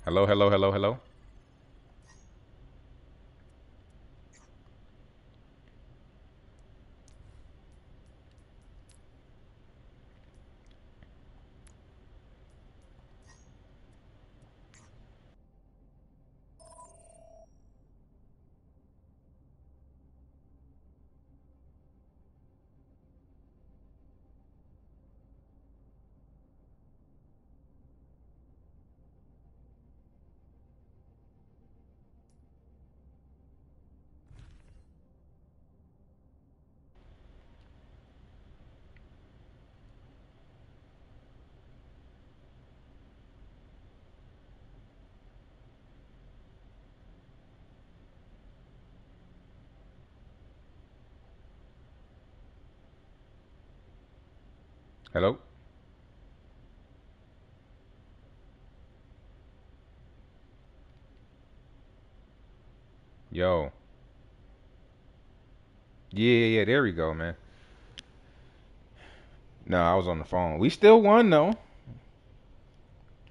Hello, hello, hello, hello. Hello. Yo. Yeah, yeah, yeah. There we go, man. No, I was on the phone. We still won though.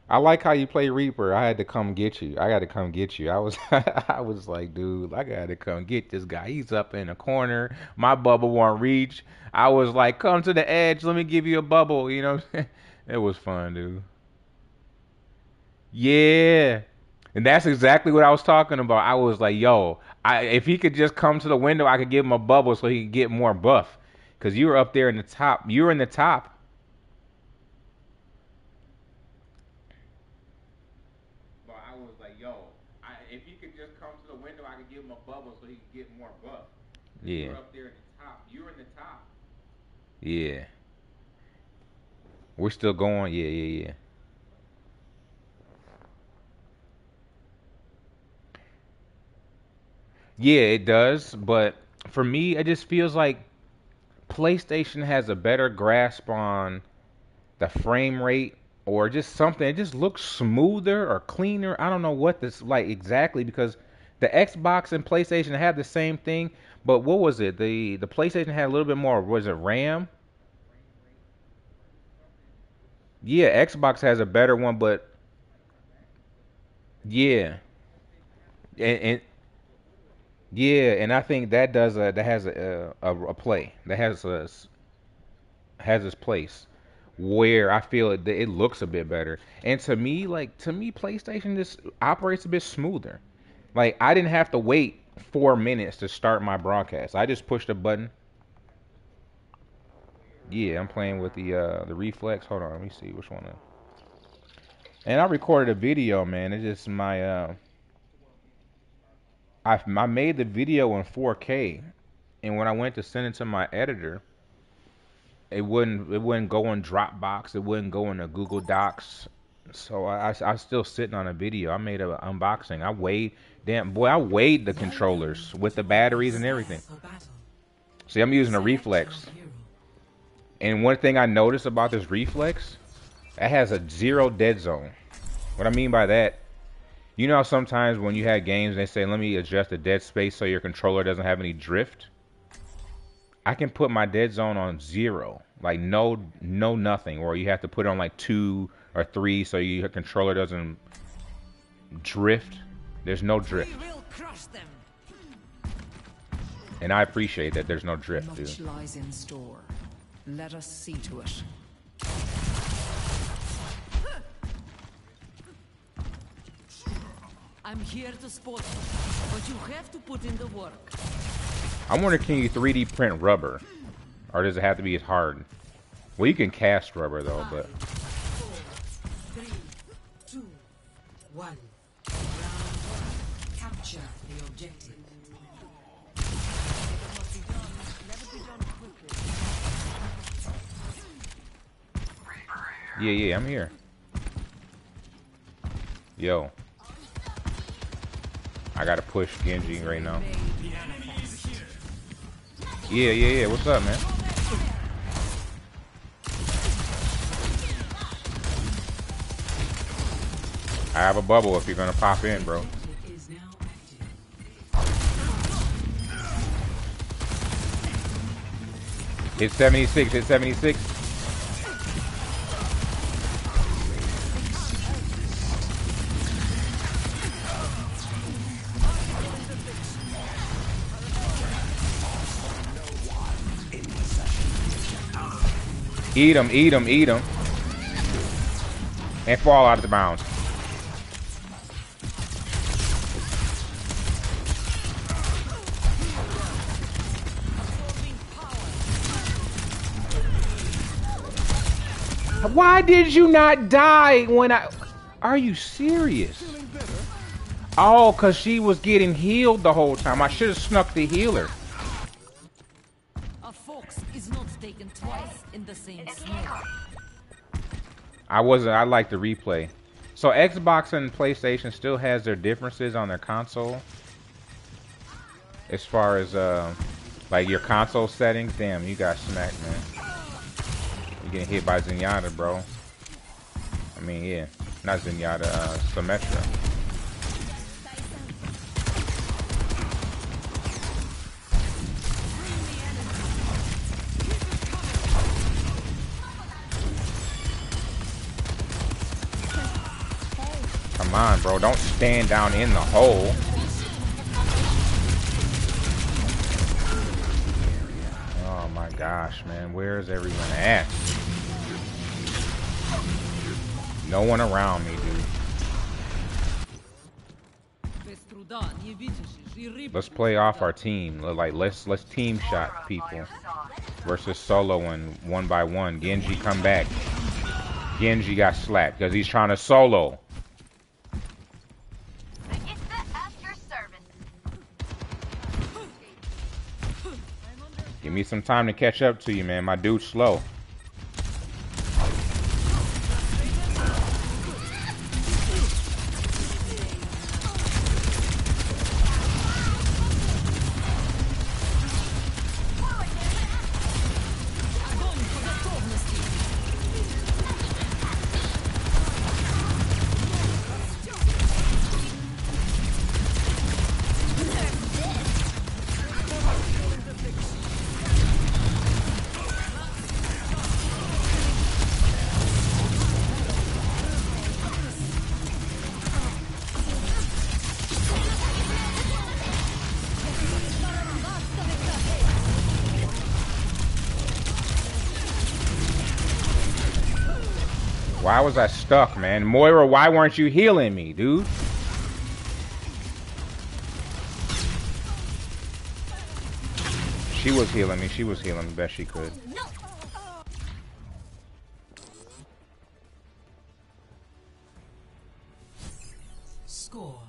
I like how you play Reaper. I had to come get you. I got to come get you. I was, I was like, dude, I got to come get this guy. He's up in the corner. My bubble won't reach. I was like, come to the edge. Let me give you a bubble. You know, it was fun, dude. Yeah, and that's exactly what I was talking about. I was like, yo, if he could just come to the window, I could give him a bubble so he could get more buff. Cause you were up there in the top. You were in the top. But I was like, yo, if he could just come to the window, I could give him a bubble so he could get more buff. You were Yeah, up there in the top. You were in the top. yeah. We're still going. Yeah, yeah, yeah. Yeah, it does. But for me, it just feels like PlayStation has a better grasp on the frame rate or just something. It just looks smoother or cleaner. I don't know what this like exactly because the Xbox and PlayStation have the same thing. But what was it? The PlayStation had a little bit more. Was it RAM? Yeah, Xbox has a better one, but yeah, and yeah, and I think that does that has a play that has its place where I feel it looks a bit better. And to me, PlayStation just operates a bit smoother. Like I didn't have to wait 4 minutes to start my broadcast. I just pushed a button. Yeah, I'm playing with the reflex. Hold on, let me see which one. And I recorded a video, man. It's just I made the video in 4K, and when I went to send it to my editor, it wouldn't go on Dropbox. It wouldn't go into Google Docs. So I was still sitting on a video. I made an unboxing. I weighed, damn boy, I weighed the controllers with the batteries and everything. See, I'm using a reflex. And one thing I noticed about this reflex, it has a zero dead zone. What I mean by that, you know how sometimes when you have games they say let me adjust the dead space so your controller doesn't have any drift. I can put my dead zone on zero, like no nothing, or you have to put it on like 2 or 3 so your controller doesn't drift. There's no drift, and I appreciate that there's no drift, dude. Much lies in store. Let us see to it. I'm here to support you, but you have to put in the work. I wonder, can you 3D print rubber, or does it have to be as hard? Well, you can cast rubber though, but 3, 2, 1. Round 1. Capture the objective. yeah, yeah, I'm here. Yo, I gotta push Genji right now. Yeah, yeah, yeah. What's up, man? I have a bubble if you're gonna pop in, bro. Hit 76, hit 76. Eat him, eat him, eat him. And fall out of the bounds. Why did you not die when I... Are you serious? Oh, because she was getting healed the whole time. I should have snuck the healer. A fox is not taken twice in the same snare. I like the replay. So Xbox and PlayStation still has their differences on their console. As far as, like your console settings. Damn, you got smacked, man. You're getting hit by Zenyatta, bro. I mean, yeah. Not Zenyatta, Symmetra. Come on, bro. Don't stand down in the hole. Oh my gosh, man. Where's everyone at? No one around me, dude. Let's play off our team. Like let's team shot people versus solo and one by one. Genji, come back. Genji got slapped because he's trying to solo. Give me some time to catch up to you, man. My dude's slow. Why was I stuck, man? Moira, why weren't you healing me, dude? She was healing me. She was healing the best she could. Score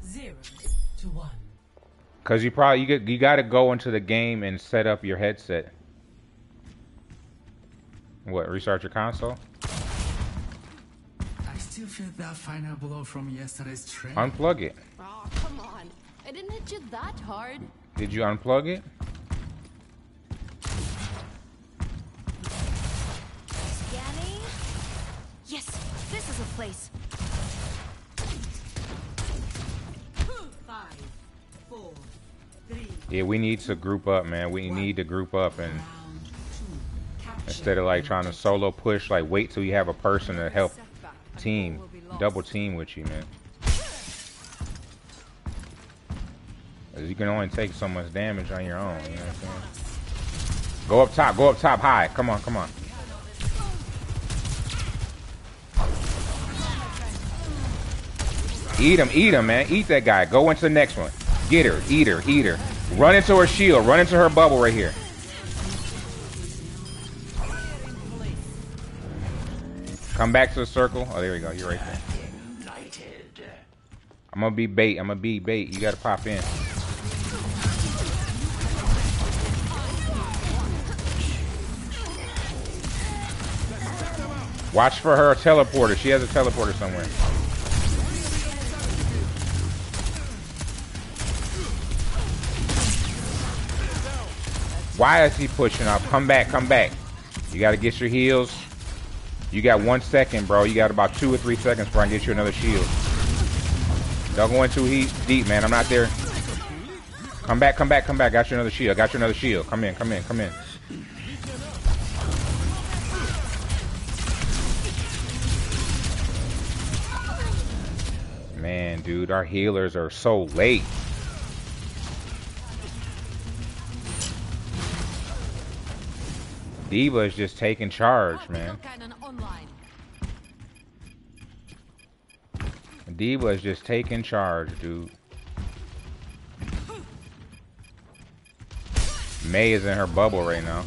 0-1. Cause you got to go into the game and set up your headset. What? Restart your console? I still feel that final blow from yesterday's train. Unplug it. Oh, come on. I didn't hit you that hard. Did you unplug it? Scanning. Yes, this is a place. 5, 4, 3. Yeah, we need to group up, man. We need to group up and instead of like trying to solo push, like wait till you have a person to help team, double team with you, man. 'Cause you can only take so much damage on your own, you know what I'm saying? Go up top high. Come on, come on. Eat him, man. Eat that guy. Go into the next one. Get her, eat her, eat her. Run into her shield, run into her bubble right here. Come back to the circle. Oh, there we go. You're right there. I'm gonna be bait. You gotta pop in. Watch for her teleporter. She has a teleporter somewhere. Why is he pushing up? Come back, come back. You gotta get your heals. You got 1 second, bro. You got about 2 or 3 seconds before I can get you another shield. Don't go in too deep, man. I'm not there. Come back, come back, come back. Got you another shield. Got you another shield. Come in, come in, come in. Man, dude, our healers are so late. Diva is just taking charge, man. Cannon online. Diva is just taking charge, dude. May is in her bubble right now.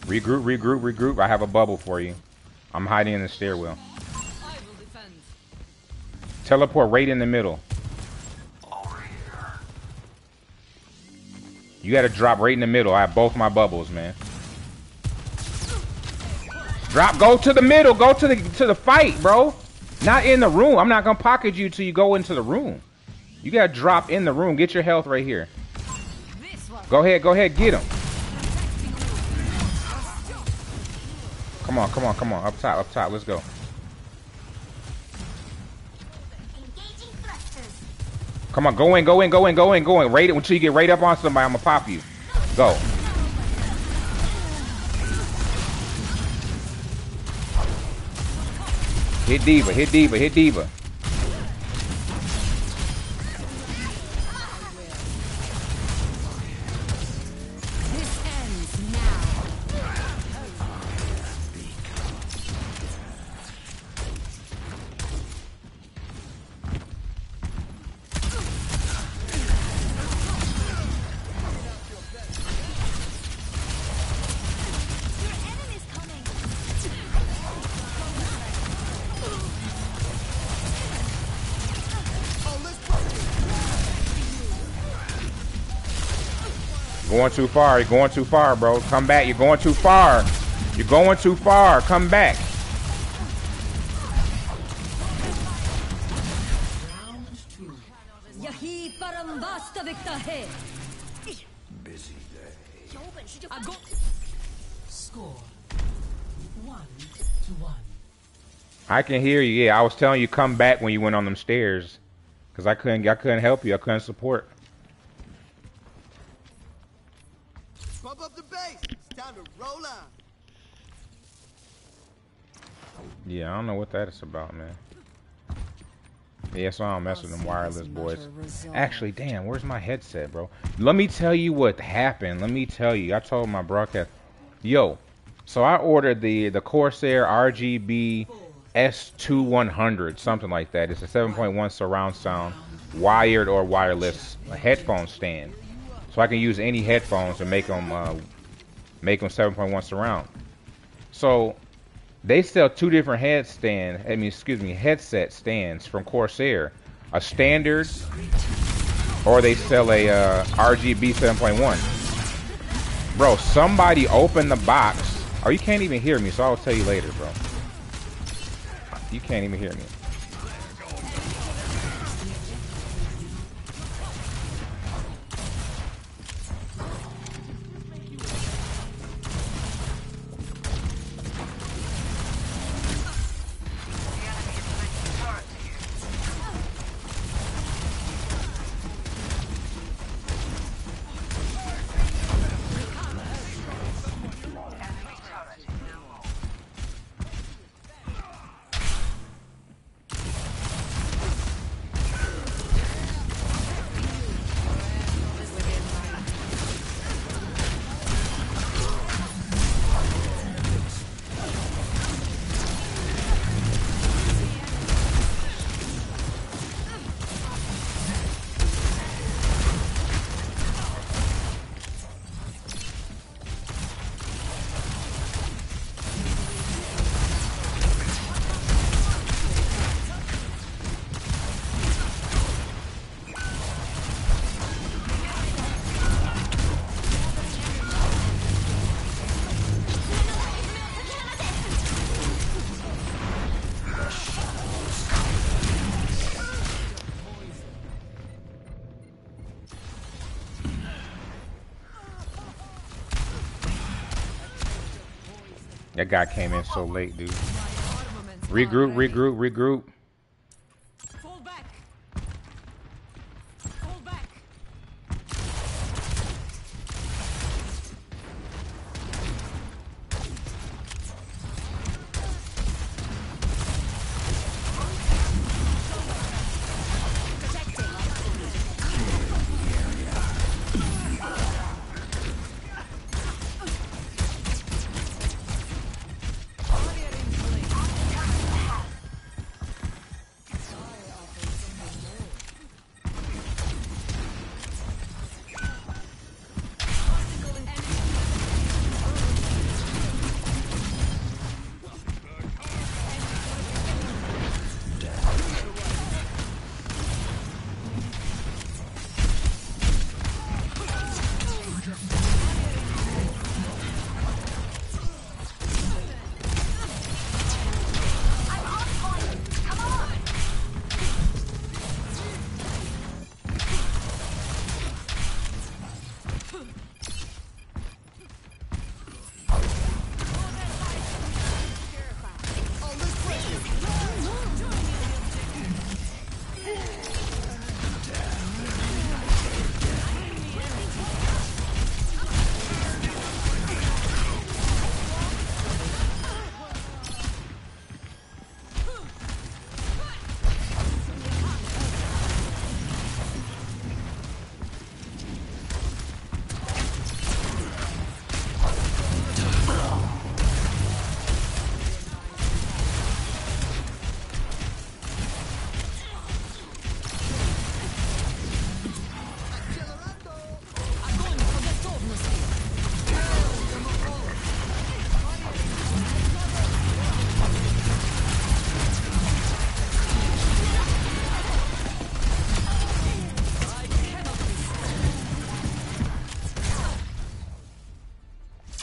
Regroup, regroup, regroup. I have a bubble for you. I'm hiding in the stairwell. I will defend. Teleport right in the middle. You gotta drop right in the middle. I have both my bubbles, man. Drop, go to the middle, go to the fight, bro. Not in the room. I'm not gonna pocket you till you go into the room. You gotta drop in the room. Get your health right here. Go ahead, get him. Come on, come on, come on. Up top, let's go. Come on, go in. Right until you get right up on somebody, I'm gonna pop you. Go. Hit Diva, hit Diva, hit Diva. This ends now. Going too far, you're going too far, bro. Come back, you're going too far. You're going too far, come back. Yahi parambasta viktahe. Busy day. Score 1-1. I can hear you. Yeah, I was telling you come back when you went on them stairs, cause I couldn't help you. I couldn't support. Pump up the bass. It's time to roll on. Yeah, I don't know what that is about, man. Yeah, so I don't mess with them wireless boys. Actually, damn, where's my headset, bro? Let me tell you what happened. Let me tell you. I told my broadcast, yo. So I ordered the Corsair RGB S2100, something like that. It's a 7.1 surround sound, wired or wireless headphone stand. So I can use any headphones and make them 7.1 surround. So they sell two different headset stands from Corsair, a standard, or they sell a RGB 7.1. Bro, somebody opened the box. Oh, you can't even hear me, so I'll tell you later, bro. You can't even hear me. That guy came in so late, dude. Regroup. Fall back.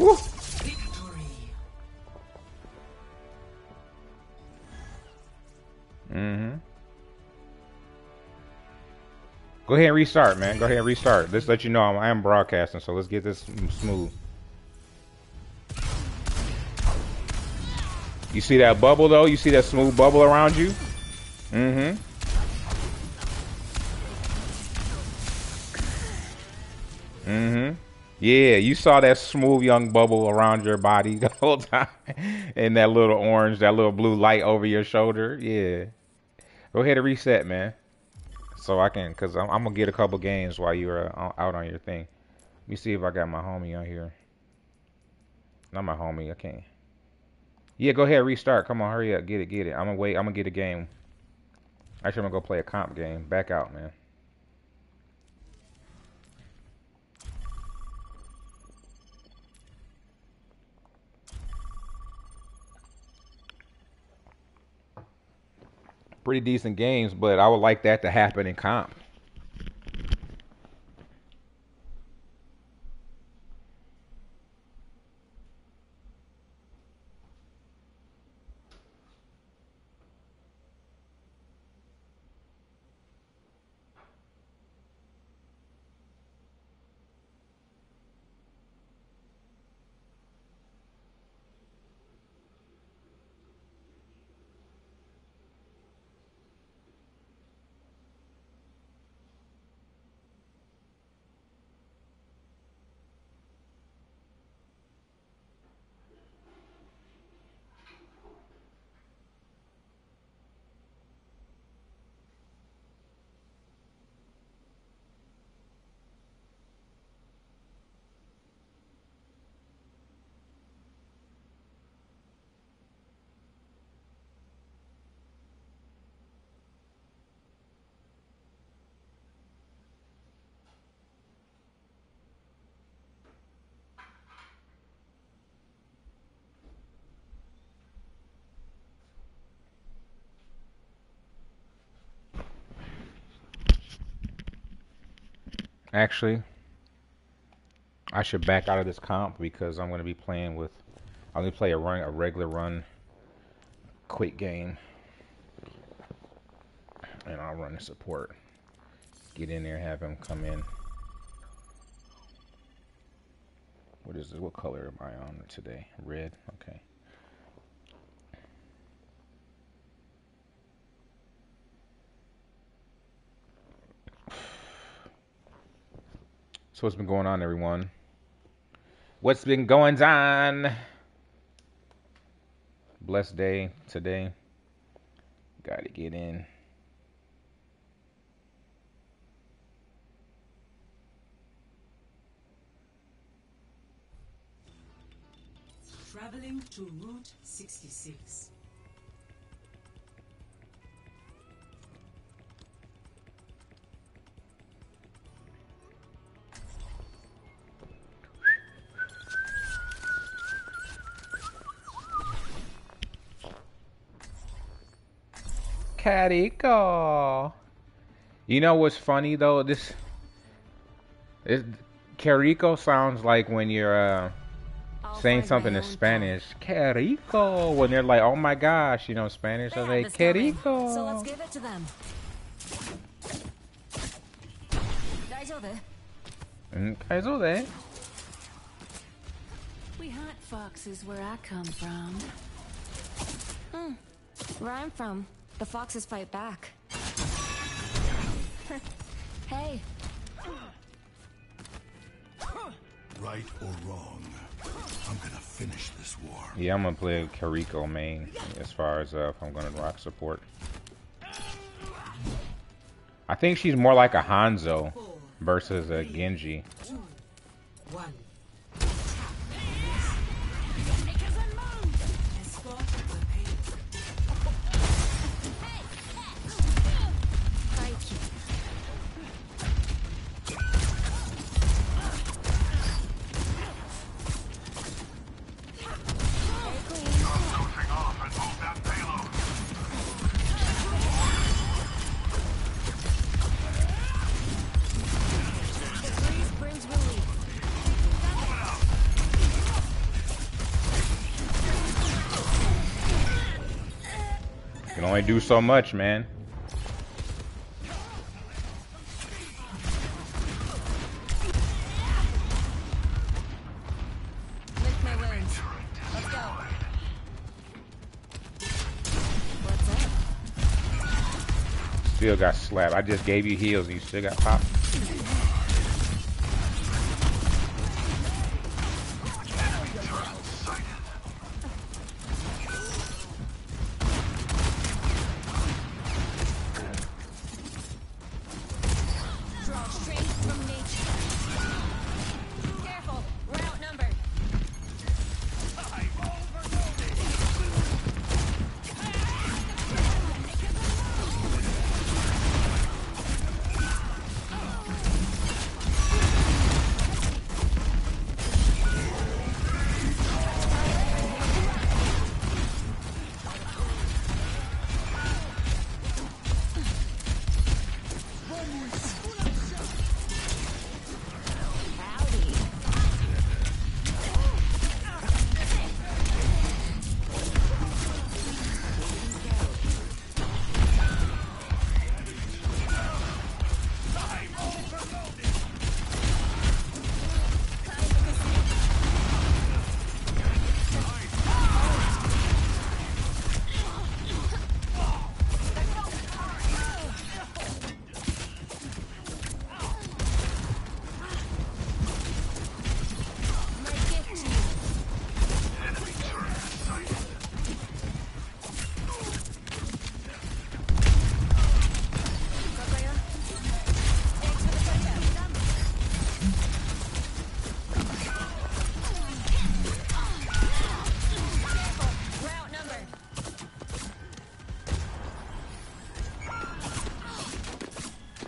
Woo. Mm-hmm. Go ahead and restart, man. Go ahead and restart. Let's let you know I am broadcasting, so let's get this smooth. You see that bubble, though? You see that smooth bubble around you? Mm-hmm. Mm-hmm. Yeah, you saw that smooth young bubble around your body the whole time. And that little orange, that little blue light over your shoulder. Yeah. Go ahead and reset, man. So I can, because I'm going to get a couple games while you're out on your thing. Let me see if I got my homie on here. Not my homie, I can't. Yeah, go ahead, restart. Come on, hurry up. Get it, get it. I'm going to wait. I'm going to get a game. Actually, I'm going to go play a comp game. Back out, man. Pretty decent games, but I would like that to happen in comp. Actually, I should back out of this comp because I'm going to be playing with. I'm going to play a regular run, quick game, and I'll run the support. Get in there, have him come in. What is this? What color am I on today? Red. Okay. So what's been going on, everyone? What's been going on? Blessed day today. Got to get in. Traveling to Route 66. Carico. You know what's funny though? This Carico sounds like when you're saying something in Spanish. Carico. When they're like, oh my gosh, you know, Spanish. They're like, Carico. So let's give it to them. Guys, over there. We hunt foxes where I come from. Where I'm from, the foxes fight back. Hey. Right or wrong, I'm gonna finish this war. Yeah, I'm gonna play Carico main as far as if I'm gonna rock support. I think she's more like a Hanzo versus a Genji. 2, 1. Escort the payload. can only do so much, man. Lick my wounds. Let's go. What's up? Still got slapped. I just gave you heals and you still got popped. Draw strength from nature. Careful, we're outnumbered. Howdy. My gift to you. Thanks for the touch-up. Careful, we're outnumbered. What's up?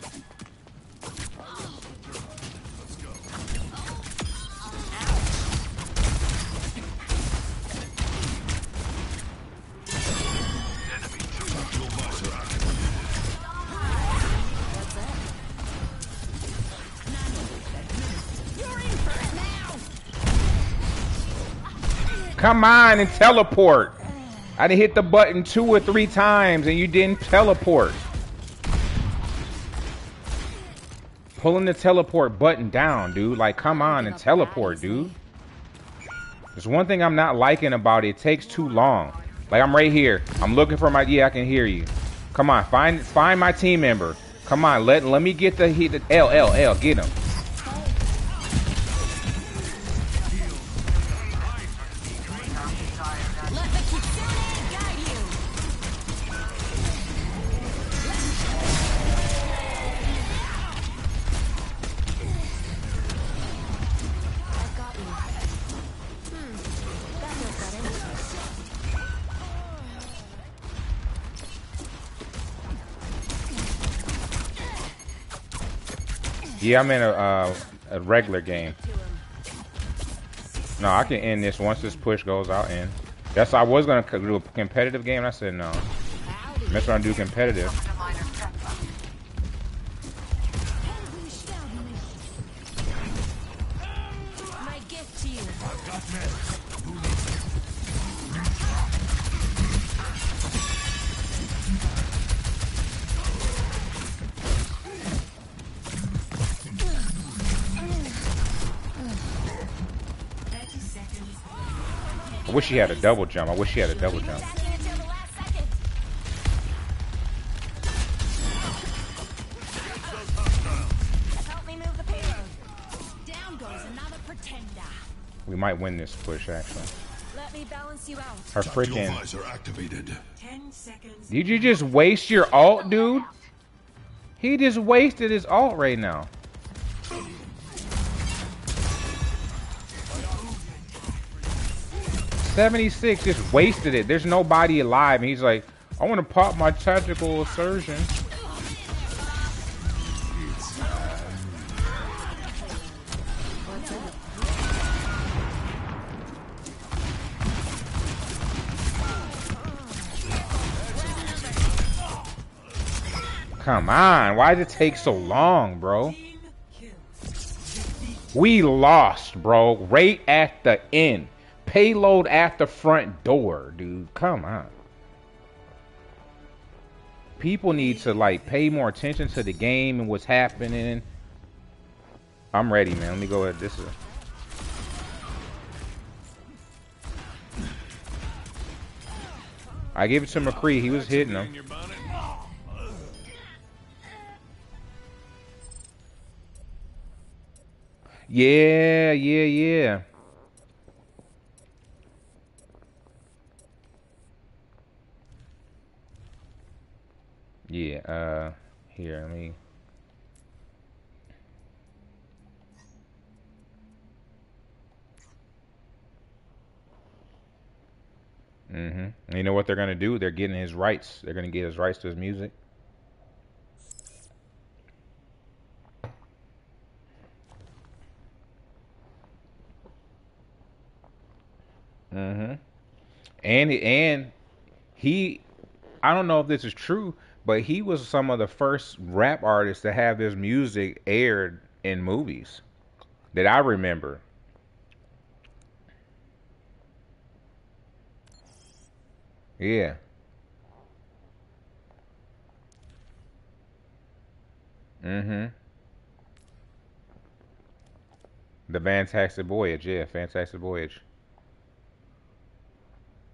You're in for it now. Come on and teleport. I done hit the button 2 or 3 times and you didn't teleport. Pulling the teleport button down, dude. Like, come on and teleport, dude. There's one thing I'm not liking about it. It takes too long. Like, I'm right here. I'm looking for my... Yeah, I can hear you. Come on, find my team member. Come on, let me get the L. Get him. Let the Kitsune guide you. I've got you. That feels better. Yeah, I'm in a regular game. No, I can end this once this push goes out. And that's I was gonna do a competitive game. And I said no. That's when I do competitive. My gift to you. I wish he had a double jump. I wish he had a double jump. Back in until the last second. Help me move the payload. Down goes another pretender. We might win this push actually. Let me balance you out. Her freaking. Visor activated. 10 seconds. Did you just waste your ult, dude? He just wasted his ult right now. $76 just wasted it. There's nobody alive, and he's like, I want to pop my tactical surgeon. Come on, why did it take so long, bro? We lost, bro, right at the end. Payload at the front door, dude. Come on. People need to like pay more attention to the game and what's happening. I'm ready, man. Let me go ahead. This is. I gave it to McCree. He was hitting him. Yeah, yeah, yeah. Yeah, here, let me. You know what they're gonna do? They're getting his rights. They're gonna get his rights to his music. And he, I don't know if this is true, but he was some of the first rap artists to have his music aired in movies that I remember. Yeah. Mm-hmm. The Fantastic Voyage. Yeah, Fantastic Voyage.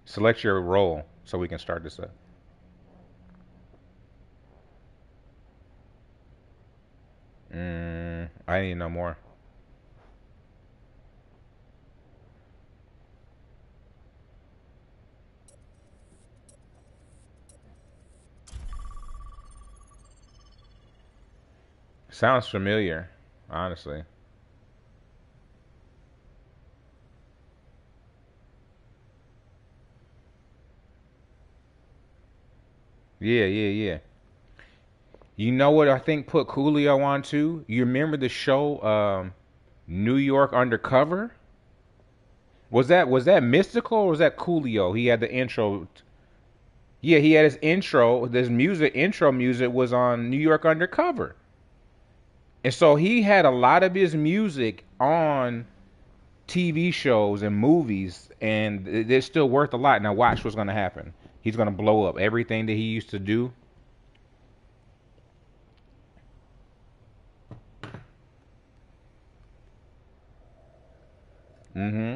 Select your role so we can start this up. I need to know more. Sounds familiar, honestly. Yeah, yeah, yeah. You know what I think put Coolio on too? You remember the show New York Undercover? Was that mystical or was that Coolio? He had the intro. Yeah, he had his intro. This music intro music was on New York Undercover. And so he had a lot of his music on TV shows and movies, and it's still worth a lot. Now watch what's gonna happen. He's gonna blow up everything that he used to do. Mm-hmm.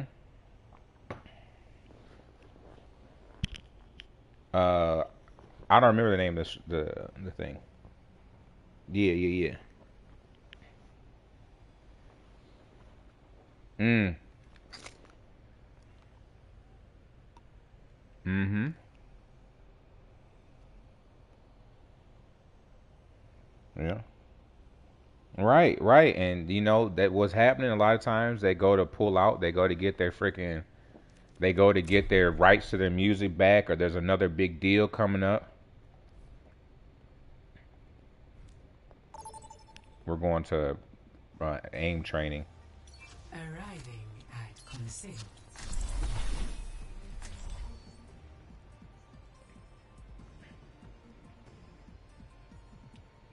Uh, I don't remember the name of this, the thing. Yeah, yeah, yeah. Mm. Mm-hmm. Yeah. Right, right. And you know that what's happening a lot of times they go to pull out, they go to get their freaking they go to get their rights to their music back or there's another big deal coming up. We're going to aim training. Arriving at Coliseo.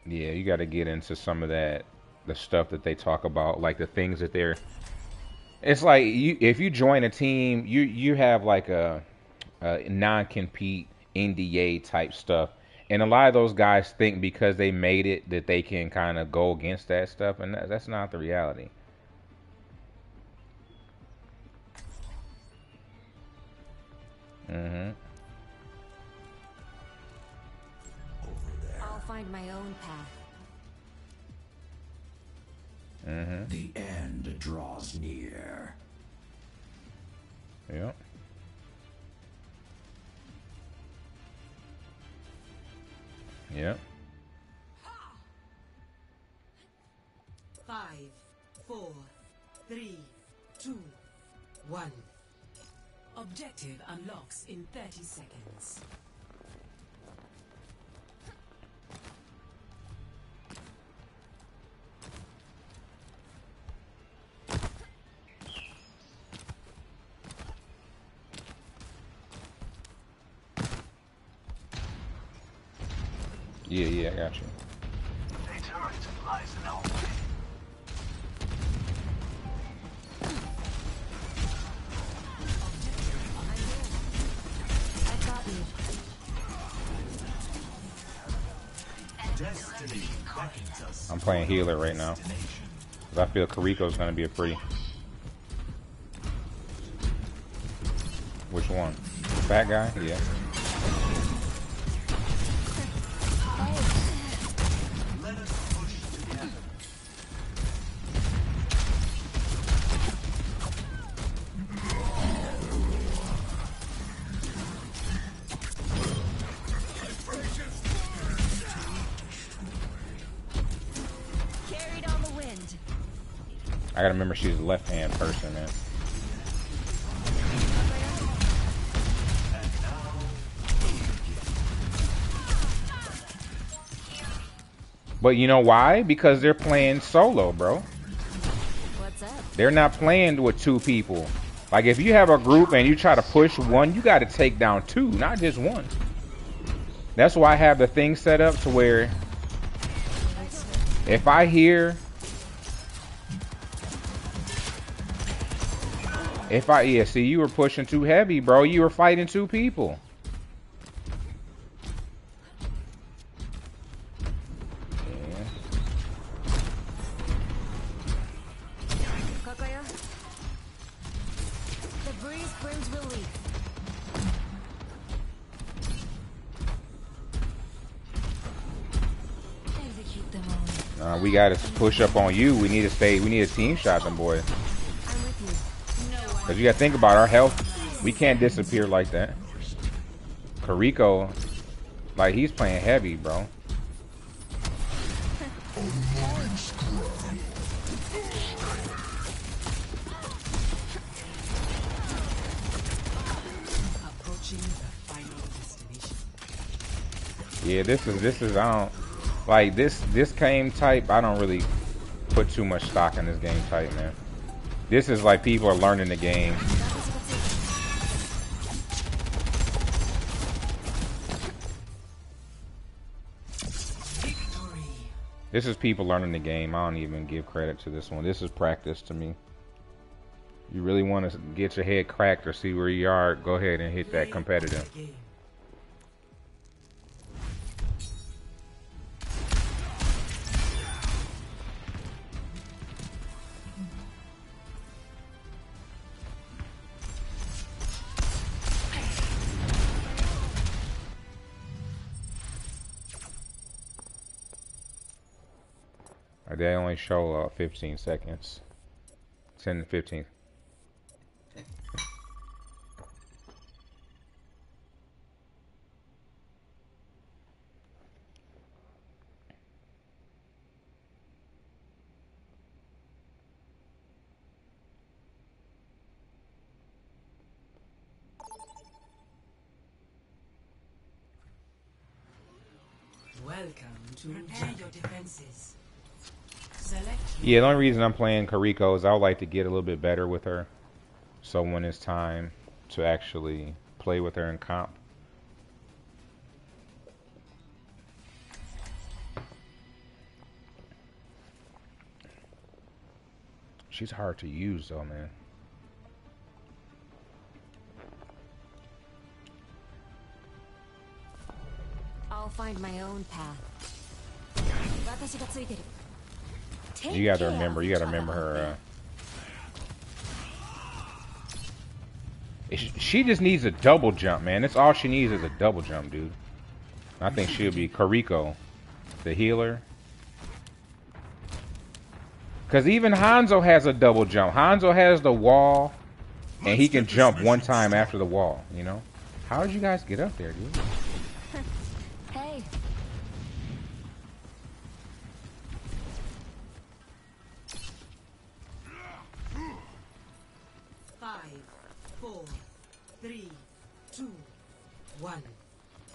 Yeah, you got to get into some of that the stuff that they talk about, like the things that they're it's like you if you join a team, you have like a non-compete NDA type stuff. And a lot of those guys think because they made it that they can kind of go against that stuff, and that's not the reality. Hmm. I'll find my own path. Hmm. The end draws near. Yeah. Yeah. 5, 4, 3, 2, 1. Objective unlocks in 30 seconds. Yeah, yeah, I got you. A turret lies in our way. I've got you. I'm playing healer right now. Cause I feel Kariko's gonna be a pretty. Which one? Fat guy? Yeah. Carried on the wind. I gotta remember she's a left-hand person, man. But you know why? Because they're playing solo, bro. What's up? They're not playing with two people. Like, if you have a group and you try to push one, you got to take down two, not just one. That's why I have the thing set up to where if I hear... yeah, see, you were pushing too heavy, bro. You were fighting two people. Kakaya. The breeze brings relief. Execute them all. We got to push up on you. We need to stay. We need a team shot them, boys. I'm with you. No one. Because you got to think about our health. We can't disappear like that. Kariko, like, he's playing heavy, bro. Approaching the final destination. Yeah, this is I don't like this game type. I don't really put too much stock in this game type, man. This is like people are learning the game. This is people learning the game. I don't even give credit to this one. This is practice to me. You really want to get your head cracked or see where you are, go ahead and hit that competitive. They only show 15 seconds. 10 to 15. Welcome to prepare your defenses. Select. Yeah, the only reason I'm playing Kariko is I would like to get a little bit better with her. So when it's time to actually play with her in comp. She's hard to use though, man. I'll find my own path. You gotta remember her. She just needs a double jump, man. That's all she needs is a double jump, dude. I think she'll be Kariko, the healer. Because even Hanzo has a double jump. Hanzo has the wall, and he can jump one time after the wall, you know? How did you guys get up there, dude? Hey. 5, 4, 3, 2, 1.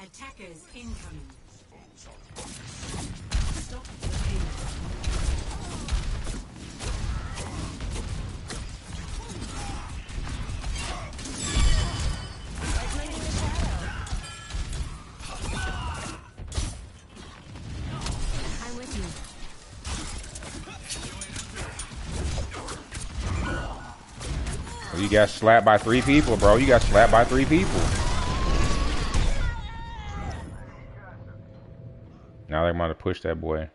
Attackers incoming. Stop the payload. I'm with you. You got slapped by 3 people, bro. You got slapped by 3 people. Now like I'm about to push that boy.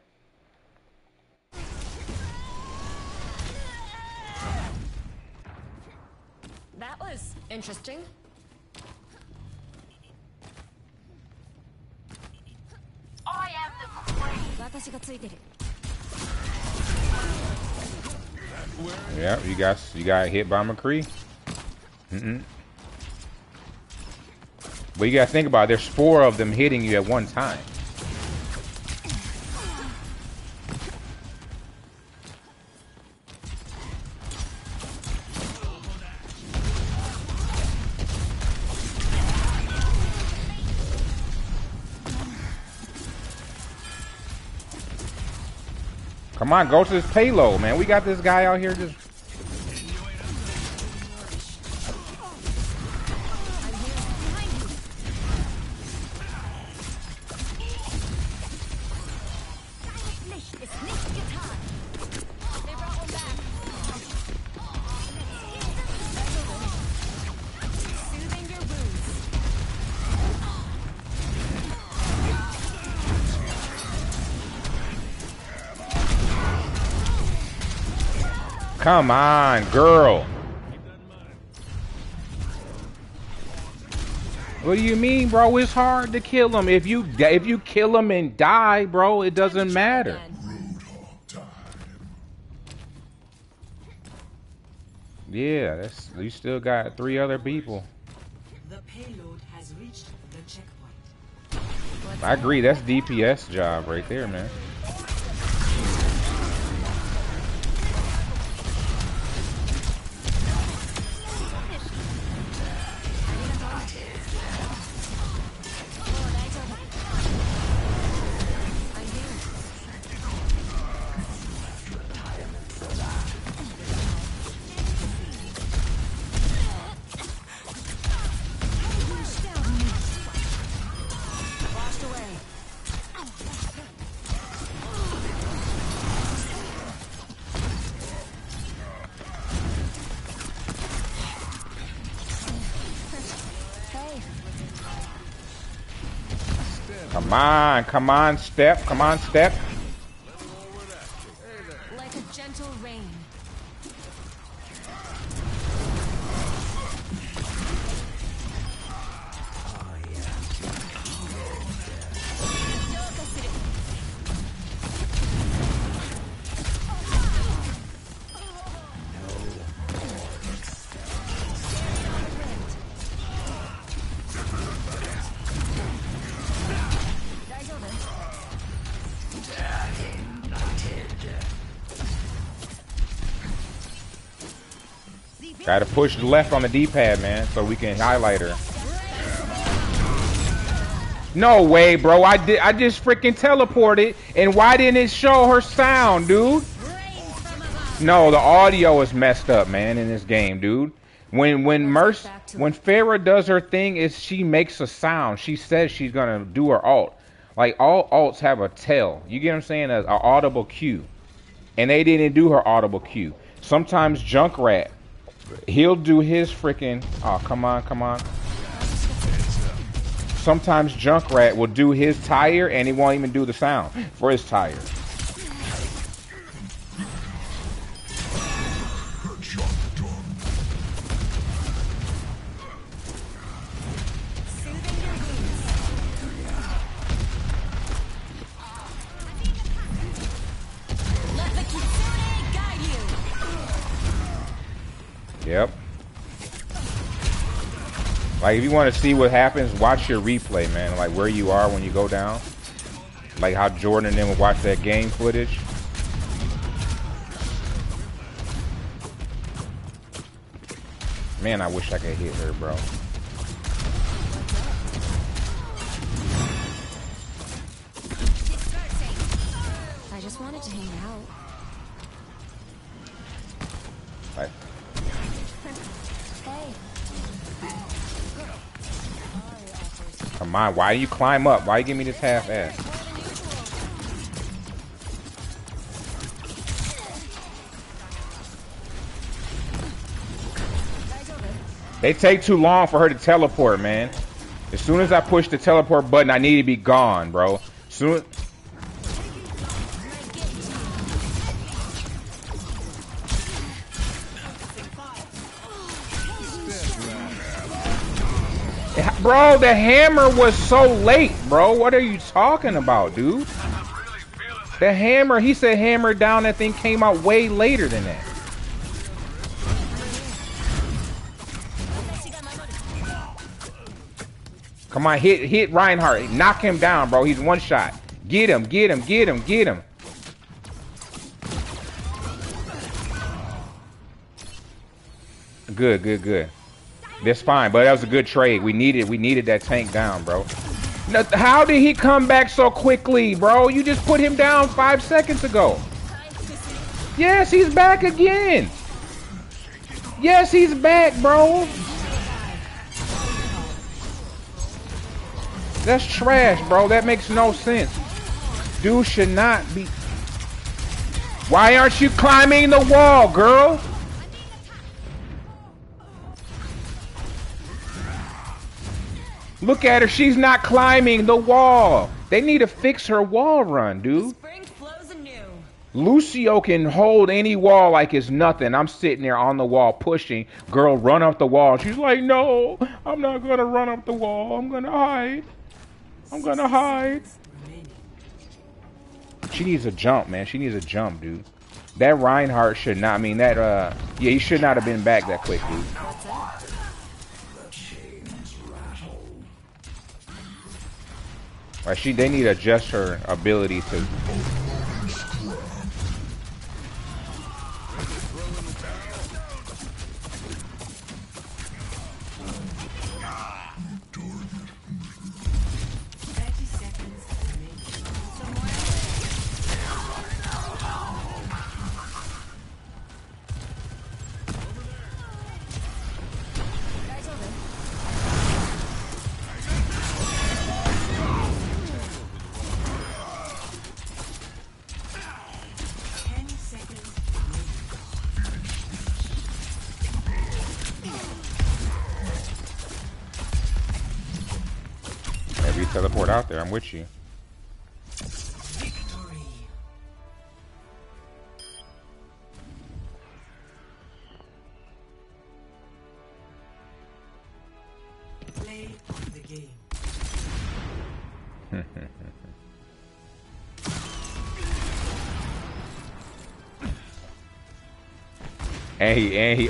That was interesting. I am the queen. Yeah, you got hit by McCree. But you gotta think about it, there's 4 of them hitting you at one time. Come on, go to this payload, man. We got this guy out here just... Come on, girl. What do you mean, bro? It's hard to kill him. If you kill him and die, bro, it doesn't matter. Yeah, that's, you still got 3 other people. The payload has reached the checkpoint. I agree. That's DPS job right there, man. Come on, step. Come on, step. Like a gentle rain. Gotta push left on the D-pad, man, so we can highlight her. No way, bro. I just freaking teleported, and why didn't it show her sound, dude? No, the audio is messed up, man, in this game, dude. When Pharah does her thing, is she makes a sound. She says she's gonna do her ult. Like, all ults have a tell. You get what I'm saying? An audible cue. And they didn't do her audible cue. Sometimes Junkrat, he'll do his freaking... Oh, come on, come on. Sometimes Junkrat will do his tire and he won't even do the sound for his tire. Yep. Like, if you want to see what happens, watch your replay, man. Like, where you are when you go down. Like how Jordan and them would watch that game footage. Man, I wish I could hit her, bro. I just wanted to hang out. Like, come on, why do you climb up? Why you give me this half-ass? They take too long for her to teleport, man. As soon as I push the teleport button, I need to be gone, bro. Bro, the hammer was so late, bro. What are you talking about, dude? The hammer, he said hammer down, that thing came out way later than that. Come on, hit Reinhardt. Knock him down, bro. He's one shot. Get him, get him, get him, get him. Good, good, good. That's fine, but that was a good trade. We needed that tank down, bro. Now, how did he come back so quickly, bro? You just put him down 5 seconds ago. Yes, he's back again. Yes, he's back, bro. That's trash, bro. That makes no sense. Dude should not be. Why aren't you climbing the wall, girl? Look at her. She's not climbing the wall. They need to fix her wall run, dude. Spring flows anew. Lucio can hold any wall like it's nothing. I'm sitting there on the wall pushing. Girl, run up the wall. She's like, no, I'm not going to run up the wall. I'm going to hide. I'm going to hide. She needs a jump, man. She needs a jump, dude. That Reinhardt should not, yeah, he should not have been back that quick, dude. Right, they need to adjust her ability to. Teleport out there, I'm with you. Victory. Play of the game. and he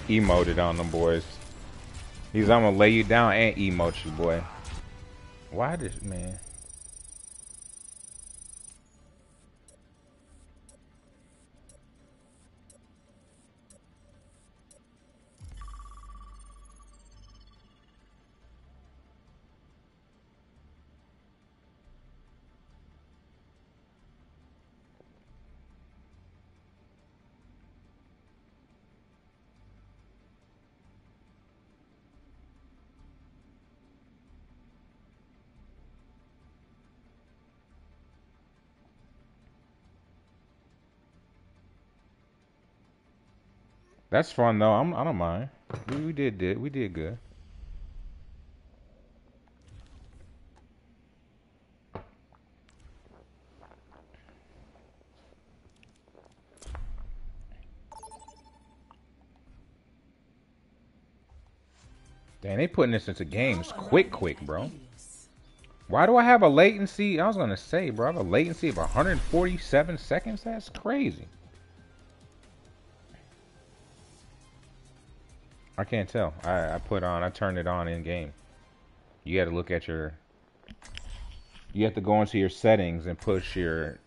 emoted on them boys. He's I'm gonna lay you down and emote you, boy. Why this man? That's fun though. I don't mind. We did good. Dang, they putting this into games quick, bro. Why do I have a latency? I was gonna say, bro, I have a latency of 147 seconds. That's crazy. I can't tell. I turned it on in game. You got to look at your. You have to go into your settings and push your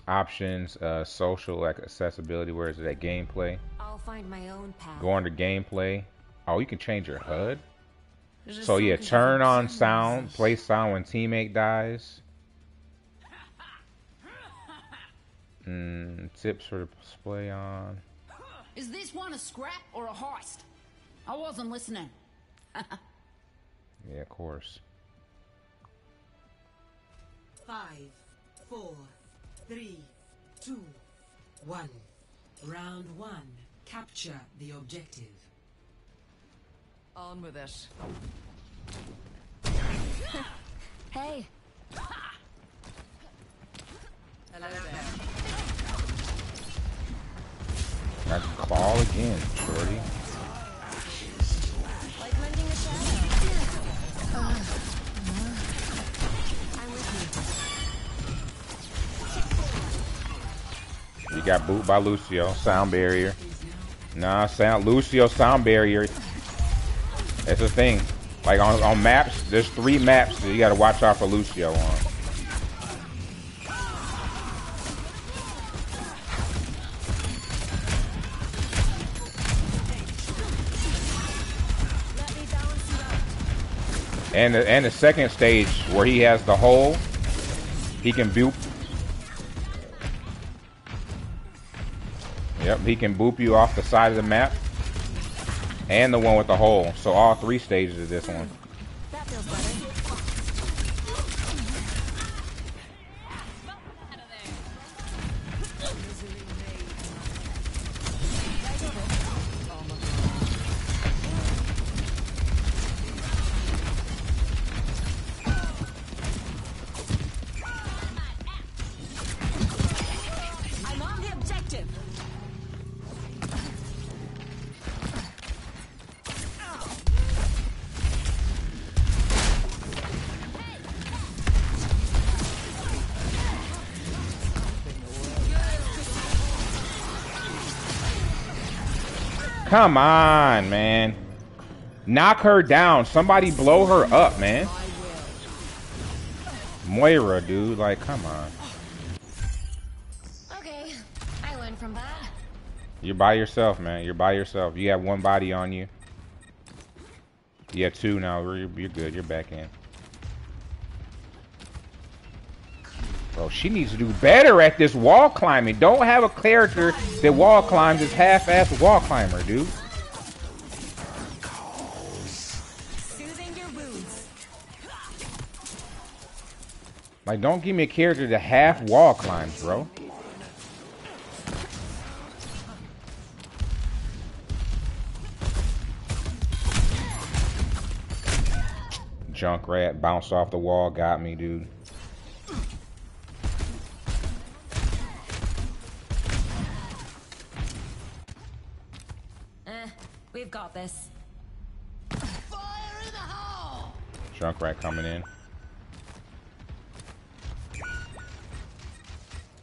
options, social, like accessibility. Where is it at? Gameplay. I'll find my own path. Go under gameplay. Oh, you can change your HUD. There's So yeah, something turn on different. sound. Play sound when teammate dies. Tips for display on. Is this one a scrap or a heist? I wasn't listening. Yeah, of course. 5, 4, 3, 2, 1. Round 1. Capture the objective. On with it. Hey. Hello there. That's claw again, shorty. Like mending a shadow. I'm with you. You got booed by Lucio. Sound barrier. Nah, Lucio sound barrier. That's the thing. Like on maps, there's 3 maps that you gotta watch out for Lucio on. And the second stage where he has the hole, he can boop. Yep, he can boop you off the side of the map. And the one with the hole. So all 3 stages of this one. That feels better. I'm on the objective. Come on, man. Knock her down. Somebody blow her up, man. Moira, dude. Like, come on. Okay, I learned from that. You're by yourself, man. You're by yourself. You have 1 body on you. You have 2 now. You're good. You're back in. Bro, she needs to do better at this wall climbing. Don't have a character that wall climbs as half-ass wall climber, dude. Soothing your wounds. Like, don't give me a character that half wall climbs, bro. Junkrat bounced off the wall, got me, dude. We've got this. Fire in the hole! Junkrat coming in.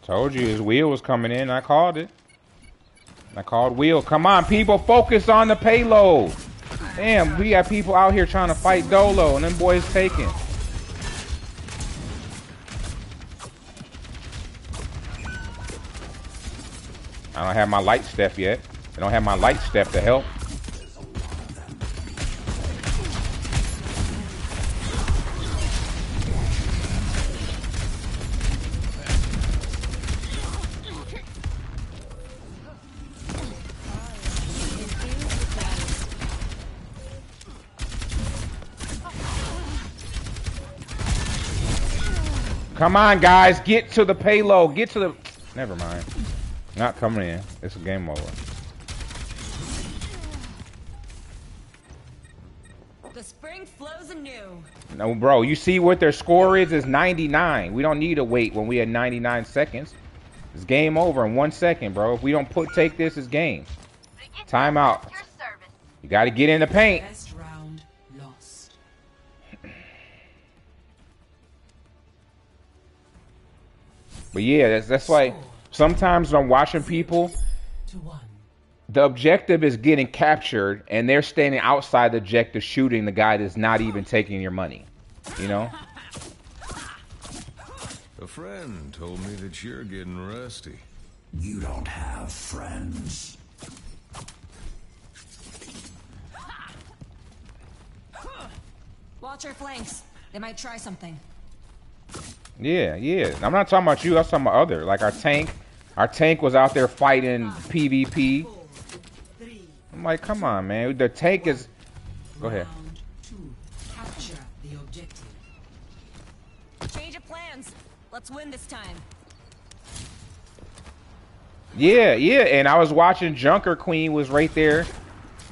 Told you his wheel was coming in. I called it. I called wheel. Come on, people, focus on the payload. Damn, we got people out here trying to fight Dolo, and them boys taking. I don't have my light step yet. I don't have my light step to help. Come on, guys, get to the payload. Get to the... Never mind. Not coming in. It's a game over. The spring flows anew. No, bro, you see what their score is? It's 99. We don't need to wait when we had 99 seconds. It's game over in 1 second, bro. If we don't take this, it's game. Timeout. You got to get in the paint. Best round lost. But yeah, that's like sometimes when I'm watching people, the objective is getting captured and they're standing outside the objective shooting the guy that's not even taking your money. You know? A friend told me that you're getting rusty. You don't have friends. Watch our flanks. They might try something. Yeah, yeah. I'm not talking about you. I'm talking about other. Like our tank. Our tank was out there fighting PvP. I'm like, come on, man. The tank is... Go ahead. Round 2. Capture the objective. Change of plans. Let's win this time. Yeah, yeah. And I was watching Junker Queen was right there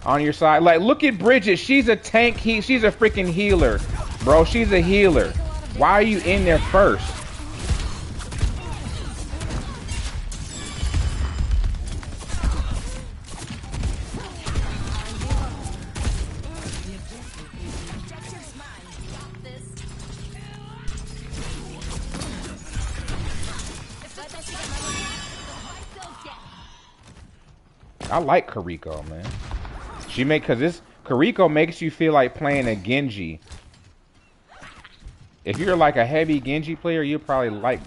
on your side. Like, look at Bridget. She's a tank. She's a freaking healer. Bro, she's a healer. Why are you in there first? I like Kariko, man. Cause this Kariko makes you feel like playing a Genji. If you're like a heavy Genji player, you'll probably like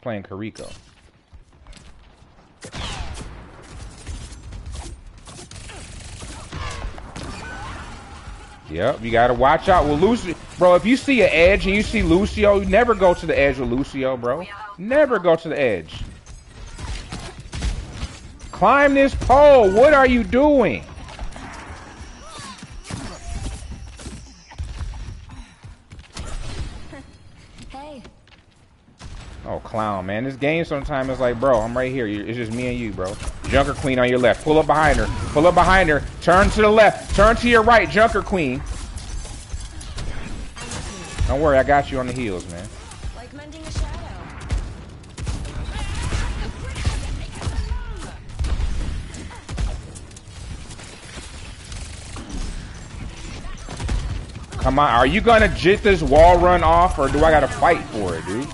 playing Kariko. Yep, you gotta watch out with Lucio. Bro, if you see an edge and you see Lucio, you never go to the edge with Lucio, bro. Never go to the edge. Climb this pole. What are you doing? Hey. Oh, clown, man. This game sometimes is like, bro, I'm right here. It's just me and you, bro. Junker Queen on your left. Pull up behind her. Pull up behind her. Turn to the left. Turn to your right, Junker Queen. Don't worry, I got you on the heels, man. Like mending a shadow. Come on, are you gonna jit this wall run off, or do I gotta fight for it, dude?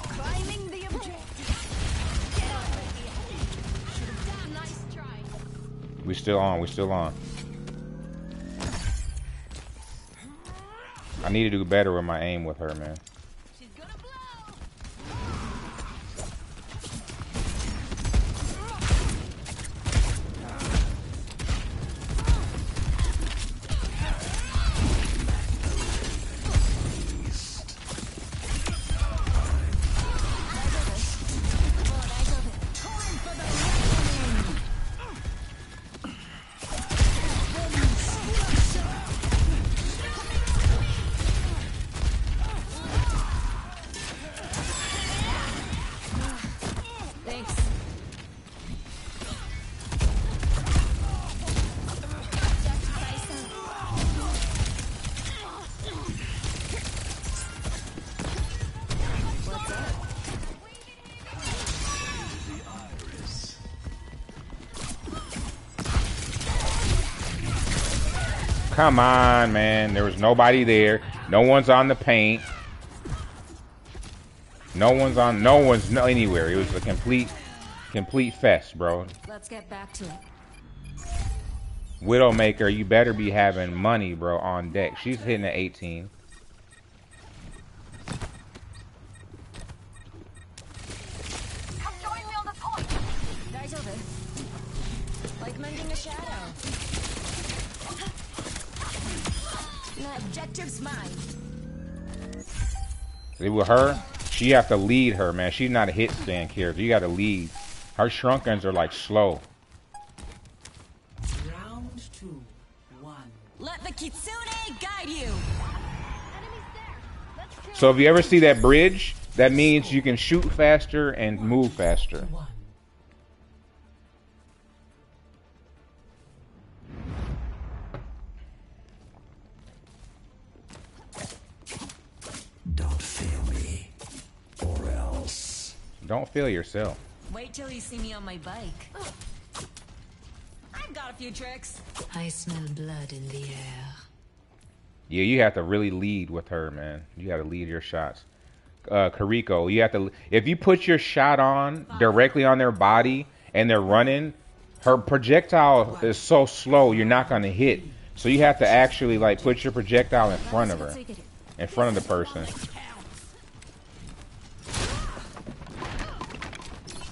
Climbing the objective. Get over here. Damn nice try. We still on, we still on. I need to do better with my aim with her, man. She's gonna blow. Thanks. What's up? Come on, man. There was nobody there. No one's on the paint. No one's anywhere. It was a complete fest, bro. Let's get back to it. Widowmaker, you better be having money, bro, on deck. She's hitting at 18. Come join me on the point. Guys over. Like mending a shadow. The objective's mine. See, with her, she have to lead her, man. She's not a hit stand character. You got to lead. Her shrunkins are like slow. Round 2, 1. Let the Kitsune guide you. So if you ever see that bridge, that means you can shoot faster and move faster. 1. Don't fail me, or else. Don't feel yourself. Wait till you see me on my bike. I've got a few tricks. I smell blood in the air. Yeah, you have to really lead with her, man. You got to lead your shots. Kariko, you have to. If you put your shot on directly on their body and they're running, her projectile is so slow you're not gonna hit. So you have to actually like put your projectile in front of her, in front of the person.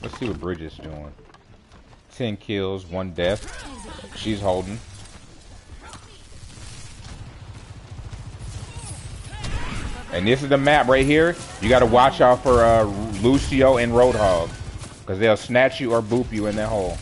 Let's see what Bridget's doing. 10 kills, 1 death. She's holding. And this is the map right here. You got to watch out for Lucio and Roadhog, because they'll snatch you or boop you in that hole.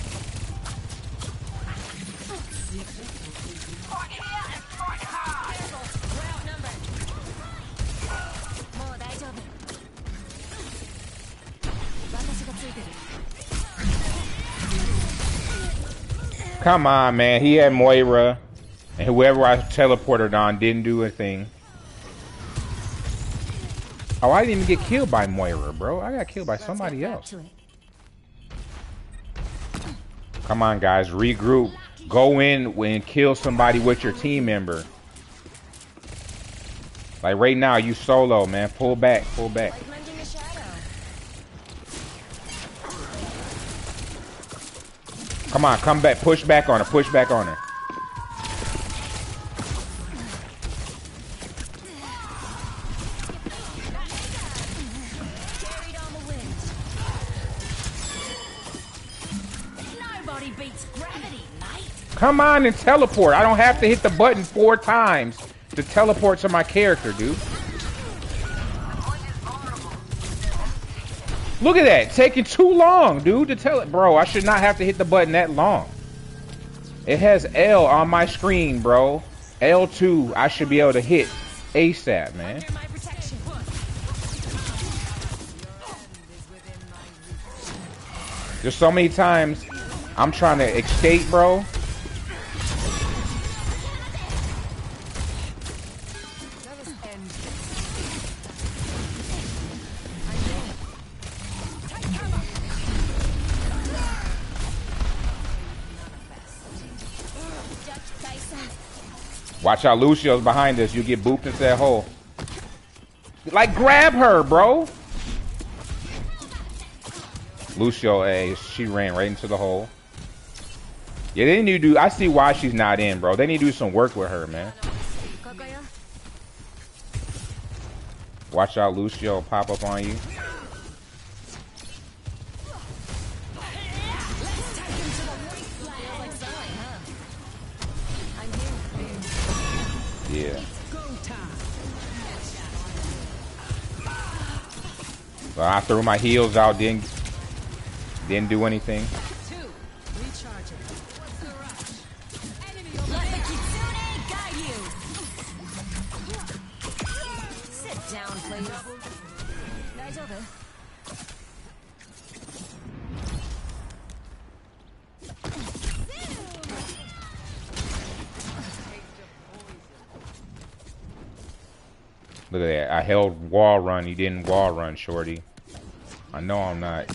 Come on, man. He had Moira, and whoever I teleported on didn't do a thing. Oh, I didn't even get killed by Moira, bro. I got killed by somebody else. Come on, guys, regroup. Go in and kill somebody with your team member. Like right now, you solo, man. Pull back, pull back. Like mending a shadow. Come on, come back. Push back on her. Push back on her. Carried on the wind. Nobody beats gravity, mate. Come on and teleport. I don't have to hit the button 4 times to teleport to my character, dude. Look at that. Taking too long, dude, to tell it. Bro, I should not have to hit the button that long. It has L on my screen, bro. L2, I should be able to hit ASAP, man. Under my protection. There's so many times I'm trying to escape, bro. Watch out, Lucio's behind us. You get booped into that hole. Like, grab her, bro. Lucio, hey, she ran right into the hole. Yeah, they need to do. I see why she's not in, bro. They need to do some work with her, man. Watch out, Lucio pop up on you. Yeah. Well, I threw my heels out, didn't do anything. Sit down, please. Guys, over. Look at that. I held wall run. You didn't wall run, shorty. I know I'm not.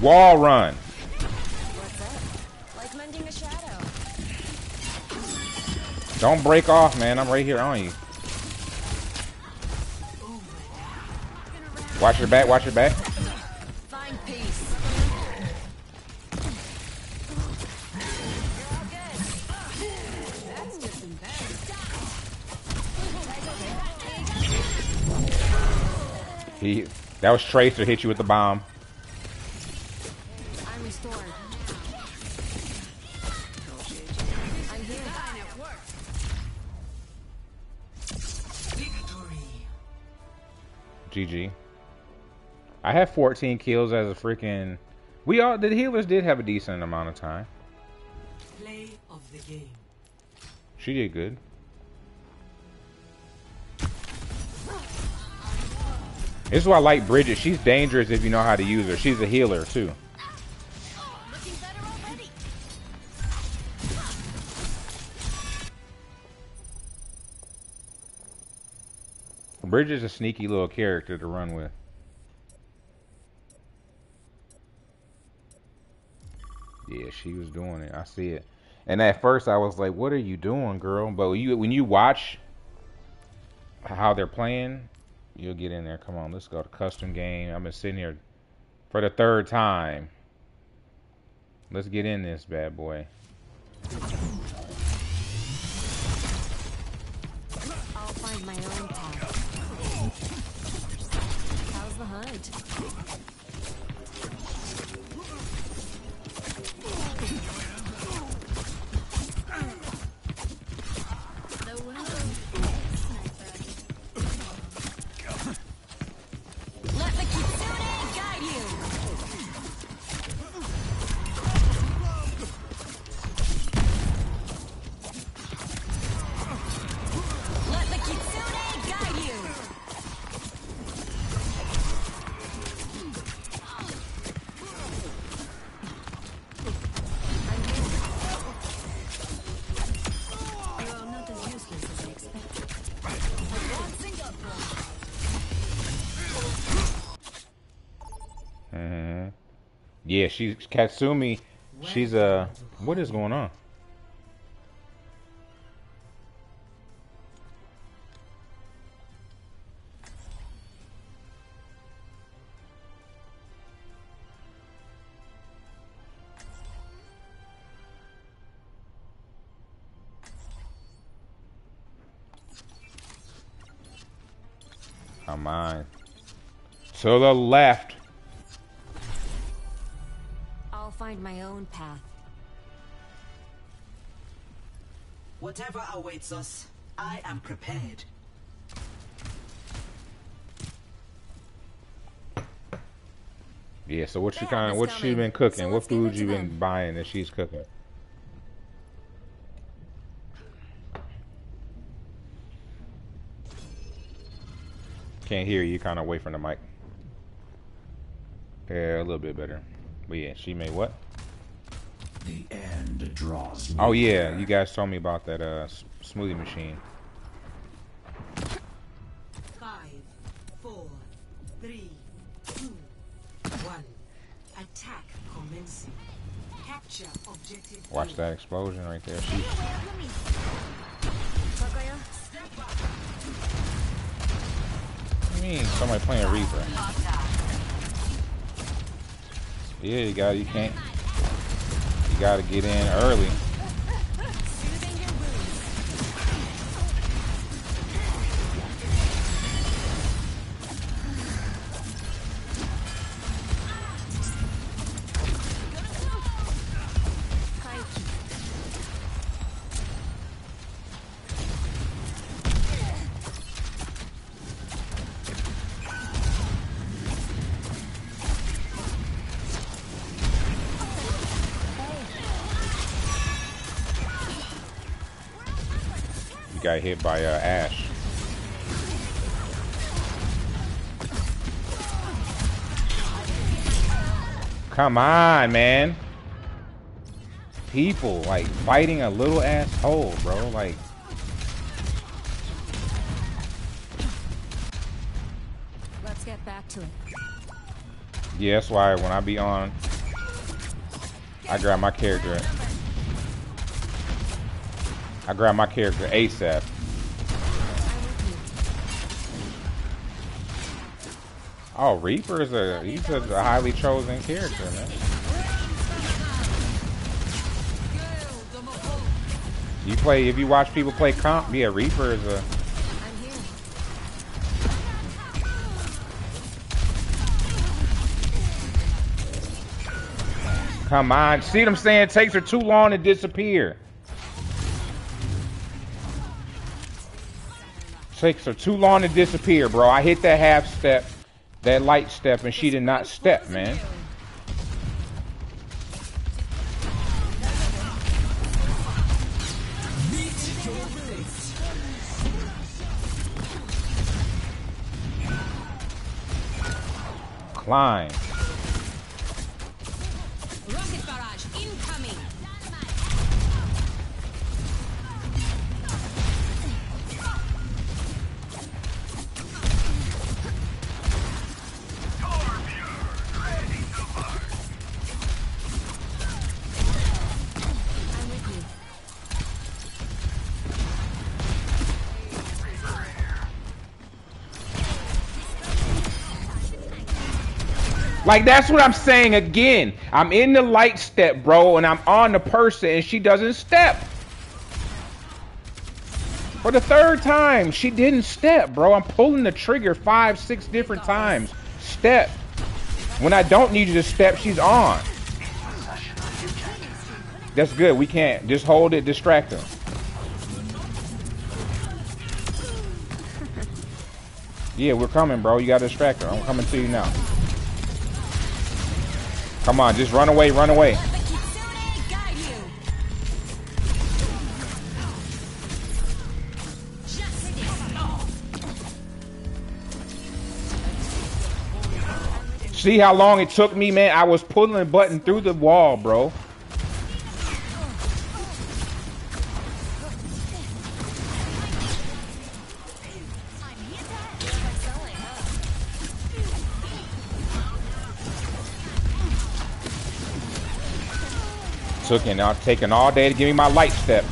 Wall run. What's up? Like mending a shadow. Don't break off, man. I'm right here on you. Watch your back. Watch your back. Find peace. That was Tracer hit you with the bomb. I'm restored. I'm here. GG. I have 14 kills as a freaking. The healers did have a decent amount of time. Play of the game. She did good. This is why I like Bridget. She's dangerous if you know how to use her. She's a healer too. Looking better already. Bridget's a sneaky little character to run with. Yeah, she was doing it. I see it. And at first I was like, what are you doing, girl? But when you watch how they're playing, you'll get in there. Come on, let's go to custom game. I've been sitting here for the 3rd time. Let's get in this bad boy. I'll find my own path. How's the hunt? Let the kitsune guide you. Let the kitsune guide you. Yeah, she's Katsumi. She's what is going on? Come on. To the left. I'll find my own path. Whatever awaits us, I am prepared. Yeah, so what Bam is what she coming. been cooking? So What let's give food it you to been them. buying that she's cooking? Can't hear you, kind of away from the mic. Yeah, a little bit better. But yeah, she made what? The end draws Oh near. yeah, you guys told me about that smoothie machine. 5, 4, 3, 2, 1. Attack commencing. Capture objective. Watch that explosion right there. She, I mean, somebody playing Reaper. Yeah, you can't. You gotta get in early. You got hit by Ash. Come on, man. People like fighting a little asshole, bro. Like, Let's get back to it. yeah, that's why when I be on, I grab my character. I grab my character ASAP. Oh, Reaper is he's a highly chosen character, man. You play, if you watch people play comp, yeah, Reaper is a. I'm here. Come on, see what I'm saying? It takes her too long to disappear. Takes her too long to disappear, bro. I hit that half step, that light step, and she did not step, man. Climb. Rocket barrage incoming. I'm with you. Like, that's what I'm saying again. I'm in the light step, bro, and I'm on the person, and she doesn't step. For the third time, she didn't step, bro. I'm pulling the trigger 5, 6 different times. Step. When I don't need you to step, she's on. That's good. We can't. Just hold it, distract her. Yeah, we're coming, bro. You gotta distract her. I'm coming to you now. Come on, just run away, run away. Let the Kitsune guide you. Justice. See how long it took me, man? I was pulling the button through the wall, bro. Taking all day to give me my light step.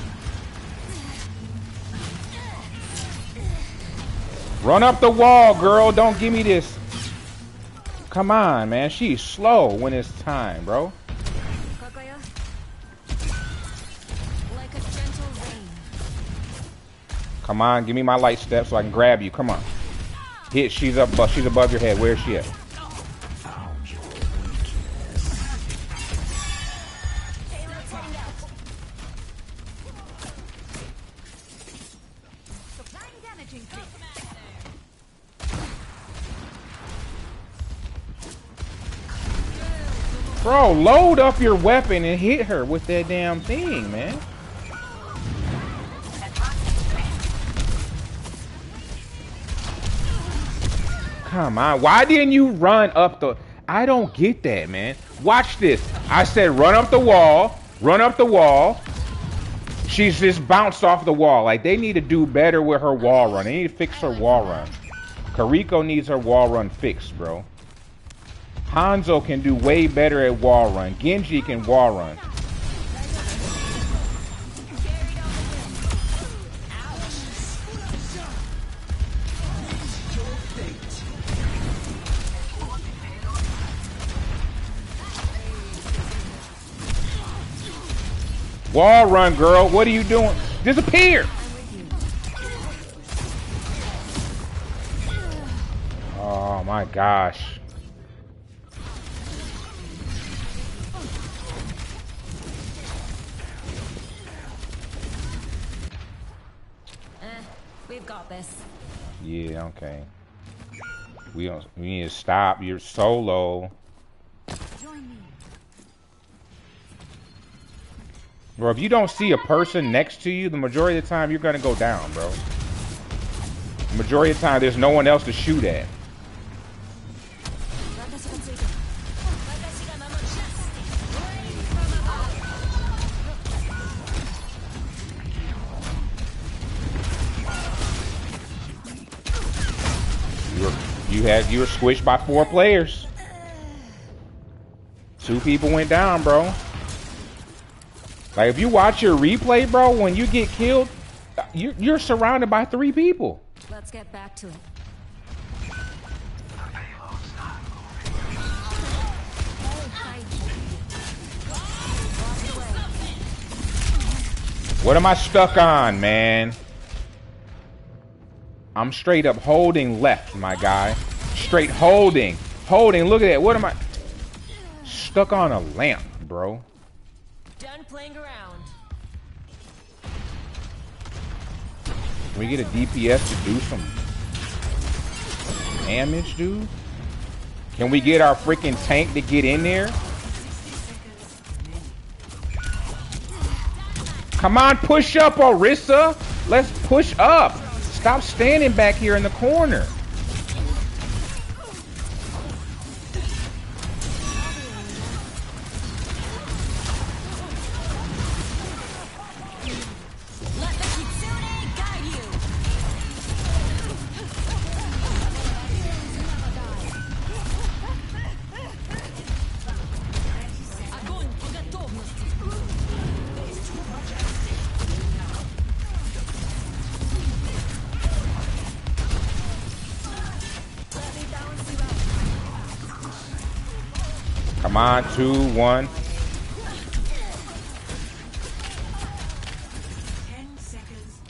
Run up the wall, girl. Don't give me this. Come on, man. She's slow when it's time, bro. Like a gentle rain. Come on, give me my light step so I can grab you. Come on. Hit. She's above your head. Where is she at? Bro, load up your weapon and hit her with that damn thing, man. Come on. Why didn't you run up the... I don't get that, man. Watch this. I said run up the wall. Run up the wall. She's just bounced off the wall. Like, they need to do better with her wall run. They need to fix her wall run. Kariko needs her wall run fixed, bro. Hanzo can do way better at wall run. Genji can wall run. Wall run, girl. What are you doing? Disappear! Oh my gosh. We've got this. Yeah, okay. We need to stop. You're solo. Bro, if you don't see a person next to you, the majority of the time you're gonna go down, bro. The majority of the time there's no one else to shoot at. You were squished by 4 players. 2 people went down, bro. Like, if you watch your replay, bro, when you get killed, you're surrounded by 3 people. Let's get back to it. What am I stuck on, man? I'm straight up holding left, my guy. Straight holding. Holding. Look at that. What am I? Stuck on a lamp, bro. Done playing around. Can we get a DPS to do some damage, dude? Can we get our freaking tank to get in there? Come on, push up, Orisa. Let's push up. Stop standing back here in the corner. Come on, 2, 1. 10 seconds.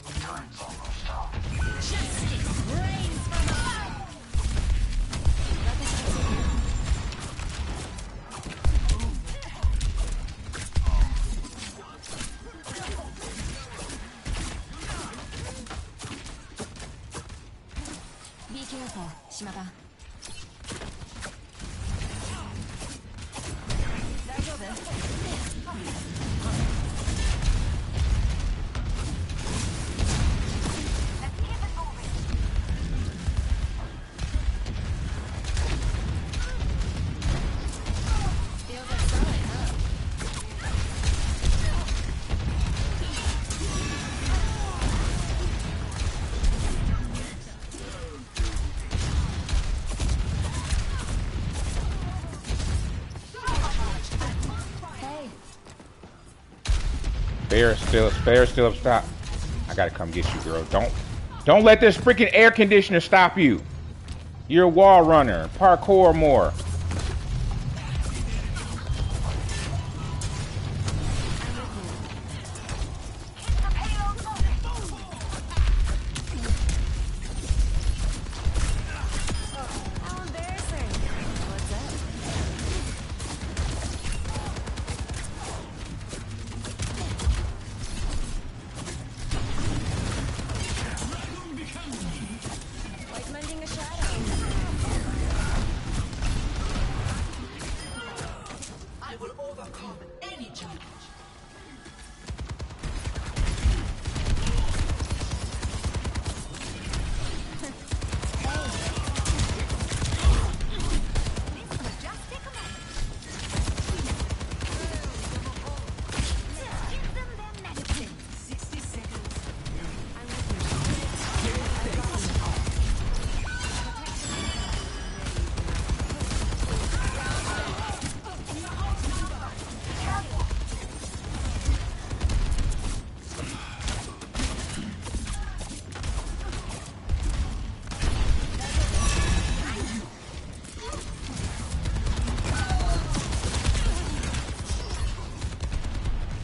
Be careful, Shimada. Spare still up. Stop. I gotta come get you, girl. Don't let this freaking air conditioner stop you. You're a wall runner. Parkour more.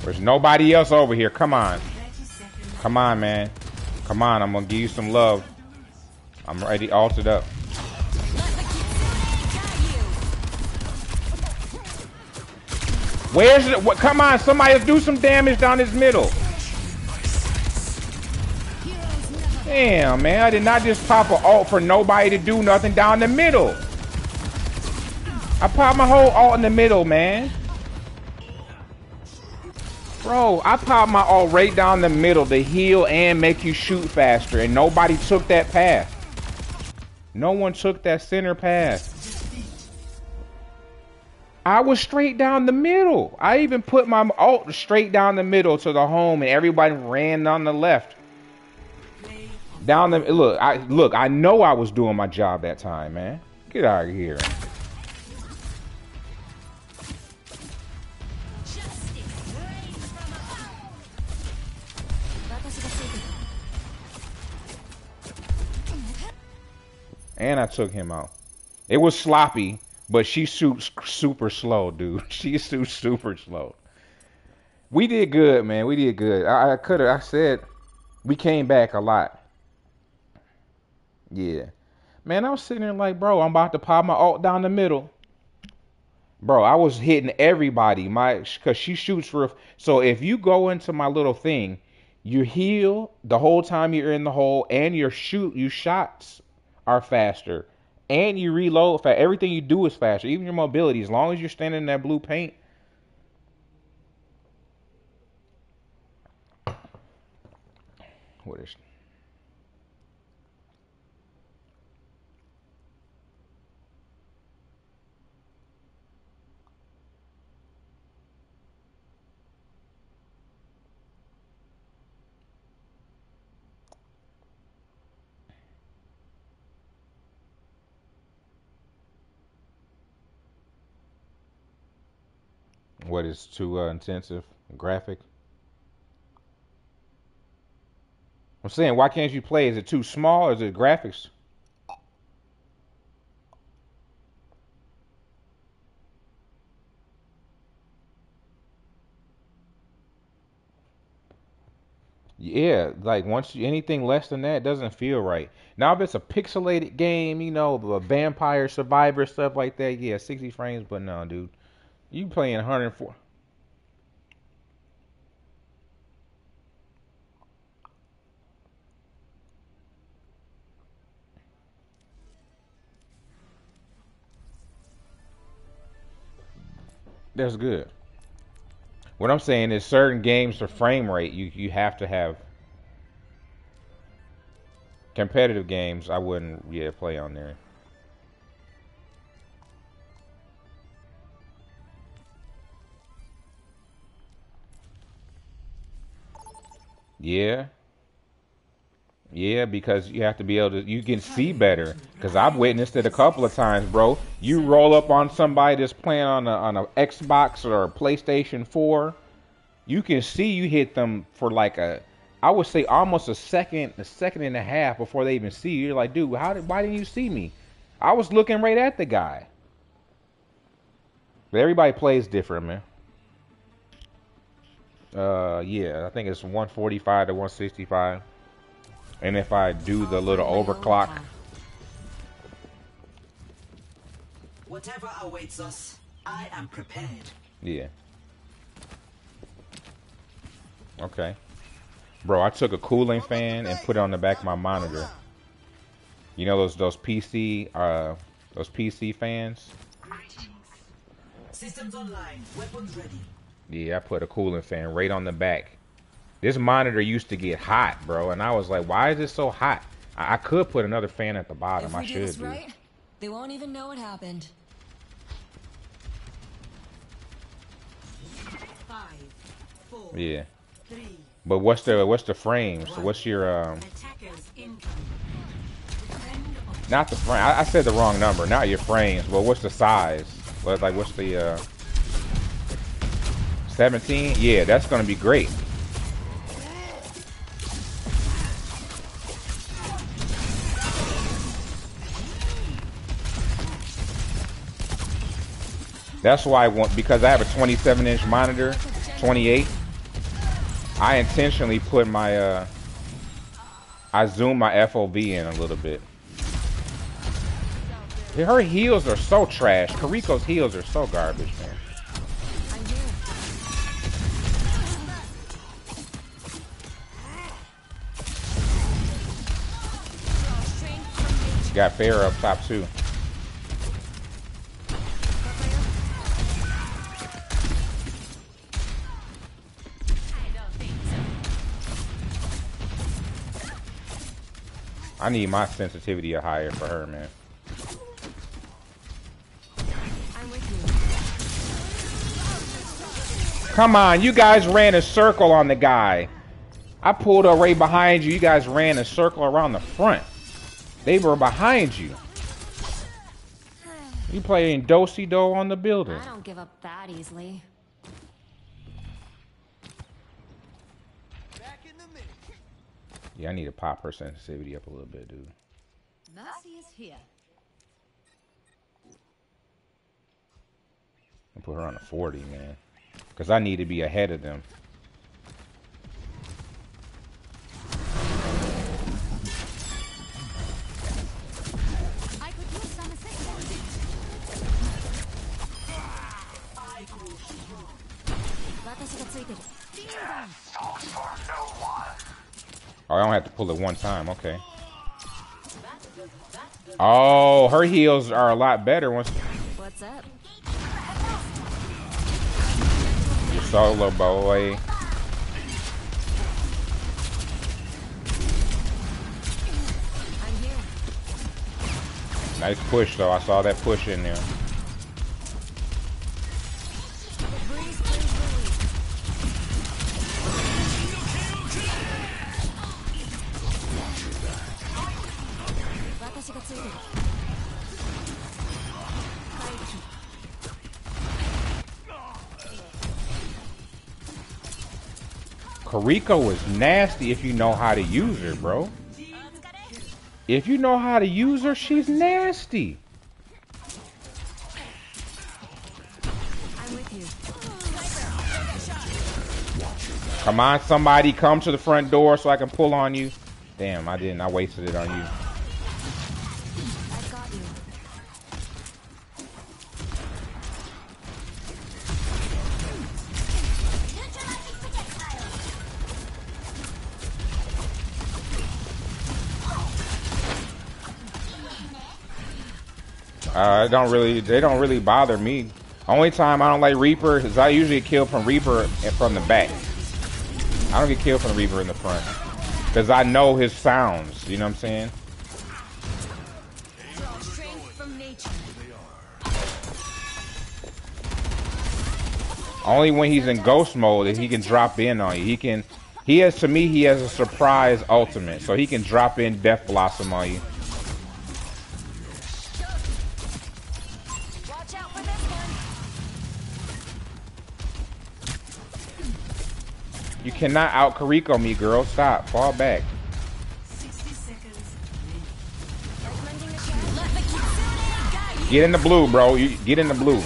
There's nobody else over here. Come on. Come on, man. Come on, I'm gonna give you some love. I'm already altered up. Where's it? What? Come on, somebody do some damage down this middle. Damn, man, I did not just pop an ult for nobody to do nothing down the middle. I popped my whole ult in the middle, man. Bro, I popped my ult right down the middle to heal and make you shoot faster, and nobody took that path. No one took that center path. I was straight down the middle. I even put my ult straight down the middle to the home, and everybody ran on the left. Down the look. I know I was doing my job that time, man. Get out of here. And I took him out. It was sloppy, but she shoots super slow, dude. She shoots super slow. We did good, man. We did good. I said we came back a lot. Yeah. Man, I was sitting there like, bro, I'm about to pop my ult down the middle. Bro, I was hitting everybody. Cause she shoots real. So if you go into my little thing, you heal the whole time you're in the hole, and your shots are faster, and you reload fast. Everything you do is faster, even your mobility, as long as you're standing in that blue paint. What is what is too intensive graphic? I'm saying, why can't you play? Is it too small, or is it graphics? Yeah, like anything less than that doesn't feel right. Now if it's a pixelated game, the vampire survivor stuff like that, yeah, 60 frames, but no, dude. You playing 104. That's good. What I'm saying is certain games for frame rate, you have to have competitive games. I wouldn't play on there. Yeah. Yeah, because you have to be able to, you can see better. Because I've witnessed it a couple of times, bro. You roll up on somebody that's playing on a Xbox or a PlayStation 4. you can see you hit them for like I would say almost a second and a half before they even see you. You're like, dude, why didn't you see me? I was looking right at the guy. But everybody plays different, man. Yeah, I think it's 145 to 165. And if I do the little overclock, Whatever awaits us, I am prepared. yeah. Okay. Bro, I took a cooling fan and put it on the back of my monitor. You know those PC fans? Systems online, weapons ready. Yeah, I put a cooling fan right on the back. This monitor used to get hot, bro, and I was like, why is it so hot? I could put another fan at the bottom. If we I do should this do. right, they won't even know what happened. 5, 4, Yeah. 3. But what's the frames? So what's your Attackers incoming. not the frame? I said the wrong number. Not your frames, but what's the size? Like what's the 17? Yeah, that's gonna be great. That's why I want, because I have a 27-inch monitor, 28. I intentionally put my I zoom my FOV in a little bit. Her heals are so trash. Kariko's heals are so garbage, man. I'm here. Got Pharah up top too. I need my sensitivity higher for her, man. I'm with you. Come on, you guys ran a circle on the guy. I pulled up right behind you. You guys ran a circle around the front. They were behind you. You playing do-si-do on the building. I don't give up that easily. Back in the mix. Yeah, I need to pop her sensitivity up a little bit, dude. Mercy is here. And put her on a 40, man. Because I need to be ahead of them. I could use some assistance. Oh, I don't have to pull it one time. Okay. Oh, her heals are a lot better once What's up? you're solo, boy. I'm here. Nice push, though. I saw that push in there. The breeze brings relief. Watashi ga tsuiteru. Kaichi. Kariko is nasty if you know how to use her, bro. If you know how to use her, she's nasty. I'm with you. Come on, somebody come to the front door so I can pull on you. Damn, I didn't. I wasted it on you. I've got you. They don't really bother me. Only time I don't like Reaper is I usually get killed from Reaper and from the back. I don't get killed from the Reaper in the front. Because I know his sounds, you know what I'm saying? Draw strength from nature. Only when he's in ghost mode that he can drop in on you. He has a surprise ultimate. So he can drop in Death Blossom on you. Watch out for this one. You cannot out Kariko me, girl. Stop. Fall back. 60 seconds. Recommending a shot. Let the Kitsune guide you. Get in the blue, bro. You get in the blue.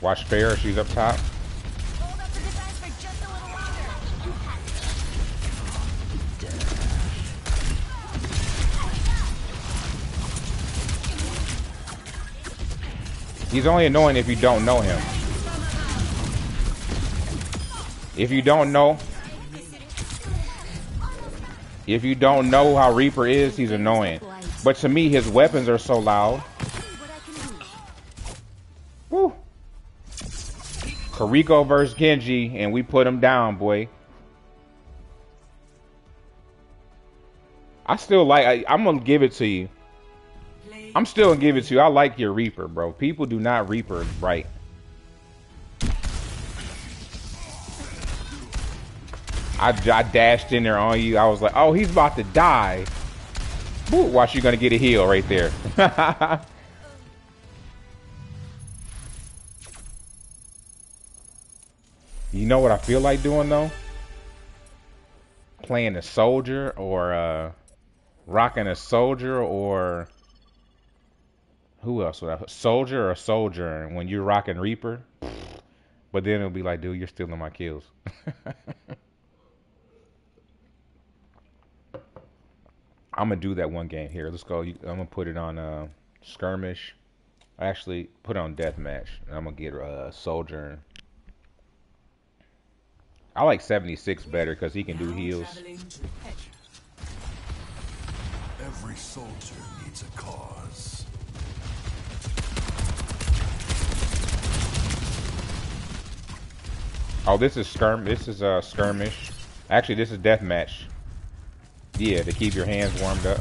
Watch Fair, she's up top. Hold up the defense for just a little longer. He's only annoying if you don't know him. If you don't know how Reaper is, he's annoying. But to me, his weapons are so loud. Woo. Kariko versus Genji, and we put him down, boy. I still like. I'm gonna give it to you. I'm still gonna give it to you. I like your Reaper, bro. People do not Reaper right. I dashed in there on you. I was like, oh, he's about to die. Woo, watch, you're gonna get a heal right there. You know what I feel like doing though? Playing a soldier or rocking a soldier or who else would I soldier or soldier and when you're rocking Reaper. But then it'll be like, dude, you're stealing my kills. I'm gonna do that one game here. Let's go. I'm gonna put it on skirmish. Actually, put it on deathmatch. I'm gonna get soldier. I like 76 better because he can do heals. Every soldier needs a cause. Oh, this is skirmish. Actually, this is deathmatch. Yeah, to keep your hands warmed up.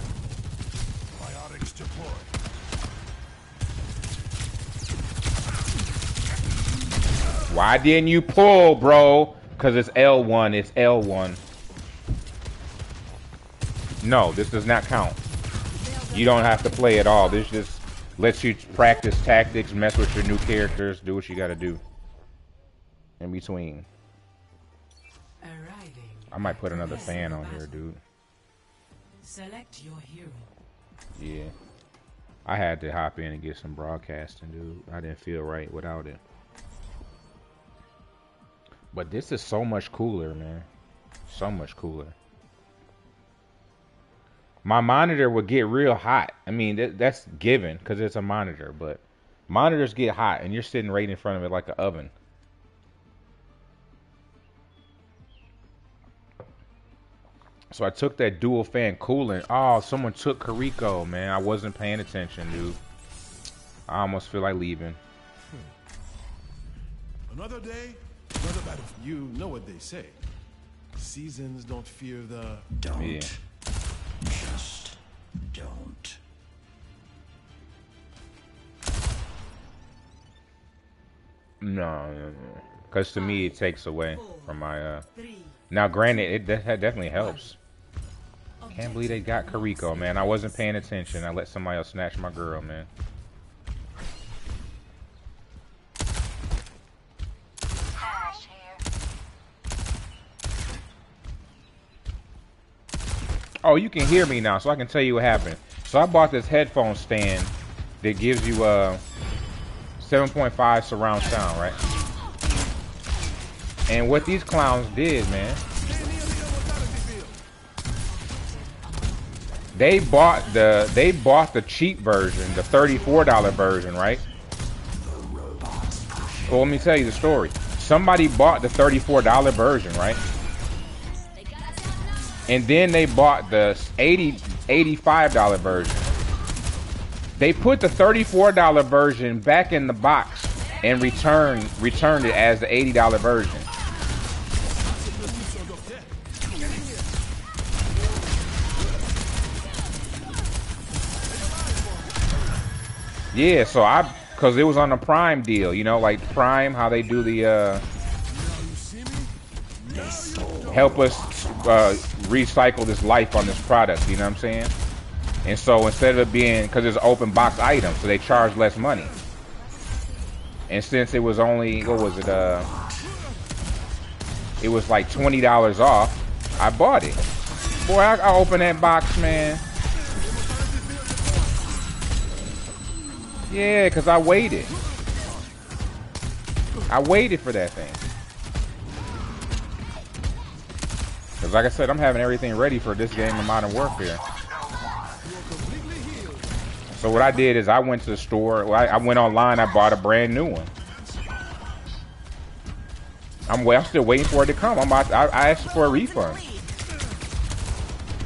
Biotics deployed. Why didn't you pull, bro? Because it's L1. It's L1. No, this does not count. You don't have to play at all. This just lets you practice tactics, mess with your new characters, do what you gotta do. In between. I might put another fan on here, dude. Select your hero. Yeah. I had to hop in and get some broadcasting, dude. I didn't feel right without it. But this is so much cooler, man. So much cooler. My monitor would get real hot. I mean, that's given because it's a monitor, but monitors get hot and you're sitting right in front of it like an oven. So I took that dual fan coolant. Oh, someone took Kariko, man. I wasn't paying attention, dude. I almost feel like leaving. Another day, another battle. You know what they say. Seasons don't fear the... Don't. Yeah. Just don't. No. Because to me, it takes away from my... Now, granted, it definitely helps. Can't believe they got Kariko, man. I wasn't paying attention. I let somebody else snatch my girl, man. Oh, you can hear me now, so I can tell you what happened. So I bought this headphone stand that gives you 7.5 surround sound, right? And what these clowns did, man, they bought the cheap version, the $34 version, right? Well, let me tell you the story. Somebody bought the $34 version, right? And then they bought the $85 version. They put the $34 version back in the box and returned it as the $80 version. Yeah, so cause it was on a Prime deal, you know, like Prime, how they do the help us recycle this life on this product, you know what I'm saying? And so instead of it being, cause it's an open box item, so they charge less money. And since it was only, what was it was like $20 off, I bought it. Boy, I opened that box, man. Yeah, cause I waited. I waited for that thing. Cause like I said, I'm having everything ready for this game of Modern Warfare. So what I did is I went to the store. I went online. I bought a brand new one. I'm still waiting for it to come. I asked for a refund.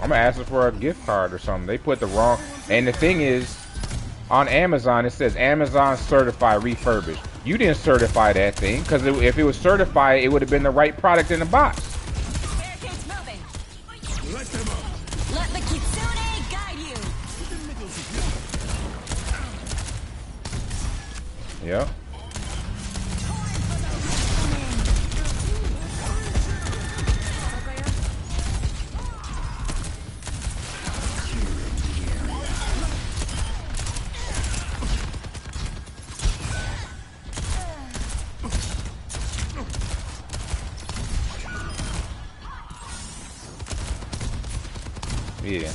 I'm gonna ask for a gift card or something. They put the wrong. And the thing is, on Amazon it says Amazon certified refurbished. You didn't certify that thing, because if it was certified, it would have been the right product in the box. Barricades moving. Let the Kitsune guide you. Yeah. Yeah.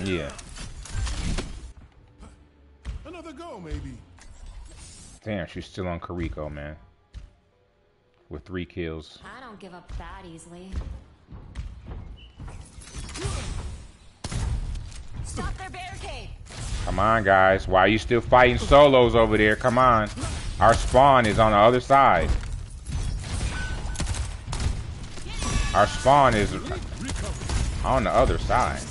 Yeah. Another go, maybe. Damn, she's still on Kariko, man. With 3 kills. I don't give up that easily. Stop their barricade. Come on, guys. Why are you still fighting solos over there? Come on. Our spawn is on the other side. Our spawn is on the other side.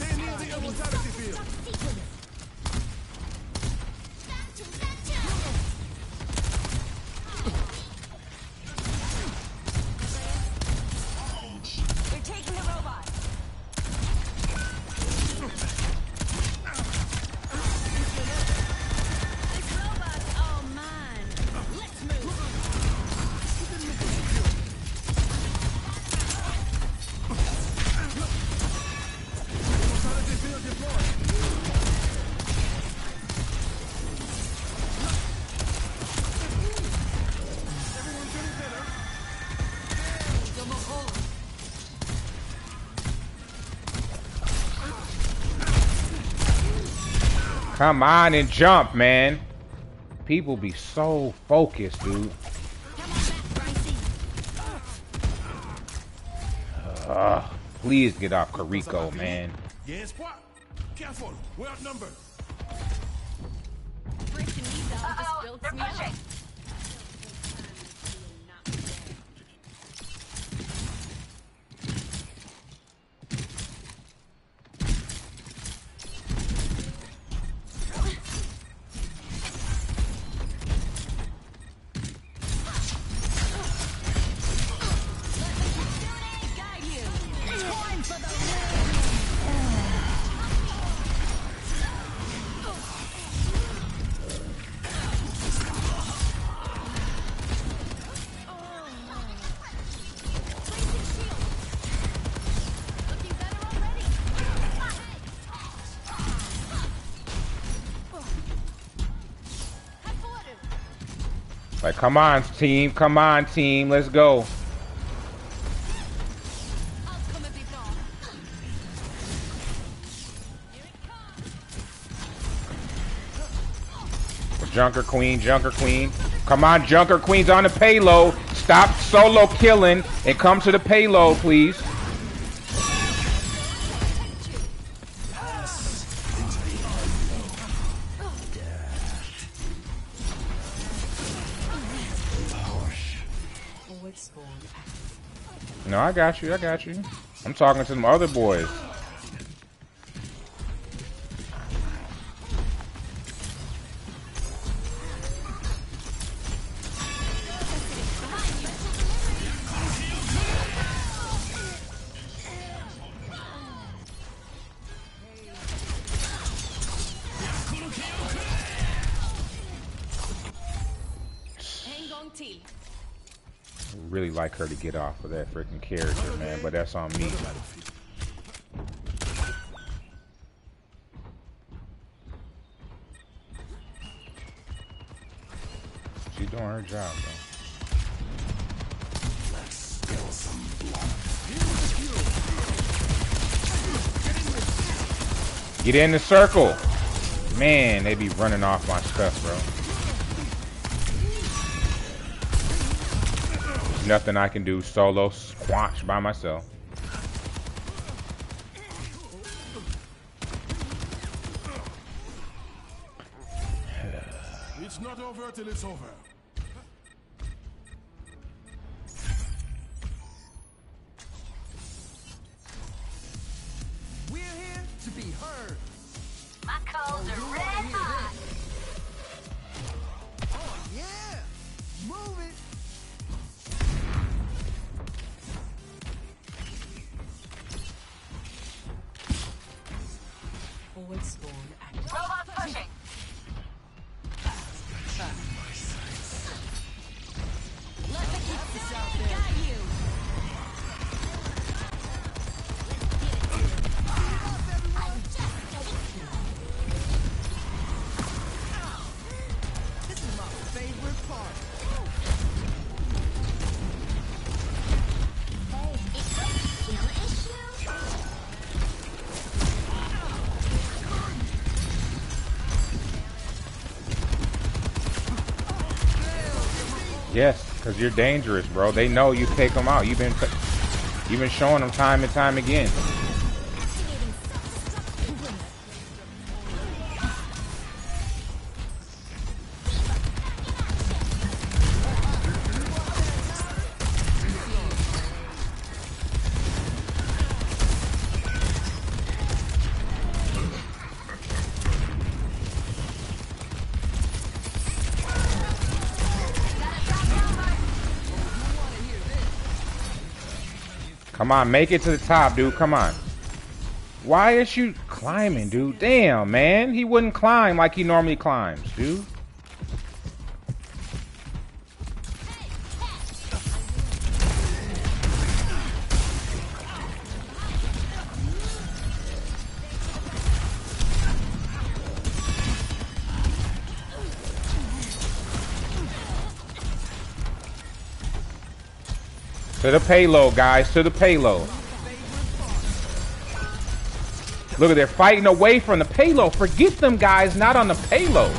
They're taking the robot. This robot's all mine. Let's move. Come on and jump, man. People be so focused, dude. Please get off Kariko, man. Yes, what? Careful, we're outnumbered. Uh-oh, they're pushing. Like, come on, team. Come on, team. Let's go. Junker Queen, Junker Queen. Come on, Junker Queen's on the payload. Stop solo killing and come to the payload, please. No, I got you. I got you. I'm talking to some other boys. Really like her to get off of that freaking character, man, but that's on me. She's doing her job, though. Get in the circle. Man, they be running off my stuff, bro. Nothing I can do solo squash by myself. It's not over till it's over. We're here to be heard. My calls are red hot. Oh yeah, move it. Forward spawn active. Robot pushing. Let the Kitsune guide you. This is my favorite part. Hey, it's a skill issue. Yes, because you're dangerous, bro. They know you take them out. You've been showing them time and time again. Come on, make it to the top, dude. Come on. Why is you climbing, dude? Damn, man. He wouldn't climb like he normally climbs, dude. To the payload, guys. To the payload. Look at they're fighting away from the payload. Forget them guys not on the payload.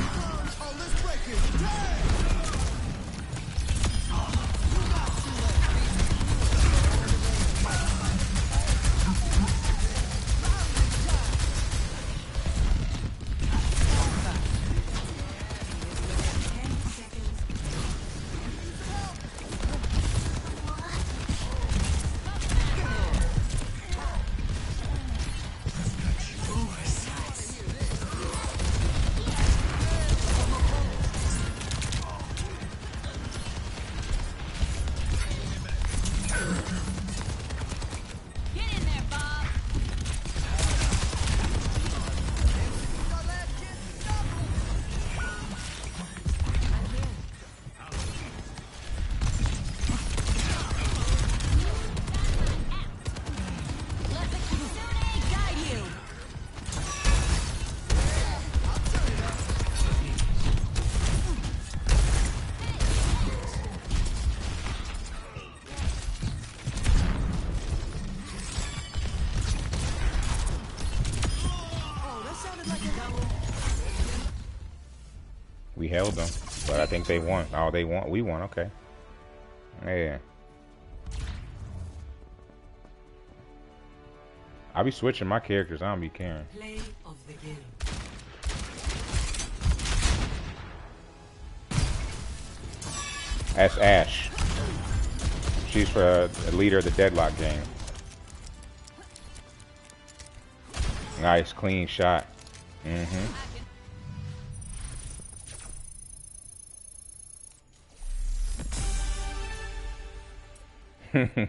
We held them, but I think they won. Oh, they won. We won. Okay. Yeah. I be switching my characters. I don't be caring. Play of the game. That's Ash. She's the leader of the Deadlock gang. Nice, clean shot.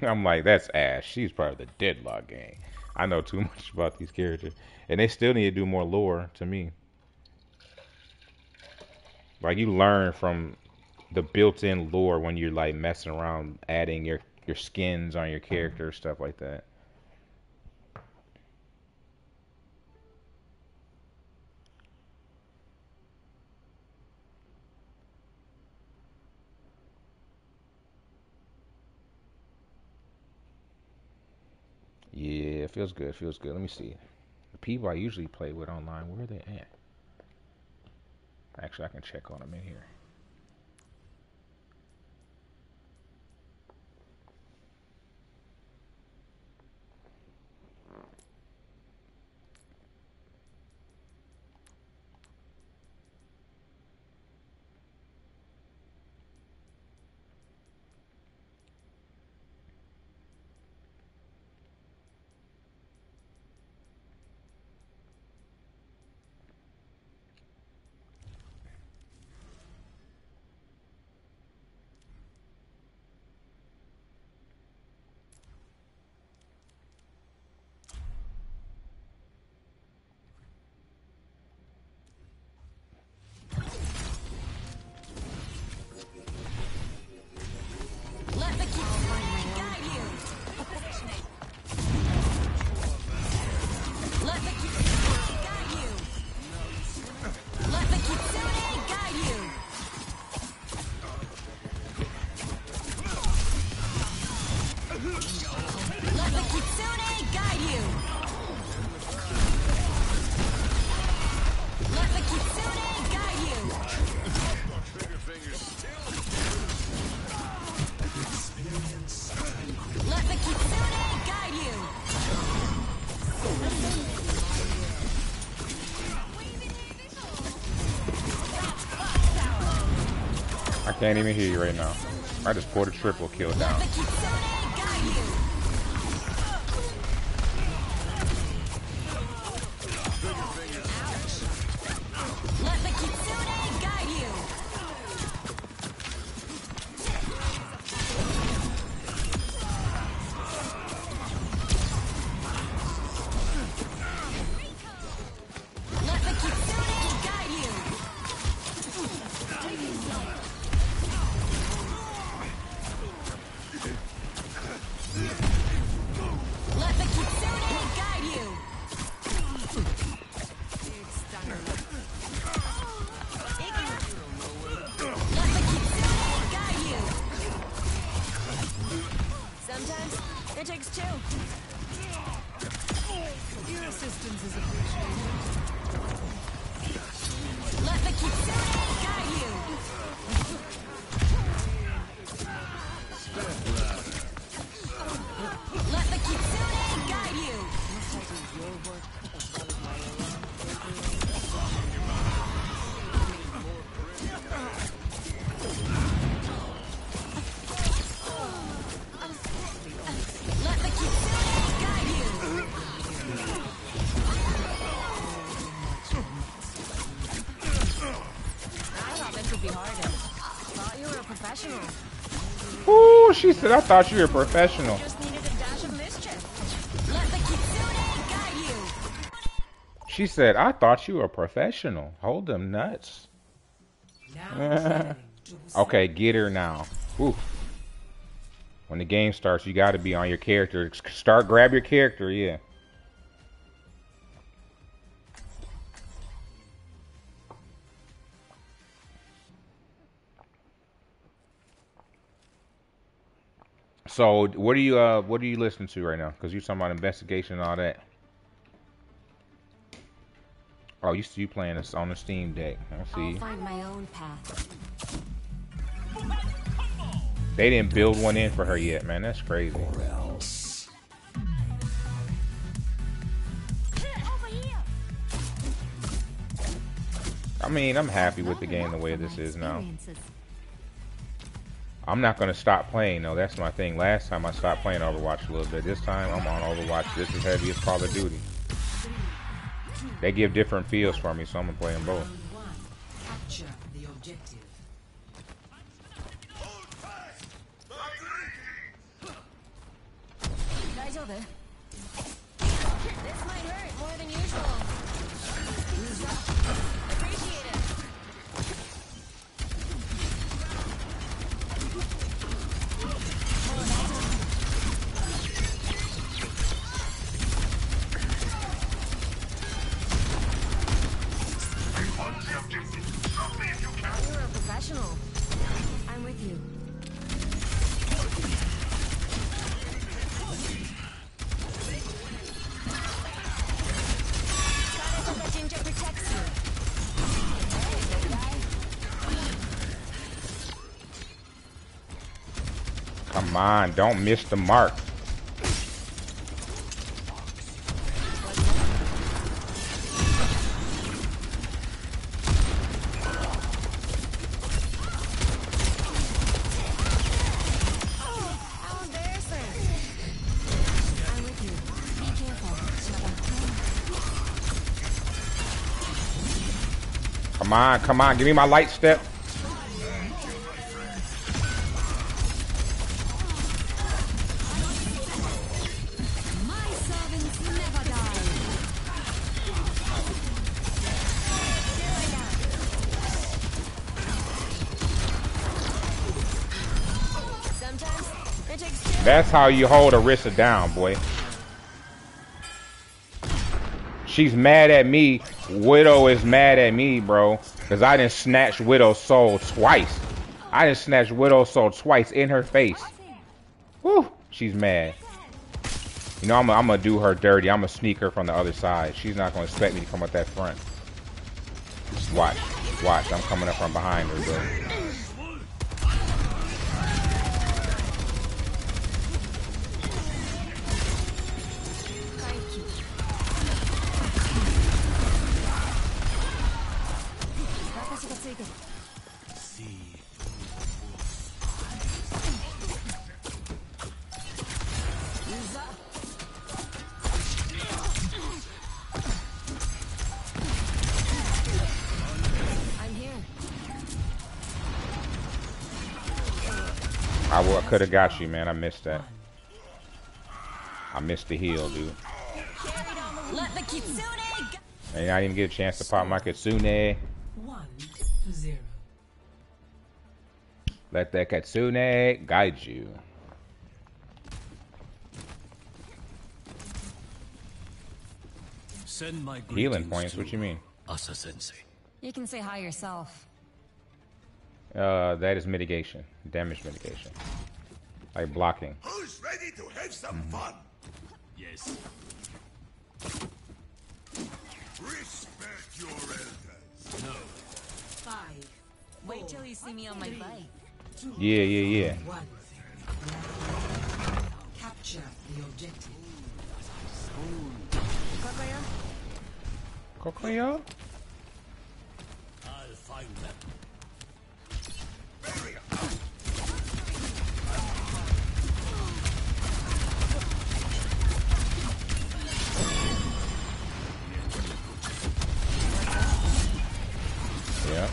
I'm like, that's Ash. She's part of the Deadlock gang. I know too much about these characters. And they still need to do more lore to me. Like, you learn from the built-in lore when you're like messing around adding your skins on your character, stuff like that. Yeah, it feels good. It feels good. Let me see. The people I usually play with online, where are they at? Actually, I can check on them in here. Let the kitsune guide you. Let the kitsune guide you. Let the kitsune guide you. Let the kitsune guide you. Let the kitsune guide you. Let the kitsune guide you. I can't even hear you right now. I just pulled a triple kill down. Let the kitsune guide you. Let the kitsune guide you. Let the kitsune guide you. Let the kitsune guide you. Let the kitsune guide you. Sometimes it takes two. Your assistance is appreciated. Let the kitsune guide you. Let the kitsune guide you. Let the kitsune guide you. I thought this would be harder. Thought you were a professional. Ooh, she said, I thought you were a professional. Just needed a dash of mischief. Let the kitsune guide you. She said, I thought you were a professional. Hold them nuts. Okay, get her now. Oof. When the game starts, you got to be on your character. Grab your character, yeah. So, what are you listening to right now? Because you're talking about investigation and all that. Oh, you playing this on the Steam Deck. I I'll see. find my own path. They didn't build one in for her yet, man. That's crazy. I mean, I'm happy with the game the way this is now. I'm not gonna stop playing though. That's my thing. Last time I stopped playing Overwatch a little bit. This time I'm on Overwatch just as heavy as Call of Duty. They give different feels for me, so I'm gonna play them both. Capture the objective. Guys over. This might hurt more than usual. Appreciate it. You're a professional. I'm with you. That ginger protects you. Hey, good guy. Come on, don't miss the mark. How embarrassing. I'm with you. Be careful. Come on, give me my light step. My servants never die. Sometimes it takes two. That's how you hold Orisa down, boy. She's mad at me. Widow is mad at me, bro. Because I done snatched Widow's soul twice. I done snatched Widow's soul twice in her face. Whew. She's mad. You know, I'm gonna do her dirty. I'm gonna sneak her from the other side. She's not gonna expect me to come up that front. Watch. Watch. I'm coming up from behind her, bro. I'm here. I could have got you, man. I missed that. I missed the heal, dude. Let the kitsune go. And I didn't even get a chance to pop my Kitsune. 1-0. Let that Kitsune guide you. Send my Healing greetings points? to What you mean? Asa Sensei. You can say hi yourself. That is mitigation. Damage mitigation. Like blocking. Who's ready to have some fun? Yes. Respect your elders. No. 5. Wait till you see me on my bike. Yeah. 1. Capture the objective. Kokoyo? I'll find them. Yeah.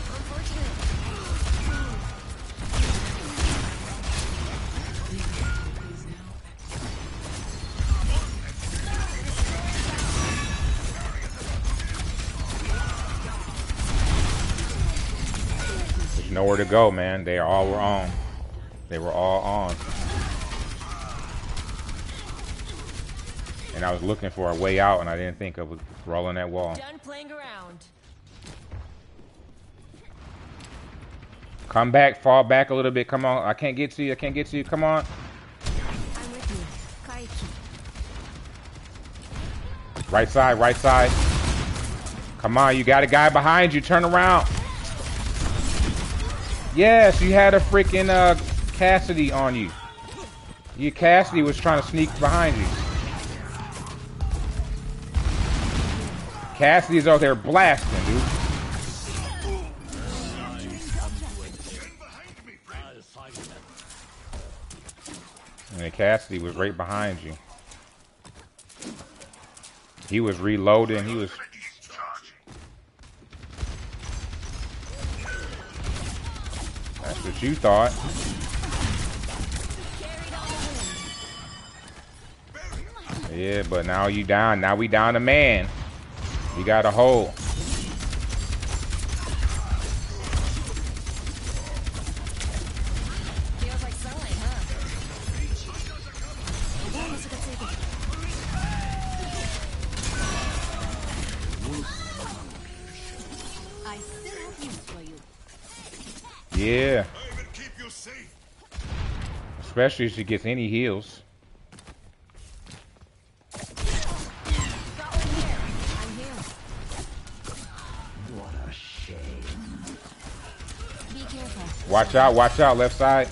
There's nowhere to go, man. They all were on. They were all on. And I was looking for a way out, and I didn't think of rolling that wall. Done playing around. Come back, fall back a little bit. Come on. I can't get to you. I can't get to you. Come on. I'm with you. Kaiki. Right side, right side. Come on, you got a guy behind you. Turn around. Yes, you had a freaking Cassidy on you. Your Cassidy was trying to sneak behind you. Cassidy's out there blasting, dude. I'll find them. And then Cassidy was right behind you. He was reloading. He was. That's what you thought. Yeah, but now you down. Now we down a man. You got to hold. Feels like sunlight, huh? I still have use for you. Yeah. I will keep you safe. Especially if she gets any heals. Got one here. I'm here. What a shame. Be careful. Watch out, left side.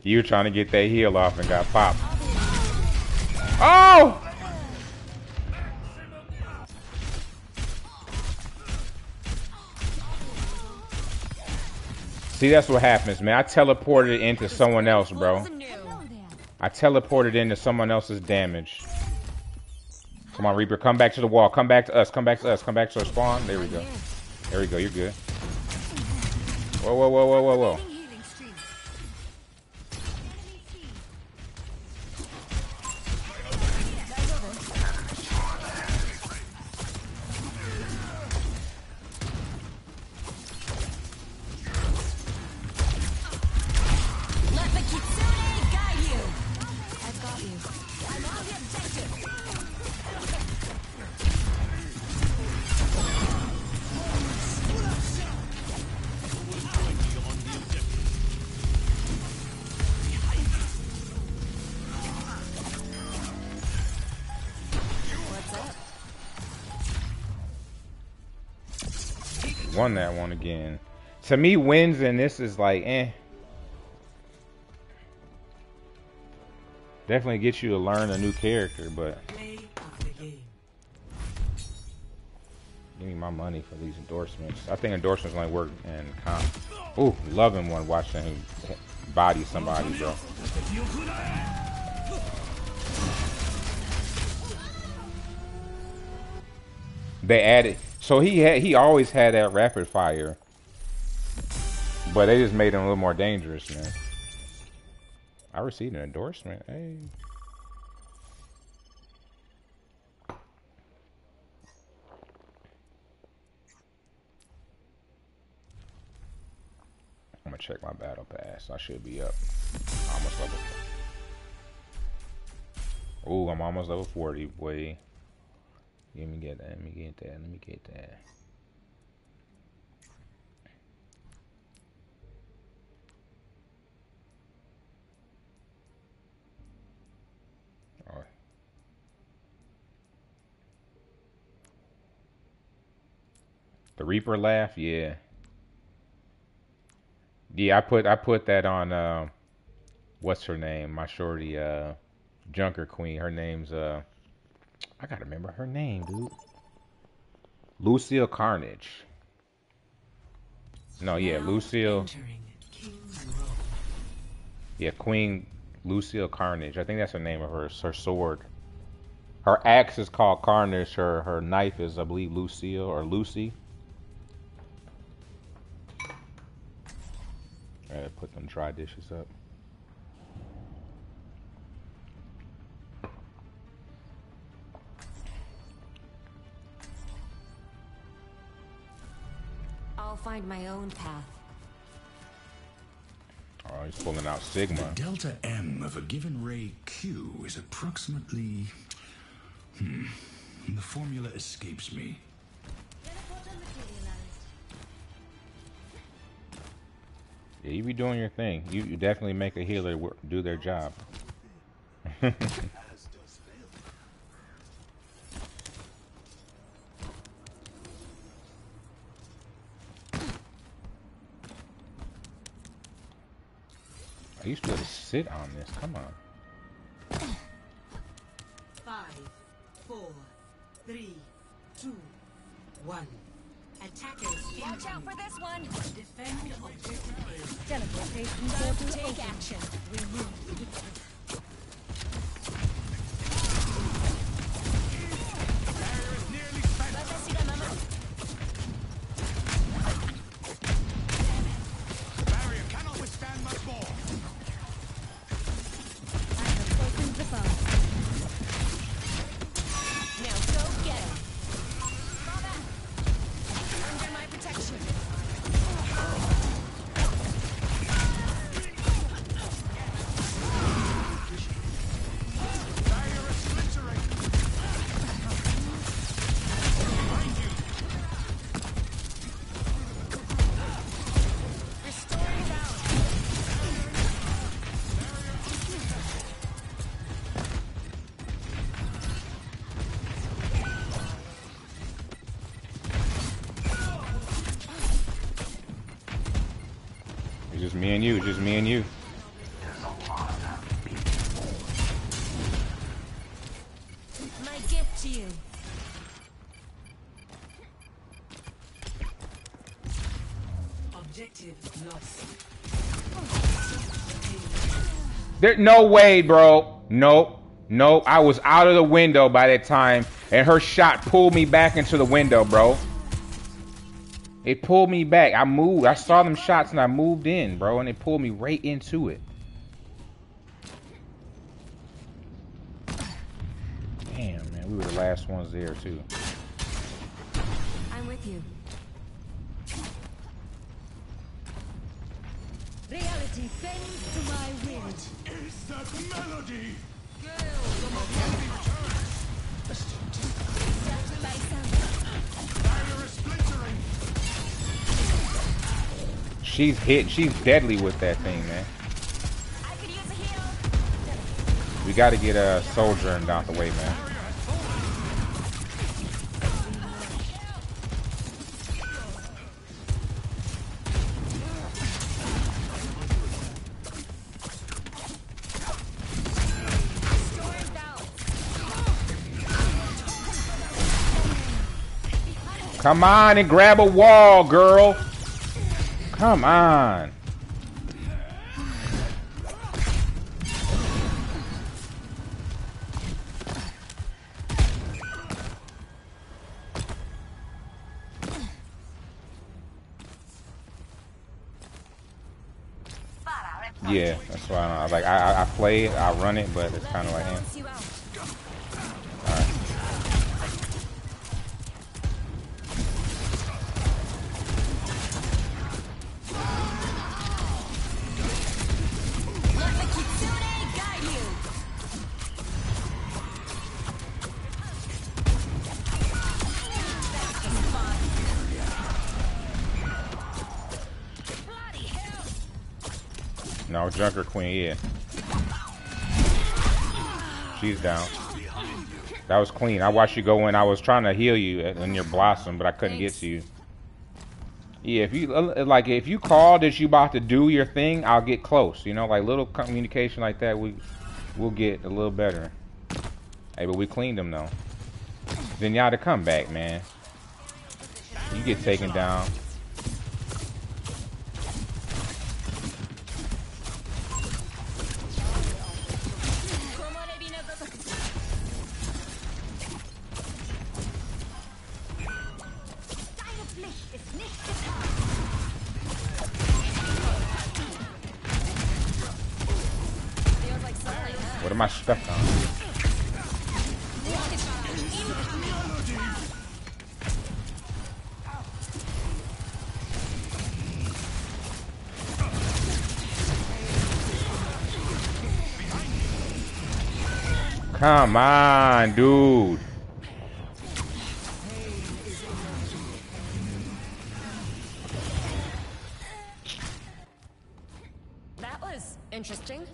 You were trying to get that heal off and got popped. Oh! See, that's what happens, man. I teleported into someone else, bro. I teleported into someone else's damage. Come on, Reaper. Come back to the wall. Come back to us. Come back to us. Come back to our spawn. There we go. There we go. You're good. Whoa, whoa, whoa, whoa, whoa, whoa. Let the Kitsune guide you. I've got you. I'm on the objective. Won that one again. To me, wins in this is like, eh. Definitely gets you to learn a new character, but Play of the game. give me my money for these endorsements. I think endorsements only work in comp. Ooh, loving one watching him body somebody, bro. They added, so he always had that rapid fire, but they just made him a little more dangerous, man. I received an endorsement. Hey. I'm gonna check my battle pass. I should be up. Almost level. Ooh, I'm almost level 40, boy. Let me get that. Let me get that. Let me get that. Oh. The Reaper laugh, yeah. Yeah, I put that on what's her name? My shorty Junker Queen. Her name's I gotta remember her name, dude. Lucille Carnage. No, yeah, Now Lucille. entering King's Row. Yeah, Queen Lucille Carnage. I think that's the name of her sword. Her axe is called Carnage. Her knife is, I believe, Lucille or Lucy. I gotta put them dry dishes up. I'll find my own path. Oh, he's pulling out Sigma. The delta M of a given ray Q is approximately... The formula escapes me. Yeah, you be doing your thing. You definitely make a healer do their job. I used to be able to sit on this. Come on. 5, 4, 3, 2, 1. Attackers Watch out for this one. defend objective. Teleportation portal take action. Remove. Barrier cannot withstand much more. I have opened the phone. Now go get him. Fall back. Under my protection. Barrier is splintering. Restoring balance. It's just me and you. It's just me and you. My gift to you. Objective lost. There, no way, bro. Nope. Nope. I was out of the window by that time, and her shot pulled me back into the window, bro. It pulled me back. I moved. I saw them shots, and I moved in, bro, and it pulled me right into it. Damn, man. We were the last ones there, too. I'm with you. Reality bends to my will. Is that melody? Death by sound. Barrier is splintering. She's deadly with that thing, man. I could use a heal. We got to get a soldier and out the way, man. Restoring balance. Come on and grab a wall, girl. Come on. Yeah, that's why I like. I play it, I run it, but it's kind of like, Balance you out. all right. Let the kitsune guide you. That's just fun. Bloody hell. No, Junker Queen, yeah. She's down. That was clean. I watched you go in. I was trying to heal you in your blossom, but I couldn't get to you. Yeah, if you like, if you call that you about to do your thing, I'll get close. You know, like little communication like that, we'll get a little better. Hey, but we cleaned them though. Then y'all to come back, man. You get taken down. Deine Pflicht ist nicht getan. Feels like something, huh? What am I stuck on? Come on, dude. was interesting.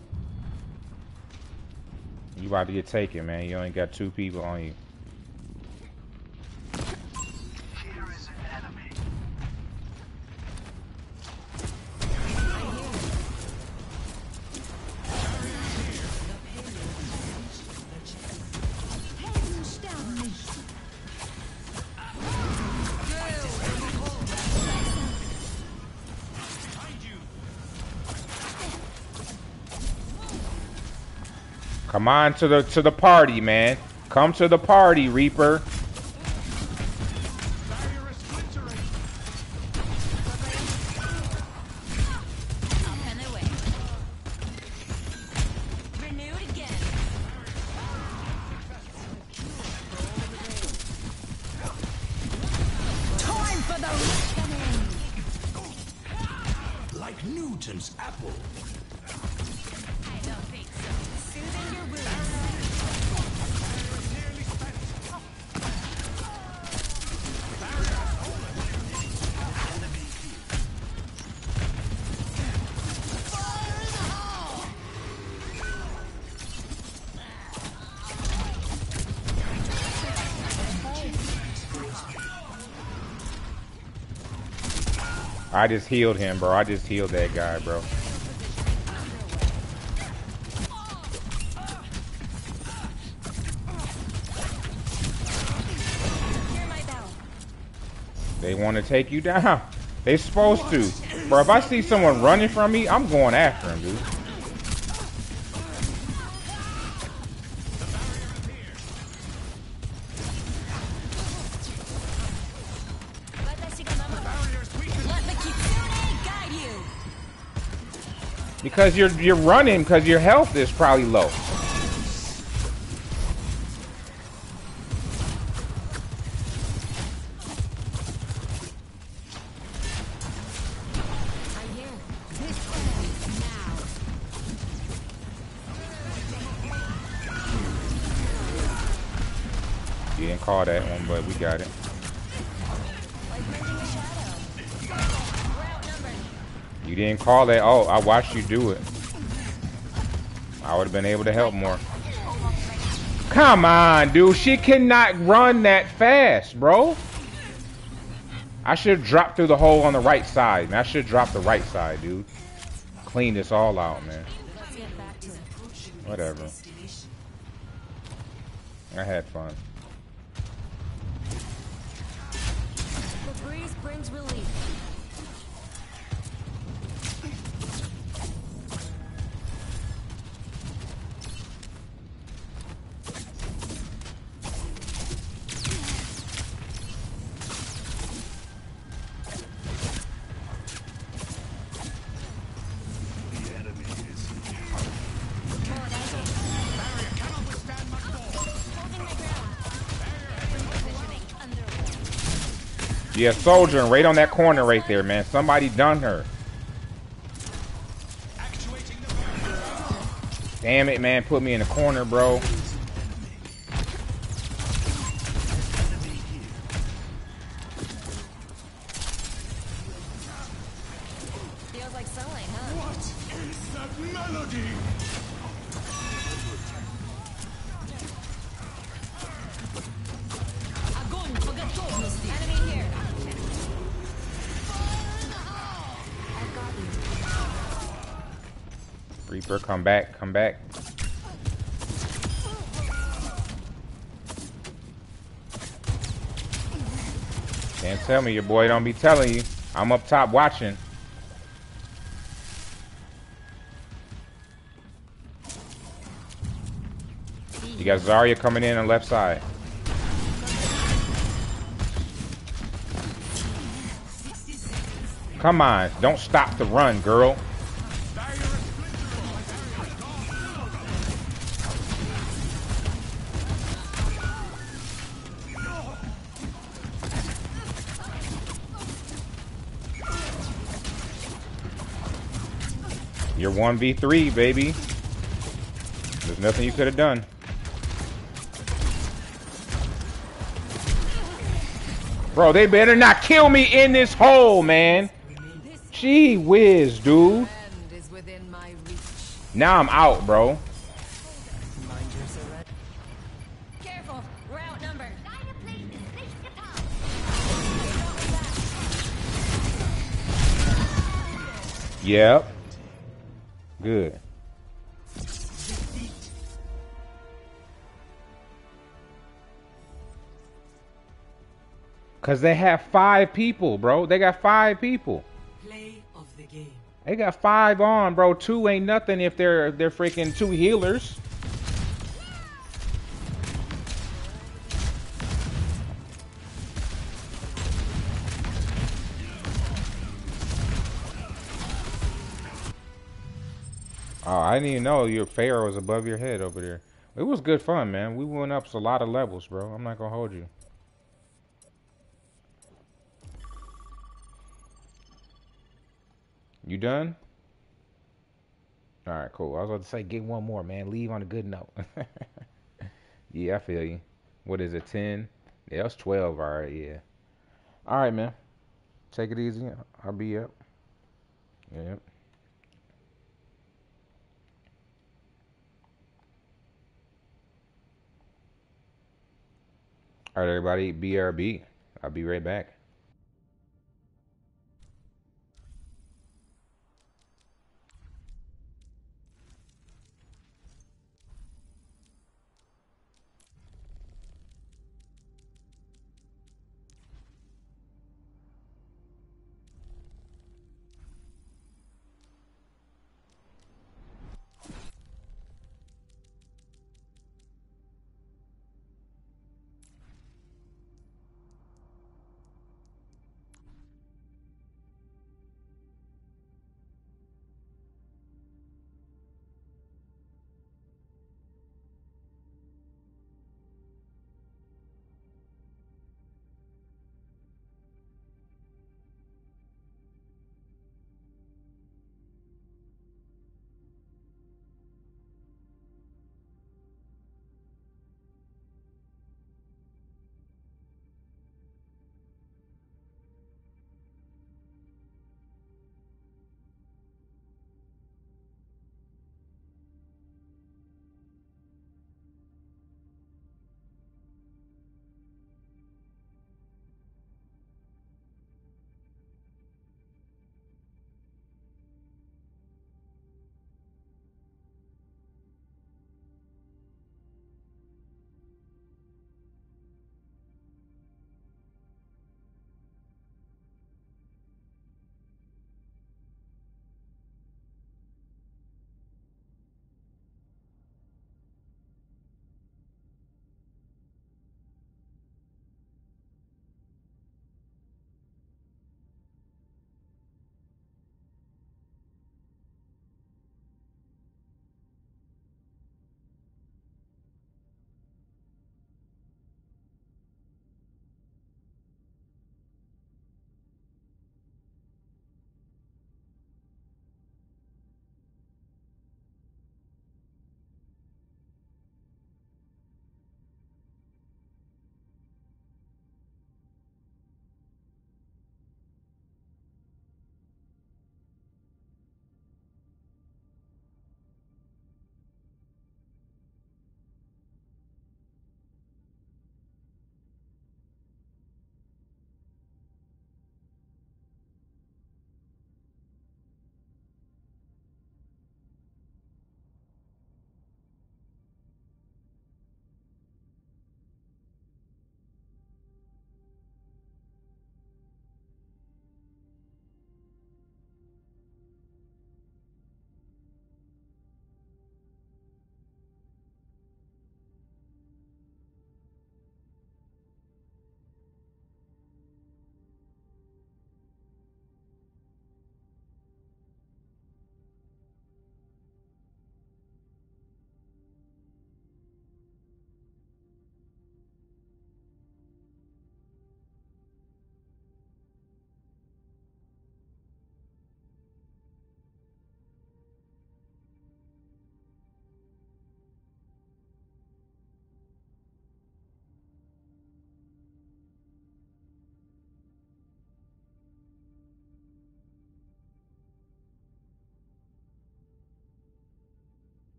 You about to get taken, man. You only got 2 people on you. Here is an enemy. Come on to the party, man. Come to the party, Reaper. Renewed again. Time for the reckoning. Like Newton's apple. I don't think so. Soothing your wounds. I just healed him, bro. I just healed that guy, bro. Hear my bell. They want to take you down. They supposed to. Bro, if I see someone running from me, I'm going after him, dude. Let the Kitsune guide you. Because you're running because your health is probably low. I'm here. This ends now. You didn't call that one, but we got it. Like mending a shadow. We're outnumbered. You didn't call that. Oh, I watched you do it. I would have been able to help more. Come on, dude. She cannot run that fast, bro. I should have dropped through the hole on the right side, man. I should have dropped the right side, dude. Clean this all out, man. Let's get back to it. Whatever. I had fun. The breeze brings relief. The enemy is here. Holding my ground. Positioning underway. Yeah, soldiering right on that corner right there, man. Somebody done her. Damn it, man. Put me in the corner, bro. Feels like sunlight, huh? What is that melody? Огонь по готовности. Enemy here. I've got you. Reaper, come back, come back. Can't tell me your boy don't be telling you. I'm up top watching. You got Zarya coming in on the left side. Come on, don't stop the run, girl. You're 1v3, baby. There's nothing you could have done. Bro, they better not kill me in this hole, man. Gee whiz, dude. End is within my reach. Now I'm out, bro. Careful, we're outnumbered. Yep. Good. Cause they have 5 people, bro. They got 5 people. Play of the game. They got 5 on, bro. 2 ain't nothing if they're freaking 2 healers. Oh, I didn't even know your Pharaoh was above your head over there. It was good fun, man. We went up a lot of levels, bro. I'm not gonna hold you. You done? All right, cool. I was about to say, get one more, man. Leave on a good note. Yeah, I feel you. What is it, 10? Yeah, that's 12. All right, yeah. All right, man. Take it easy. I'll be up. Yep. All right, everybody. BRB. I'll be right back.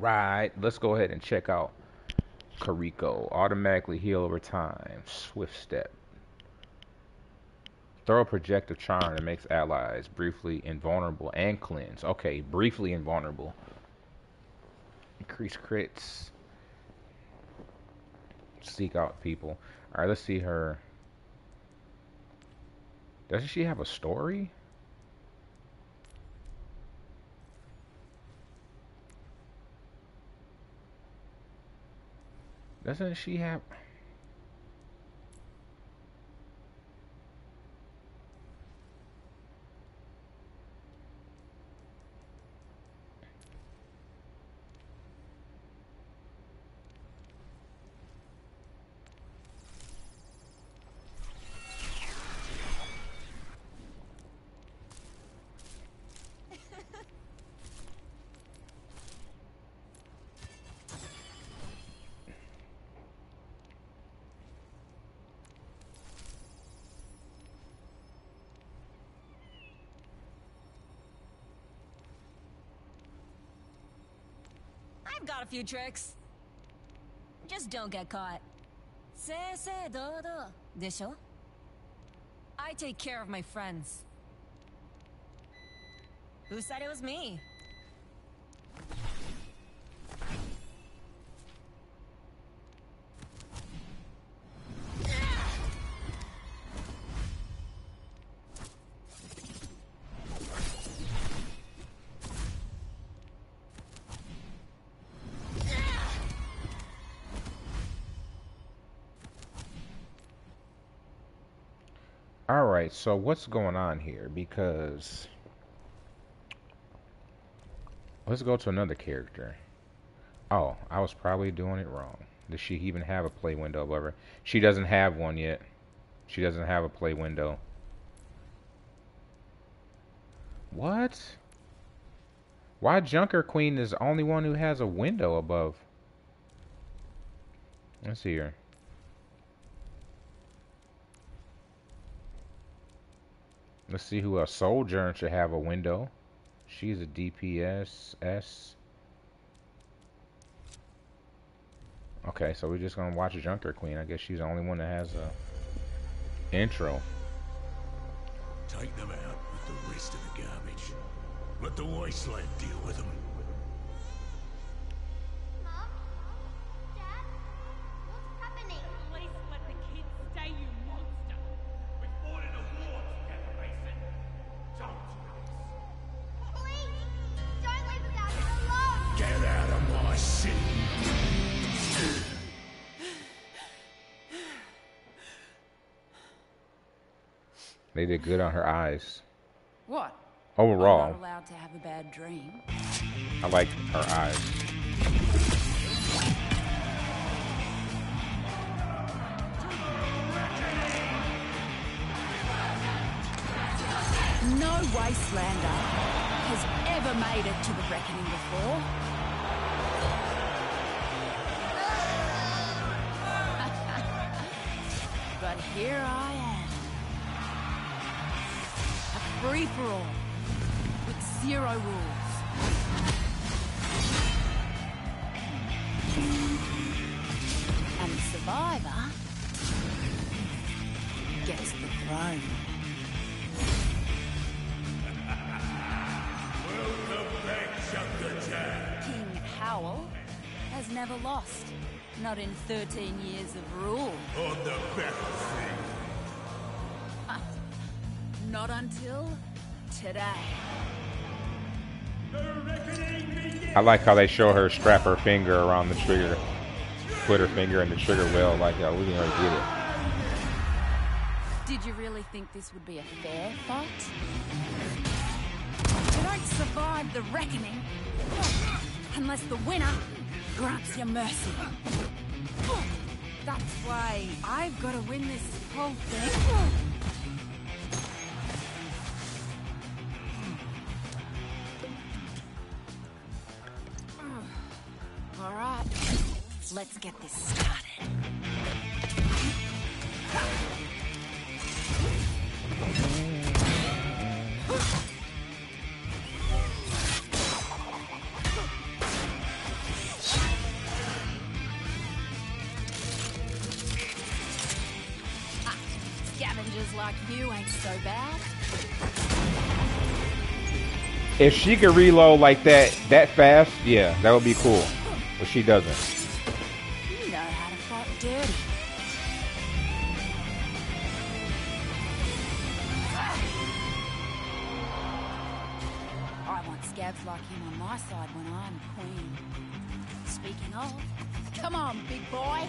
Alright, let's go ahead and check out Kariko. Automatically heal over time. Swift step. Throw a projective charm that makes allies briefly invulnerable and cleanse. Okay, briefly invulnerable. Increase crits. Seek out people. Alright, let's see her. Doesn't she have a story? Doesn't she have... I've got a few tricks. Just don't get caught. 正々堂々でしょ? I take care of my friends. Who said it was me? Alright, so what's going on here? Because... let's go to another character. Oh, I was probably doing it wrong. Does she even have a play window above her? She doesn't have one yet. She doesn't have a play window. What? Why Junker Queen is the only one who has a window above? Let's see here. Let's see who else. Sojourn should have a window. She's a DPS S. Okay, so we're just gonna watch Junker Queen. I guess she's the only one that has a intro. Take them out with the rest of the garbage. Let the wasteland deal with them. Mom? Dad? What's happening? Please let the kids stay, you monster! We fought in a war together, Mason. Don't do this. Please! Don't leave us out here alone! Get out of my city! They did good on her eyes. What? Overall, I'm not allowed to have a bad dream. I like her eyes. No wastelander has ever made it to the reckoning before. But here I am. A free-for-all with zero rules. And the survivor gets the throne. King Howell has never lost. Not in 13 years of rule. On the battlefield. Not until today. I like how they show her strap her finger around the trigger. Put her finger in the trigger well, like, we didn't really get it. Did you really think this would be a fair fight? You don't survive the reckoning unless the winner grants you mercy. That's why I've got to win this whole thing. All right, let's get this started. like you ain't so bad. If she could reload like that fast, yeah, that would be cool. But she doesn't. You know how to fight dirty. I want scabs like him on my side when I'm queen. Speaking of, come on, big boy.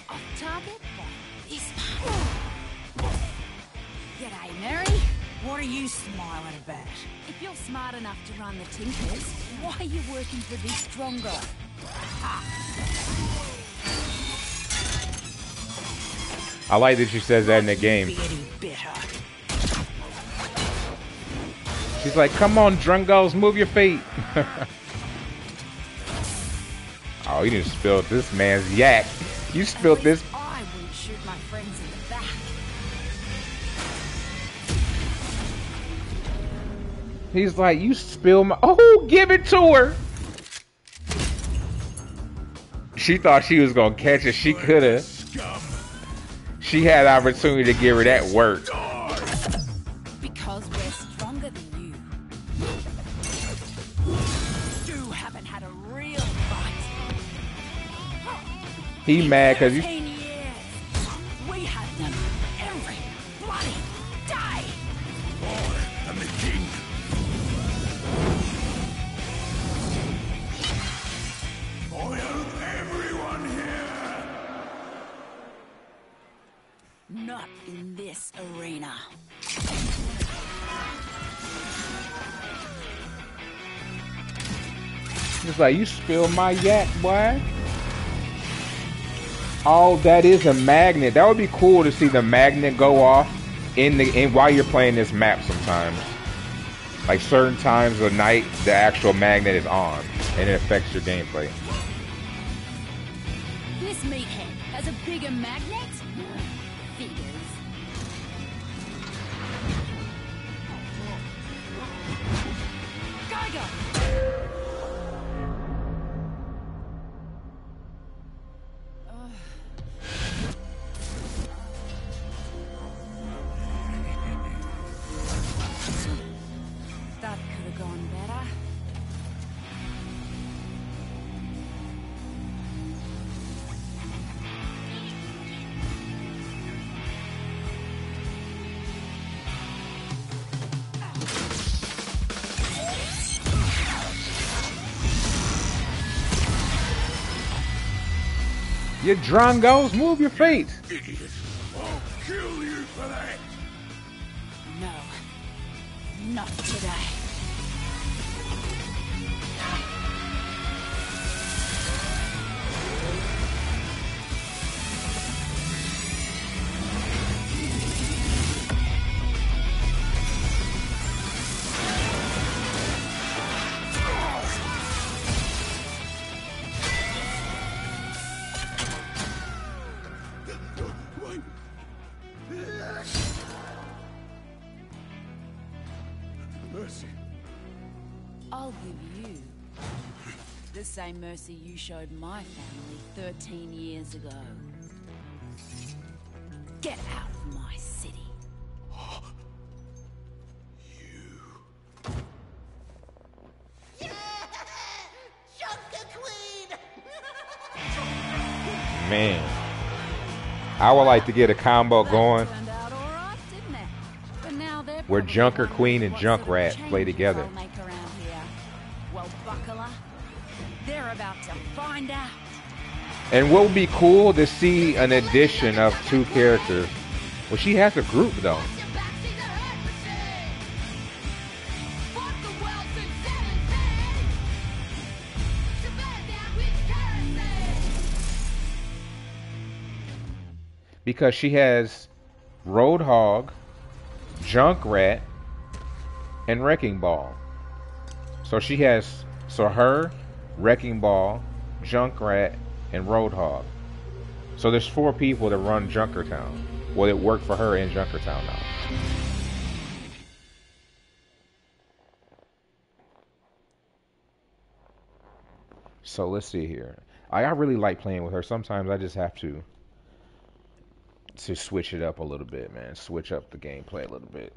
Off target by this much. G'day, Mary. What are you smiling about? If you're smart enough to run the Tinkers, why are you working for this strong guy? I like that she says that in the game. Be any better. She's like, come on, drungos, move your feet. Oh, you didn't spill this man's yak. You spilled this. I wouldn't shoot my friends in the back. He's like, you spilled my. Oh, give it to her. She thought she was gonna catch it. She could have. She had opportunity to give her that work. Because we're stronger than you. You haven't had a real fight. He mad because you. 15 years. We had them every bloody day. I'm the king. I own everyone here. Not in this arena. He's like, you spilled my yak, boy. Oh, that is a magnet. That would be cool to see the magnet go off while you're playing this map sometimes. Like certain times of night, the actual magnet is on and it affects your gameplay. This meathead has a bigger magnet? Figures. Go! That could have gone better. You drungos, move your feet. Idiot. I'll kill you for that. No. Not today. Wait. Mercy. I'll give you the same mercy you showed my family 13 years ago. Get out of my city. Man, I would like to get a combo going Turned out all right, didn't it? But now they're where probably Junker wondering Queen and what sort of Junkrat play changes together. I'll make around here. Well, buckler, they're about to find out. And what would be cool to see an addition of two characters. Well, she has a group though. Because she has Roadhog, Junkrat, and Wrecking Ball. So she has her, Wrecking Ball, Junkrat, and Roadhog. So there's 4 people that run Junkertown. Well, it worked for her in Junkertown now. So let's see here. I really like playing with her. Sometimes I just have to to switch it up a little bit, man. Switch up the gameplay a little bit.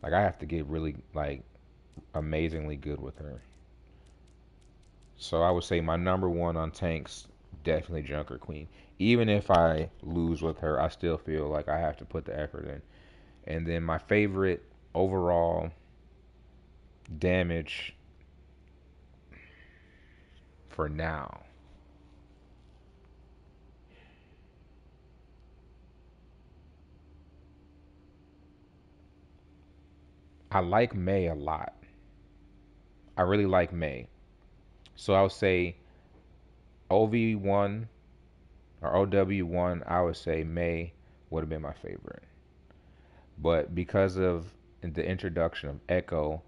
Like I have to get really like amazingly good with her. So I would say my number one on tanks, definitely Junker Queen. Even if I lose with her, I still feel like I have to put the effort in. And then my favorite overall damage for now. I like May a lot. I really like May. So I would say OV1 or OW1, I would say May would have been my favorite. But because of the introduction of Echo,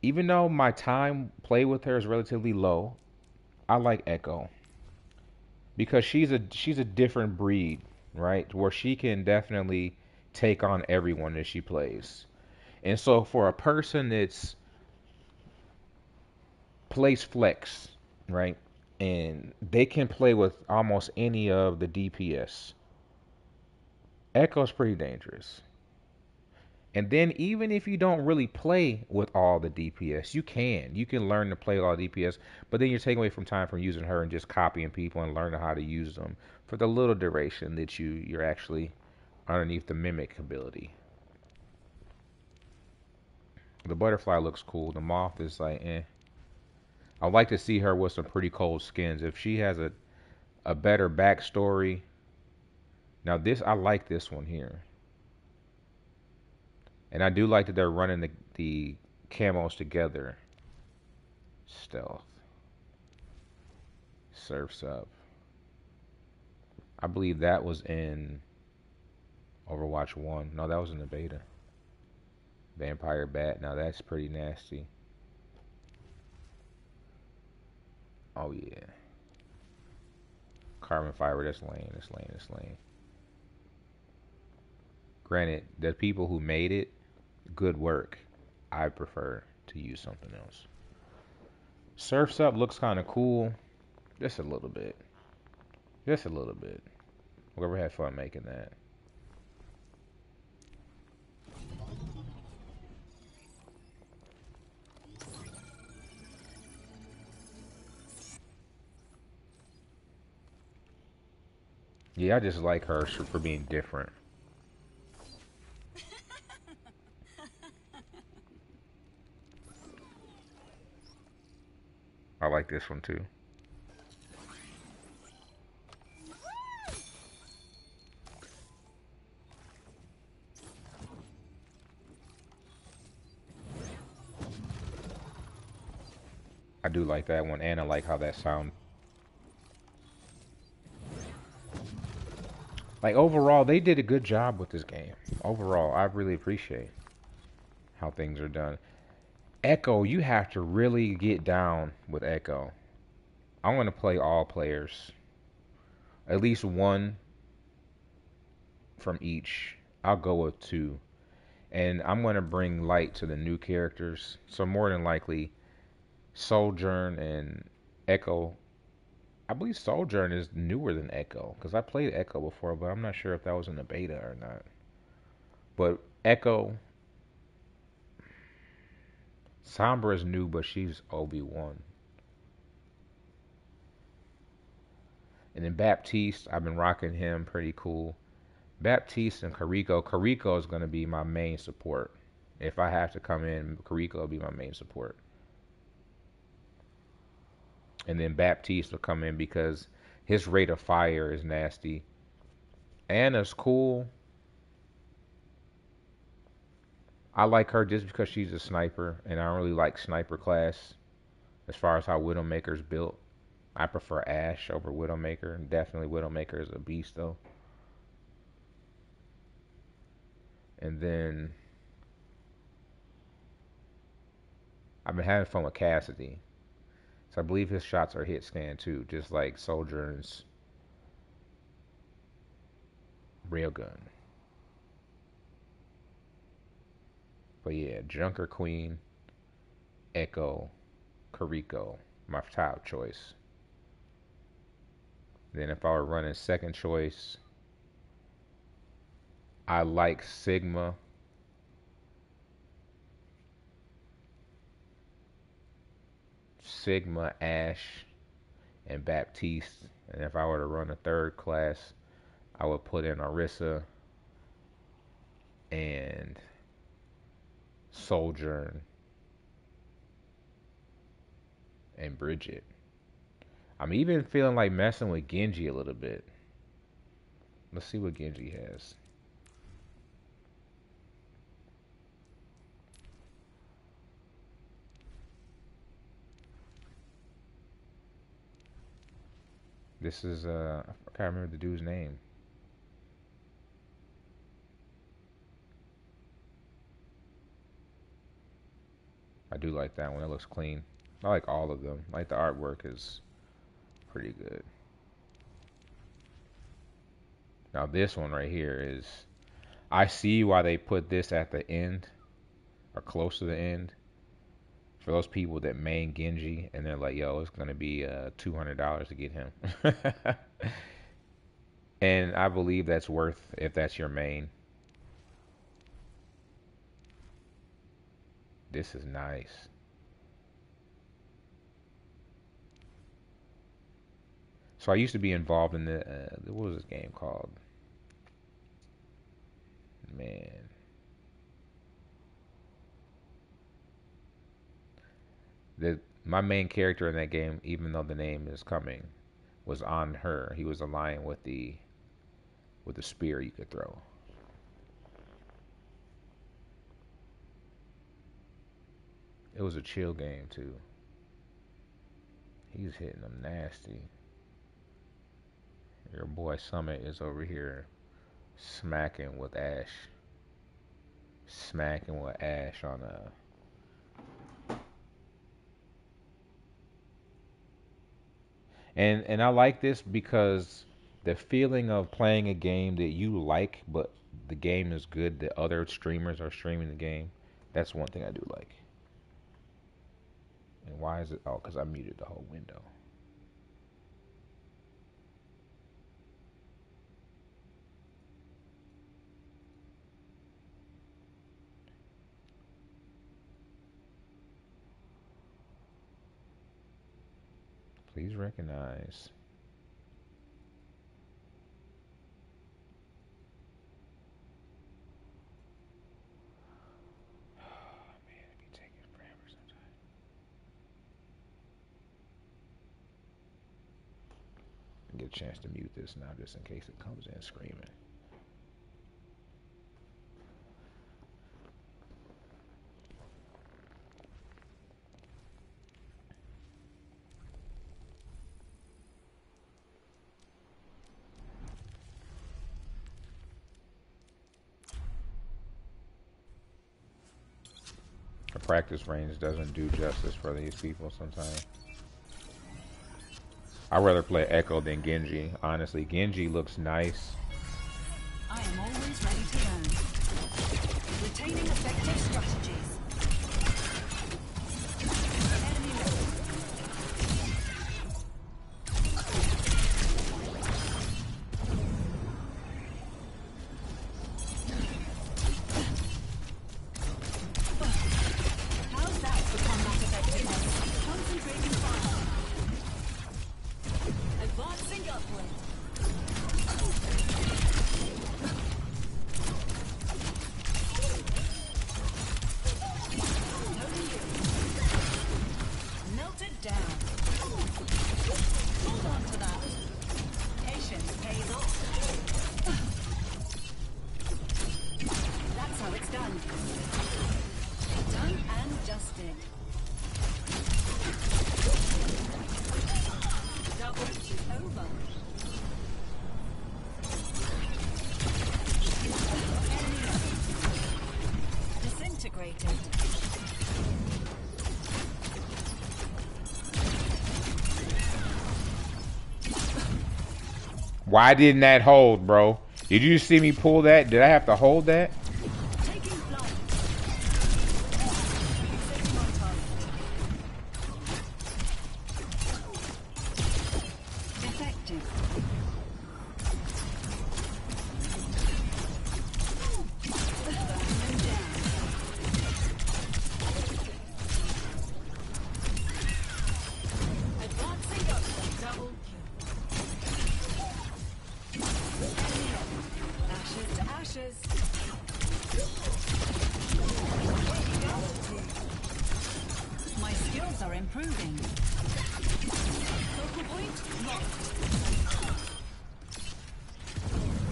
even though my time played with her is relatively low, I like Echo because she's a different breed, right? Where she can definitely take on everyone that she plays. And so for a person that's plays flex, right? And they can play with almost any of the DPS. Echo's pretty dangerous. And then even if you don't really play with all the DPS, you can. You can learn to play with all DPS, but then you're taking away from time from using her and just copying people and learning how to use them for the little duration that you're actually underneath the mimic ability. The butterfly looks cool. The moth is like, eh. I'd like to see her with some pretty cold skins. If she has a better backstory. Now this, I like this one here. And I do like that they're running the camos together. Stealth. Surfs up. I believe that was in Overwatch 1. No, that was in the beta. Vampire Bat. Now that's pretty nasty. Oh yeah. Carbon fiber, that's lame, that's lame, that's lame. Granted, the people who made it, good work. I prefer to use something else. Surfs Up looks kind of cool. Just a little bit. Just a little bit. Whoever had fun making that. Yeah, I just like her for being different. I like this one too. I do like that one, and I like how that sound. Like overall, they did a good job with this game. Overall, I really appreciate how things are done. Echo, you have to really get down with Echo. I want to play all players. At least one from each. I'll go with two. And I'm going to bring light to the new characters. So more than likely, Sojourn and Echo. I believe Sojourn is newer than Echo. Because I played Echo before, but I'm not sure if that was in the beta or not. But Echo. Sombra is new, but she's OB1. And then Baptiste, I've been rocking him pretty cool. Baptiste and Kariko. Kariko is going to be my main support. If I have to come in, Kariko will be my main support. And then Baptiste will come in because his rate of fire is nasty. Anna's cool. I like her just because she's a sniper, and I don't really like sniper class as far as how Widowmaker's built. I prefer Ashe over Widowmaker, and definitely Widowmaker is a beast though. And then I've been having fun with Cassidy. So I believe his shots are hit scan too, just like Sojourn's railgun. But yeah, Junker Queen, Echo, Kariko. My top choice. Then if I were running second choice, I like Sigma, Ash, and Baptiste. And if I were to run a third class, I would put in Orisa and Sojourn and Bridget. I'm even feeling like messing with Genji a little bit. Let's see what Genji has. This is I can't remember the dude's name. I do like that one. It looks clean. I like all of them. Like the artwork is pretty good. Now this one right here is, I see why they put this at the end or close to the end for those people that main Genji and they're like, yo, it's gonna be $200 to get him. And I believe that's worth if that's your main. This is nice. So I used to be involved in the what was this game called? Man, my main character in that game, even though the name is coming, was on her. He was aligned with the spear you could throw. It was a chill game too. He's hitting them nasty. Your boy Summit is over here smacking with Ash. Smacking with Ash on a. And I like this because the feeling of playing a game that you like, but the game is good, that other streamers are streaming the game. That's one thing I do like. And why is it? Oh, because I muted the whole window. Please recognize. Get a chance to mute this now just in case it comes in screaming. A practice range doesn't do justice for these people sometimes. I'd rather play Echo than Genji. Honestly, Genji looks nice. I am always ready to learn. Retaining effective strategies. Enemy ready. How's that for combat effectiveness? Concentrating fire. Advancing upward. Melted down. Hold on to that. Patience pays off. That's how it's done. Done and dusted. Double over. Disintegrated. Why didn't that hold, bro? Did you see me pull that? Did I have to hold that? Taking flight. Setting on target. Moving. Focal point locked.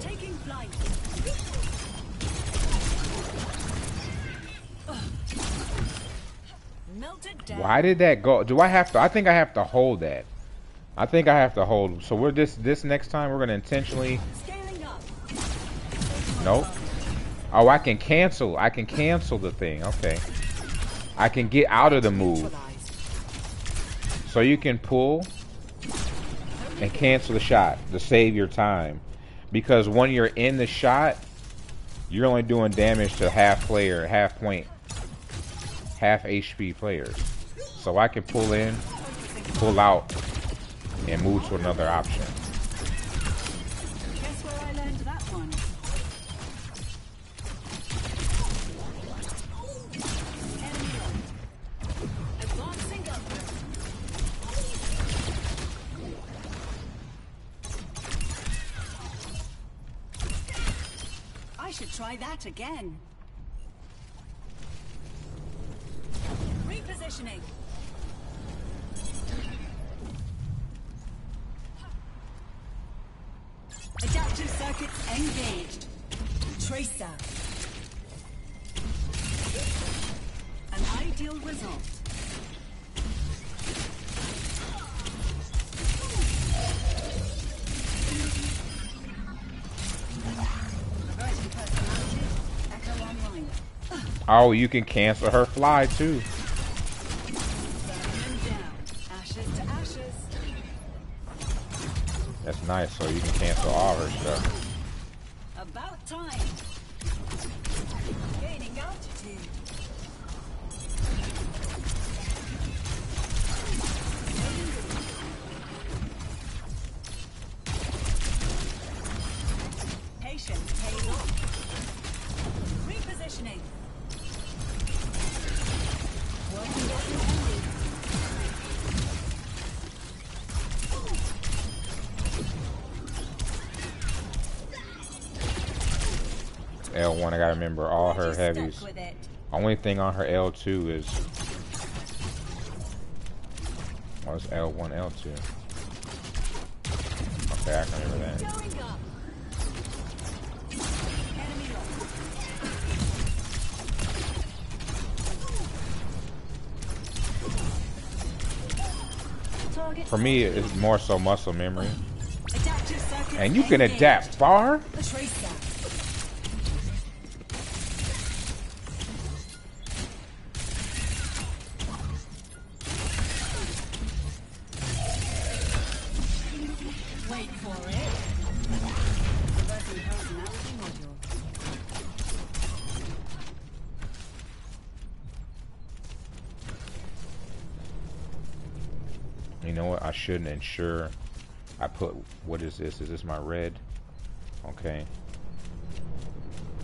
Taking flight. Melted down. Why did that go? Do I have to? I think I have to hold that. I think I have to hold. So we're this next time we're gonna intentionally. Scaling up. Nope. Oh, I can cancel. I can cancel the thing. Okay. I can get out of the move. So you can pull and cancel the shot to save your time. Because when you're in the shot, you're only doing damage to half player, half point, half HP players. So I can pull in, pull out, and move to another option. Guess where I learned that one? Enemy on. Advancing upward. I should try that again. Repositioning. Adaptive circuits engaged. Tracer. An ideal result. Averting personality. Echo online. Oh, you can cancel her fly too. Burning them down. Ashes to ashes. That's nice. So you can cancel all her stuff. About time. Gaining altitude. Patience pays off. Repositioning. Working open-ended. L1, I gotta remember all her Just heavies. stuck with it. Only thing on her L2 is what's L1, L2. Okay, I can remember that. Going up. Enemy lost. Target. For me, it's more so muscle memory. Adaptive circuits And you can engaged. adapt far. Tracer. Wait for it. Reversing personality module. You know what? I shouldn't ensure. I put, what is this? Is this my red? Okay.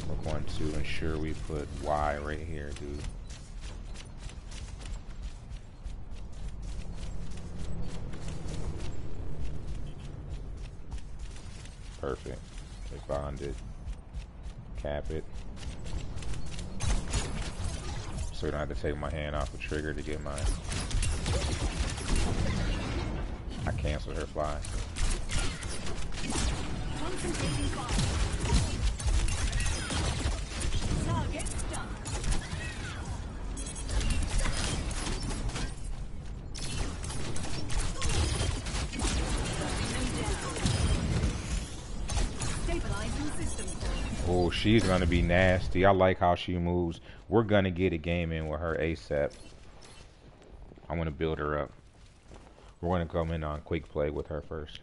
We're going to ensure we put Y right here, dude. Perfect. We bonded. Cap it. So we don't have to take my hand off the trigger to get mine. I canceled her fly. Concentrating fire. Target stuck. Burning them down. Stabilizing system core. Oh, she's gonna be nasty. I like how she moves. We're gonna get a game in with her ASAP. I want to build her up. We're gonna come in on quick play with her first.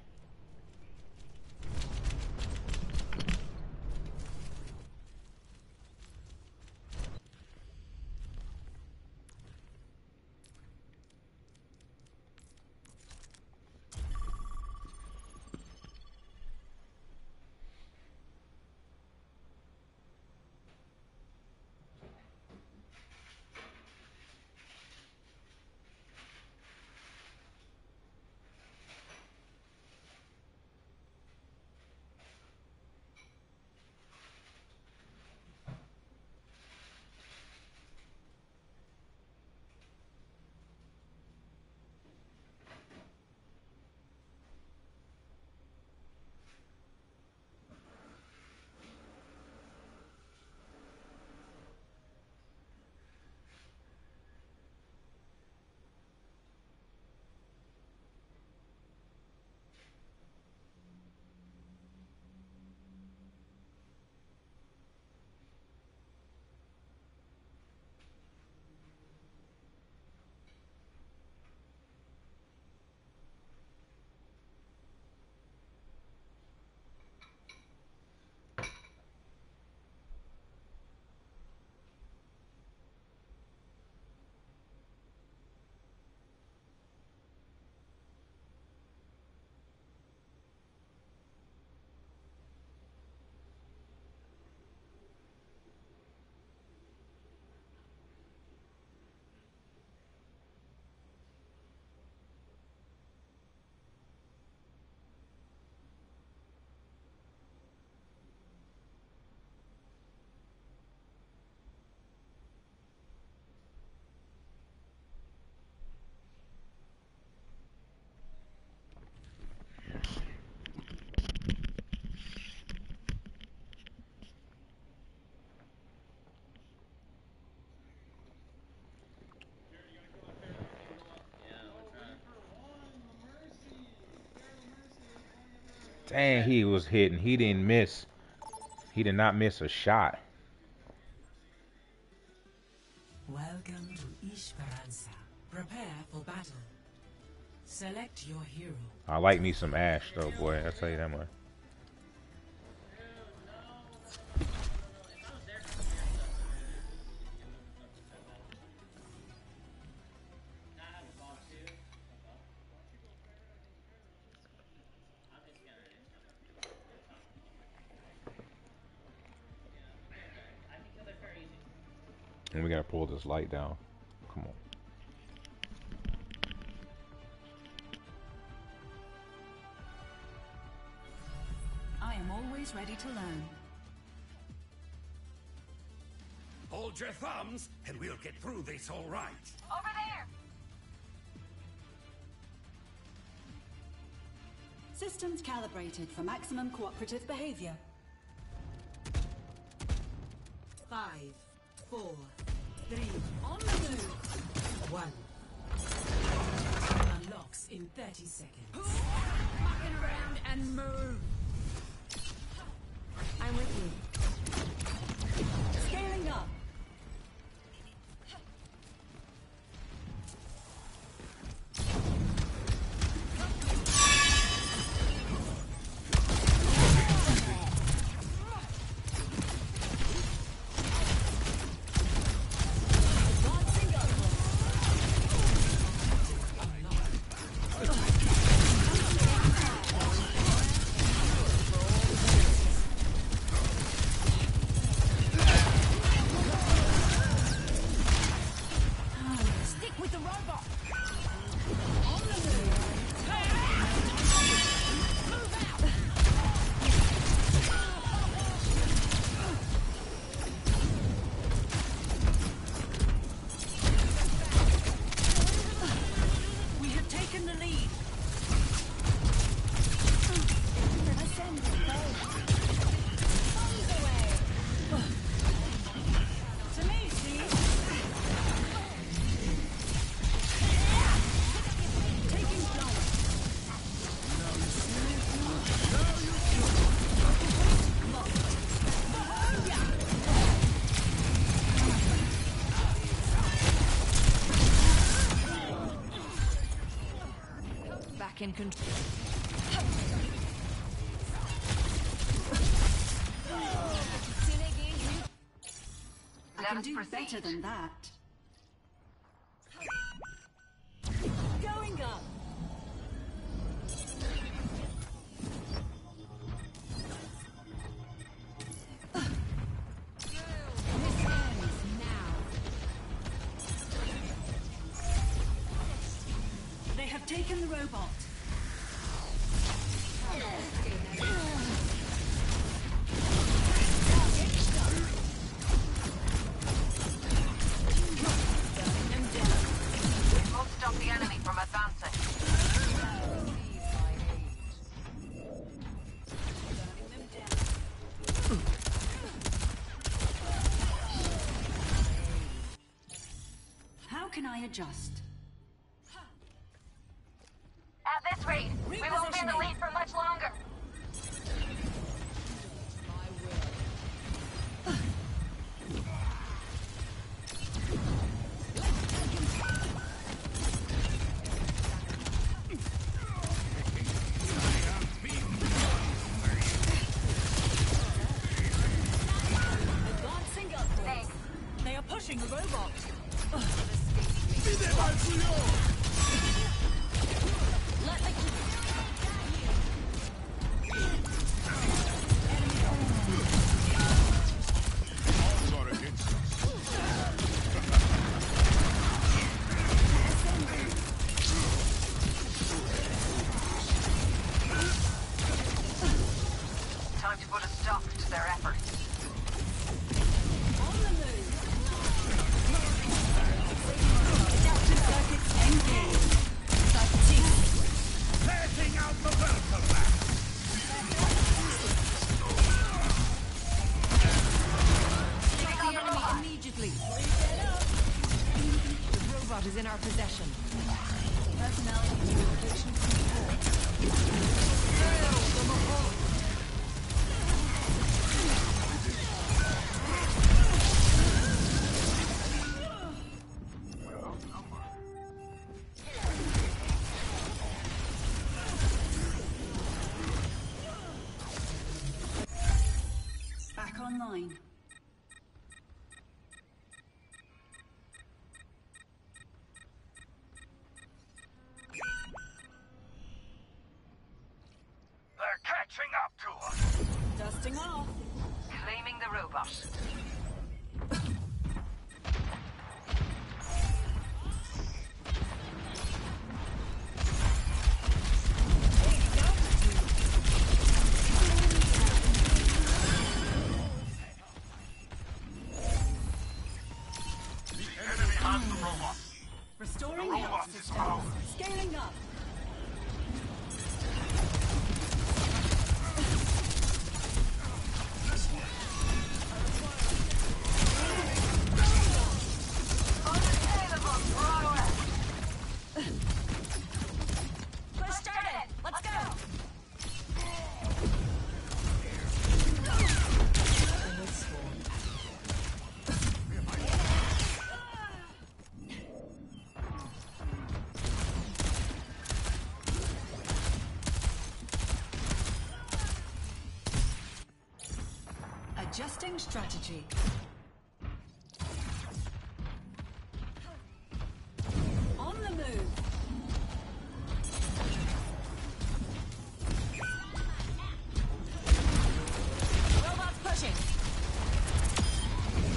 Dang, he was hitting. He didn't miss. He did not miss a shot. Welcome to Esperanza. Prepare for battle. Select your hero. I like me some Ash though, boy. I'll tell you that much. And we gotta pull this light down. Come on. I am always ready to learn. Hold your thumbs, and we'll get through this all right. Over there! Systems calibrated for maximum cooperative behavior. 5, 4, 3, on the move. 1. Unlocks in 30 seconds. Mucking around and move! I'm with you. Scaling up. Can control. I can do better than that. Going up. This ends now. They have taken the robot. Stop the enemy from advancing. How can I adjust? At this rate, we won't be in the lead for much longer. They are pushing the robot. Time to put a stop to their efforts. Letting out the welcome back. Take the enemy immediately. The robot is in our possession. Personnel communication support. Drill them apart. online. They're catching up to us. Dusting off. Claiming the robot. Restoring health systems. Scaling up. Push started. Let's go. Adjusting strategy. On the move. Robot's pushing.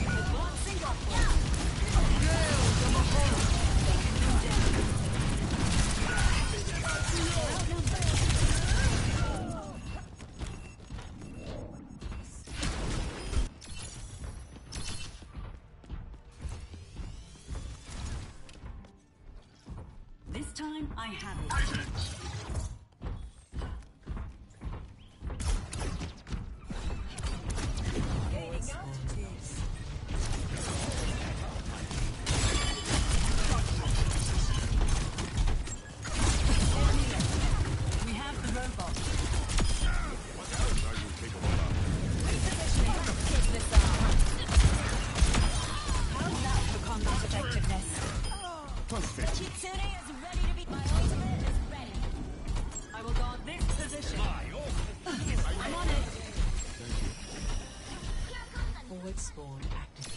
Advancing upward. This time I have it. We have the robot. How's that for combat effectiveness? Kitsune is ready to be. My ultimate is ready. I will guard this position. I'm on it. Forward spawn active.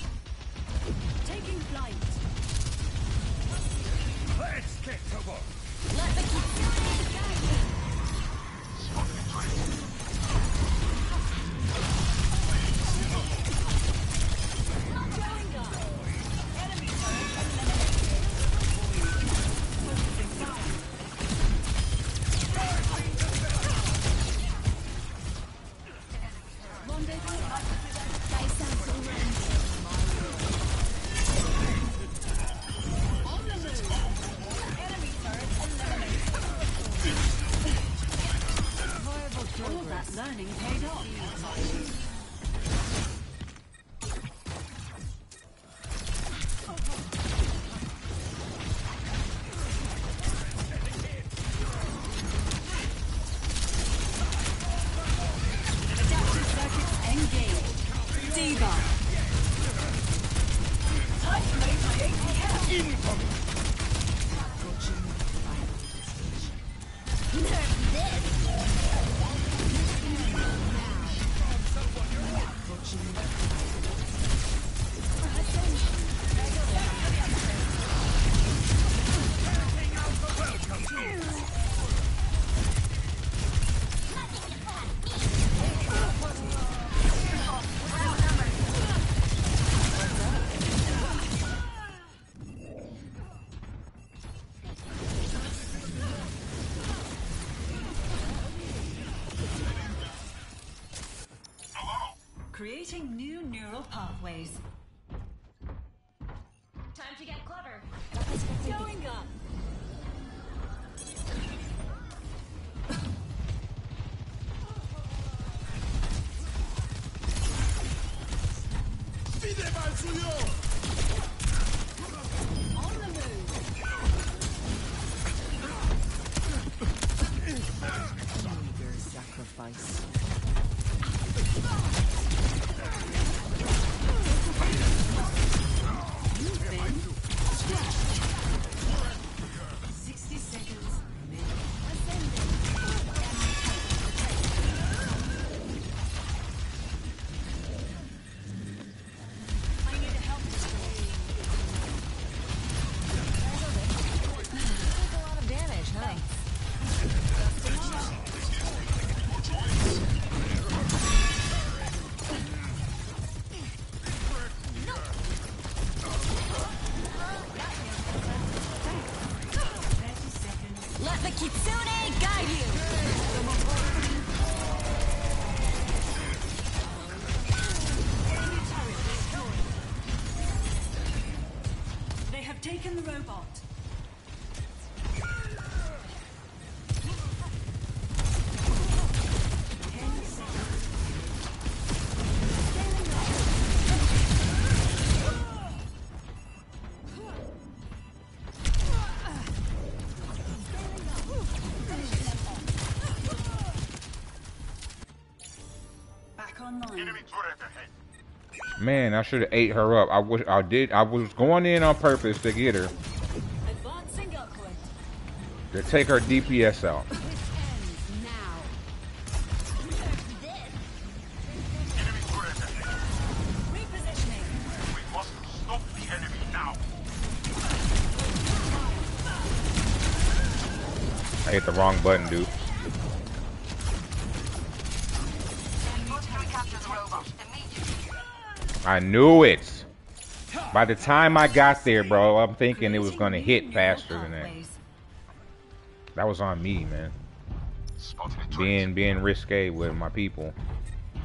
Taking flight. Let's get to work. Let the Kitsune go. Going up. Enemy turret eliminated. Focusing fire. Rendezvous up. On the move. Enemy turret eliminated. All that learning paid off. Adaptive circuits engaged. Diva. Time to make my ATM. Creating new neural pathways. Time to get clever. Going up. On the move. Meager sacrifice. You've been 60 seconds remaining. Scanning the robot. Back online. Enemy turret ahead. Man, I should have ate her up. I wish I did. I was going in on purpose to get her, Advancing upward. to take her DPS out. This ends now. Enemy turret ahead. Repositioning. We must stop the enemy now. I hit the wrong button, dude. I knew it. By the time I got there, bro, I'm thinking it was gonna hit faster than that. That was on me, man. Being risque with my people.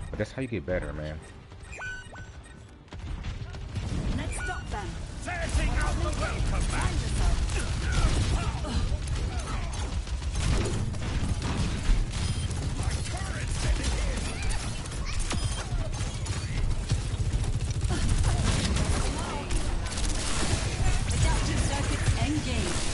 But that's how you get better, man. Let's stop them. Setting out the welcome mat. Adaptive circuits engaged.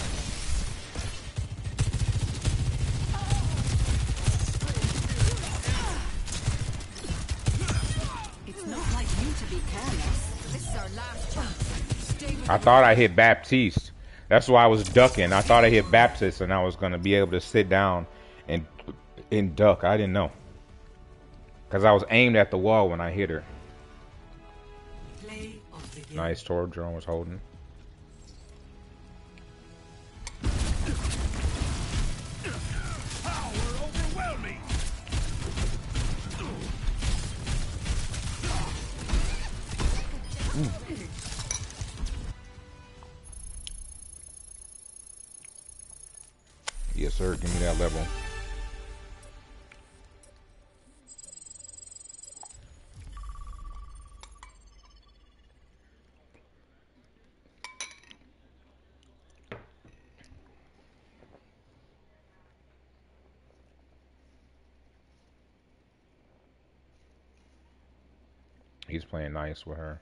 It's not like you to be careless. This is our last chance. Stay with I thought I hit Baptiste. That's why I was ducking. I thought I hit Baptiste and I was gonna be able to sit down and duck. I didn't know. Cause I was aimed at the wall when I hit her. play of the game. Nice, Tor drone was holding. Power overwhelming. Yes, sir. Give me that level. He's playing nice with her.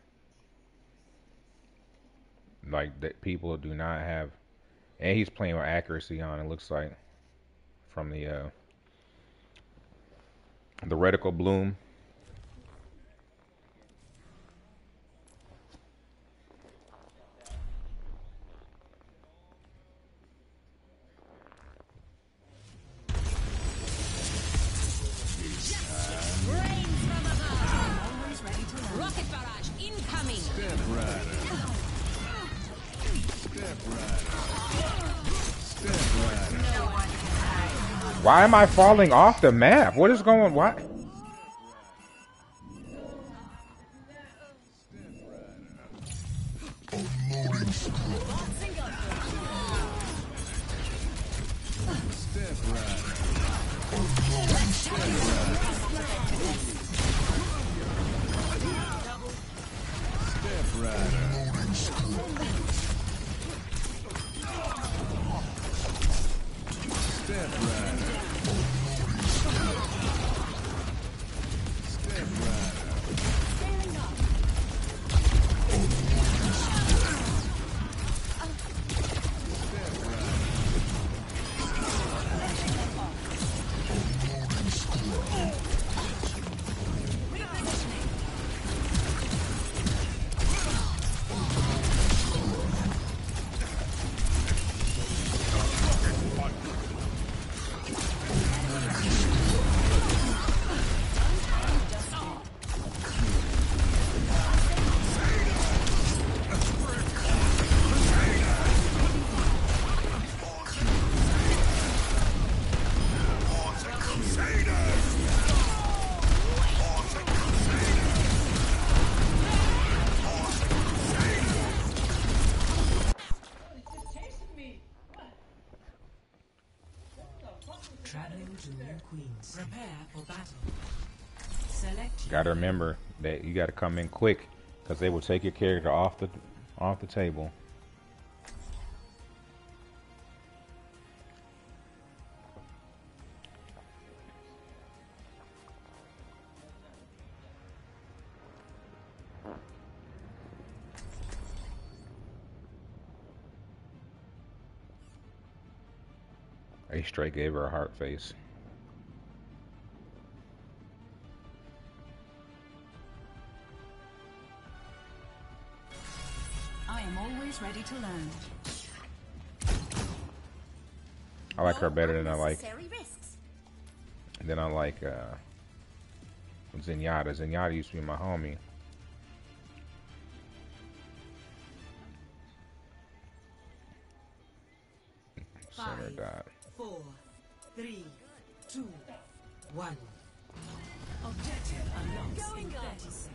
Like that, people do not have, and he's playing with accuracy on. It looks like from the reticle bloom. Rain from above. Always ready to learn. Rocket barrage incoming. Step rider. Step rider. Step rider. Why am I falling off the map? What is going? What? Advancing upward. Step rider. Step rider. Step rider. Step rider. Traveling to New Queens. Prepare for battle. Select Got to remember that you got to come in quick, because they will take your character off the table. He straight gave her a heart face. I am always ready to learn. I like her better than I like risks. Zenyatta. Zenyatta used to be my homie. Center dot. 4, 3, 2, 1. Objective unlocked in 30 seconds.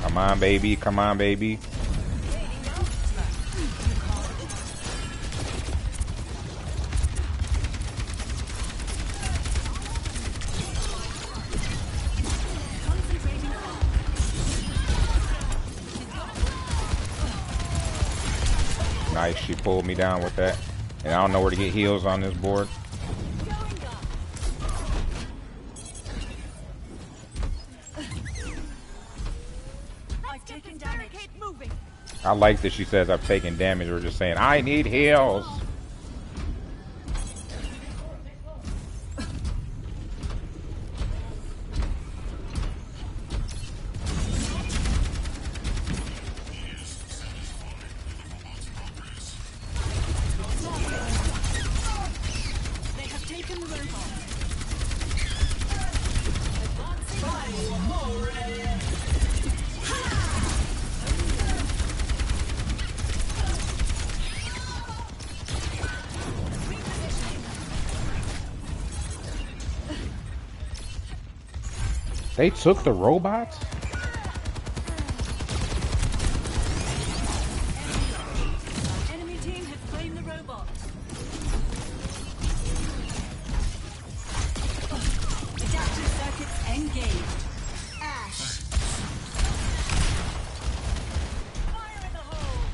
Come on, baby. Come on, baby. Nice. She pulled me down with that. And I don't know where to get heals on this board. I like that she says I've taken damage. We're just saying, I need heals. They have taken the robot. They took the robots? Enemy team has claimed the robot. Adaptive circuits engaged. Ash. Fire in the hole.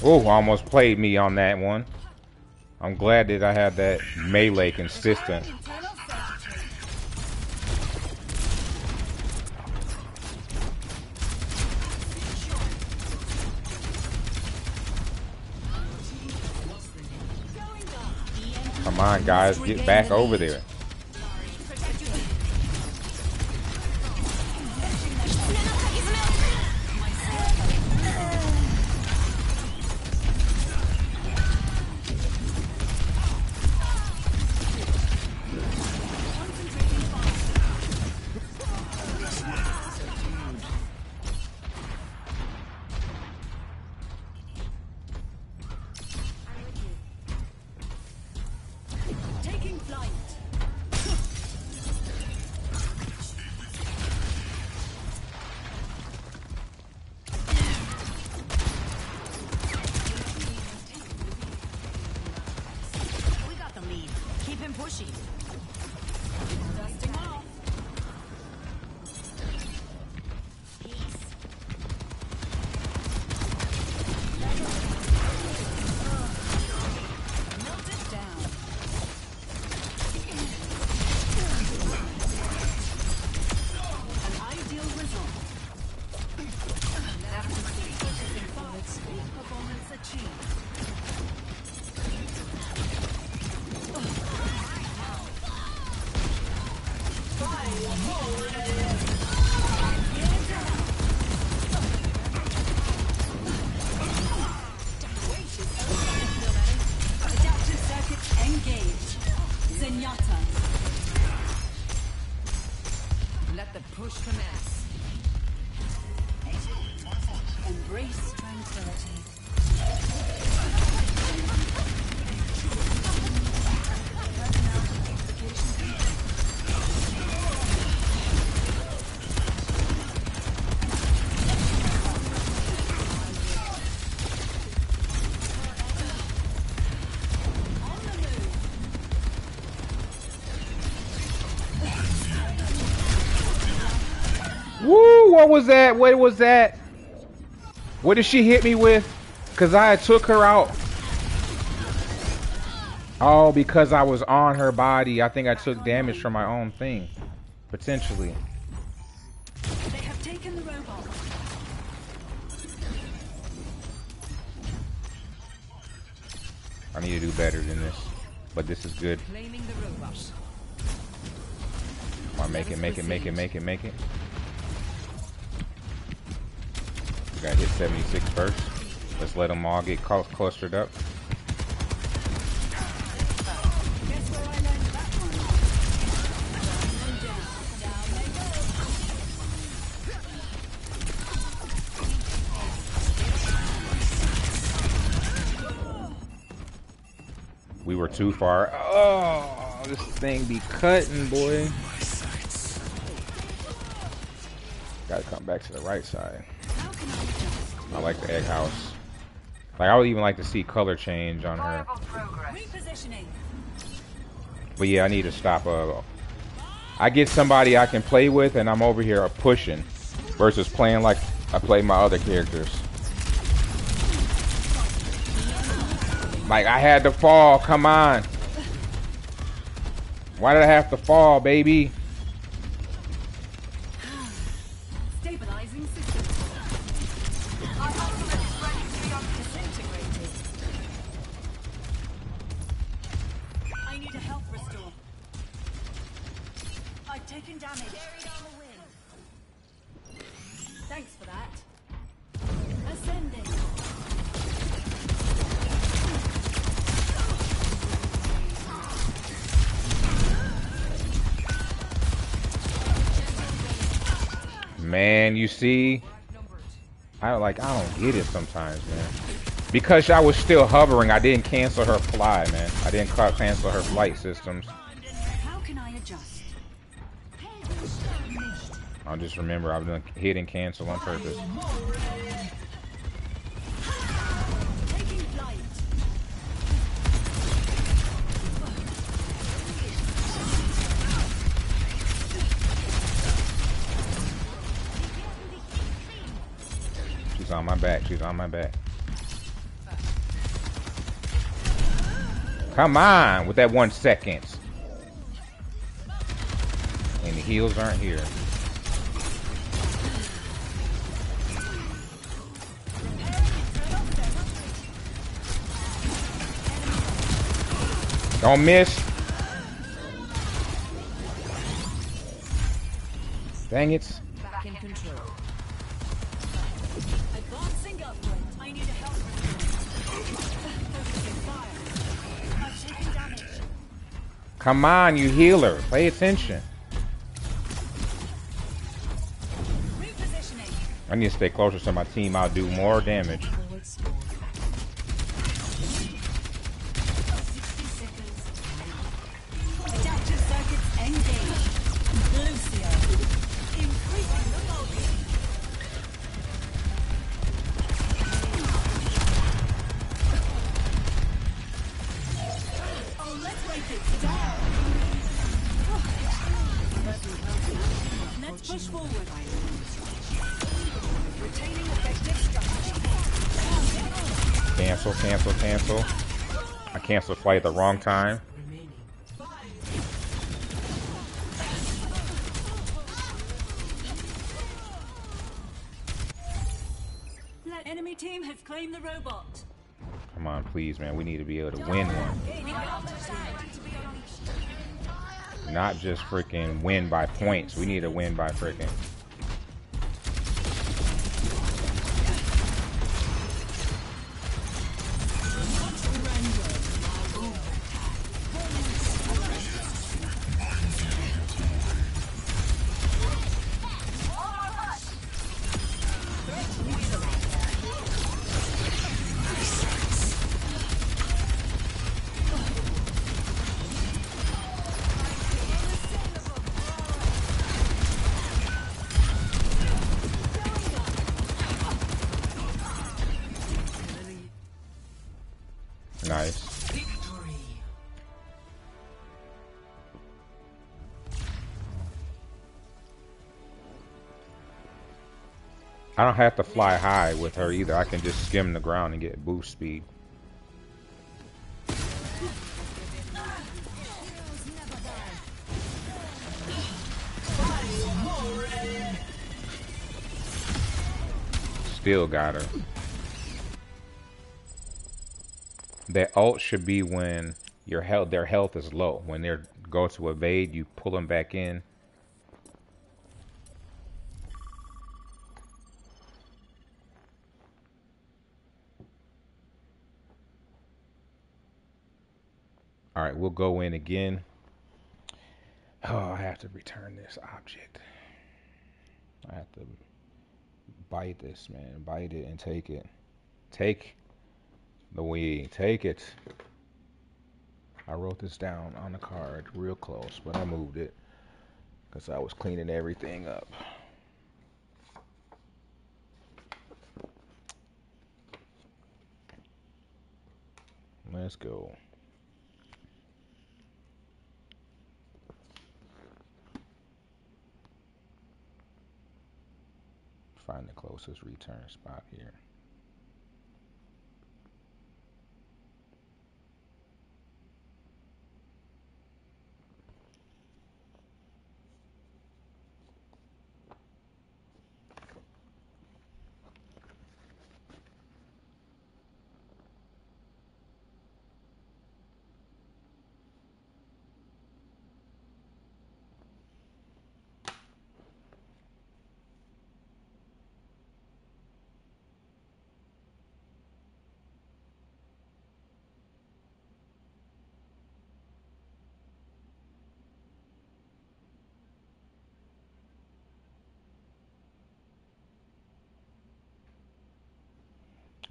Oh, almost played me on that one. I'm glad that I had that melee consistent. Come on, guys, get back over there. Taking flight. We got the lead. Keep him pushing. Dusting off. Peace. Adaptive circuits engaged. Zenyatta. Let the push commence. Embrace tranquility. Woo! What was that? What was that? What did she hit me with? Cause I took her out. Oh, because I was on her body. I think I took damage from my own thing. Potentially. They have taken the robot. I need to do better than this. But this is good. Claiming the robot. Come on, make it, make it, make it, make it, make it. We gotta hit 76 first. Let's let them all get clustered up. Guess where I learned that one? We were too far. Oh, this thing be cutting, boy. Gotta come back to the right side. I like the egg house. Like, I would even like to see color change on her. Repositioning. But yeah, I need to stop. I get somebody I can play with, and I'm over here pushing, versus playing like I play my other characters. Like, I had to fall. Come on. Why did I have to fall, baby? Stabilizing system. Our ultimate is ready to be disintegrated. I need a health restore. I've taken damage. Buried on the wind. Thanks for that. Ascending. Man, you see, I don't get it sometimes, man. Because I was still hovering, I didn't cancel her fly, man. I didn't cancel her flight systems. How can I adjust? I'll just remember I've done hit and cancel on purpose. Taking flight. She's on my back. She's on my back. Come on with that 1 second. And the heals aren't here. Don't miss. Dang it. Back in control. Advancing upward. I need a help. Focusing fire. I've taken damage. Come on, you healer. Pay attention. Repositioning. I need to stay closer so my team I'll do more damage. Forward spawn. 60 seconds. Adaptive circuits engaged. Lucio. Increasing the volume. Oh, let's break it down. Let's push forward. Retaining effective strategy. Cancel, cancel, cancel. I canceled flight at the wrong time. Enemy team has claimed the robot. Come on, please, man. We need to be able to win one. not just freaking win by points. We need to win by freaking. Nice. I don't have to fly high with her either. I can just skim the ground and get boost speed. Still got her. That ult should be when their health is low. When they go to evade, you pull them back in. All right, we'll go in again. Oh, I have to return this object. I have to bite this, man. Bite it and take it. Take the weed. Take it. I wrote this down on the card real close, but I moved it because I was cleaning everything up. Let's go. Find the closest return spot here.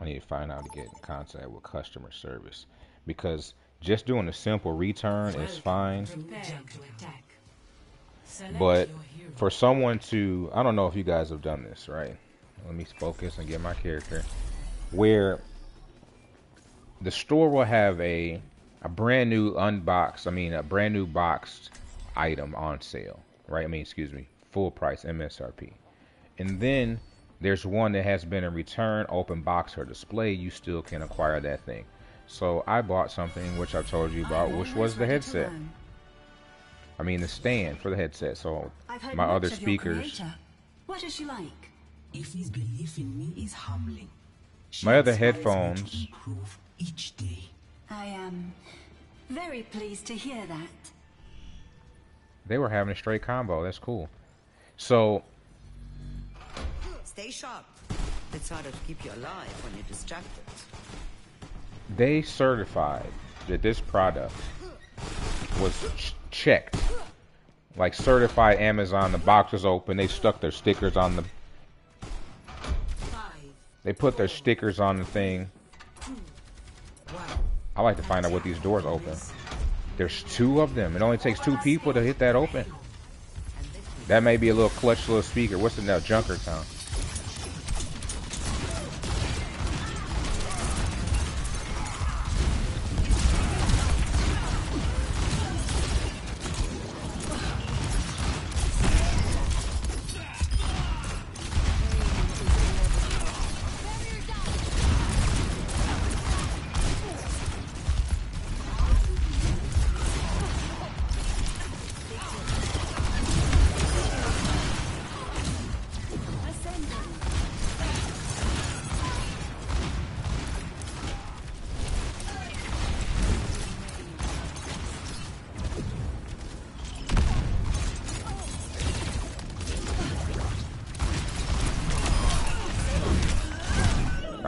I need to find out to get in contact with customer service because just doing a simple return is fine. But for someone to, I don't know if you guys have done this, right? Let me focus and get my character. Where the store will have a brand new a brand new boxed item on sale, right? Excuse me, full price MSRP. And then there's one that has been in return, open box or display. You still can acquire that thing. So I bought something which I told you about, which was the headset. The stand for the headset. So my other speakers. What is she like? If his belief in me is humbling. My other headphones. Each day. I am very pleased to hear that. They were having a straight combo. That's cool. So stay sharp. It's harder to keep you alive when you're distracted. They certified that this product was checked. Like certified Amazon, the box was open. They stuck their stickers on the... They put their stickers on the thing. I like to find out what these doors open. There's 2 of them. It only takes 2 people to hit that open. That may be a little clutch little speaker. What's the now? Junkertown.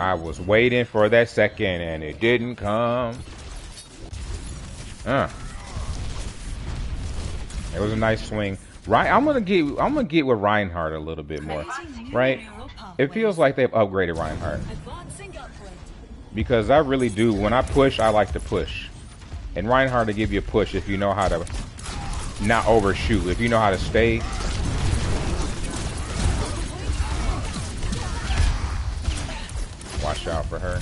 I was waiting for that second and it didn't come. It was a nice swing. Right, I'm gonna get with Reinhardt a little bit more. Right? It feels like they've upgraded Reinhardt. Because I really do. When I push, I like to push. And Reinhardt will give you a push if you know how to not overshoot. If you know how to stay. Watch out for her.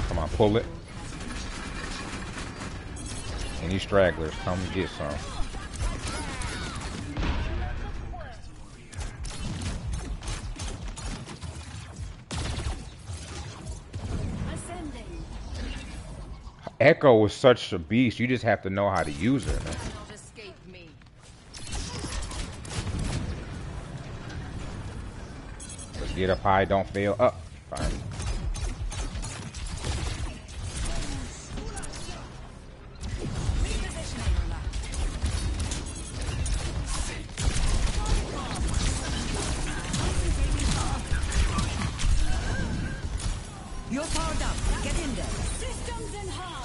Come on, pull it. Any stragglers, come get some. Echo was such a beast. You just have to know how to use her, man. Let's get up high, don't fail. Up. Fine. You're powered up. Get in there. Systems enhanced.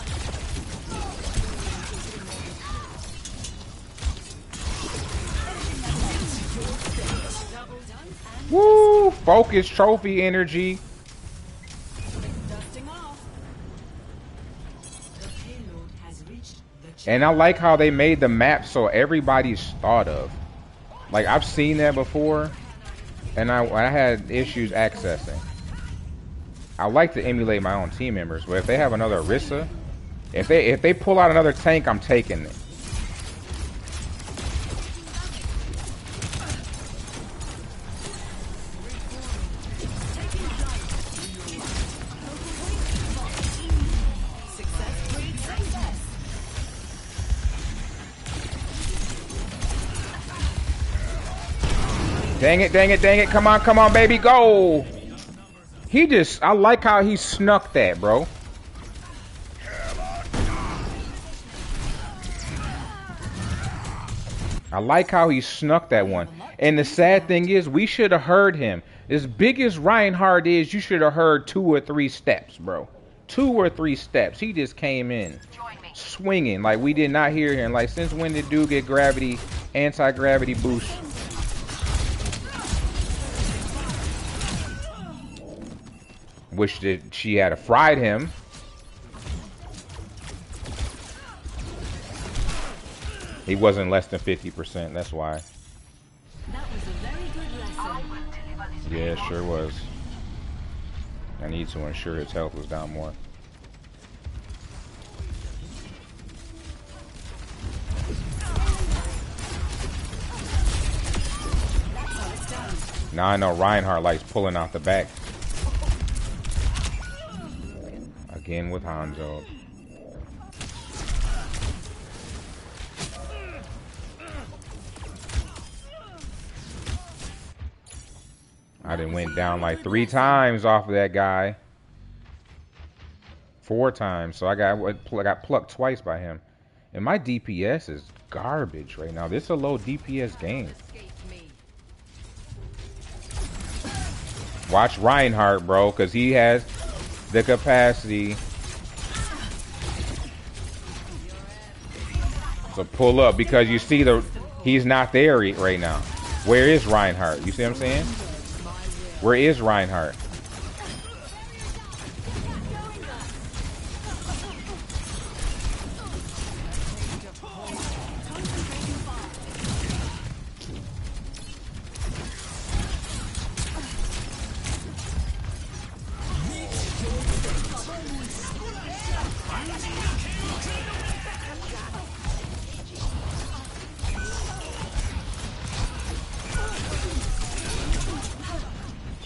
Woo! Focus trophy energy. Dusting off. The payload has reached the And I like how they made the map so everybody's thought of. Like, I've seen that before, and I had issues accessing. I like to emulate my own team members, but if they have another Orisa, if they pull out another tank, I'm taking it. Dang it, dang it, dang it. Come on, baby, go. I like how he snuck that, bro. I like how he snuck that one. And the sad thing is, we should have heard him. As big as Reinhardt is, you should have heard 2 or 3 steps, bro. 2 or 3 steps. He just came in swinging like we did not hear him. Like, since when did dude get gravity, anti-gravity boost? Wish that she had fried him. He wasn't less than 50%, that's why. That was a very good lesson. Yeah, it sure was. I need to ensure his health was down more. Now I know Reinhardt likes pulling out the back. Again with Hanzo. I done went down like 3 times off of that guy. 4 times. So I got plucked twice by him. And my DPS is garbage right now. This is a low DPS game. Watch Reinhardt, bro, because he has the capacity to pull up, because you see he's not there right now. Where is Reinhardt? You see what I'm saying? Where is Reinhardt?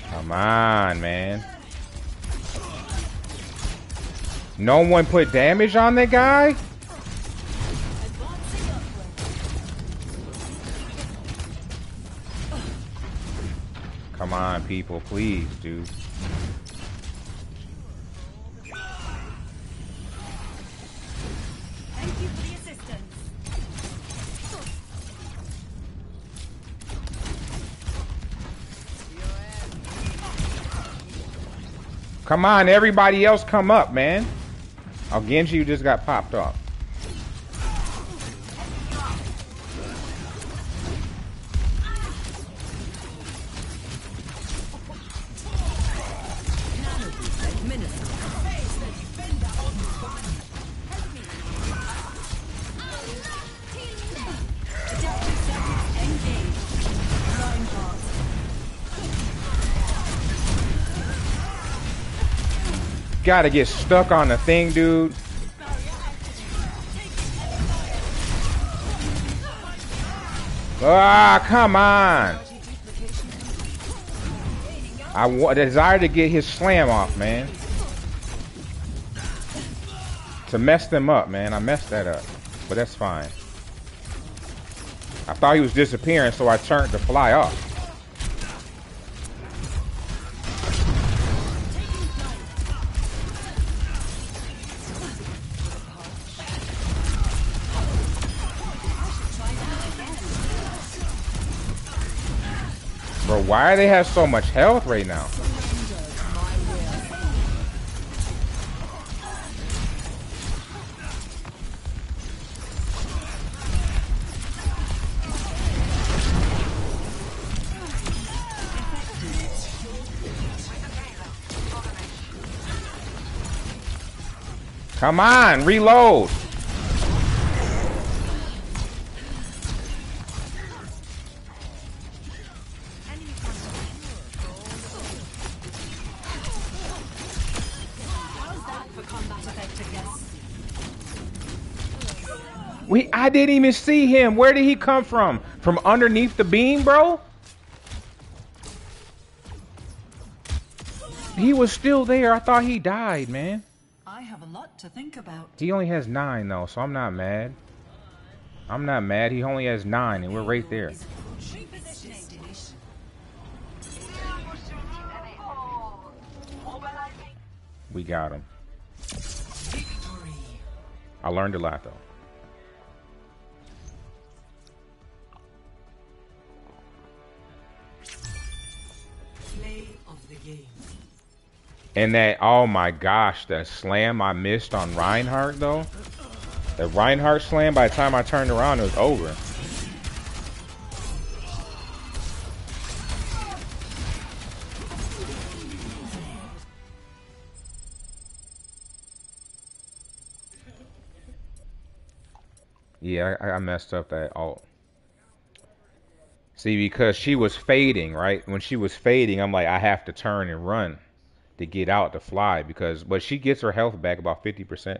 Come on, man. No one put damage on that guy? Come on, people, please, dude. Come on, everybody else come up, man. Oh, Genji, you just got popped off. Gotta get stuck on the thing, dude. Ah, come on. I desire to get his slam off, man. To mess them up, man. I messed that up. But that's fine. I thought he was disappearing, so I turned to fly off. Bro, why do they have so much health right now? Come on, reload. I didn't even see him. Where did he come from? From underneath the beam, bro? He was still there. I thought he died, man. I have a lot to think about. He only has 9 though, so I'm not mad. I'm not mad. He only has 9 and we're right there. We got him. I learned a lot though. Play of the game. And that, oh my gosh, that slam I missed on Reinhardt though. That Reinhardt slam, by the time I turned around, it was over. Yeah, I messed up that ult. See, because she was fading, right? When she was fading, I'm like, I have to turn and run to get out to fly but she gets her health back about 50%.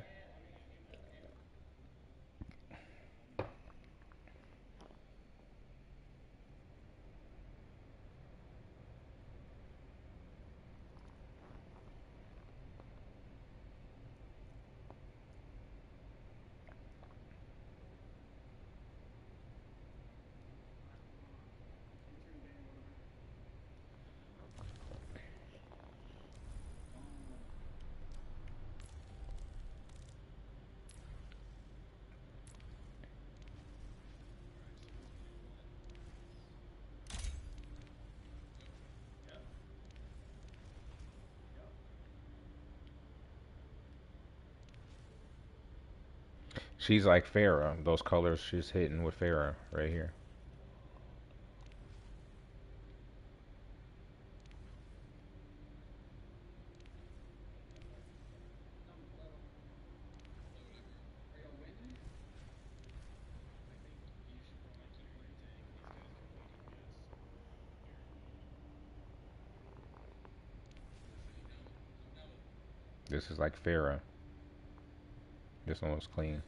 She's like Farah. Those colors she's hitting with Farah right here. This is like Farah. This one was clean.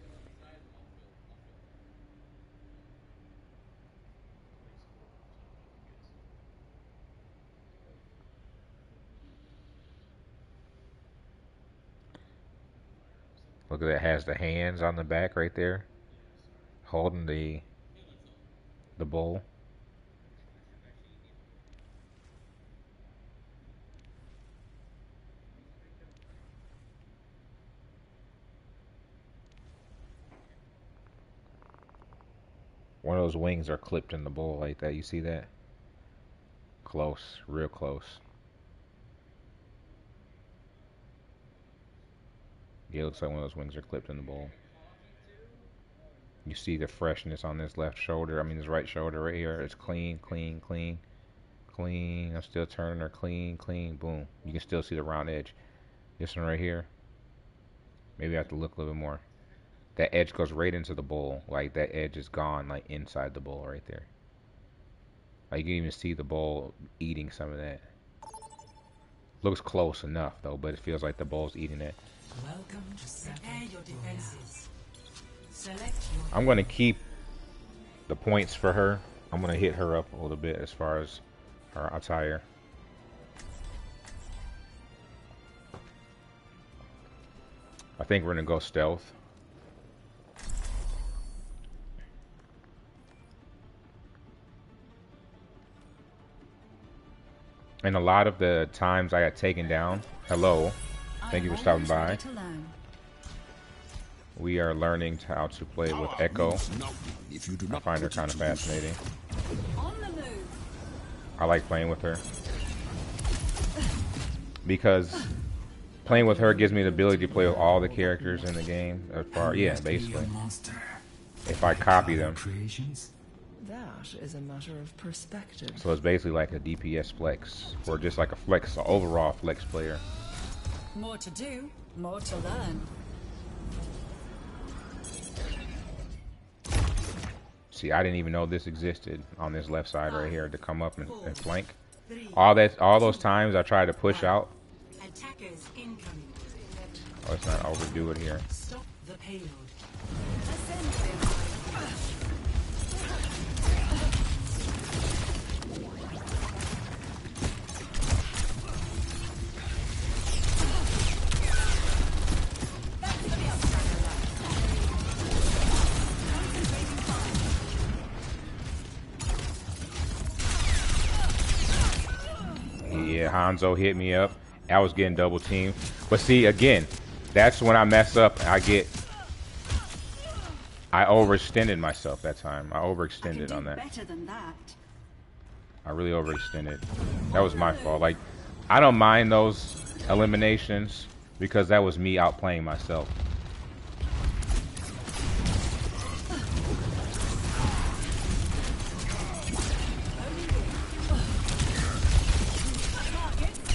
Look at that, has the hands on the back right there, holding the bowl. One of those wings are clipped in the bowl like that. You see that? Close, real close. Yeah, it looks like one of those wings are clipped in the bowl. You see the freshness on this left shoulder. I mean, this right shoulder right here. It's clean, clean, clean, clean. I'm still turning her clean, clean. Boom. You can still see the round edge. This one right here. Maybe I have to look a little bit more. That edge goes right into the bowl. Like that edge is gone, like inside the bowl right there. Like you can even see the bowl eating some of that. Looks close enough though, but it feels like the bowl's eating it. Welcome to prepare your defenses. Select your I'm gonna keep the points for her. I'm gonna hit her up a little bit as far as her attire. I think we're gonna go stealth. And a lot of the times I got taken down. Hello. Thank you for stopping by. We are learning how to play with Echo. I find her kind of fascinating. I like playing with her. Because playing with her gives me the ability to play with all the characters in the game. Yeah, basically. If I copy them. That is a matter of perspective. So it's basically like a DPS flex. Or just like a flex, an overall flex player. More to do, more to learn. See, I didn't even know this existed on this left side right here to come up and flank. All those times I tried to push out. Oh, let's not overdo it here. stop the payload. Yeah, Hanzo hit me up. I was getting double teamed. But see, again, that's when I mess up. I overextended myself that time. I overextended on that. Better than that. I really overextended. That was my fault. Like, I don't mind those eliminations because that was me outplaying myself.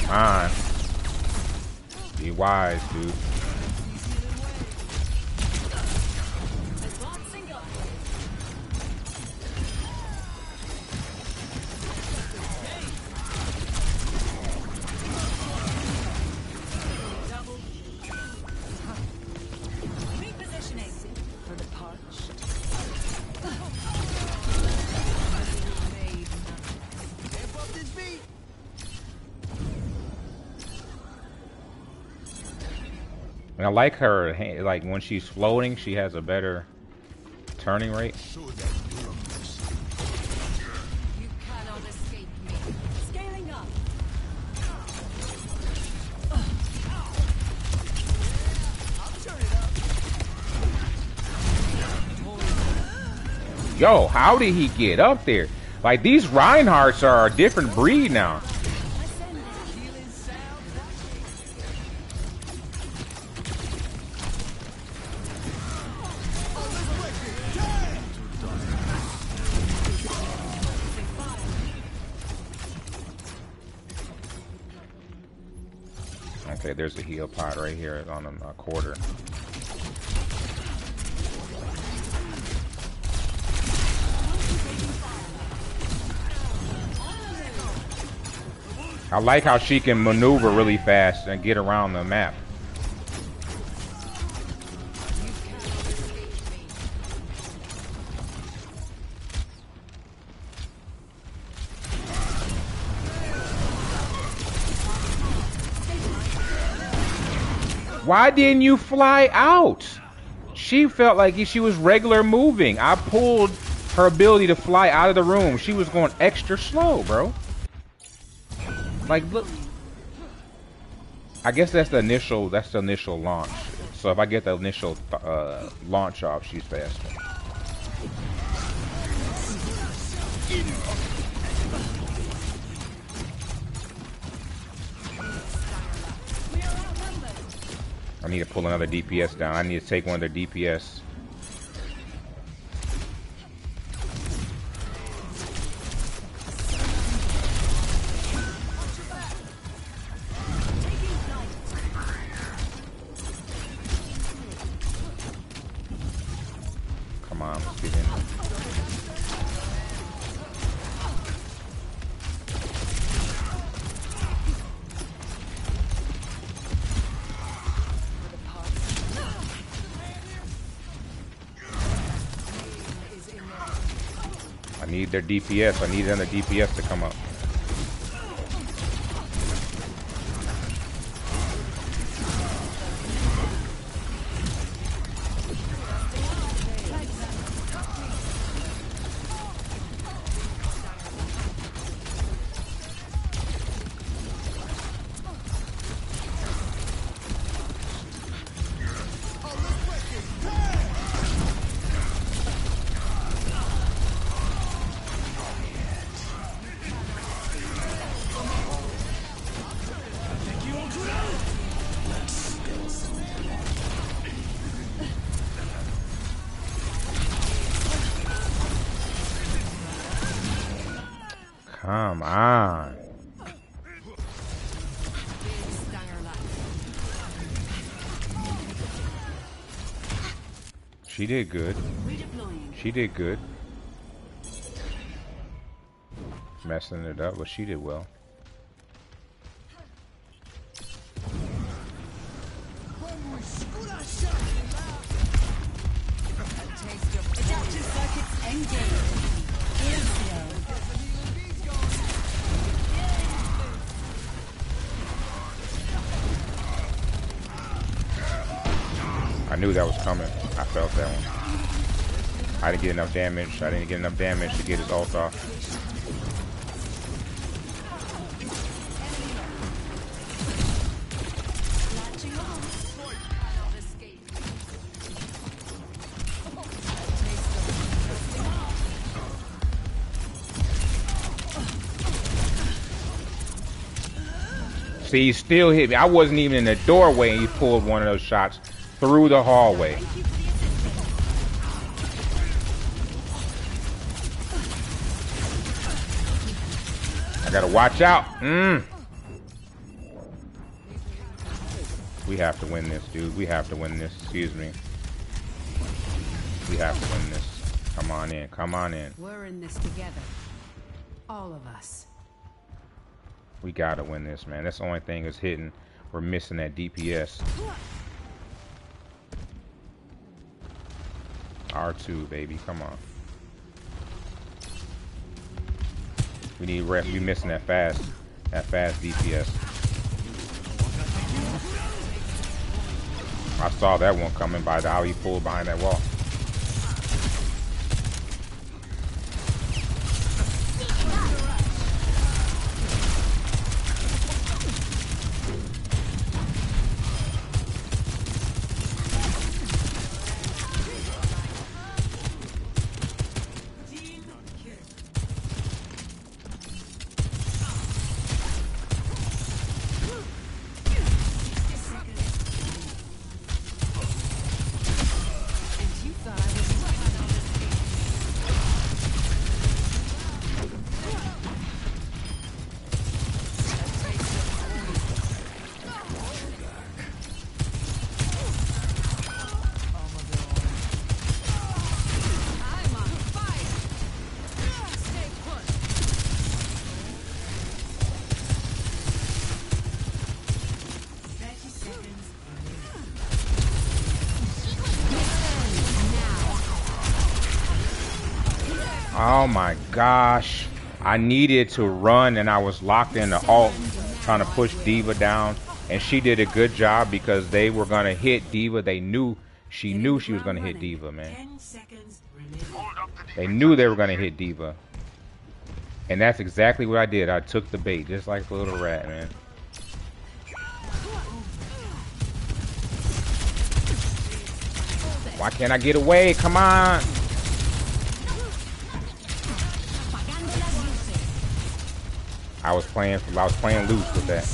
Come on. Be wise, dude. And I like her, like when she's floating, she has a better turning rate. You cannot escape me. Scaling up. Yo, how did he get up there? Like, these Reinhardts are a different breed now. Okay, there's a heal pod right here on a quarter. I like how she can maneuver really fast and get around the map. Why didn't you fly out? She felt like she was regular moving. I pulled her ability to fly out of the room. She was going extra slow, bro. Like, look. I guess that's the initial launch. So if I get the initial launch off, she's faster. I need to pull another DPS down. I need to take one of their DPS. Come on, let's get in. I need their DPS. I need another DPS to come up. Come on. She did good. She did good. Messing it up, but she did well. I knew that was coming. I felt that one. I didn't get enough damage. I didn't get enough damage to get his ult off. See, he still hit me. I wasn't even in the doorway and he pulled one of those shots through the hallway. I gotta watch out. We have to win this, dude. We have to win this. Excuse me. We have to win this. Come on in. Come on in. We're in this together. All of us. We gotta win this, man. That's the only thing that's hitting. We're missing that DPS. R2, baby. Come on. We need rep. We missing that fast DPS. I saw that one coming by how he pulled behind that wall. Oh my gosh. I needed to run and I was locked in the ult trying to push D.Va down. And she did a good job because they were going to hit D.Va. They knew she was going to hit D.Va, man. They knew they were going to hit D.Va. And that's exactly what I did. I took the bait just like a little rat, man. Why can't I get away? Come on. I was playing loose with that.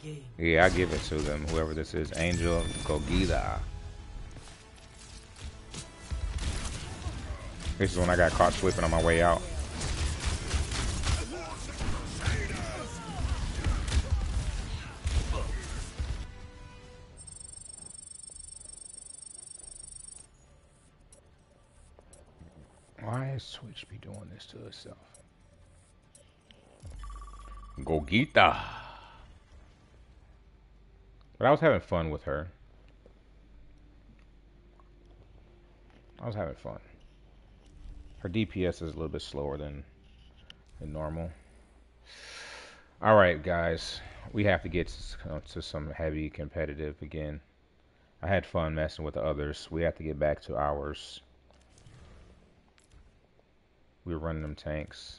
game. Yeah, I give it to them. Whoever this is, Angel Gogida. This is when I got caught slipping on my way out. Why is Switch be doing this to itself? Gogita. But I was having fun with her. I was having fun. Her DPS is a little bit slower than normal. All right, guys. We have to get to some heavy competitive again. I had fun messing with the others. We have to get back to ours. We were running them tanks.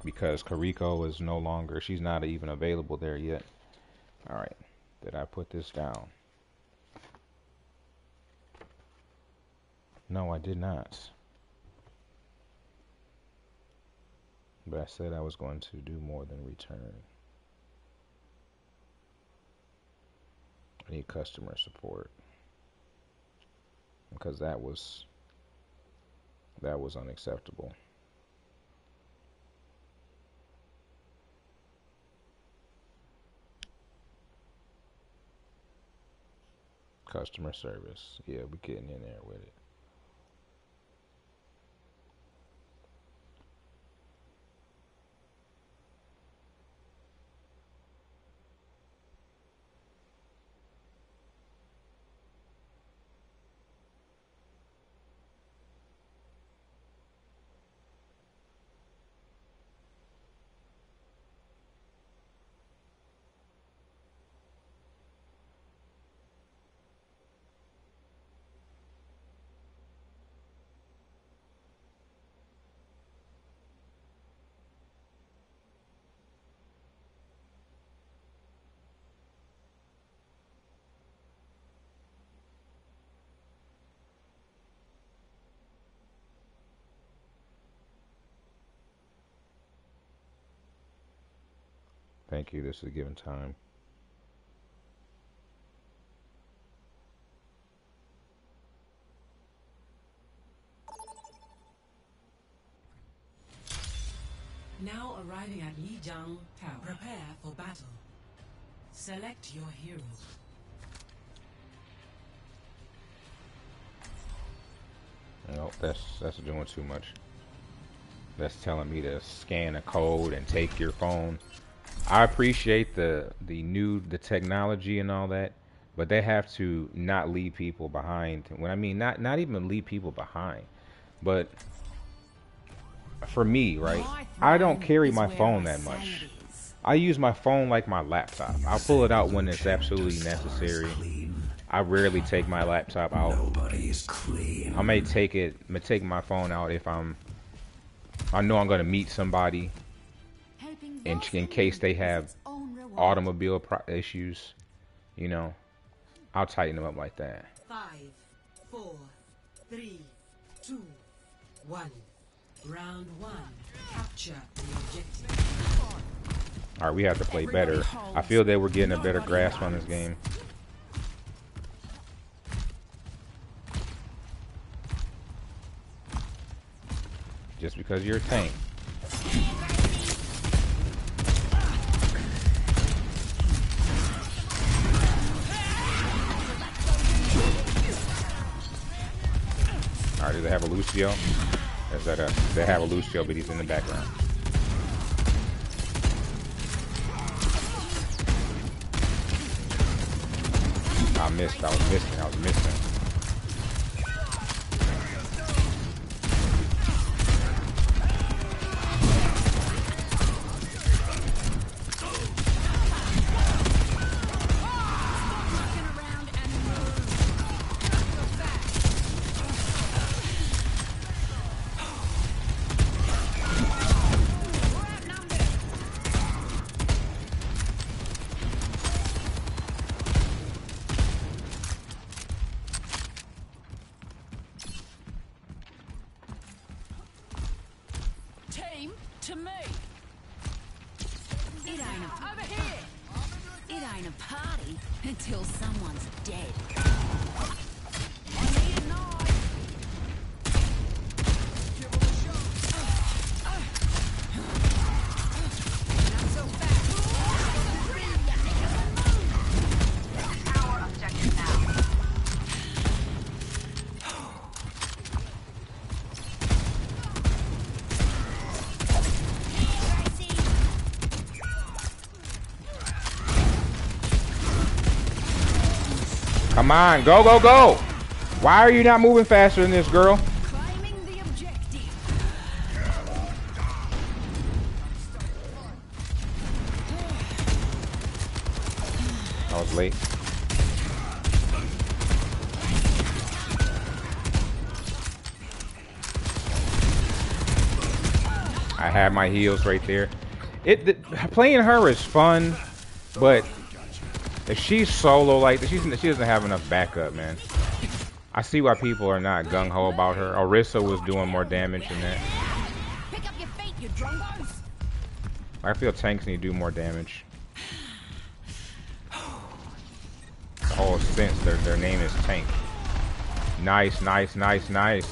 Because Kariko is no longer, she's not even available there yet. All right. Did I put this down? No, I did not. But I said I was going to do more than return. I need customer support. Because that was unacceptable. Customer service. Yeah, we're getting in there with it. Thank you. This is given time. Now arriving at Lijiang Tower. Prepare for battle. Select your hero. Nope, that's doing too much. That's telling me to scan a code and take your phone. I appreciate the technology and all that, but they have to not leave people behind. When I mean not even leave people behind, but for me, right? I don't carry my phone that much. I use my phone like my laptop. I'll pull it out when it's absolutely necessary. I rarely take my laptop out. I may take my phone out if I know I'm gonna meet somebody in case they have automobile issues, you know. I'll tighten them up like that. 5, 4, 3, 2, 1. Round 1. Capture the objective. Alright, we have to play better. I feel that we're getting a better grasp on this game. Just because you're a tank. Alright, do they have a Lucio? Is that they have a Lucio, but he's in the background. I missed. I was missing. to me. It ain't a over here. It ain't a party until someone's dead. I need a knife. Give him a shot. Not so fast. Our objective now. Come on, go, go, go! Why are you not moving faster than this, girl? Claiming the objective. I was late. I had my heels right there. Playing her is fun, but if she's solo like this, she doesn't have enough backup, man. I see why people are not gung-ho about her. Orisa was doing more damage than that. Pick up your feet, you drungos. I feel tanks need to do more damage. The whole sense their name is Tank. Nice, nice, nice, nice.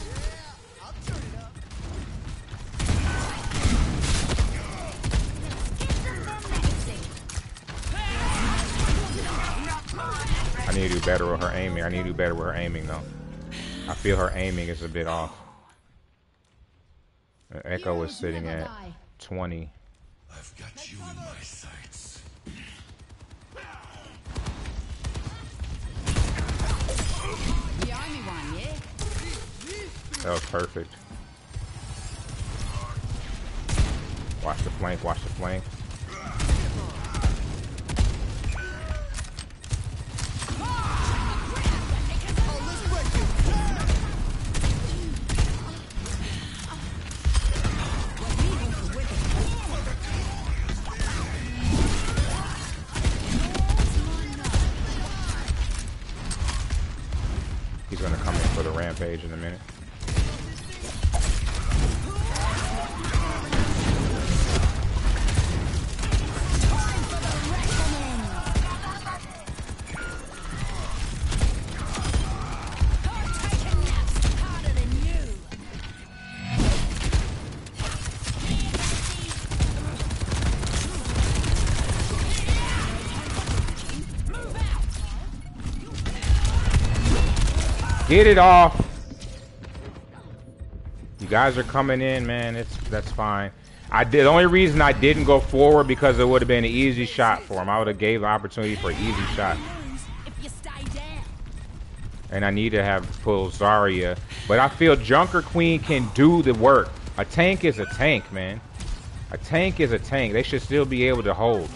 I need to do better with her aiming. I need to do better with her aiming, though. I feel her aiming is a bit off. Echo is sitting at 20. I've got you in my sights. The only one, yeah? That was perfect. Watch the flank, watch the flank. He's gonna come in for the rampage in a minute. Get it off. You guys are coming in, man. That's fine. The only reason I didn't go forward because it would have been an easy shot for him. I would have gave the opportunity for an easy shot. And I need to have pull Zarya, but I feel Junker Queen can do the work. A tank is a tank, man. A tank is a tank. They should still be able to hold.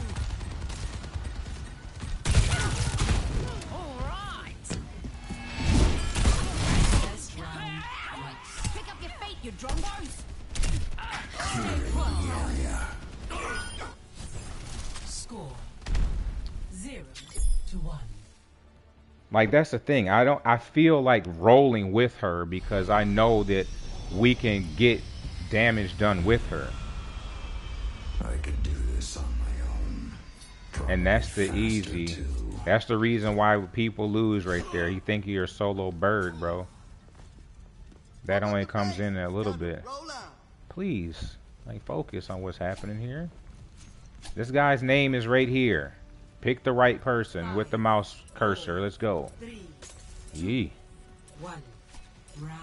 Score 0-1. Like, that's the thing. I feel like rolling with her because I know that we can get damage done with her. I could do this on my own. And that's the easy. That's the reason why people lose right there. You think you're a solo bird, bro. That only comes in a little bit. Please, like, focus on what's happening here. This guy's name is right here. Pick the right person with the mouse cursor. Let's go. 3, Yee. 1. Round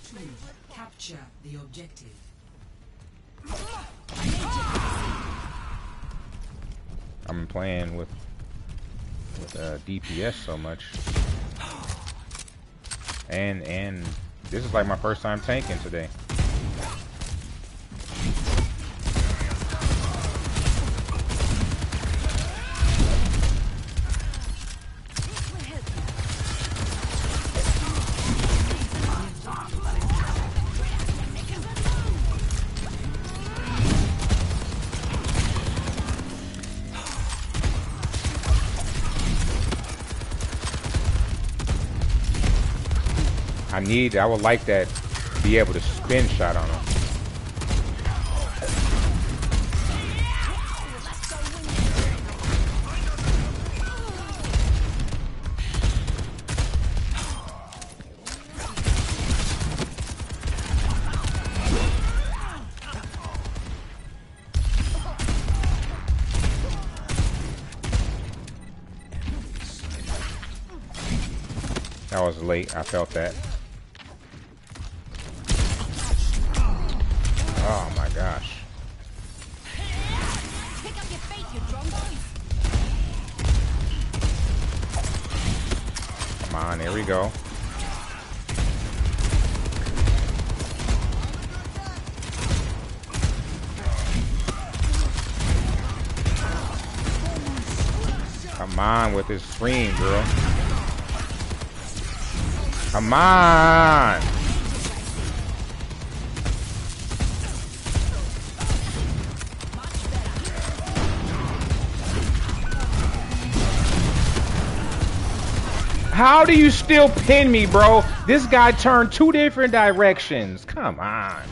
2. Capture the objective. I'm playing with DPS so much. And this is like my first time tanking today. I would like that, be able to spin shot on him. That was late. I felt that. Oh my gosh. Pick up your feet, you drunk. Come on, there we go. Come on with this scream, girl. Come on. How do you still pin me, bro? This guy turned 2 different directions. Come on.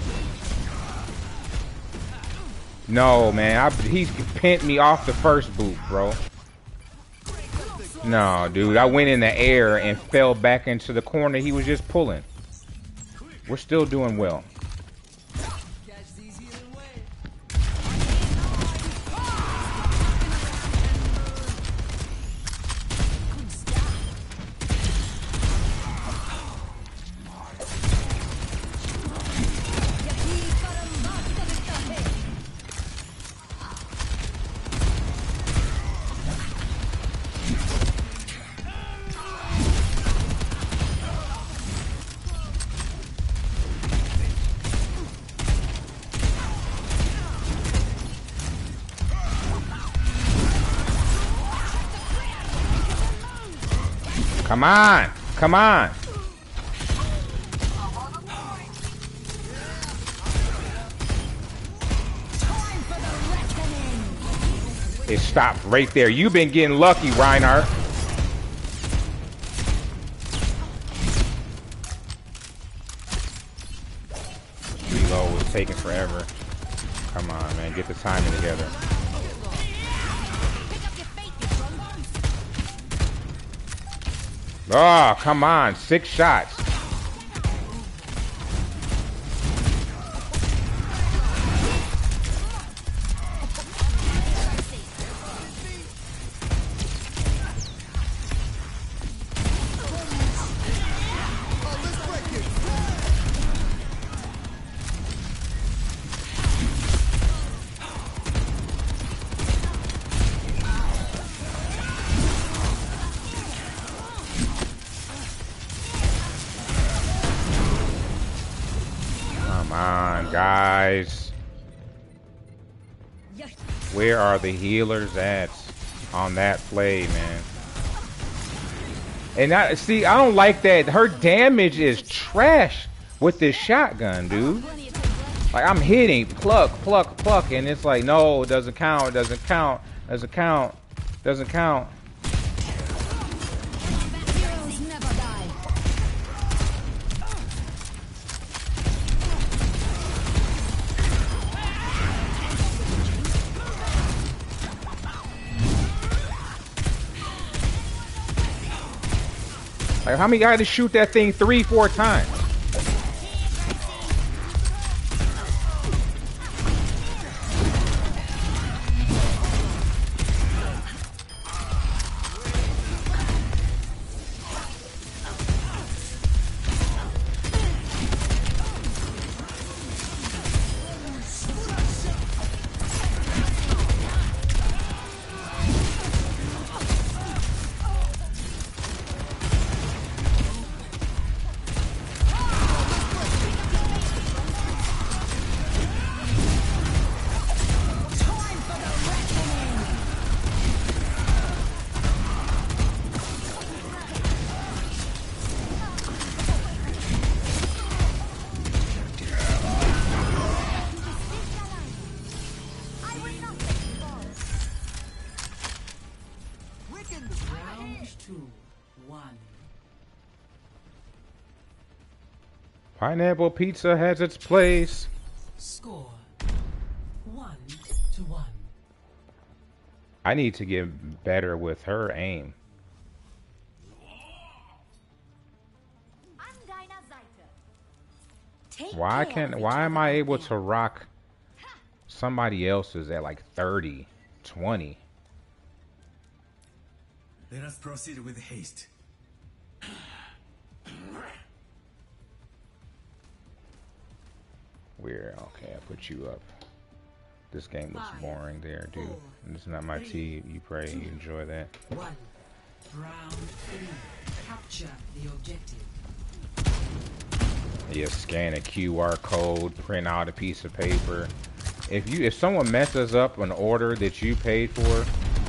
No, man. He pinned me off the first boot, bro. No, dude. I went in the air and fell back into the corner he was just pulling. We're still doing well. Come on. Come on. It stopped right there. You've been getting lucky, Reinhardt. Reload was taking forever. Come on, man. Get the timing together. Oh, come on. 6 shots. Guys, where are the healers at on that play, man? And I see, I don't like that. Her damage is trash with this shotgun, dude. Like, I'm hitting pluck, pluck, pluck, and it's like, no, it doesn't count, it doesn't count, doesn't count, doesn't count. Like, how many guys to shoot that thing 3-4 times? Pineapple pizza has its place. Score 1-1. I need to get better with her aim. Why am I able to rock somebody else's at like 30, 20? Let us proceed with haste. Where? Okay, I put you up. This game looks boring there, dude. It's not my tea. You pray you enjoy that. 1. Round 3. Capture the objective. Yeah, scan a QR code, print out a piece of paper. If someone messes up an order that you paid for,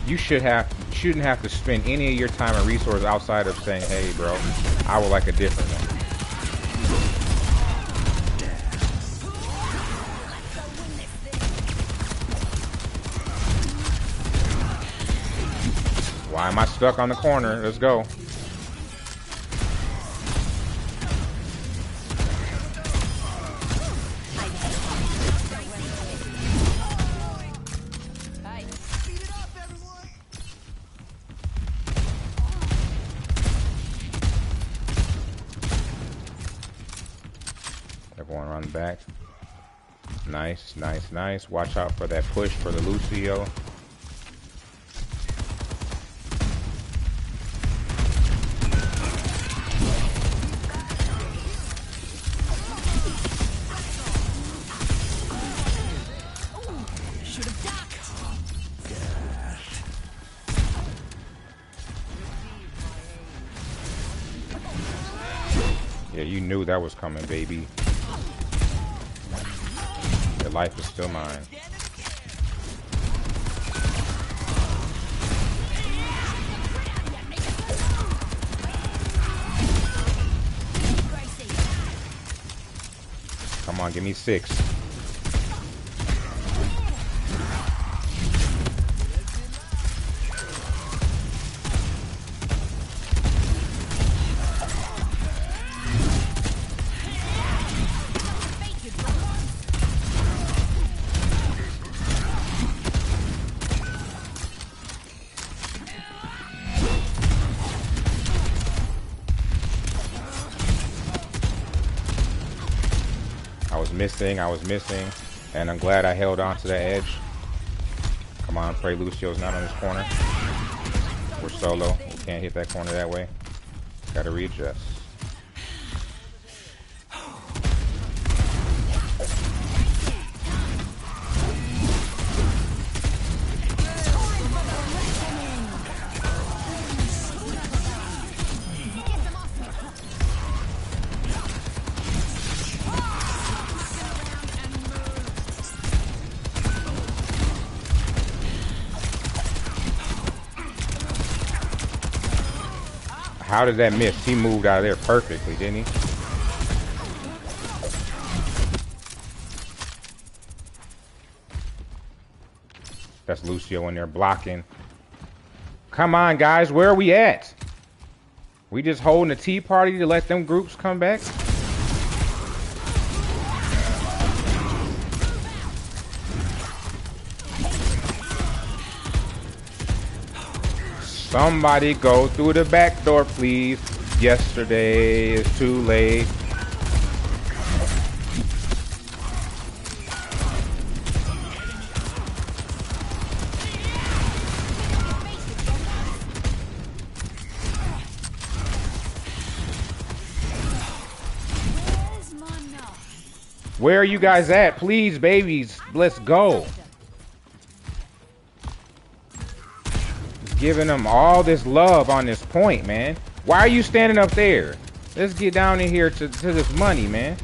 you shouldn't have to spend any of your time and resources outside of saying, "Hey, bro, I would like a different one." Why am I stuck on the corner? Let's go. They're going around the back. Nice, nice, nice. Watch out for that push for the Lucio. Yeah, you knew that was coming, baby. Your life is still mine. Come on, give me 6. I was missing, and I'm glad I held on to the edge. Come on, pray Lucio's not on this corner. We're solo. We can't hit that corner that way. Gotta readjust. How did that miss? He moved out of there perfectly, didn't he? That's Lucio in there blocking. Come on, guys. Where are we at? We just holding a tea party to let them groups come back? Somebody go through the back door, please. Yesterday is too late. Where are you guys at? Please, babies, let's go. Giving them all this love on this point, man. Why are you standing up there? Let's get down in here to this money, man.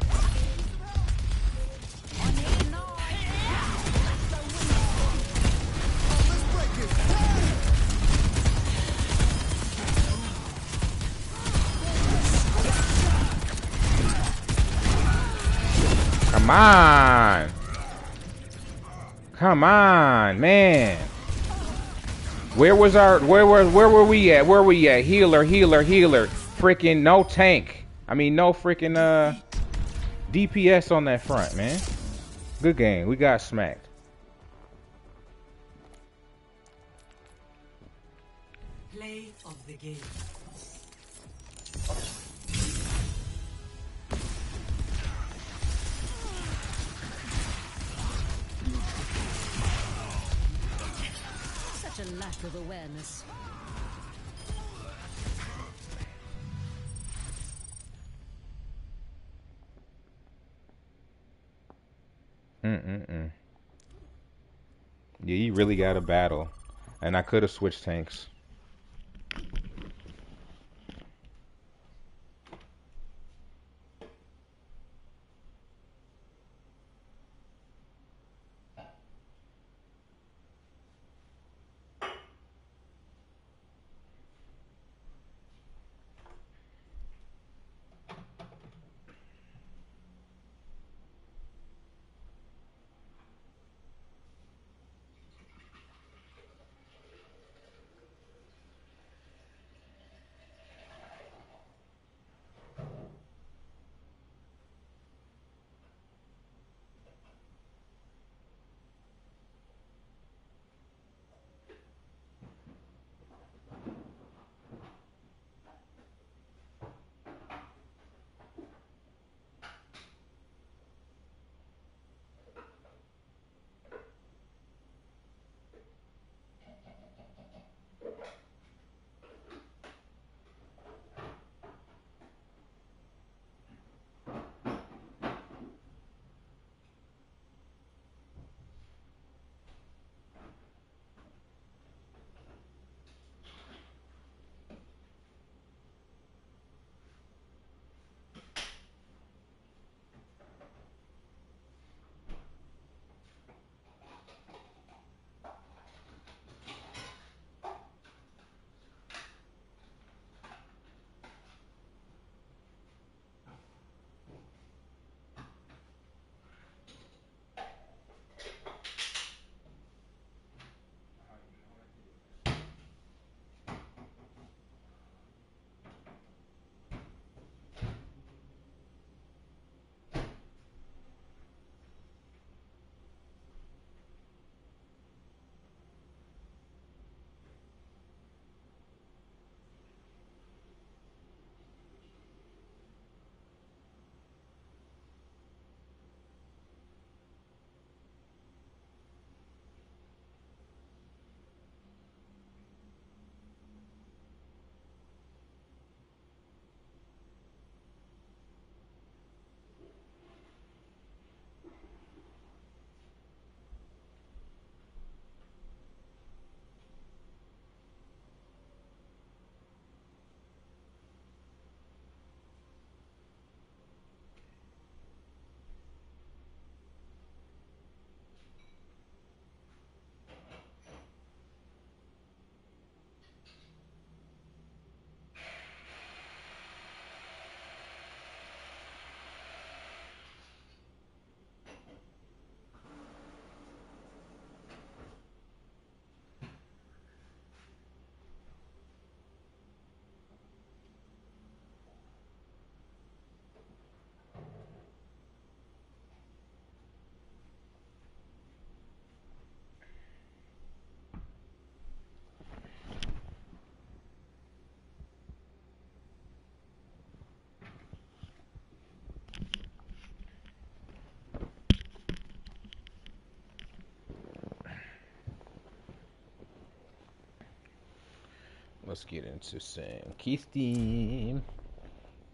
Come on. Come on, man. Where were we at? Where we at? Healer. Freaking no tank. I mean no freaking DPS on that front, man. Good game. We got smacked. Play of the game. Such a lack of awareness. Mm-mm-mm. Yeah, you really got to battle. And I could have switched tanks. Let's get into some Keystone.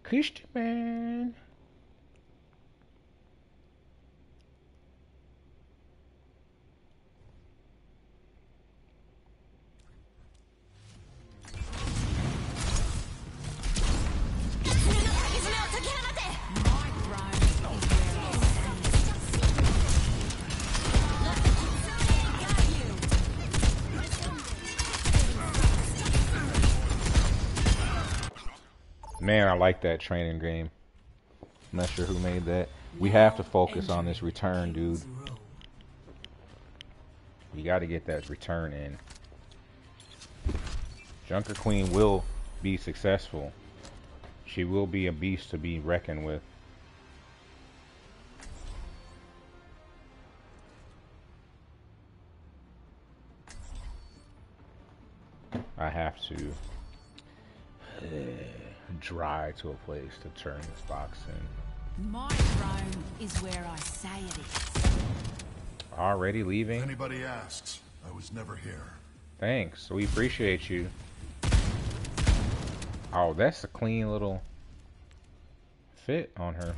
Keystone, man. Man, I like that training game. I'm not sure who made that. We have to focus on this return, dude. We got to get that return in. Junker Queen will be successful. She will be a beast to be reckoned with. I have to drive to a place to turn this box in. My throne is where I say it is. Already leaving? If anybody asks, I was never here. Thanks. We appreciate you. Oh, that's a clean little fit on her.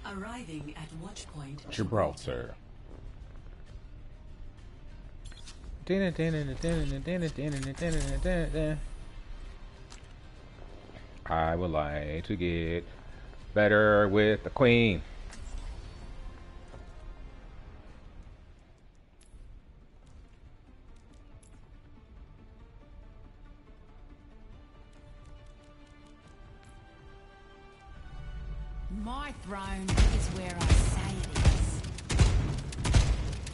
Arriving at watch point Gibraltar. I would like to get better with the queen. My throne is where I say it is.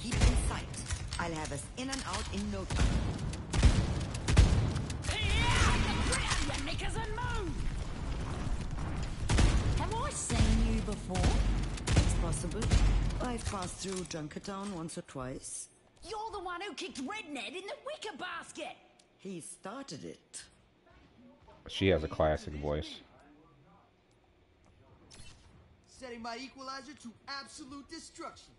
Keep in sight. I'll have us in and out in no time. Have I seen you before? It's possible. I've passed through Junkertown once or twice. You're the one who kicked Rednet in the wicker basket. He started it. She has a classic voice. Setting my equalizer to absolute destruction.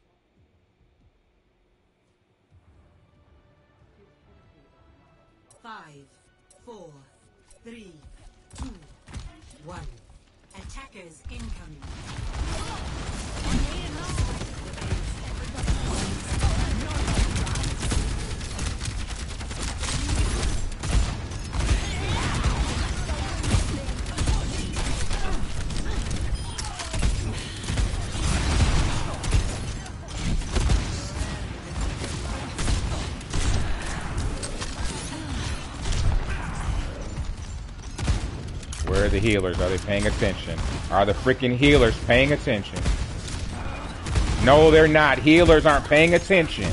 Five, 4, 3, 2, 1. Attackers incoming. Where are the healers? Are they paying attention? Are the freaking healers paying attention? No, they're not. Healers aren't paying attention.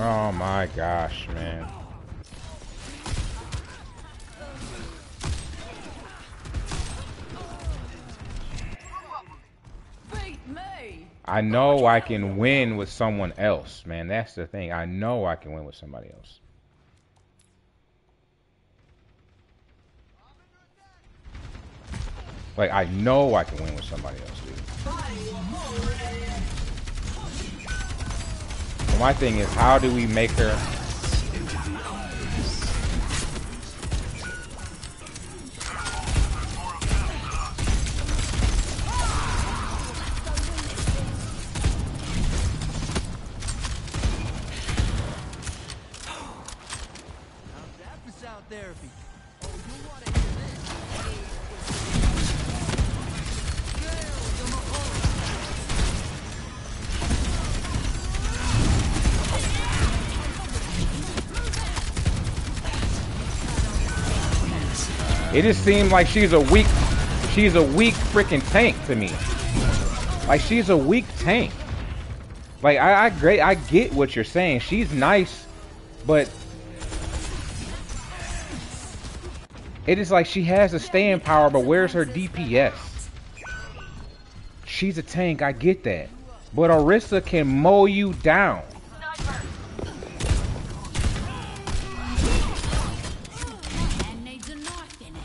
Oh my gosh, man. Beat me. I know I can win with someone else, man. That's the thing. I know I can win with somebody else. Like, I know I can win with somebody else, dude. But my thing is, how do we make her... Therapy. It just seemed like she's a weak freaking tank to me. Like, she's a weak tank. Like, I get what you're saying. She's nice, but it is like she has a staying power, but where's her DPS? She's a tank, I get that. But Orisa can mow you down. And needs a knife in it.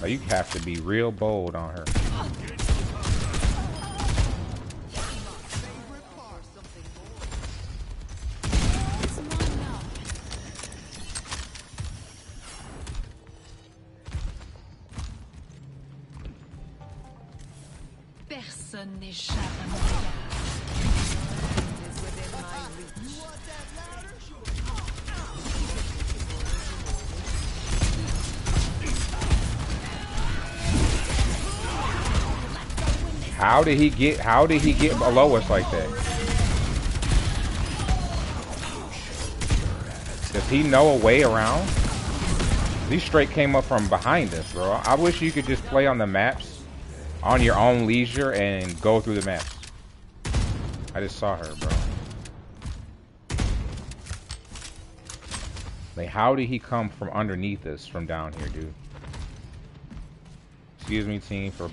Like, you have to be real bold on her. Personne n'échappe à mon How did he get below us like that? he know a way around? These straight came up from behind us, bro. I wish you could just play on the maps on your own leisure and go through the maps. I just saw her, bro. Like, how did he come from underneath us from down here, dude? Excuse me, team, for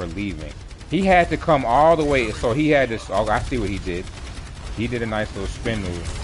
leaving. He had to come all the way, so he had to. Oh, I see what he did. He did a nice little spin move.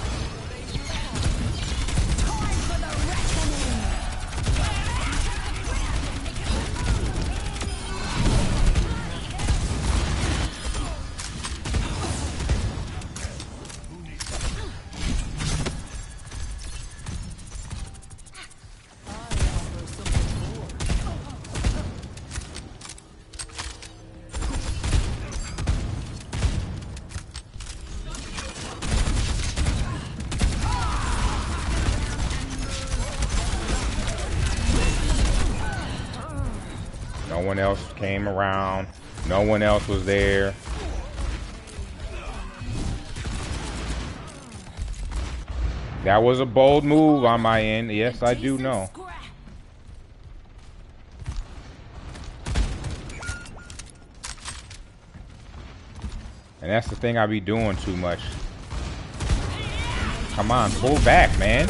No one else came around. No one else was there. That was a bold move on my end. Yes, I do know. And that's the thing I be doing too much. Come on, pull back, man.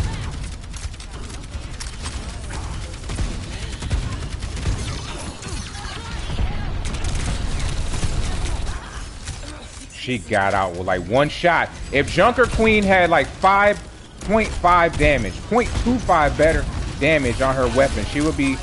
She got out with like one shot. If Junker Queen had like 5.5 damage, 0.25 better damage on her weapon, she would be...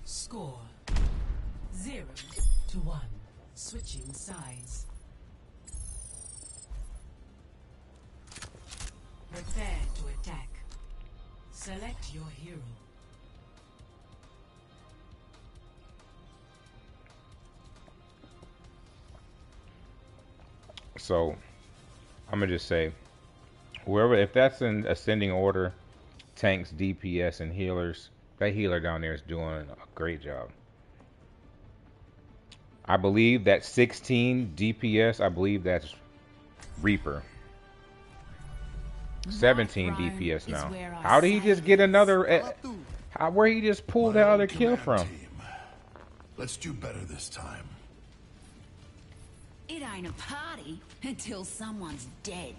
Score 0-1. Switching sides. Prepare to attack. Select your hero. So, I'm gonna just say, whoever, if that's in ascending order, tanks, DPS, and healers, that healer down there is doing a great job. I believe that 16 DPS, I believe that's Reaper. 17 DPS now. How did he just get another? Where he just pulled the other kill from? Let's do better this time. It ain't a party until someone's dead.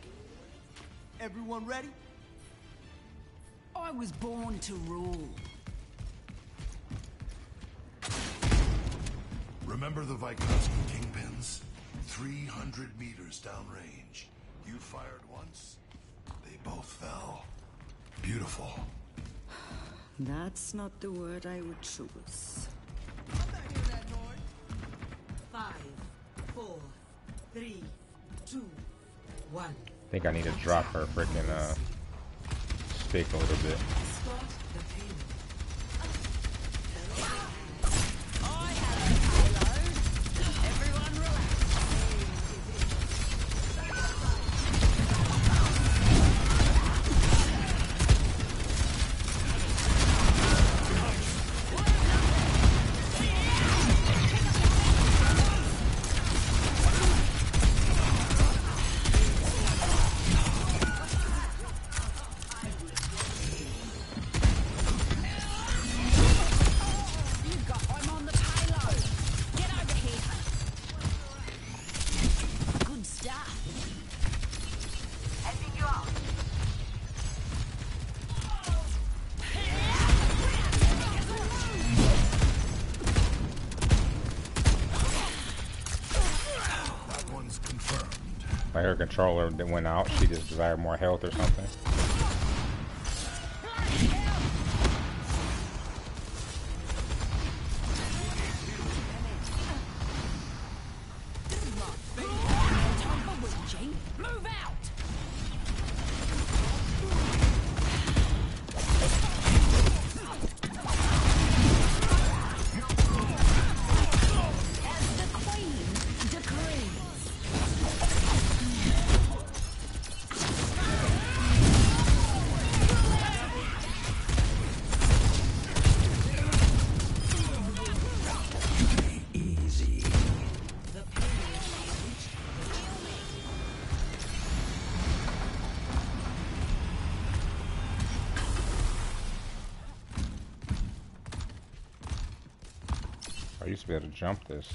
Everyone ready? I was born to rule. Remember the Vykovsky kingpins? 300 meters downrange. You fired once, they both fell. Beautiful. That's not the word I would choose. 5, 4, 3, 2, 1. I think I need to drop her freaking stick a little bit. Start the payload. Like her controller that went out, she just desired more health or something. Move out! As the Queen decrees. Easy. I used to be able to jump this.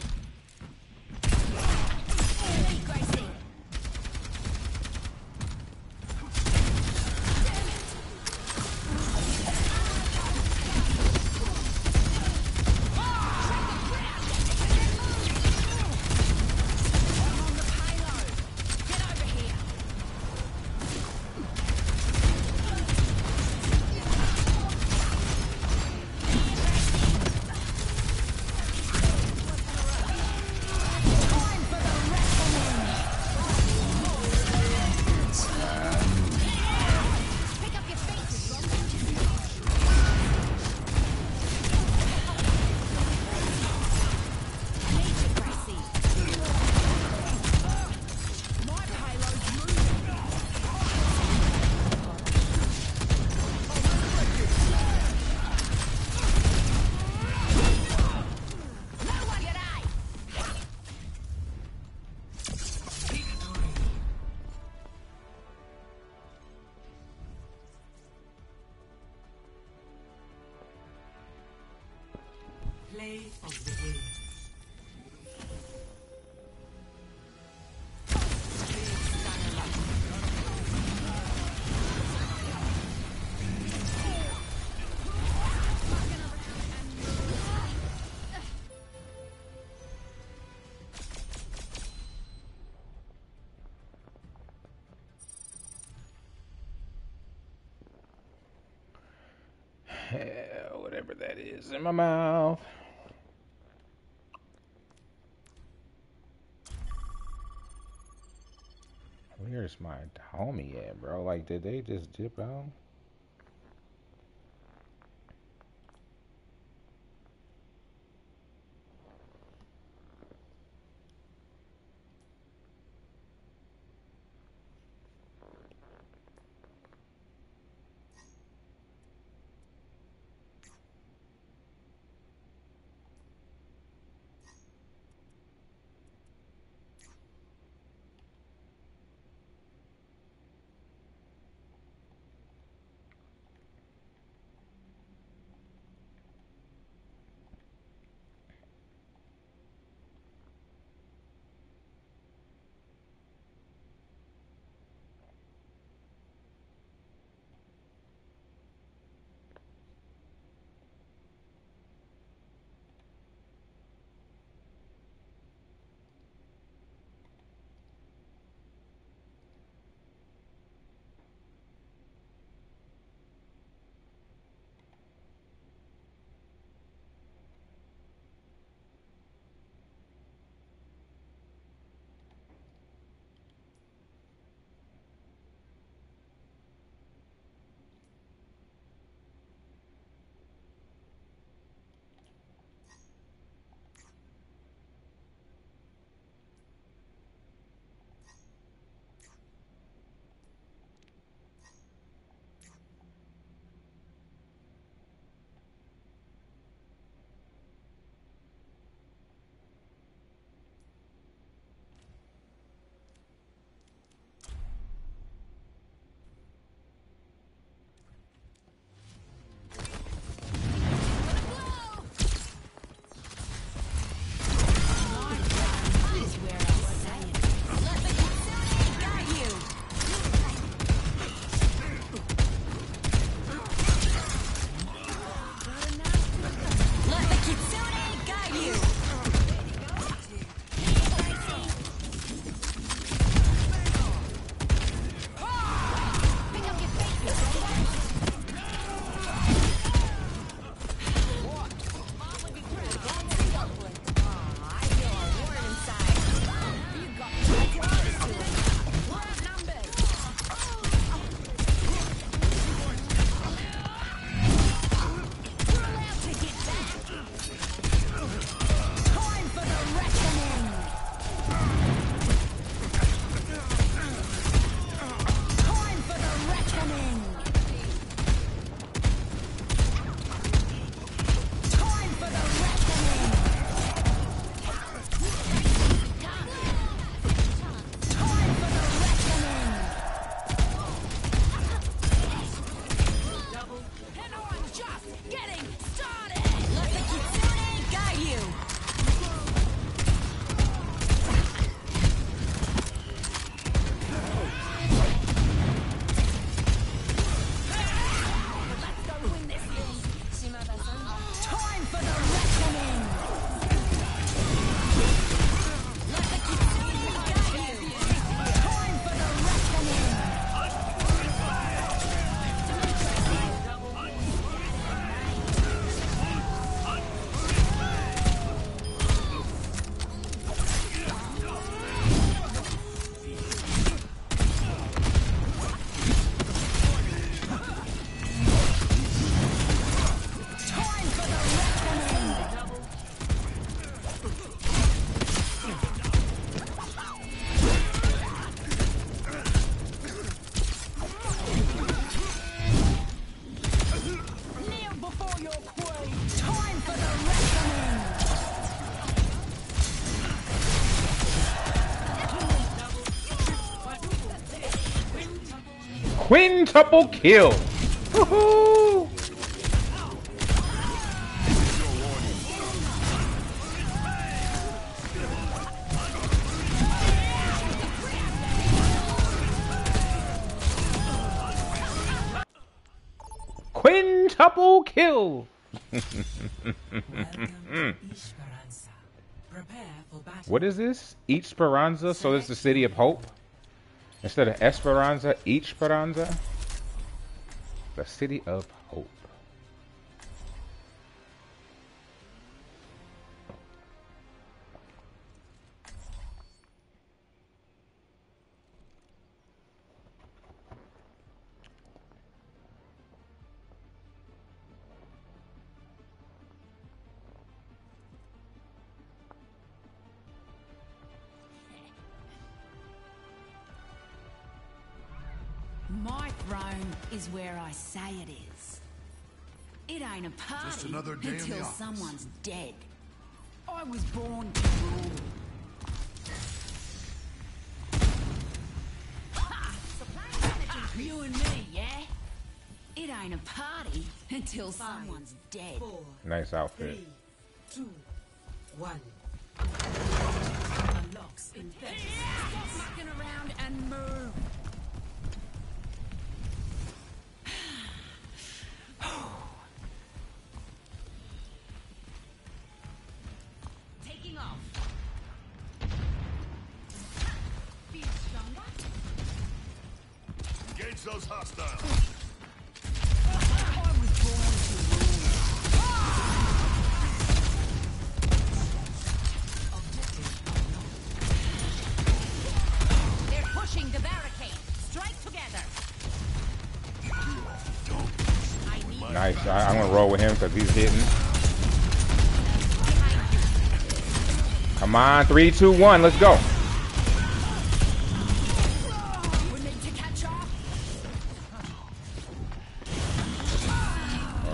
Play of the game. Whatever that is in my mouth. Where's my homie at, bro? Like, did they just dip out? Quintuple kill. Woohoo! Quintuple kill. What is this? Esperanza? So this is the city of hope? Instead of Esperanza, Esperanza? The city of hope. My throne is where I say it is. It ain't a party Just another day in the until office. someone's dead. I was born to rule. You and me, yeah? It ain't a party until someone's dead. Nice outfit. 3, 2, 1. Unlocks in 30 Stop mucking around and move. Taking off. Feel stronger? Engage those hostiles. I was born to rule. They're pushing the barricade. Strike together. Nice. I'm gonna roll with him because he's hitting. Come on, 3, 2, 1, let's go. We need to catch up.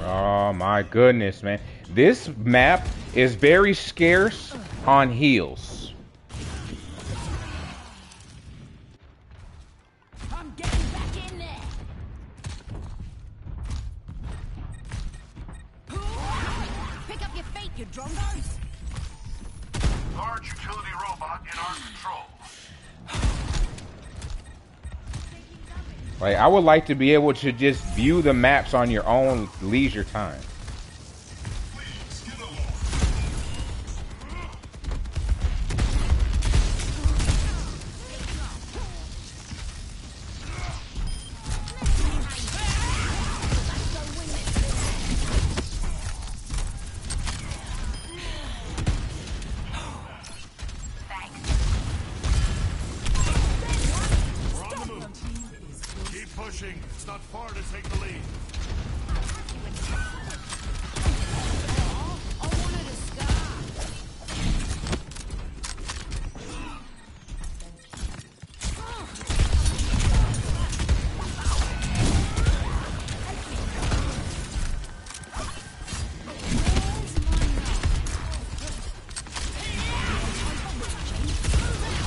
Oh my goodness, man. This map is very scarce on heals. I'm getting back in there. Pick up your feet, you drongos. Large utility robot in our control. Like, I would like to be able to just view the maps on your own leisure time. We're on the move. Keep pushing. It's not far to take the lead. I wanted a scar.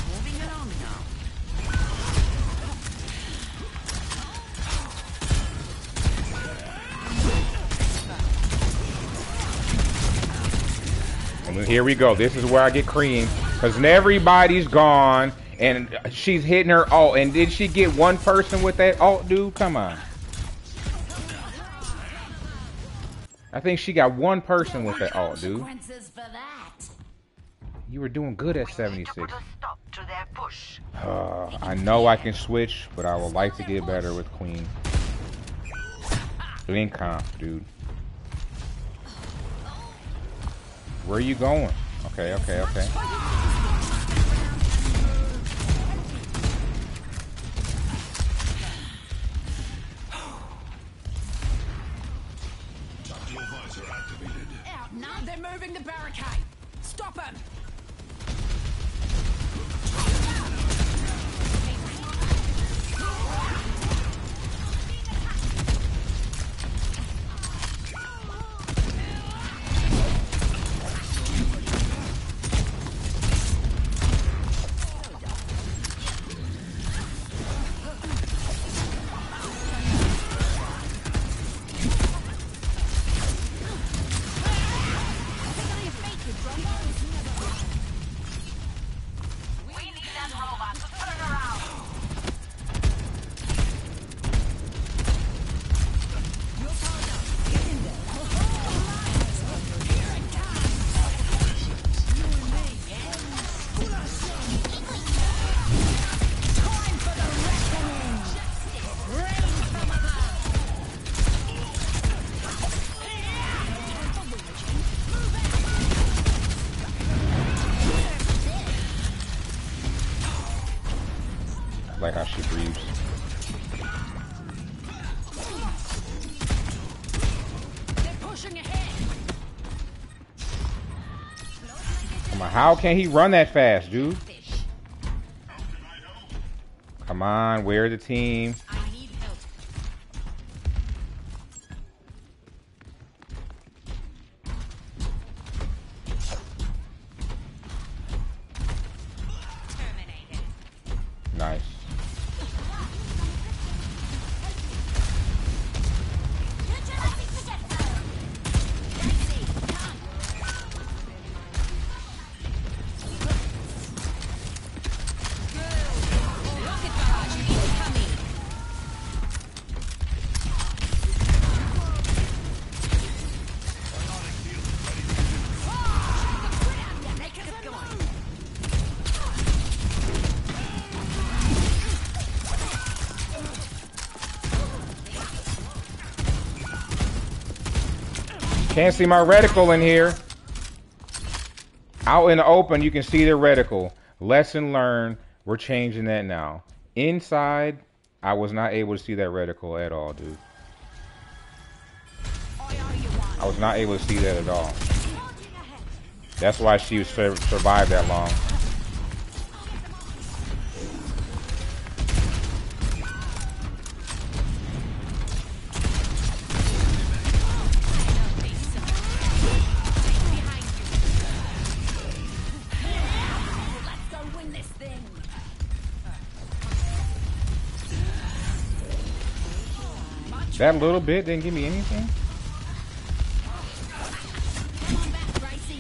Moving it on now. And then here we go. This is where I get creamed. Because everybody's gone. And she's hitting her ult. And did she get one person with that ult, dude? Come on. I think she got one person with that ult, dude. Consequences for that. You were doing good at 76. Put a stop to their push. I know I can switch, but I would like to get better with Queen. Queen comp, dude. Where are you going? Okay, okay, okay. Tactical visor activated. Out now, they're moving the barricade. Stop them. like how she breathes. They're pushing ahead. Come on, how can he run that fast, dude? Come on, where's the team? I need help. Nice. Can't see my reticle in here. Out in the open, you can see the reticle. Lesson learned. We're changing that now. Inside, I was not able to see that reticle at all, dude. I was not able to see that at all. That's why she survived that long. That little bit didn't give me anything?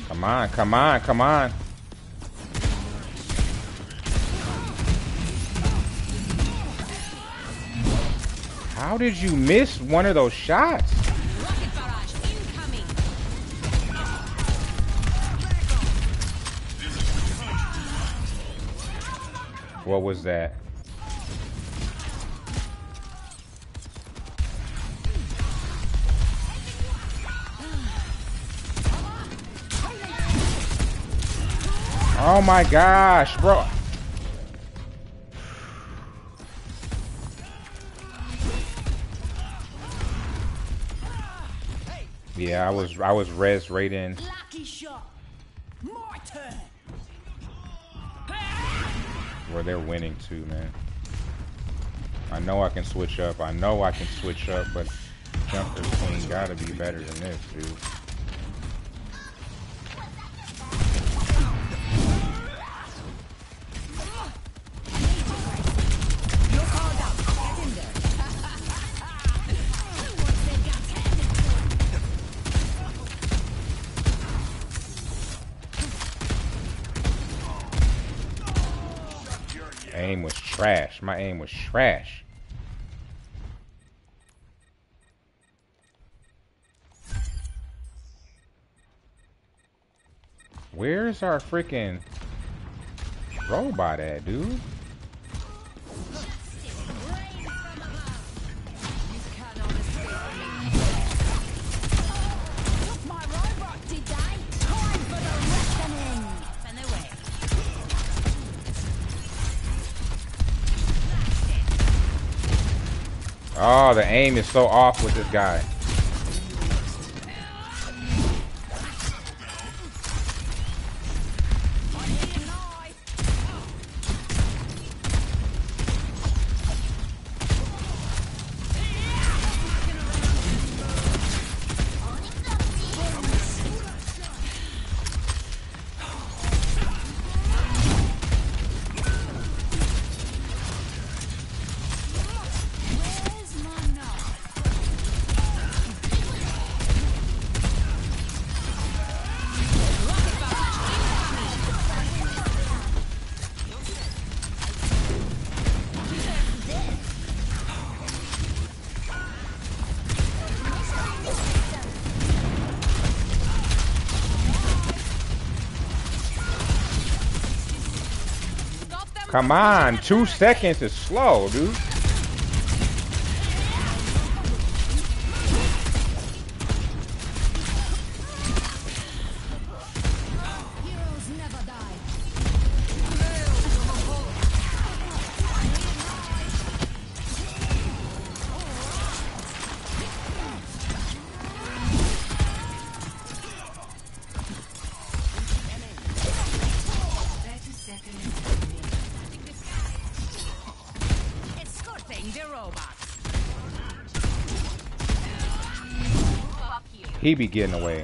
Come on, come on, come on. How did you miss one of those shots? What was that? Oh my gosh, bro. Yeah, I was res right in. Where they're winning too, man. I know I can switch up. I know I can switch up, but Jumper's Queen gotta be better than this, dude. Aim was trash. My aim was trash. Where's our freaking robot at, dude? Oh, the aim is so off with this guy. Come on, 2 seconds is slow, dude. He be getting away.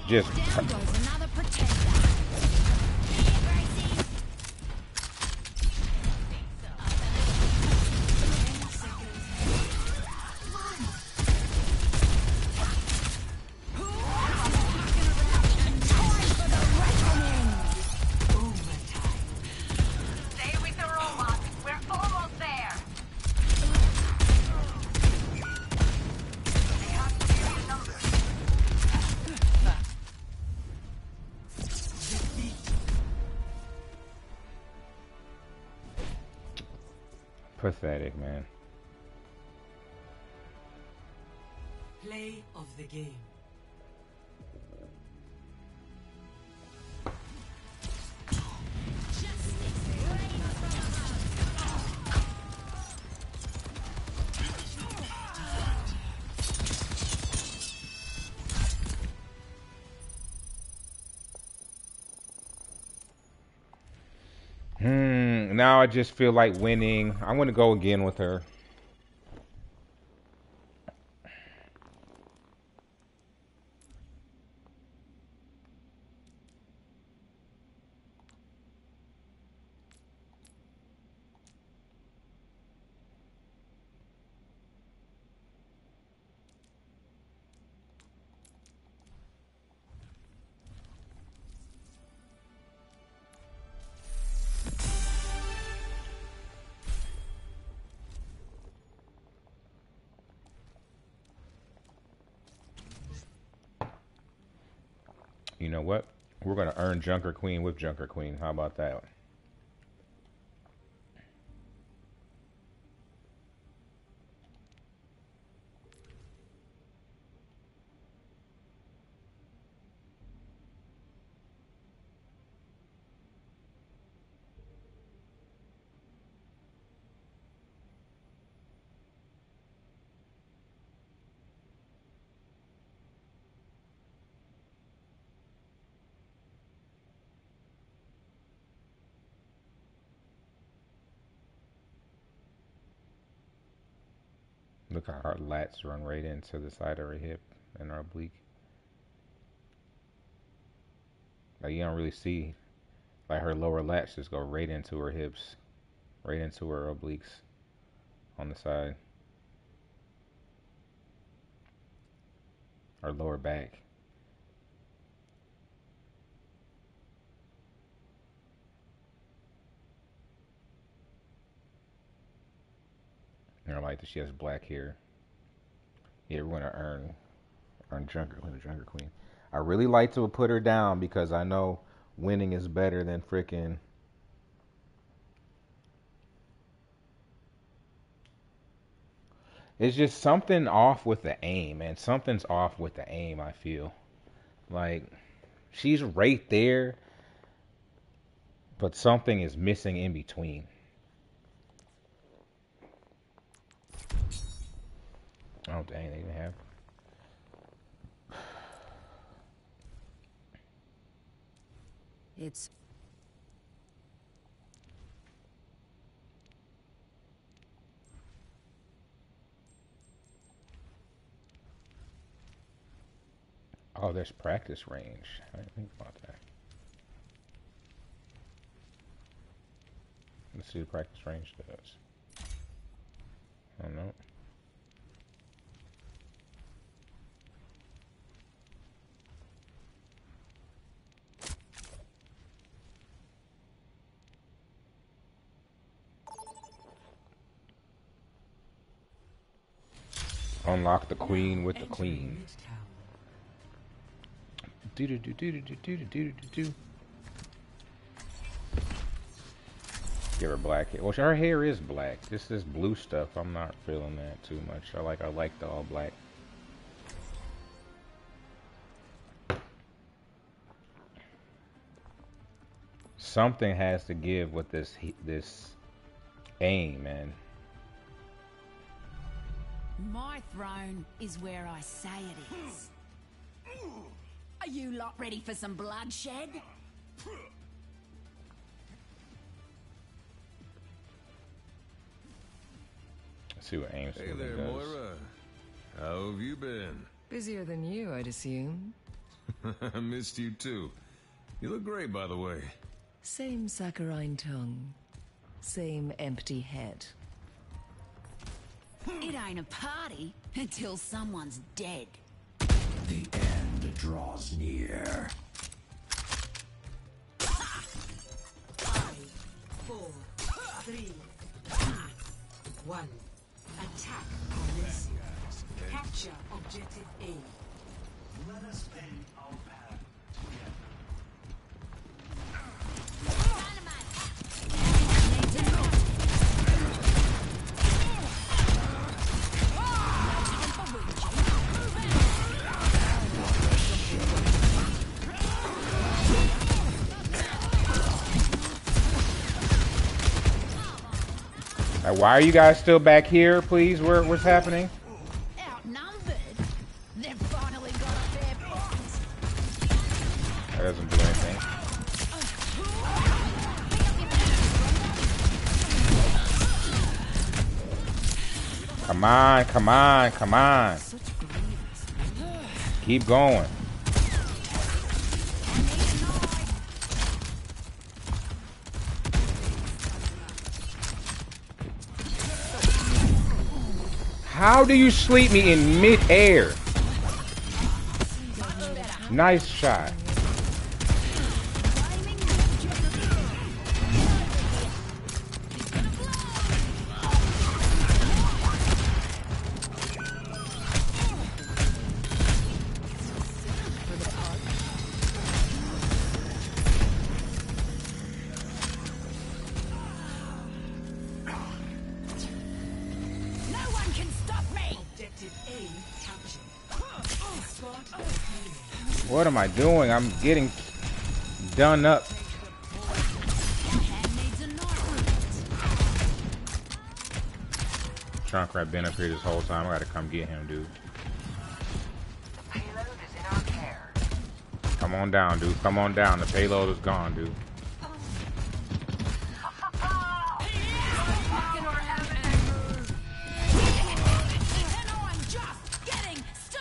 Just. Down goes another protector. Stay with the robot. We're almost there. They have to be outnumbered. Pathetic, man. Play of the game. Now I just feel like winning. I'm gonna go again with her. You know what? We're gonna earn Junker Queen with Junker Queen. How about that? Look how her lats run right into the side of her hip and her oblique. Like you don't really see, like her lower lats just go right into her hips, right into her obliques on the side. Her lower back. And I like that she has black hair. Yeah, we're gonna earn Junker with the Junker Queen. I really like to put her down because I know winning is better than freaking. It's just something off with the aim, and something's off with the aim. I feel like she's right there, but something is missing in between. Oh dang, they didn't have. It's Oh, there's practice range. I didn't think about that. Let's see what practice range does. I don't know. Unlock the queen with the queen. Do do do do do do do do do do. Give her black hair. Well, her hair is black. This blue stuff, I'm not feeling that too much. I like the all black. Something has to give with this aim, man. my throne is where I say it is. Are you lot ready for some bloodshed? Let's see what aim Hey smoothing there, does. Moira. How have you been? Busier than you, I'd assume. I missed you too. You look great, by the way. Same saccharine tongue. Same empty head. It ain't a party until someone's dead. The end draws near. 5, 4, 3, 2, 1. Attack commencing. Capture objective A. Let us bend our path together. Why are you guys still back here, please? What's happening? Outnumbered? They've finally got a fair fight. That doesn't do anything. Come on, come on, come on. Keep going. How do you sleep me in mid-air? Nice shot. What am I doing? I'm getting done up. Trunk Rat been up here this whole time. I gotta come get him, dude. Payload is in our care. Come on down, dude. Come on down. The payload is gone, dude.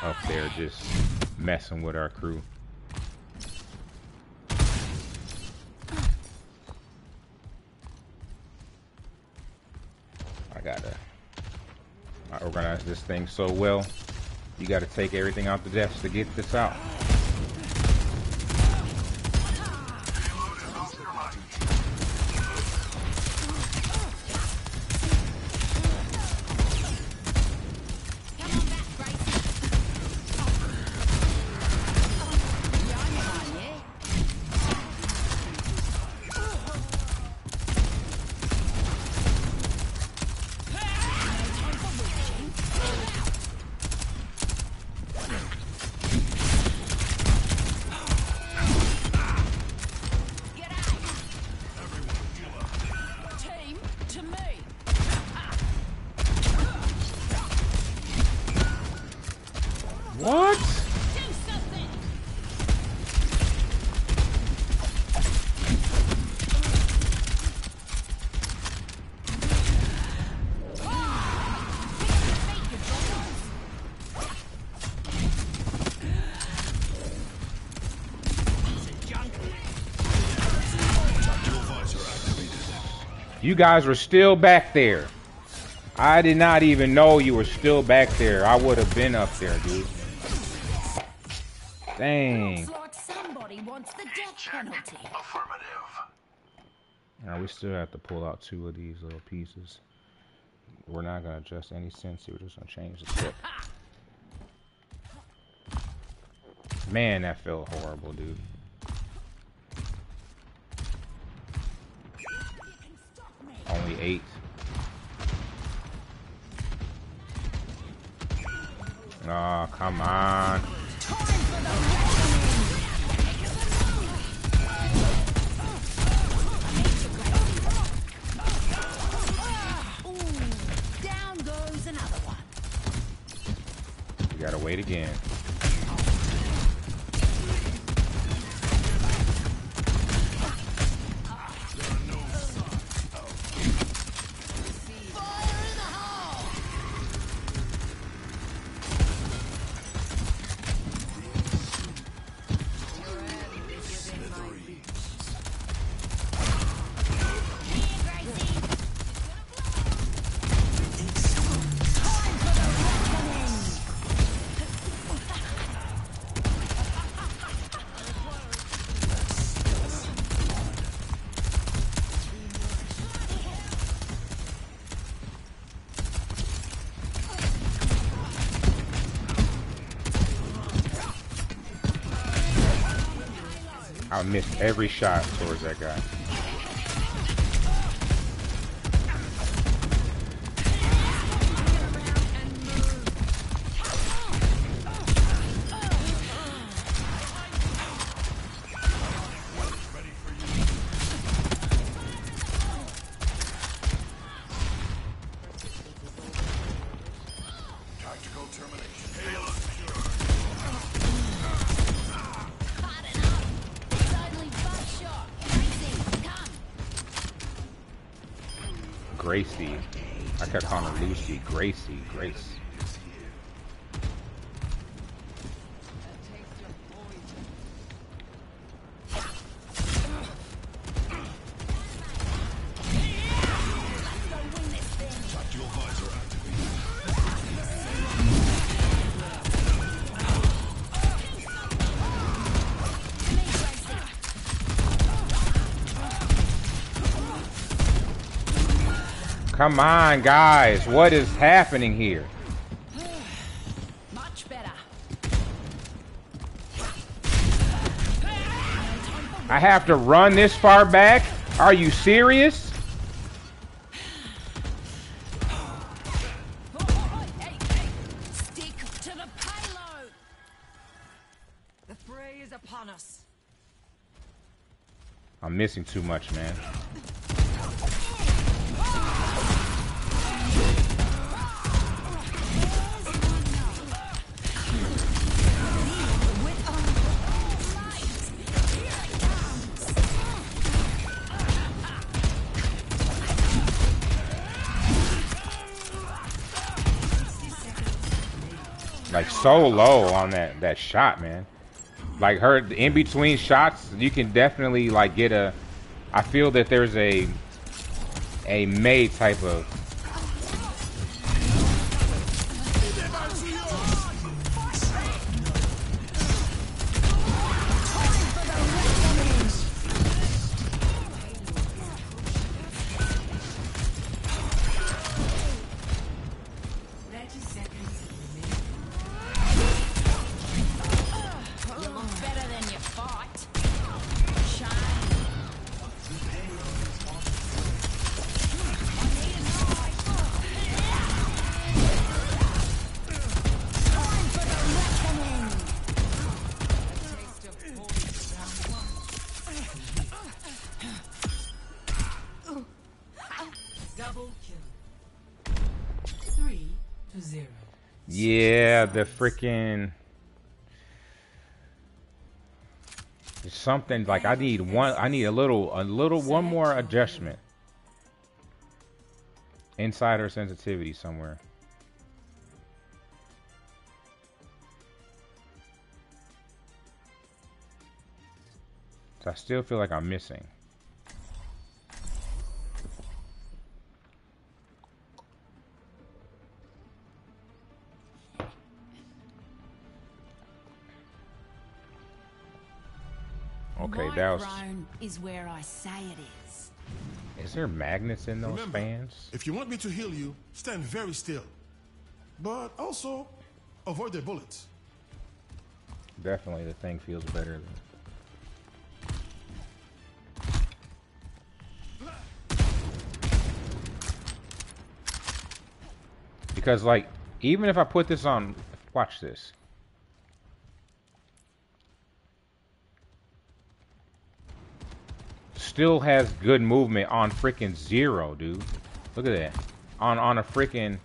Up there just messing with our crew. I organize this thing so well. You gotta take everything out the desk to get this out. What? You guys were still back there. I did not even know you were still back there. I would have been up there, dude. Dang. Looks like somebody wants the death penalty. Affirmative. Now we still have to pull out 2 of these little pieces. We're not gonna adjust any sense. We're just gonna change the tip. Man, that felt horrible, dude. Only 8. Oh, come on. Down goes another one. You gotta wait again. I missed every shot towards that guy. Gracie. I kept calling her Lucy. Gracie. Grace. Come on, guys. What is happening here? Much better. I have to run this far back? Are you serious? Stick to the payload. The fray is upon us. I'm missing too much, man. Like so low on that shot, man. Like her in between shots, you can definitely like get a. I feel that there's a May type of. Yeah, the freaking something like I need a little one more adjustment. Insider sensitivity somewhere. So I still feel like I'm missing. Okay, that was. Throne is where I say it is. Is there magnets in those Remember, fans? If you want me to heal you, stand very still. But also, avoid the bullets. Definitely, the thing feels better than. Because, like, even if I put this on, watch this. Still has good movement on freaking 0, dude. Look at that. On a freaking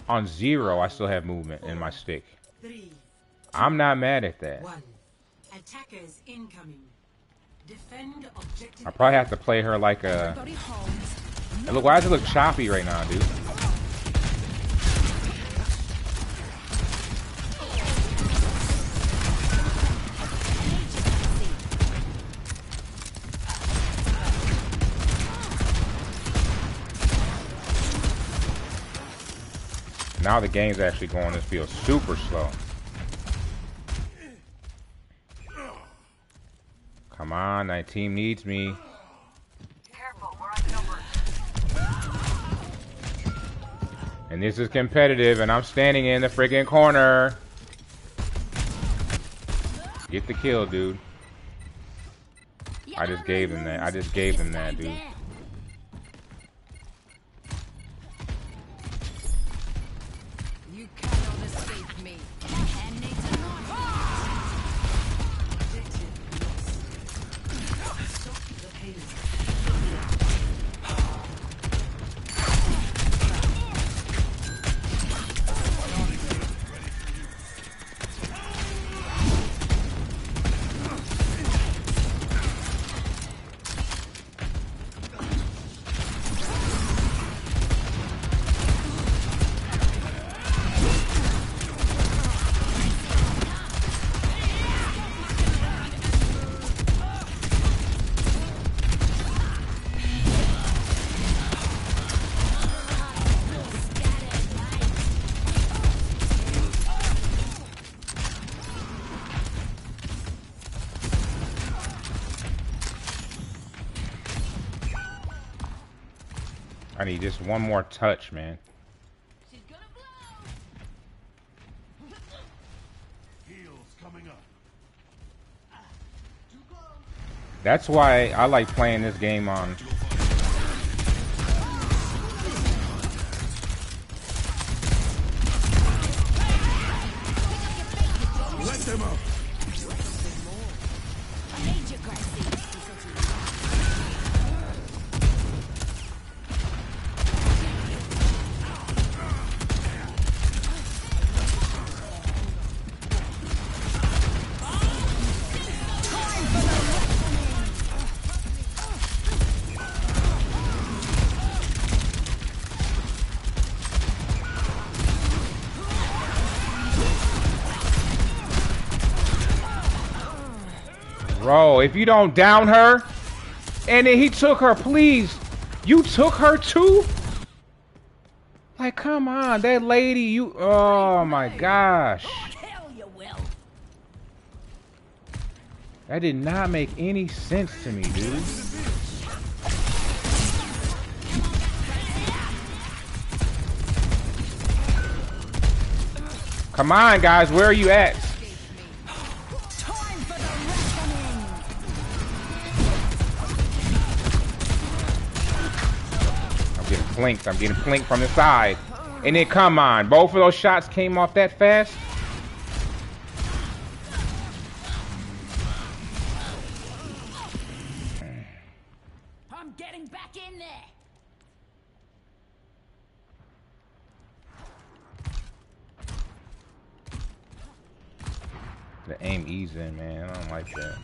on 0, I still have movement in my stick. I'm not mad at that. Attackers incoming. Defend objective. I probably have to play her like a. And look, why does it look choppy right now, dude? Now the game's actually going. This feels super slow. Come on, that team needs me. Careful, we're outnumbered. And this is competitive, and I'm standing in the freaking corner. Get the kill, dude. I just gave him that. I just gave him that, dude. You cannot escape me. And need to not. I need just one more touch, man. That's why I like playing this game on. Let them up. Bro, if you don't down her, and then he took her, please. You took her too? Like, come on, that lady, you, oh my gosh. That did not make any sense to me, dude. Come on, guys, where are you at? I'm getting flanked from the side. And then come on, both of those shots came off that fast. I'm getting back in there. The aim ease in, man. I don't like that.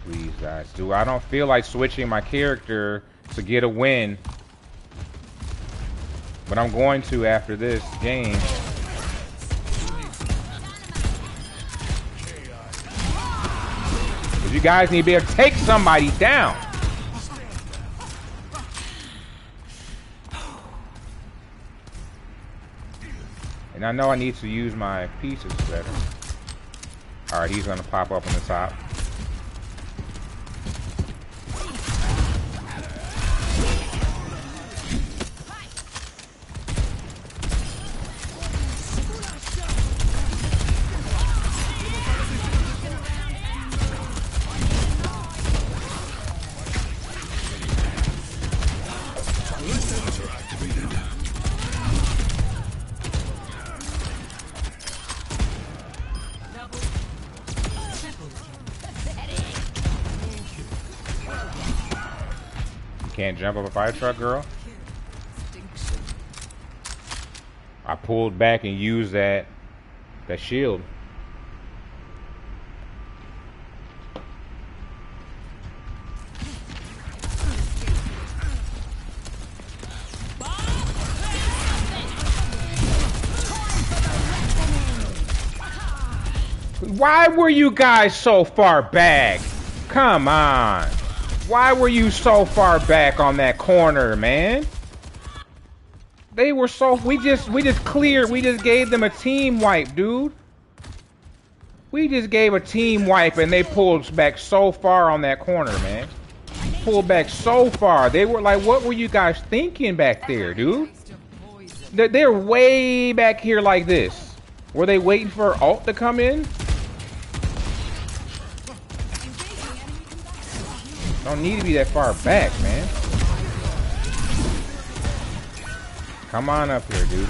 Please, guys. Dude, I don't feel like switching my character to get a win. But I'm going to after this game. You guys need to be able to take somebody down. And I know I need to use my pieces better. Alright, he's gonna pop up on the top. Can't jump up a fire truck, girl. I pulled back and used that shield. Why were you guys so far back? Come on. Why were you so far back on that corner, man? They were so... We just cleared. We just gave them a team wipe, dude. We just gave a team wipe and they pulled back so far on that corner, man. Pulled back so far. They were like, what were you guys thinking back there, dude? They're way back here like this. Were they waiting for ult to come in? Don't need to be that far back, man. Come on up here, dude.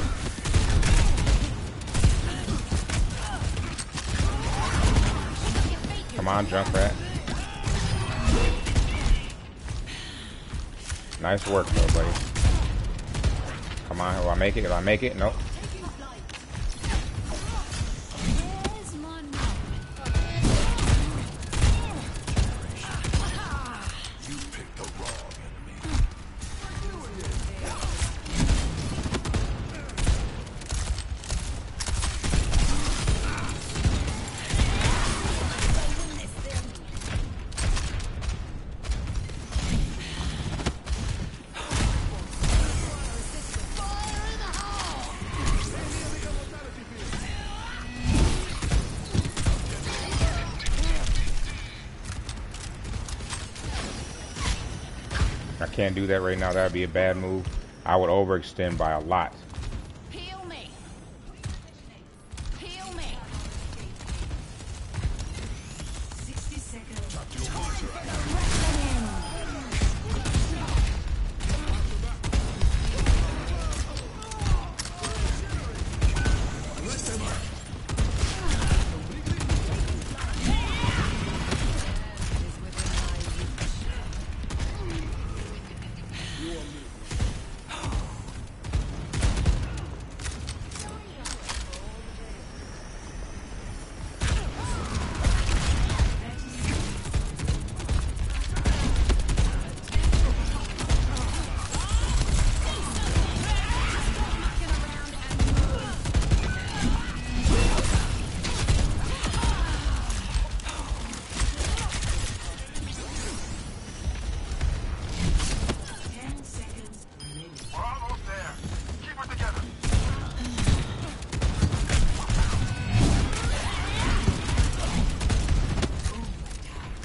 Come on, Junkrat. Nice work, though, buddy. Come on, will I make it? Will I make it? Nope. I can't do that right now. That would be a bad move. I would overextend by a lot. Heal me. Heal me. 60 seconds.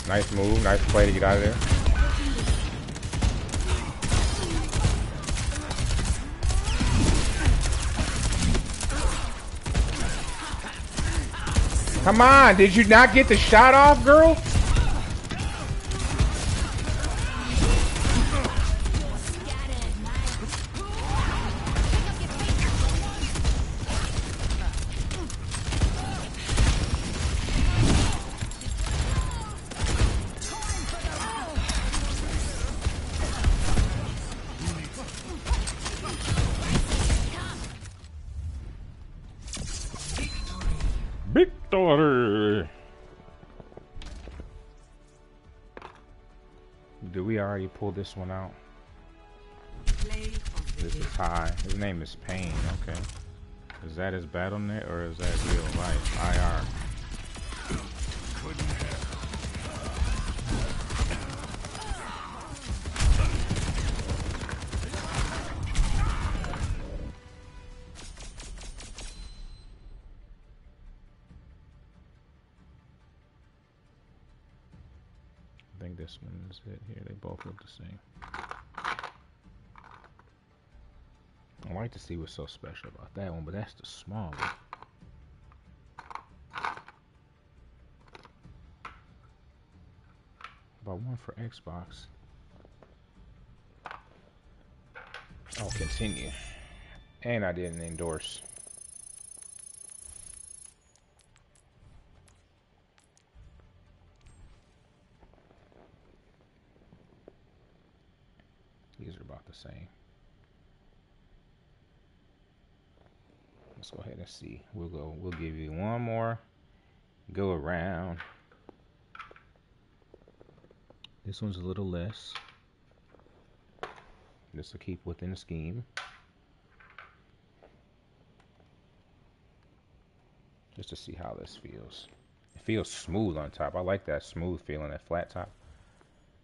Nice move. Nice play to get out of there. Come on. Did you not get the shot off, girl? Victory! Did we already pull this one out? This is high. His name is Pain. Okay. Is that his battle net or is that real life? IR. I think this one is it here. They both look the same. I like to see what's so special about that one, but that's the small one. About one for Xbox. Oh, continue. And I didn't endorse. These are about the same. Let's go ahead and see. We'll give you one more go around. This one's a little less. This will keep within the scheme. Just to see how this feels. It feels smooth on top. I like that smooth feeling, that flat top.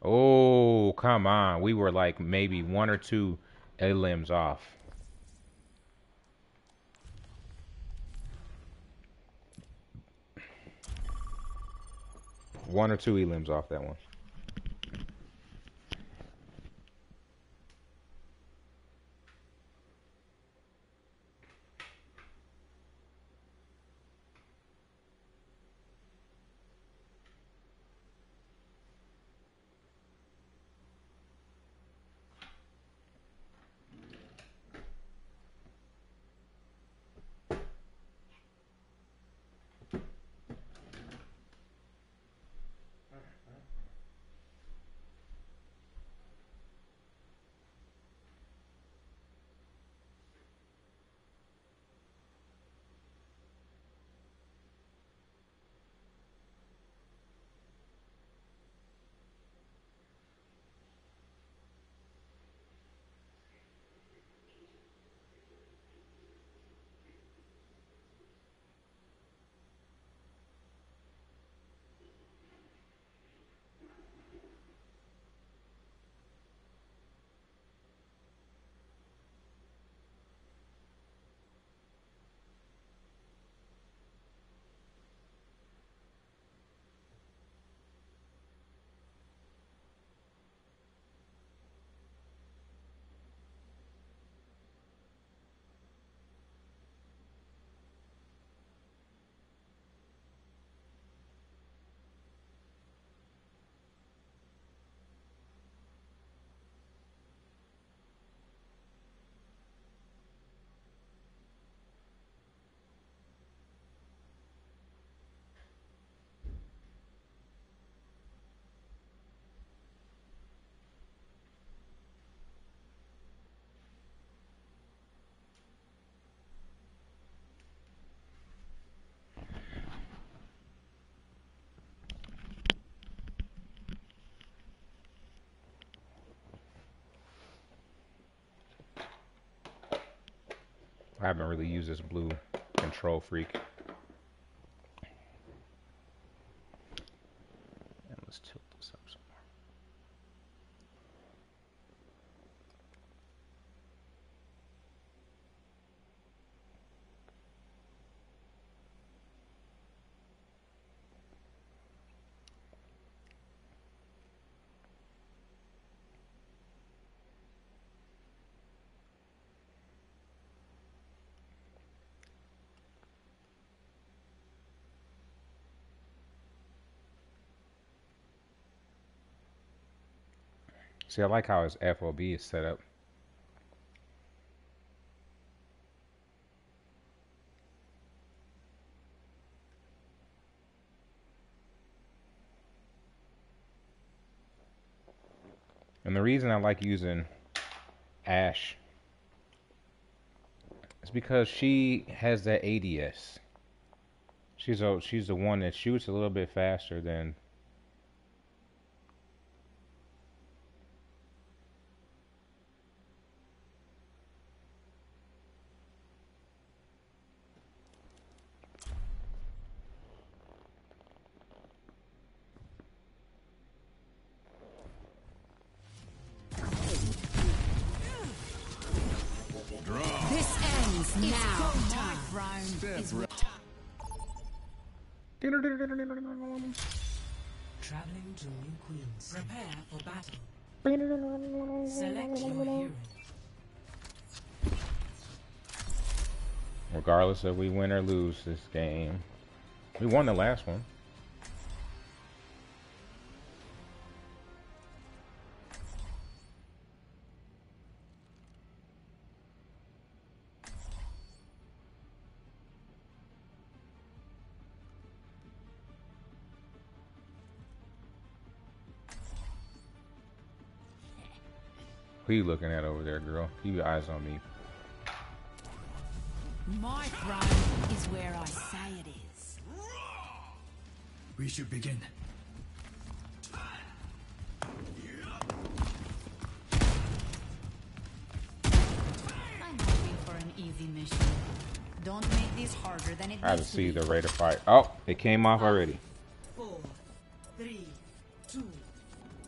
Oh, come on. We were like maybe one or two limbs off. One or two limbs off that one. I haven't really used this blue control freak. And let's tilt this up some more. See, I like how his FOB is set up. And the reason I like using Ashe is because she has that ADS. She's the one that shoots a little bit faster than. This ends now. My throne is Traveling to New Queens. Prepare for battle. Select your hero. Regardless if we win or lose this game, we won the last one. Who you looking at over there, girl? Keep your eyes on me. my throne is where I say it is. We should begin. I'm hoping for an easy mission. Don't make this harder than it I had to needs to see be. the rate of fire. Oh, it came off already. 4, 3, 2,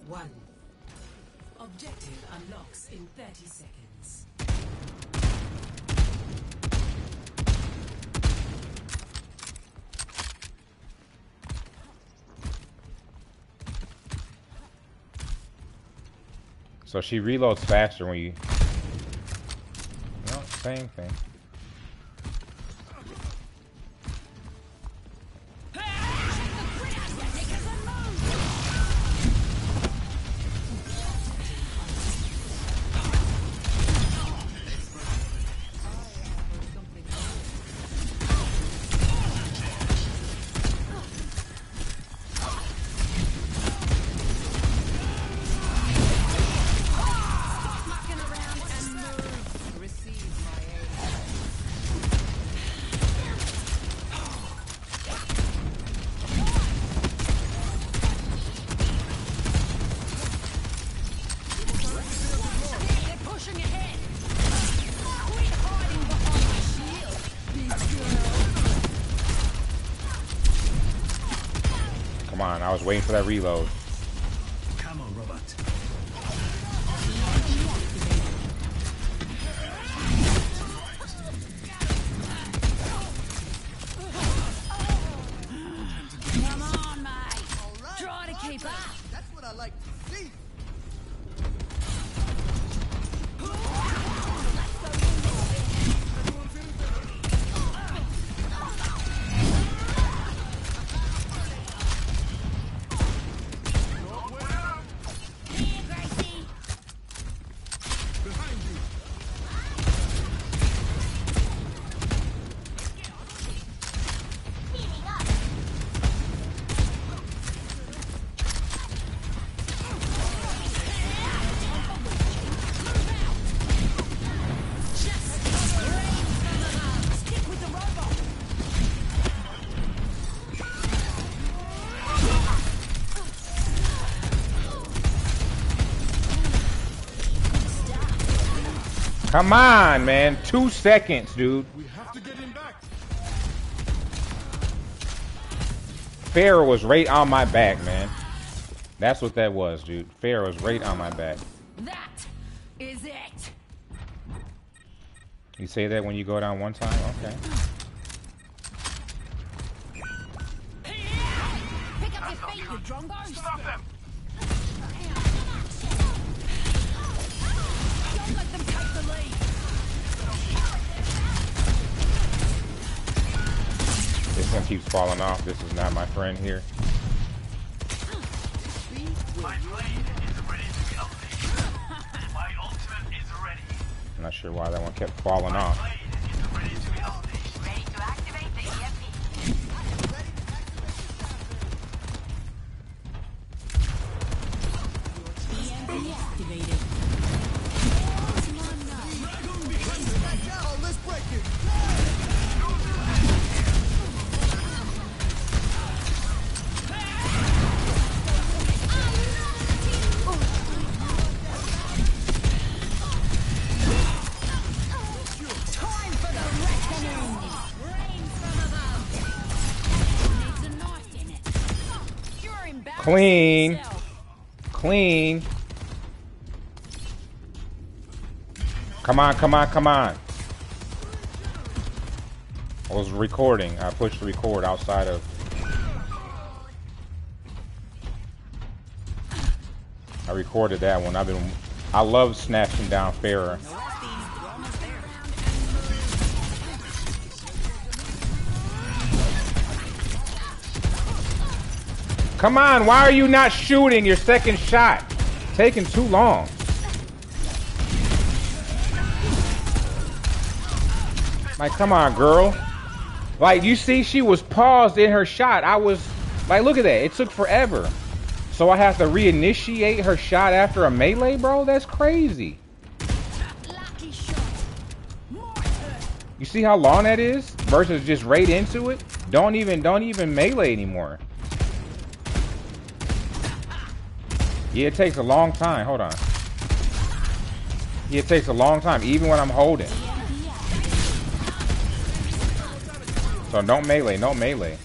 1. Objective unlocks in 30 seconds. So she reloads faster when you. No, same thing. Come on, I was waiting for that reload. Come on, robot. Come on, mate. Try to keep up. That's what I like to see. Come on, man. 2 seconds, dude. We have to get him back. Farrah was right on my back, man. That's what that was, dude. Farrah was right on my back. That is it. You say that when you go down one time? Okay. Pick up your feet, you drongos. Stop them! Don't let them take the lead. This one keeps falling off. This is not my friend here. My blade is ready to be updated. My ultimate is ready. I'm not sure why that one kept falling off. My blade is ready to be updated. Ready to activate the EMP. EMP activated. Oh, let's break it. Time for the reckoning. Rain from above. Needs a knife in it. You're embarrassing Clean. yourself. Clean. Come on, come on, come on. I was recording. I pushed record outside of. I recorded that one. I love snatching down Farrah. Come on, why are you not shooting your second shot? Taking too long. Like, come on, girl. Like, you see, she was paused in her shot. I was, like, look at that. It took forever. So I have to reinitiate her shot after a melee, bro? That's crazy. Lucky shot. You see how long that is? Versus just right into it? Don't even melee anymore. Yeah, it takes a long time. Hold on. Yeah, it takes a long time, even when I'm holding. So don't melee, no melee.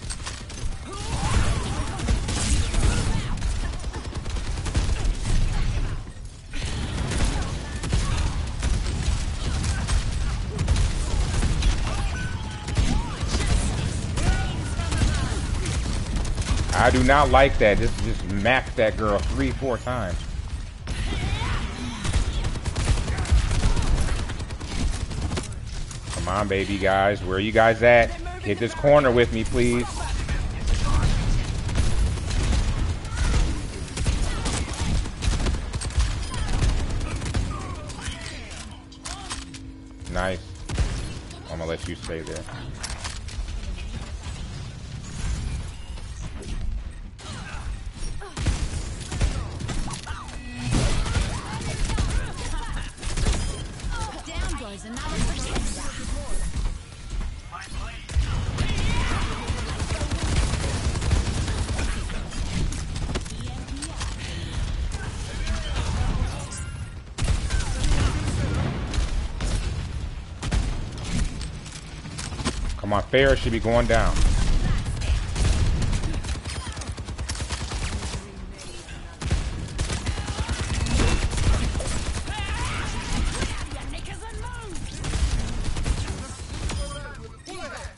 I do not like that. Just max that girl 3-4 times. Come on, baby guys. Where are you guys at? Hit this corner with me, please. Nice. I'm gonna let you stay there. Down goes another protector. Come on, Farrah should be going down.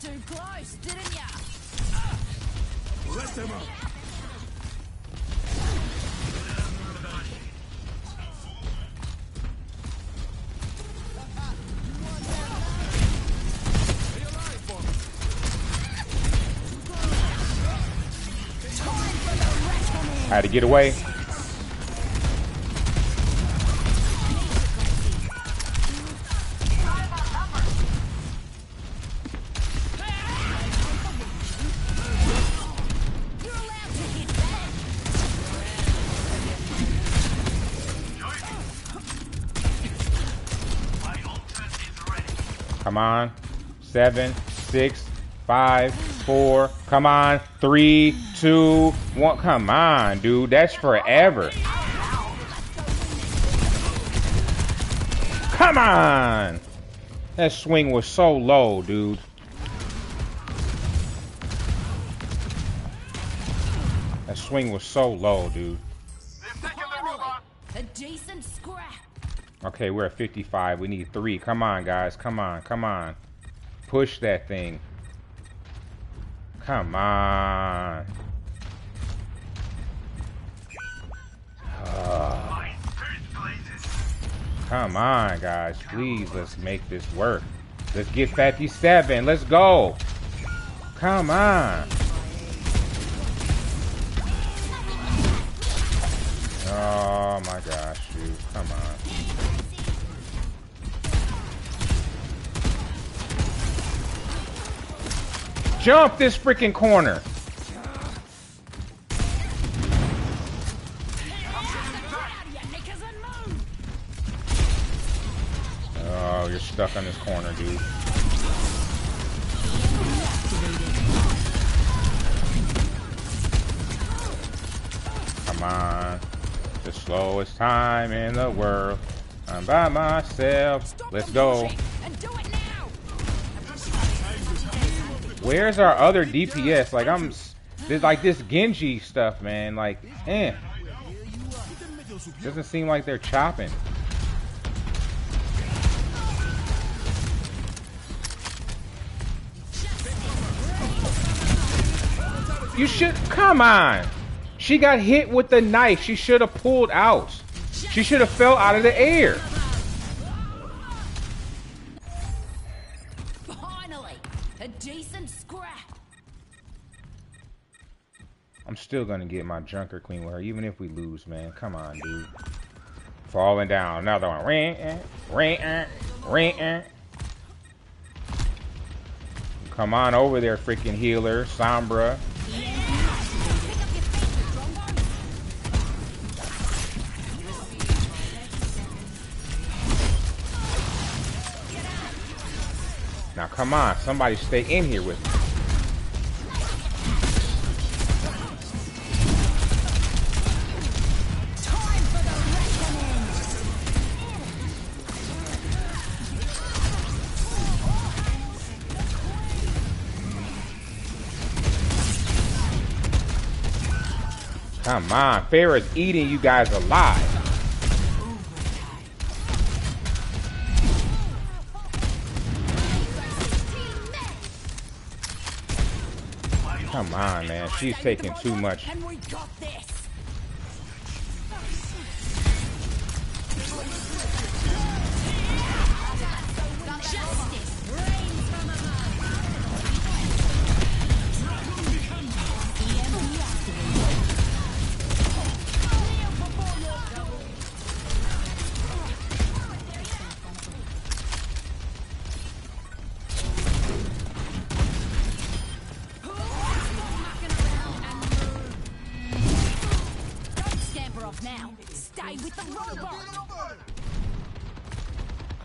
Too close, didn't ya? Let them up. I had to get away. Come on. 7, 6, 5, 4. Come on. 3, 2, 1. Come on, dude. That's forever. Come on! That swing was so low, dude. That swing was so low, dude. A decent scrap. Okay, we're at 55. We need 3. Come on, guys. Come on. Come on. Push that thing. Come on. Come on, guys. Please, let's make this work. Let's get 57. Let's go. Come on. Oh my gosh, dude. Come on. Jump this freaking corner. Oh, you're stuck on this corner, dude. Come on. The slowest time in the world. I'm by myself. Let's go. Where's our other DPS? Like, there's like this Genji stuff, man. Like, doesn't seem like they're chopping. You should, come on. She got hit with the knife. She should have pulled out. She should have fell out of the air. Finally, a decent scrap. I'm still gonna get my Junker Queen with her, even if we lose, man. Come on, dude. Falling down. Another one. Come on over there, freaking healer, Sombra. Now come on, somebody stay in here with me. Come on, Farrah's eating you guys alive. Come on, man. She's taking too much. And we got this.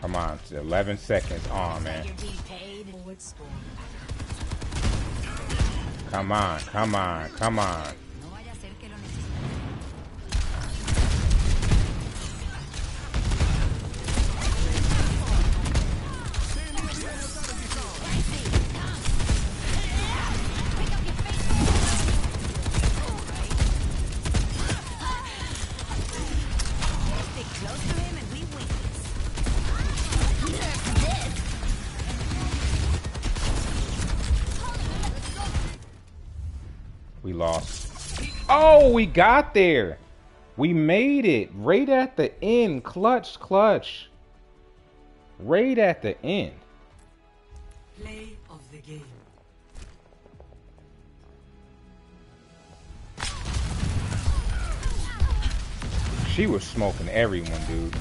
Come on, it's 11 seconds on, man. Come on, come on, come on. We lost. Oh, we got there. We made it. Right at the end. Clutch, clutch. Right at the end. Play of the game. She was smoking everyone, dude.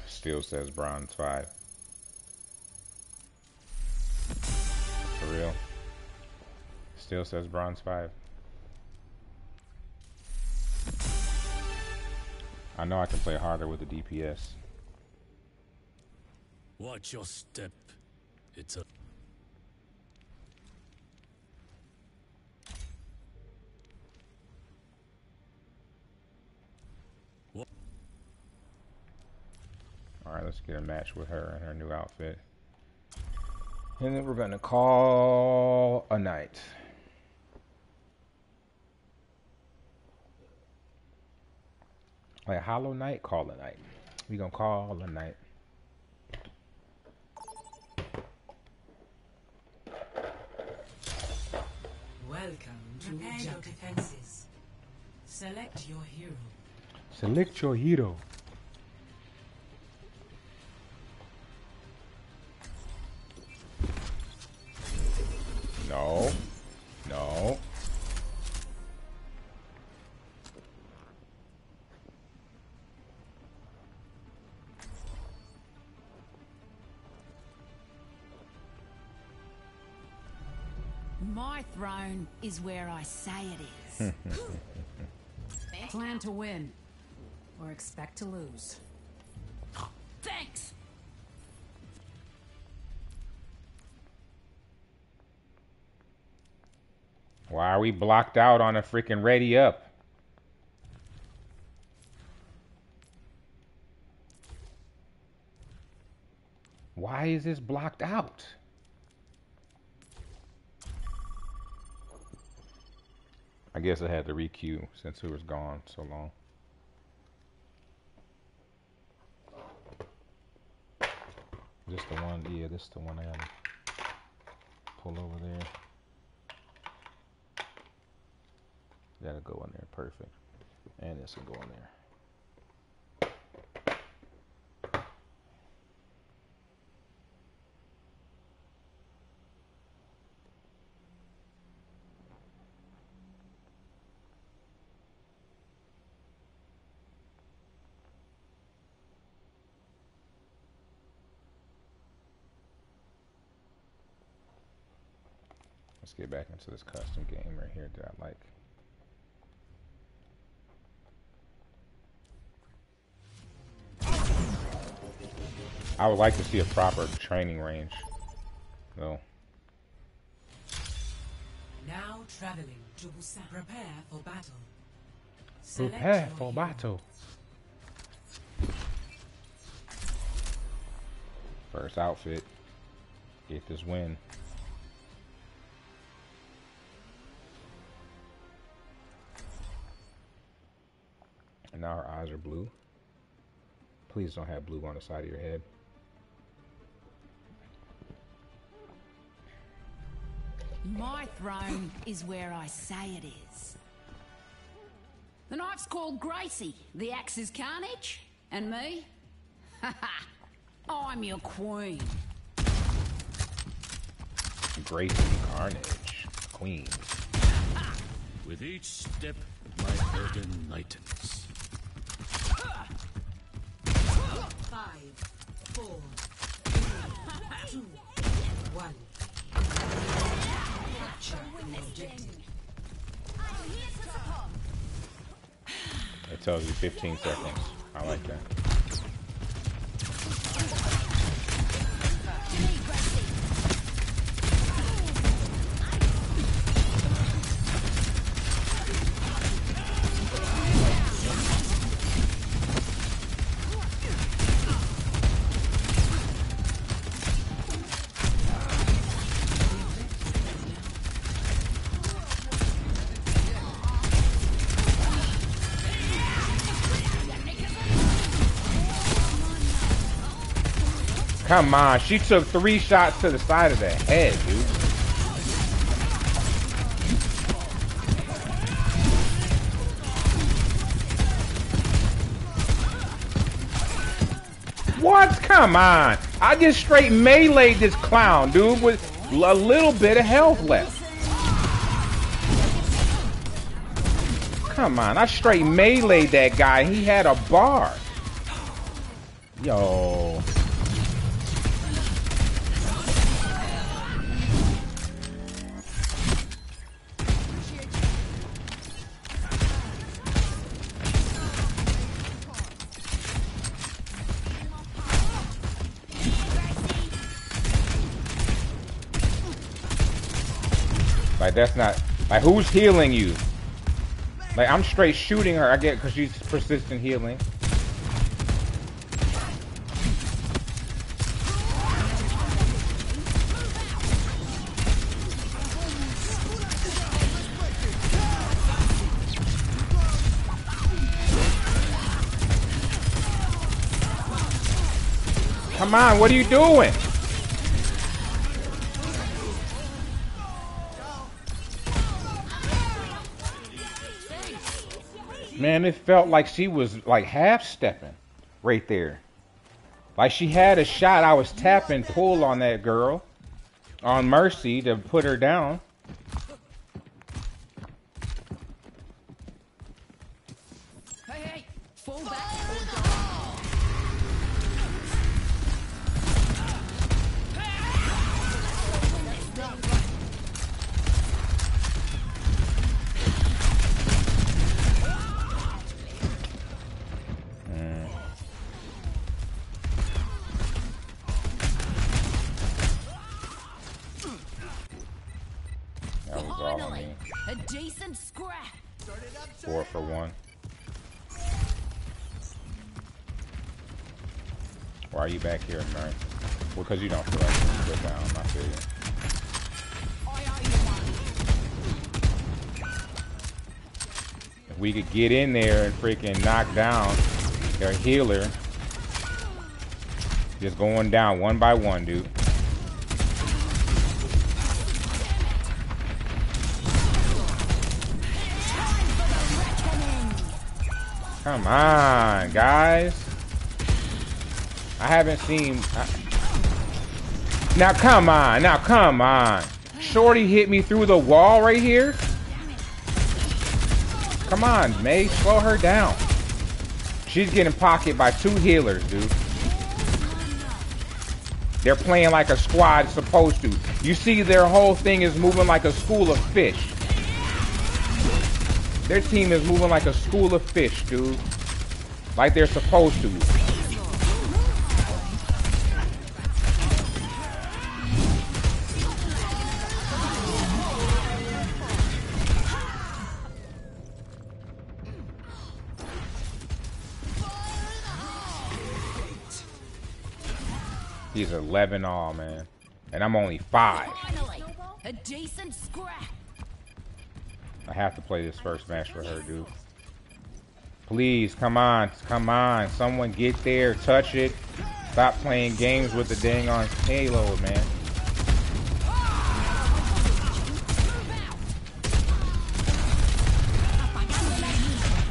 Still says bronze 5. For real. Still says bronze 5. I know I can play harder with the DPS. Watch your step. It's a... Alright, let's get a match with her in her new outfit. And then we're gonna call a night. Like Hollow Knight, call a night. We gonna call a night. Welcome to your defenses. Select your hero. Select your hero. No. No. My throne is where I say it is. Plan to win, or expect to lose. Thanks! Why are we blocked out on a freaking ready up? Why is this blocked out? I guess I had to re-queue since it was gone so long. This the one? Yeah, this is the one I gotta pull over there. That'll go in there, perfect. And this will go in there. Let's get back into this custom game right here that I like. I would like to see a proper training range, though. Now traveling to Busan. Prepare for battle. Prepare for battle. First outfit. Get this win. And now her eyes are blue. Please don't have blue on the side of your head. My throne is where I say it is. The knife's called Gracie, the axe is Carnage, and me? Haha, I'm your queen. Gracie Carnage, queen. With each step, my burden lightens. 5, 4, 3, 2, 1. It tells you 15 seconds. I like that. Come on, she took 3 shots to the side of the head, dude. What? Come on. I just straight meleeed this clown, dude, with a little bit of health left. Come on, I straight meleeed that guy. He had a bar. Yo. Like that's not like who's healing you? Like I'm straight shooting her. I get because she's persistent healing. Come on, what are you doing? Man, it felt like she was like half stepping right there. Like she had a shot. I was tapping pull on that girl on Mercy to put her down. Hey, fall back. That was all on me. A decent scrap. 4 for 1. Why are you back here, man? Well, because you don't feel like you sit down. I feel you. If we could get in there and freaking knock down their healer. Just going down one by one, dude. Come on, guys. I haven't seen... Now, come on. Now, come on. Shorty hit me through the wall right here. Come on, May. Slow her down. She's getting pocketed by 2 healers, dude. They're playing like a squad is supposed to. You see their whole thing is moving like a school of fish. Their team is moving like a school of fish, dude. Like they're supposed to. He's 11 all, man. And I'm only 5. Finally, a decent scrap. I have to play this first match for her, dude. Please, come on. Come on. Someone get there. Touch it. Stop playing games with the dang on payload, man.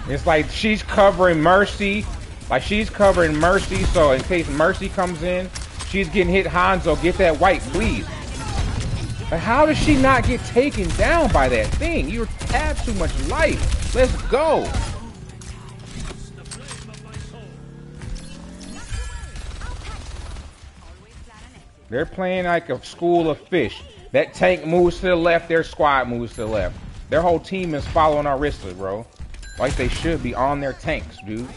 It's like she's covering Mercy. Like she's covering Mercy, so in case Mercy comes in, she's getting hit. Hanzo, get that white, please. But how does she not get taken down by that thing? You have too much life. Let's go. They're playing like a school of fish. That tank moves to the left, their squad moves to the left. Their whole team is following our wrestler, bro. Like they should be on their tanks, dude.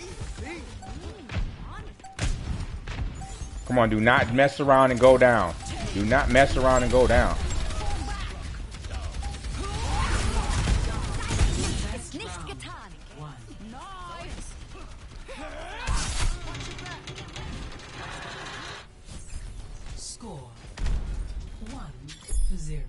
Come on, do not mess around and go down. Do not mess around and go down. Score 1-0.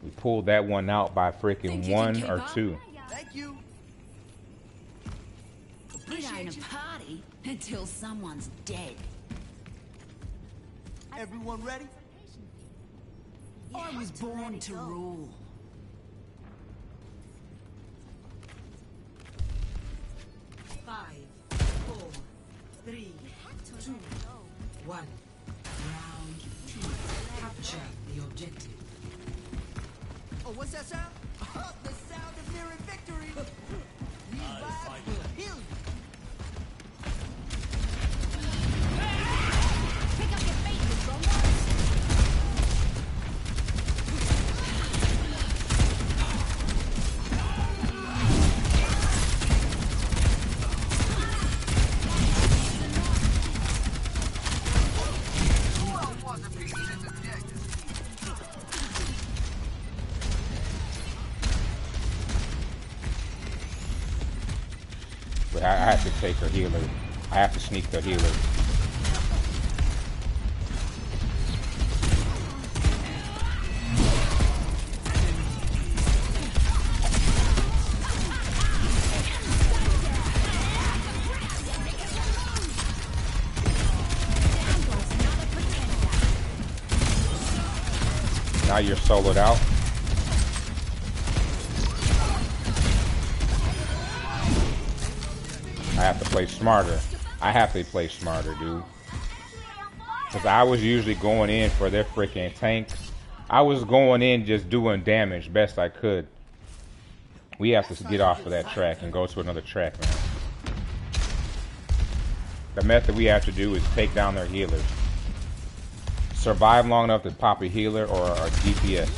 We pulled that one out by freaking 1 or 2. Thank you. It ain't a party until someone's dead. Everyone ready? I was born to rule. Five, 4, 3, 2, 1. Round 2. Capture the objective. Oh, what's that sound? The sound of nearing victory. These vibes will heal you. Pick up your feet, you strong But I have to take her healer. I have to sneak the healer. Now you're soloed out. I have to play smarter. I have to play smarter, dude. Because I was usually going in for their freaking tanks. I was going in just doing damage best I could. We have to get off of that track and go to another track now. The method we have to do is take down their healers. Survive long enough to pop a healer or a DPS.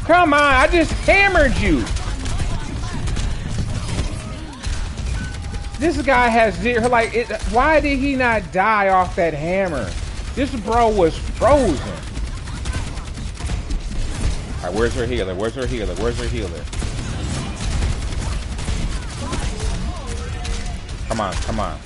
Come on, I just hammered you. This guy has zero, like, why did he not die off that hammer? This bro was frozen. All right, where's her healer? Where's her healer? Where's her healer? Come on, come on.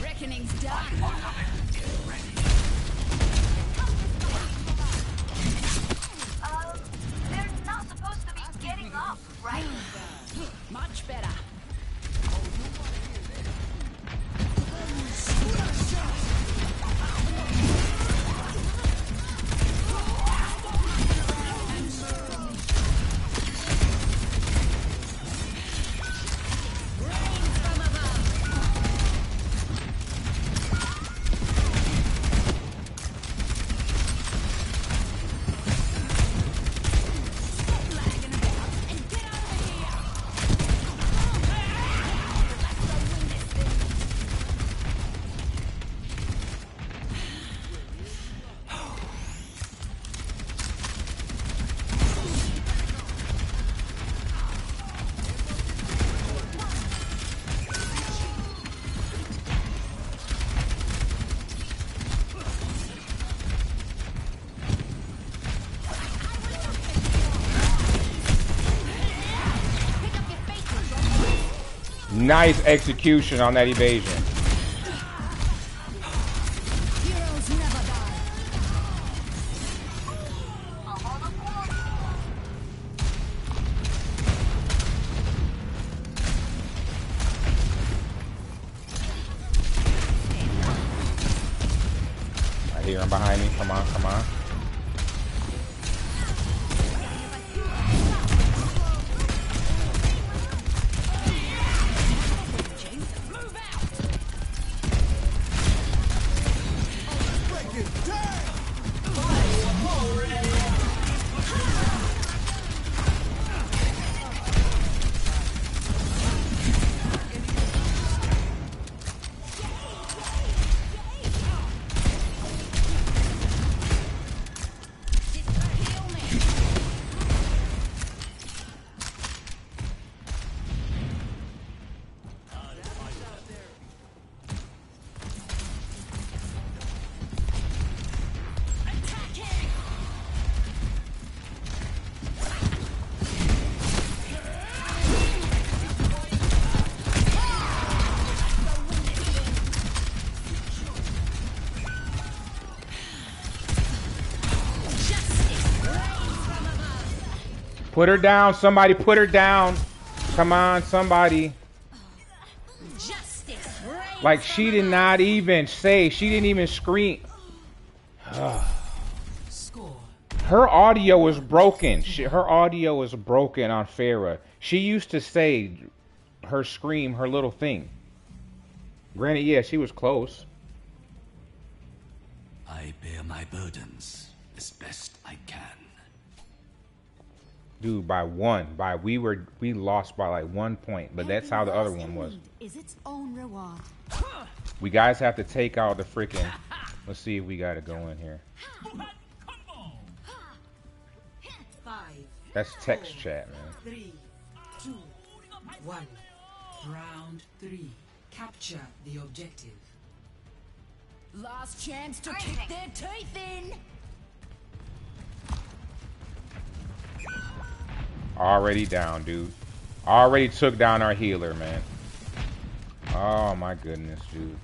Reckoning's done. They're not supposed to be getting up, right? Much better. Nice execution on that evasion. Heroes never die. I hear him behind me. Come on, come on. Put her down. Somebody put her down. Come on, somebody. Like, she did not even say. She didn't even scream. Her audio was broken. Her audio was broken on Farah. She used to say her scream, her little thing. Granted, yeah, she was close. I bear my burdens as best I can. Dude, by one. We lost by like 1 point, but that's how the other one was. Is its own reward. We guys have to take out the freaking. Let's see if we gotta go in here. 5, That's text chat, man. 3, 2, 1. Round 3. Capture the objective. Last chance to kick their teeth in. Already down, dude. Already took down our healer, man. Oh my goodness, dude.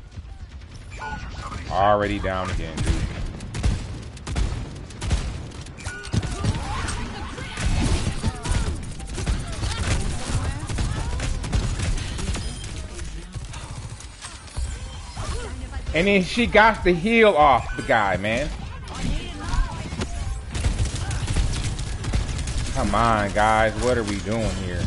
Already down again, dude. And then she got the heal off the guy, man. Come on, guys. What are we doing here?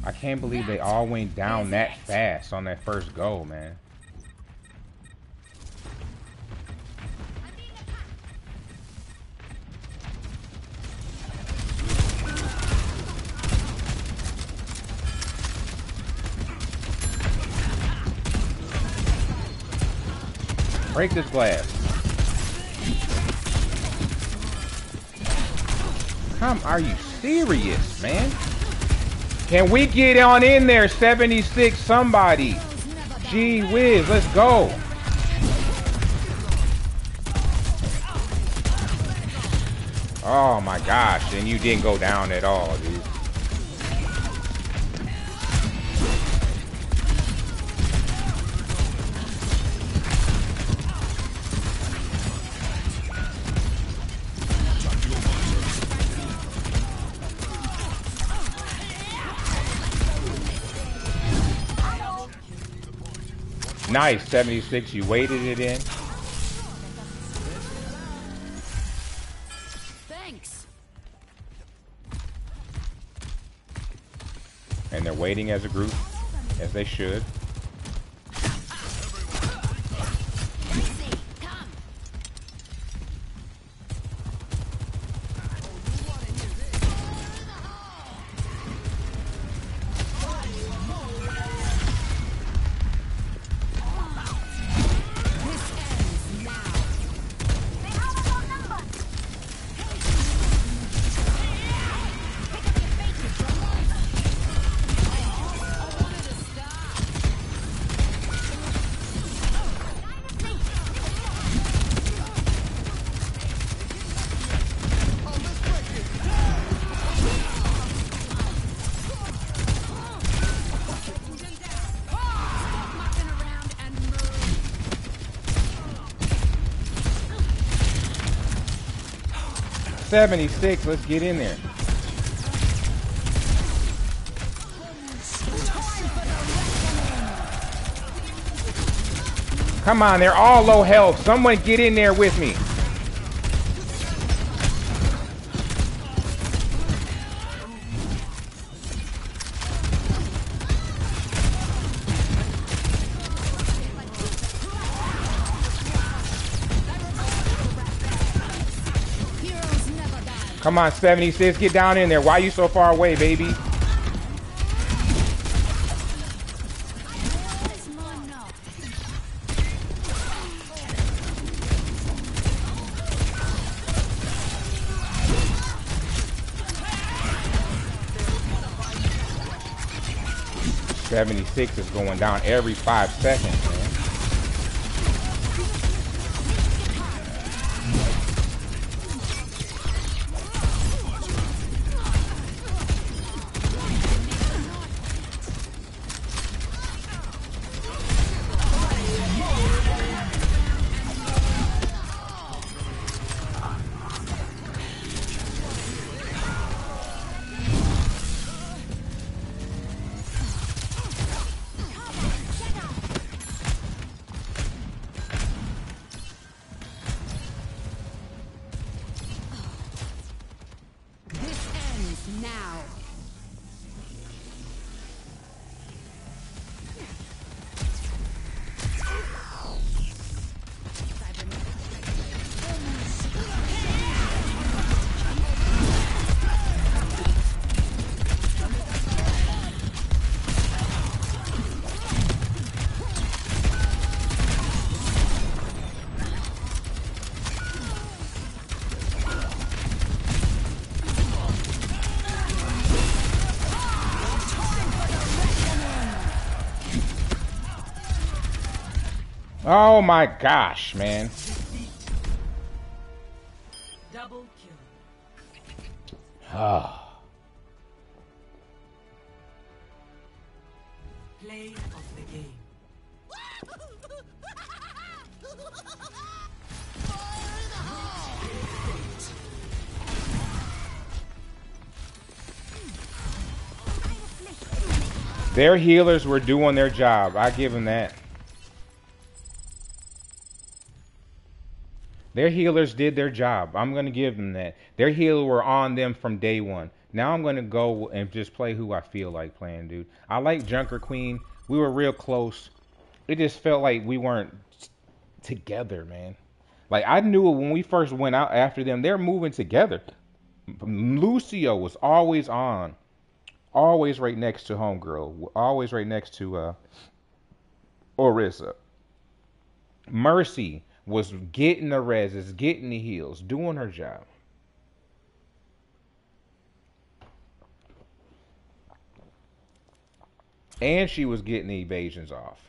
I can't believe they all went down that fast on that first go, man. Break this glass. Come, are you serious, man? Can we get on in there, 76 somebody? Gee whiz, let's go. Oh my gosh, and you didn't go down at all, dude. Nice, 76. You waited it in. Thanks. And they're waiting as a group, as they should. .76, let's get in there. Come on, they're all low health. Someone get in there with me. Come on, 76, get down in there. Why are you so far away, baby? .76 is going down every 5 seconds, man. Oh my gosh, man. Double kill. Ah. Play of the game. Their healers were doing their job. I give them that. Their healers did their job. I'm going to give them that. Their healer were on them from day one. Now I'm going to go and just play who I feel like playing, dude. I like Junker Queen. We were real close. It just felt like we weren't together, man. Like, I knew it when we first went out after them. They're moving together. Lucio was always on. Always right next to Homegirl. Always right next to Orisa. Mercy was getting the reses, getting the heals, doing her job. And she was getting the evasions off.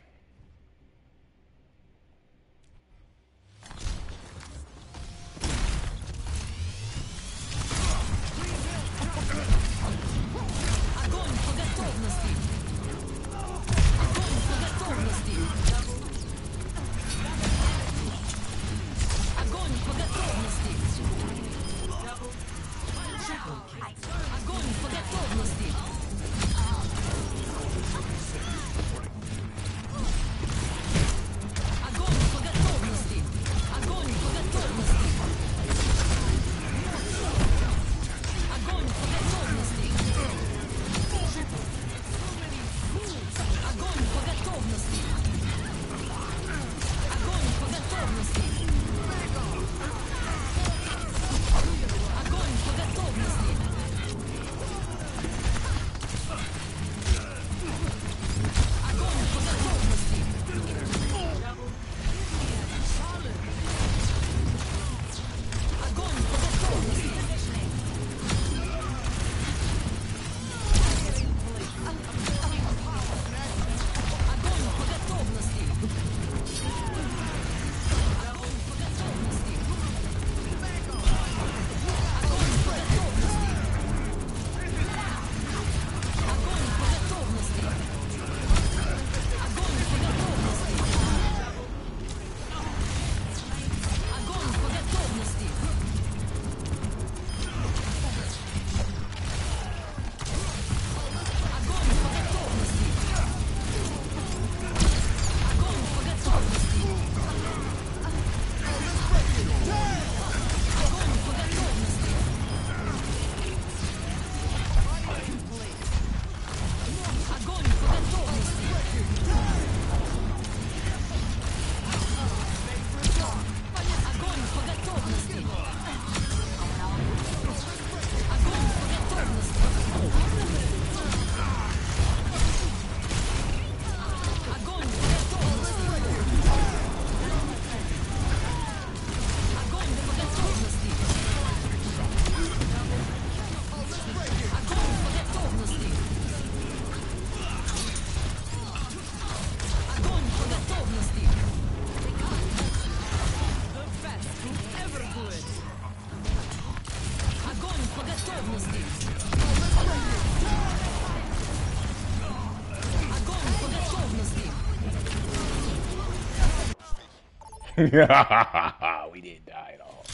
We didn't die at all.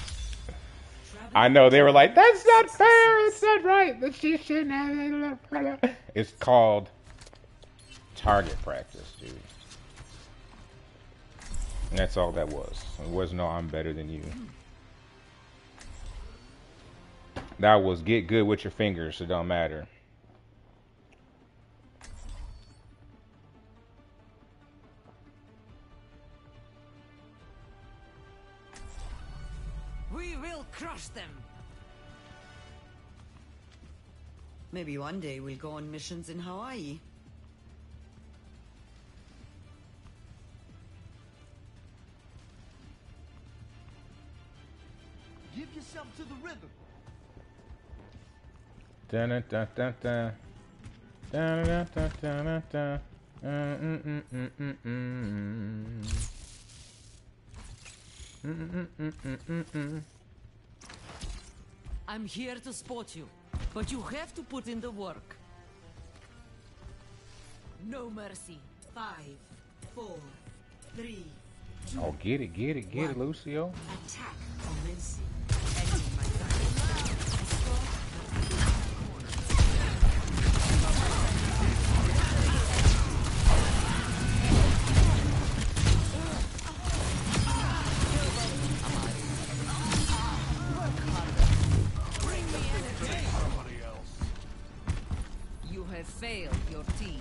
I know they were like, "That's not fair. It's not right. That she shouldn't have." It's called target practice, dude. And that's all that was. It was no, I'm better than you. That was get good with your fingers. It don't matter. We will crush them. Maybe one day we'll go on missions in Hawaii. Give yourself to the rhythm. Dun dun dun dun dun. Dun dun dun dun dun. I'm here to support you, but you have to put in the work. No mercy. 5, 4, 3, 2. Oh, get it, Lucio. Attack commencing. You have failed your team.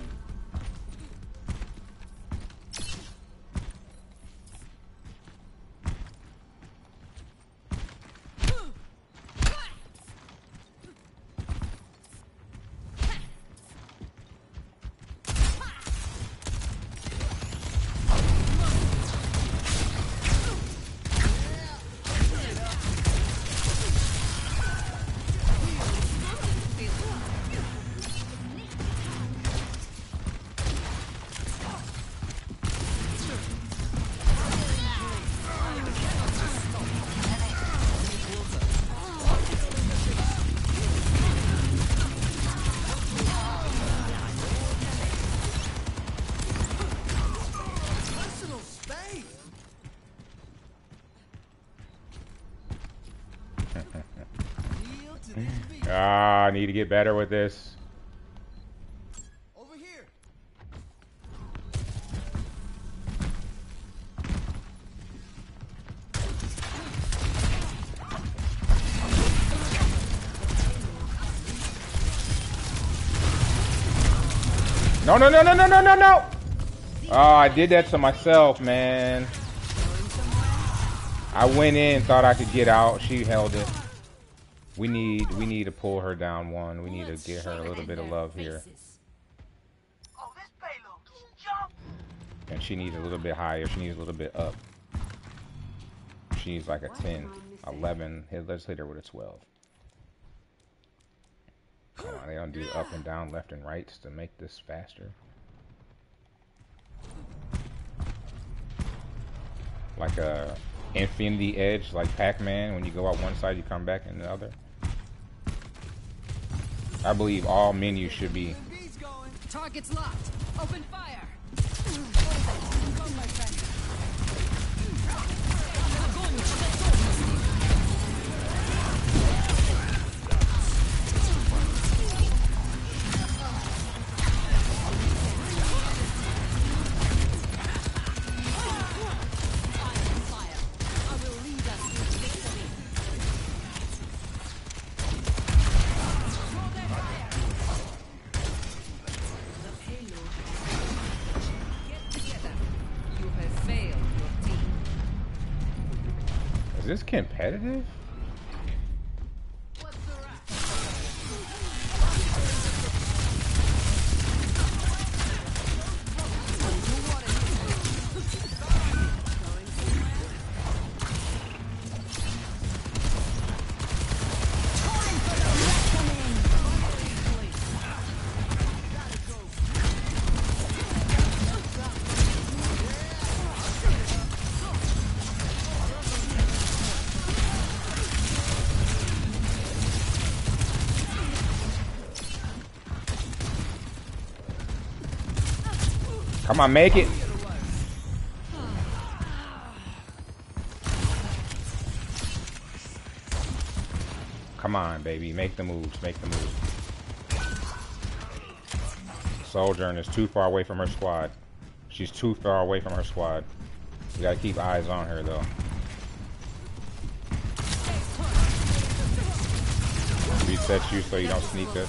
I need to get better with this. Over here. No. Oh, I did that to myself, man. I went in, thought I could get out. She held it. We need to pull her down one. We need to get her a little bit of love here. And she needs a little bit higher. She needs a little bit up. She's like a 10, 11. Let's hit her with a 12. Come on, they don't do up and down, left and rights to make this faster. Like a infinity edge, like Pac-Man. When you go out one side, you come back in the other. I believe all menus should be. Target's locked. Open fire. Is this competitive? Come on, make it. Come on, baby. Make the moves. Make the moves. Sojourn is too far away from her squad. She's too far away from her squad. We gotta keep eyes on her, though. Reset you so you don't sneak us.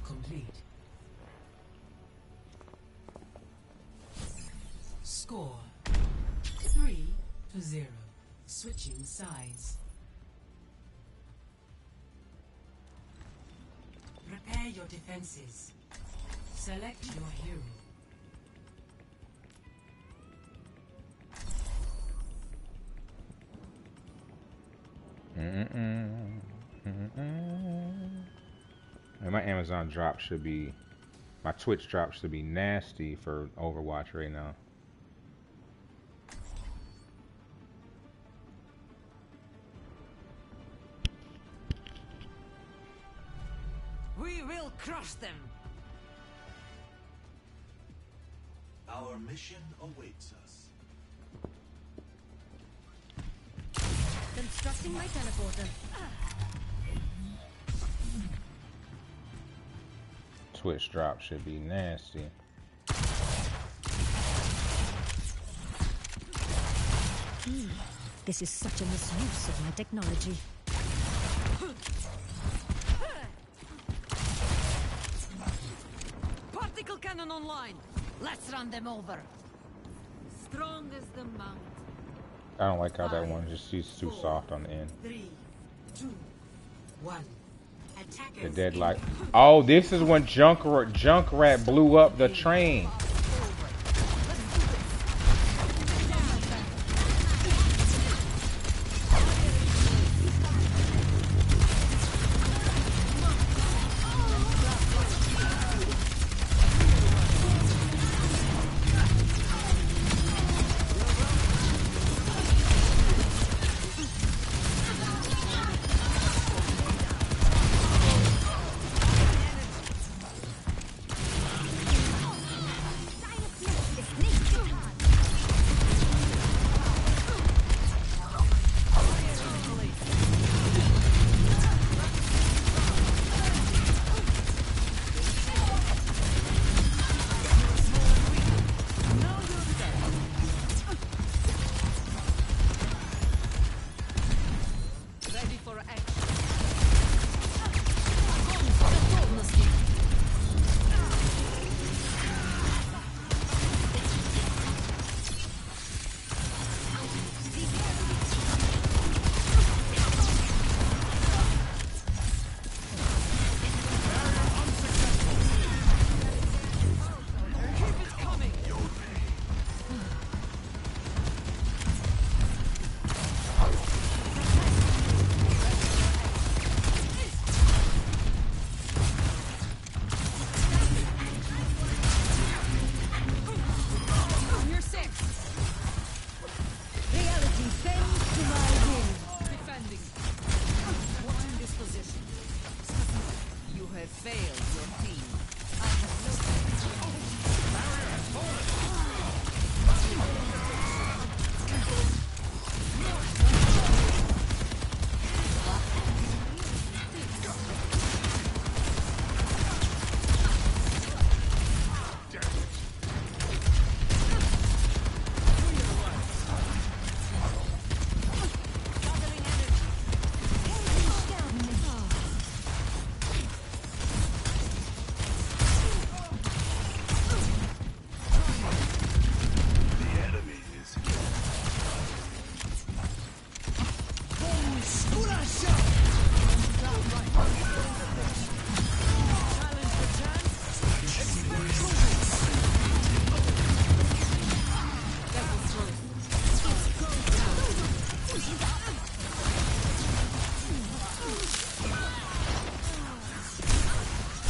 Complete. Switching sides. Prepare your defenses. Select your hero. And my Amazon drop should be, my Twitch drop should be nasty for Overwatch right now. We will crush them. Our mission awaits us. Constructing my teleporter. Twitch drop should be nasty. This is such a misuse of my technology. Particle cannon online. Let's run them over. Strong as the mount. I don't like how that one just she's too soft on the end. 3, 2, 1. Attackers. The deadlock. Oh, this is when Junkrat blew up the train.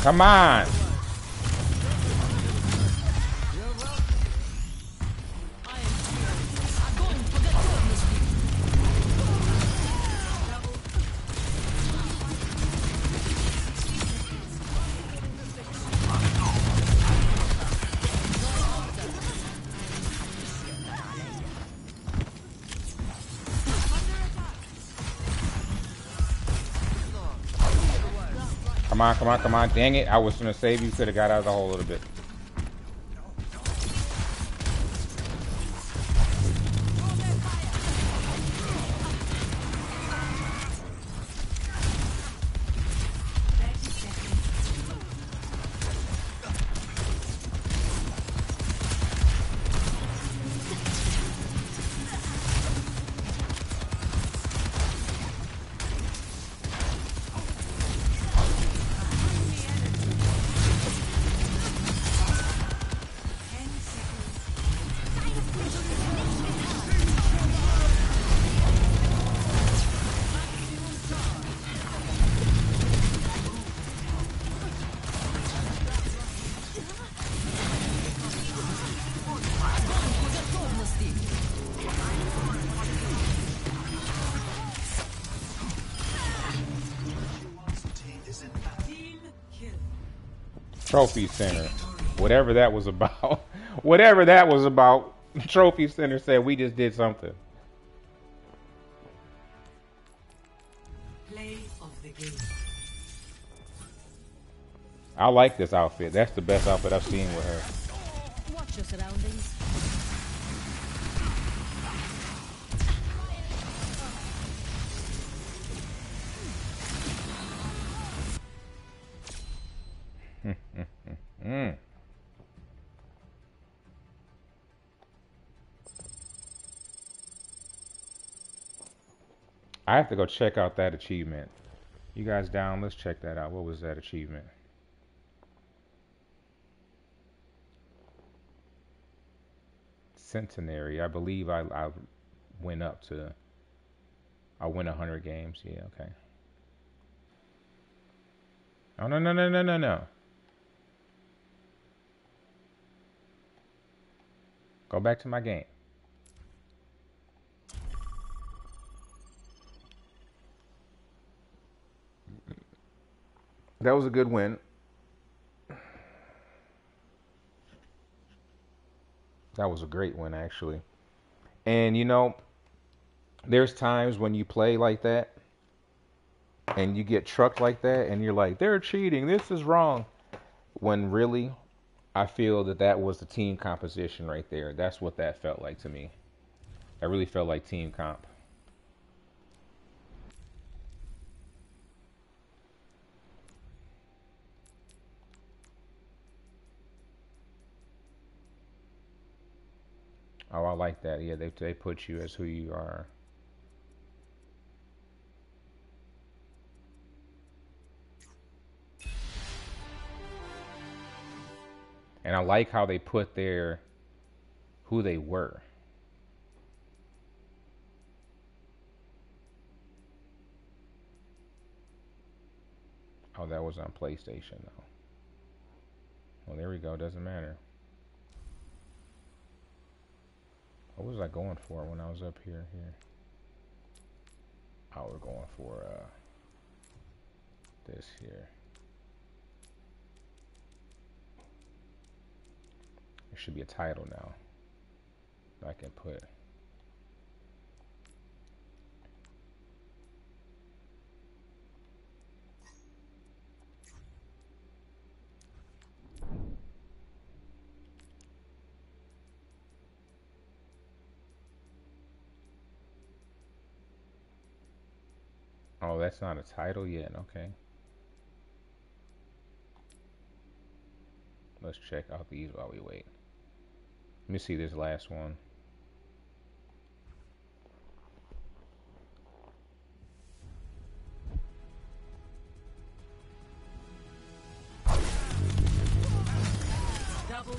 Come on. Come on, come on, come on. Dang it. I was going to save you. Could have got out of the hole a little bit. Trophy Center. Whatever that was about. Whatever that was about. Trophy Center said we just did something. Play of the game. I like this outfit. That's the best outfit I've seen with her. Watch your surroundings. I have to go check out that achievement. You guys down? Let's check that out. What was that achievement? Centenary. I believe I went up to. I win 100 games. Yeah, okay. Oh, no, no, no, no, no, no. Go back to my game. That was a good win. That was a great win, actually. And you know, there's times when you play like that and you get trucked like that and you're like, they're cheating, this is wrong. When really, I feel that that was the team composition right there. That's what that felt like to me. It really felt like team comp. Oh, I like that. Yeah, they put you as who you are. And I like how they put their who they were. Oh, that was on PlayStation though. Well, there we go. Doesn't matter. What was I going for when I was up here? Oh, we're going for this here. There should be a title now that I can put. Oh, that's not a title yet. Okay. Let's check out these while we wait. Let me see this last one. Double.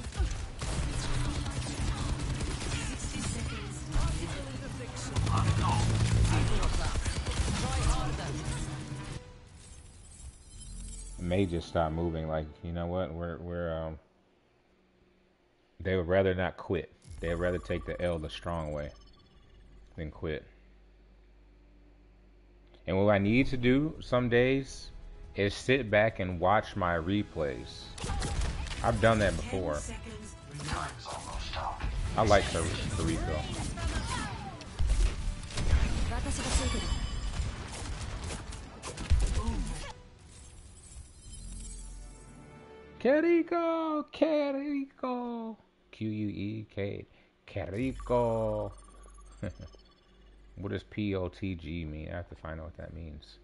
60 seconds. May just stop moving. Like, you know what? We're they would rather not quit. They'd rather take the L the strong way than quit. And what I need to do some days is sit back and watch my replays. I've done that before. I like Kiriko. Kiriko, Kiriko. Q-U-E-K. Kiriko. What does P-O-T-G mean? I have to find out what that means.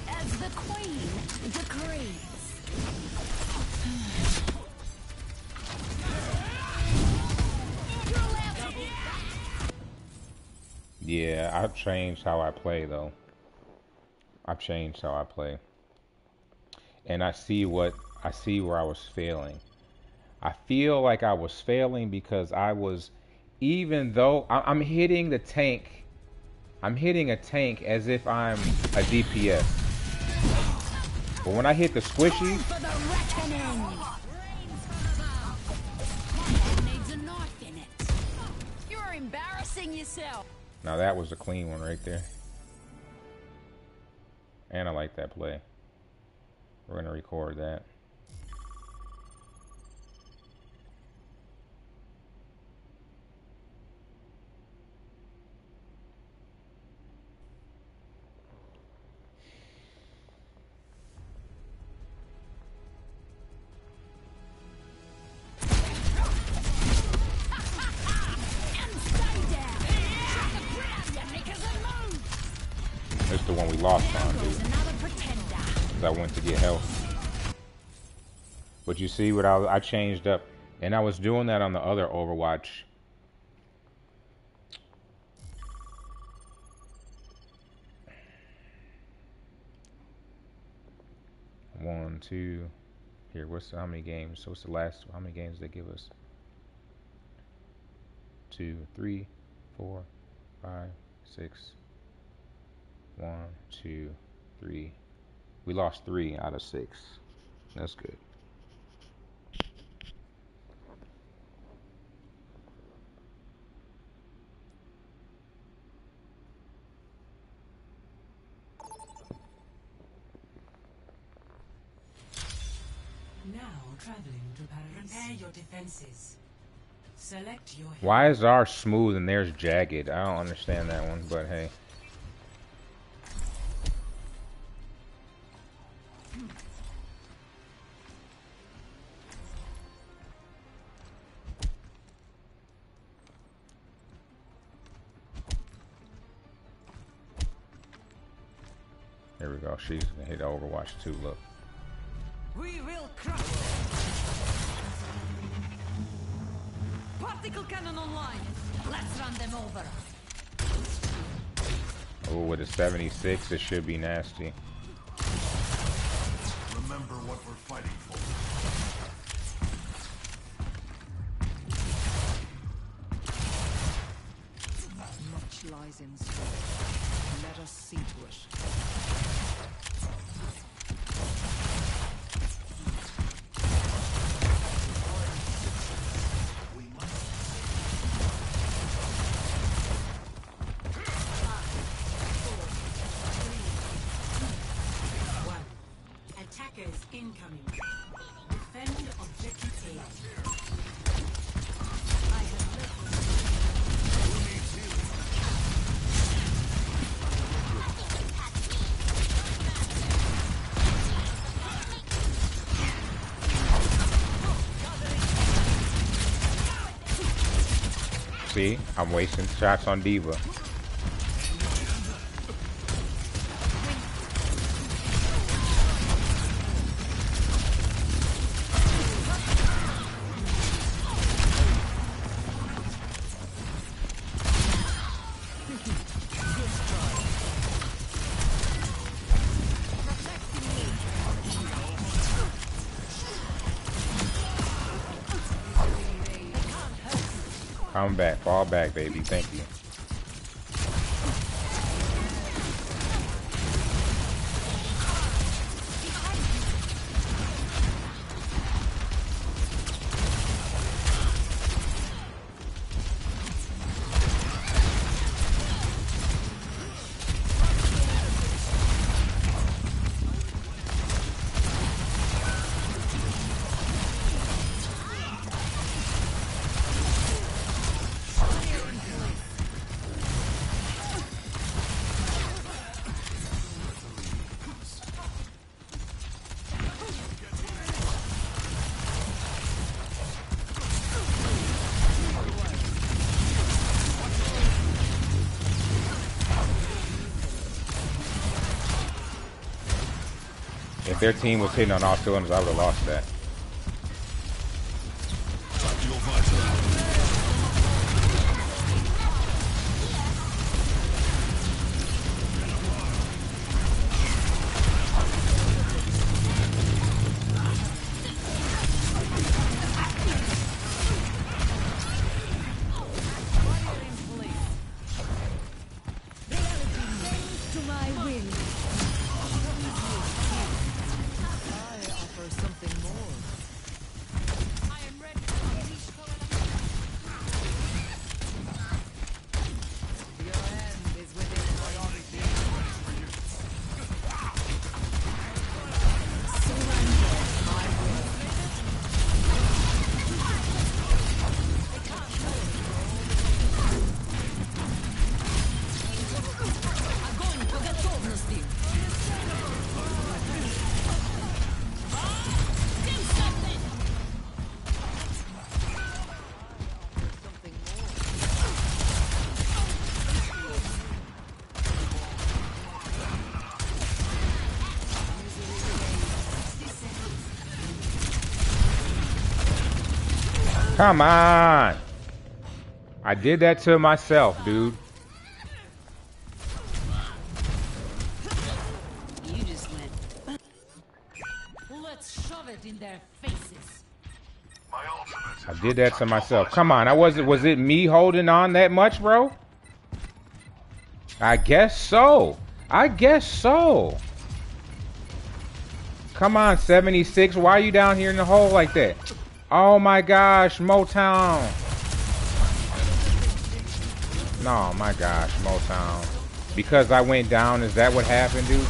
As the Queen decrees. Yeah, I've changed how I play though. I've changed how I play. And I see where I was failing. I feel like I was failing because I was, even though I'm hitting the tank, I'm hitting a tank as if I'm a DPS. But when I hit the squishy, You're embarrassing yourself. yourself. Now that was a clean one right there. And I like that play. We're gonna record that. That's the one we lost on, dude. 'Cause I went to get help. But you see what I changed up, and I was doing that on the other Overwatch. One, two. Here, how many games? So what's the last? How many games they give us? 2, 3, 4, 5, 6. 1, 2, 3. We lost 3 out of 6. That's good. Now traveling to Paris. Prepare your defenses. Select your. Why is ours smooth and theirs jagged? I don't understand that one, but hey. There we go. She's gonna hit Overwatch 2. Look. We will crush. Particle cannon online. Let's run them over. Oh, with a 76, it should be nasty. Remember what we're fighting for. Much lies in store. Let us see to it. Attackers incoming. Defend objective A. I have See, I'm wasting shots on Diva. Come back, fall back, baby. Thank you. If their team was hitting on all cylinders, I would have lost that. Come on. I did that to myself, dude. You just went. Let's shove it in their faces. I did that to myself. Come on, was it me holding on that much, bro? I guess so. I guess so. Come on, 76. Why are you down here in the hole like that? Oh my gosh, Motown. No, my gosh, Motown. Because I went down, is that what happened, dude?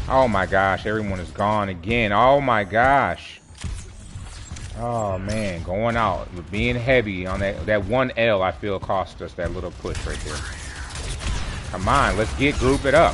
Oh my gosh, everyone is gone again. Oh my gosh. Oh man, going out, being heavy on that one L, I feel cost us that little push right there. Come on, let's group it up.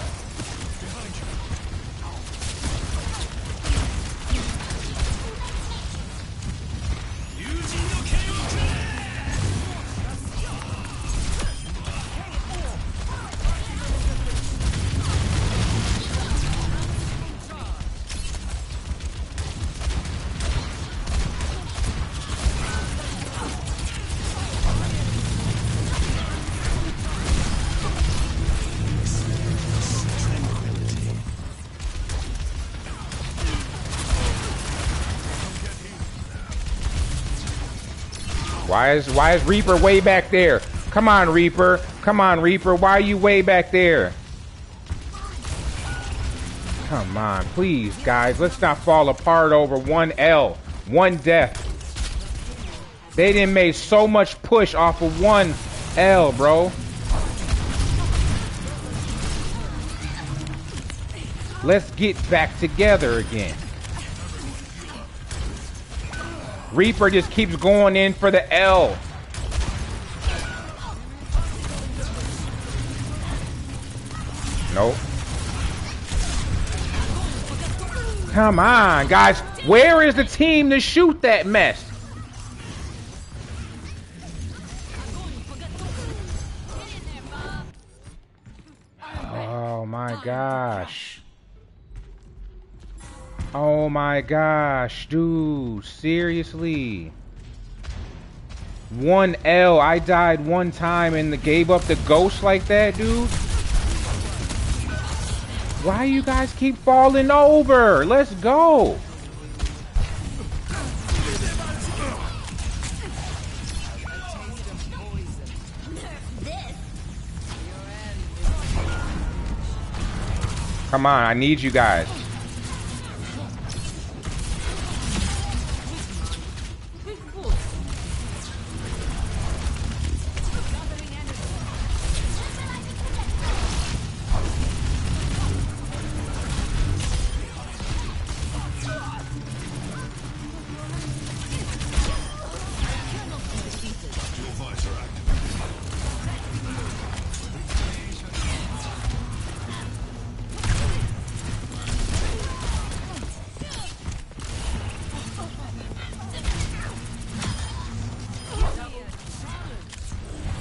Why is Reaper way back there? Come on, Reaper. Come on, Reaper. Why are you way back there? Come on, please, guys. Let's not fall apart over one L. One death. They didn't make so much push off of one L, bro. Let's get back together again. Reaper just keeps going in for the L. Nope. Come on, guys. Where is the team to shoot that mess? Oh my gosh. Oh my gosh, dude, seriously. One L, I died one time and gave up the ghost like that, dude. Why you guys keep falling over? Let's go. Come on, I need you guys.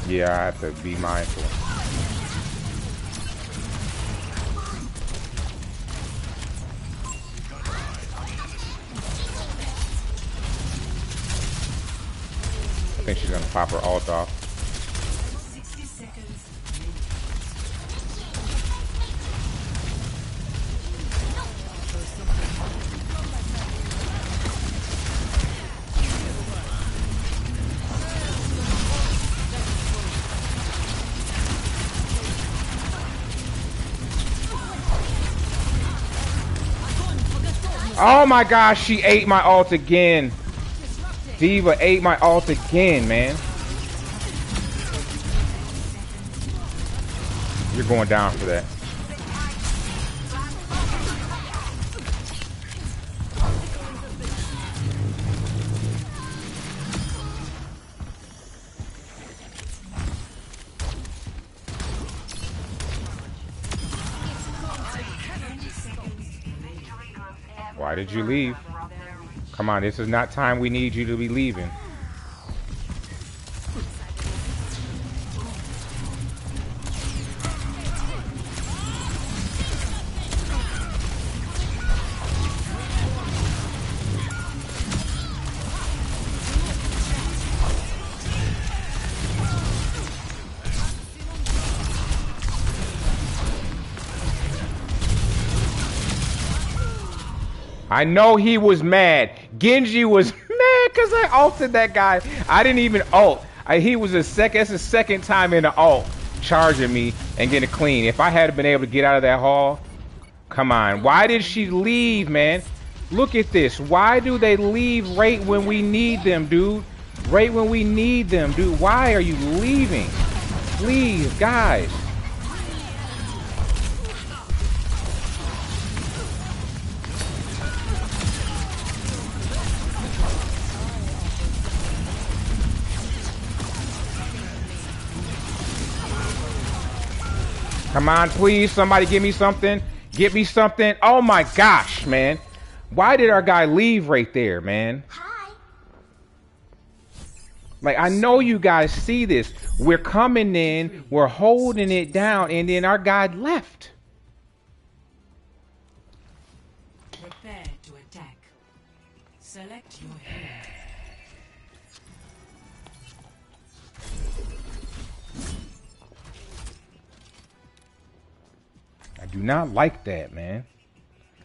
Yeah, I have to be mindful. I think she's gonna pop her ult off. 60 seconds. Oh my gosh, she ate my ult again. Diva ate my ult again, man. You're going down for that. Why did you leave? Come on, this is not time we need you to be leaving. I know he was mad. Genji was mad because I ulted that guy. I didn't even ult. He was that's the second time in the ult charging me and getting clean. If I had been able to get out of that hall, come on. Why did she leave, man? Look at this. Why do they leave right when we need them, dude? Right when we need them, dude. Why are you leaving? Please, guys. Come on, please. Somebody give me something. Get me something. Oh my gosh, man. Why did our guy leave right there, man? Hi. Like, I know you guys see this. We're coming in, we're holding it down, and then our guy left. Prepare to attack. Select your hero. I do not like that, man.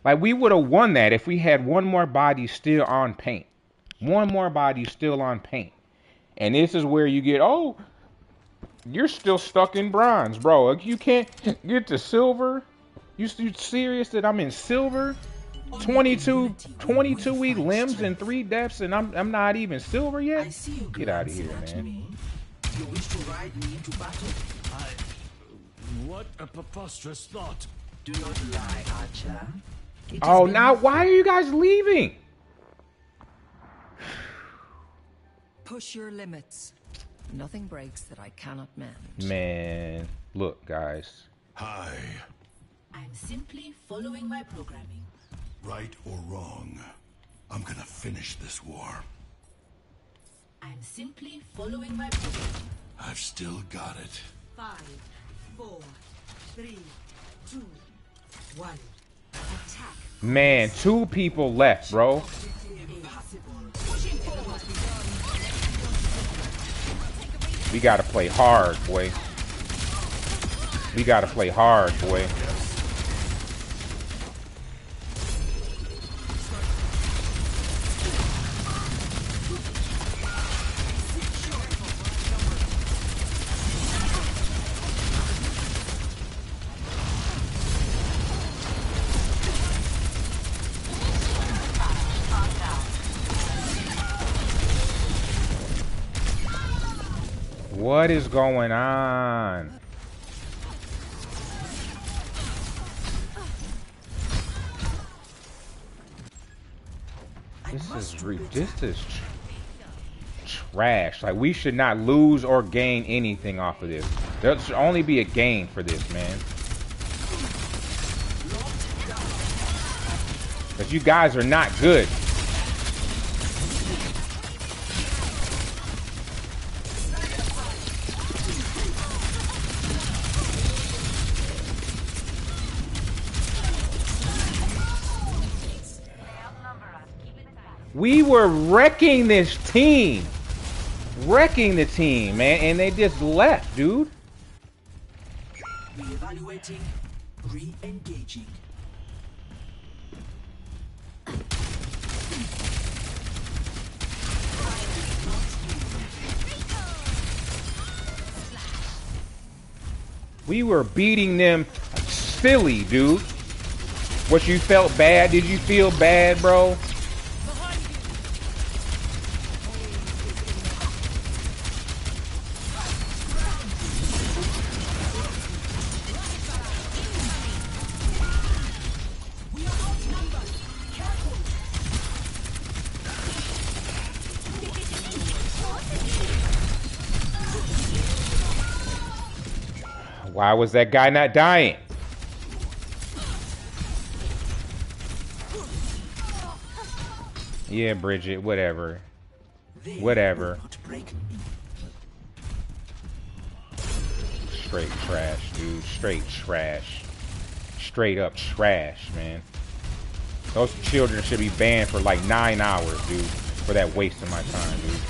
Like, we would have won that if we had one more body still on paint. One more body still on paint. And this is where you get, oh, you're still stuck in bronze, bro. You can't get to silver. You serious that I'm in silver? 22 weak limbs and 3 deaths and I'm not even silver yet? Get out of here, man. You wish to ride me to battle? What a preposterous thought. Do not lie, Archer. Oh, now why are you guys leaving? Push your limits. Nothing breaks that I cannot mend. Man, look, guys. Hi. I'm simply following my programming. Right or wrong, I'm gonna finish this war. I'm simply following my programming. I've still got it. 5, 4, 3, 2, 1. Attack. Man, 2 people left, bro. We gotta play hard, boy. We gotta play hard, boy. What is going on? This is trash. Like, we should not lose or gain anything off of this. There should only be a gain for this, man. Because you guys are not good. We were wrecking this team. Wrecking the team, man. And they just left, dude. Re-evaluating. Re-engaging. We were beating them silly, dude. What, you felt bad? Did you feel bad, bro? Why was that guy not dying? Yeah, Bridget, whatever. Whatever. Straight trash, dude. Straight trash. Straight up trash, man. Those children should be banned for like 9 hours, dude. For that waste of my time, dude.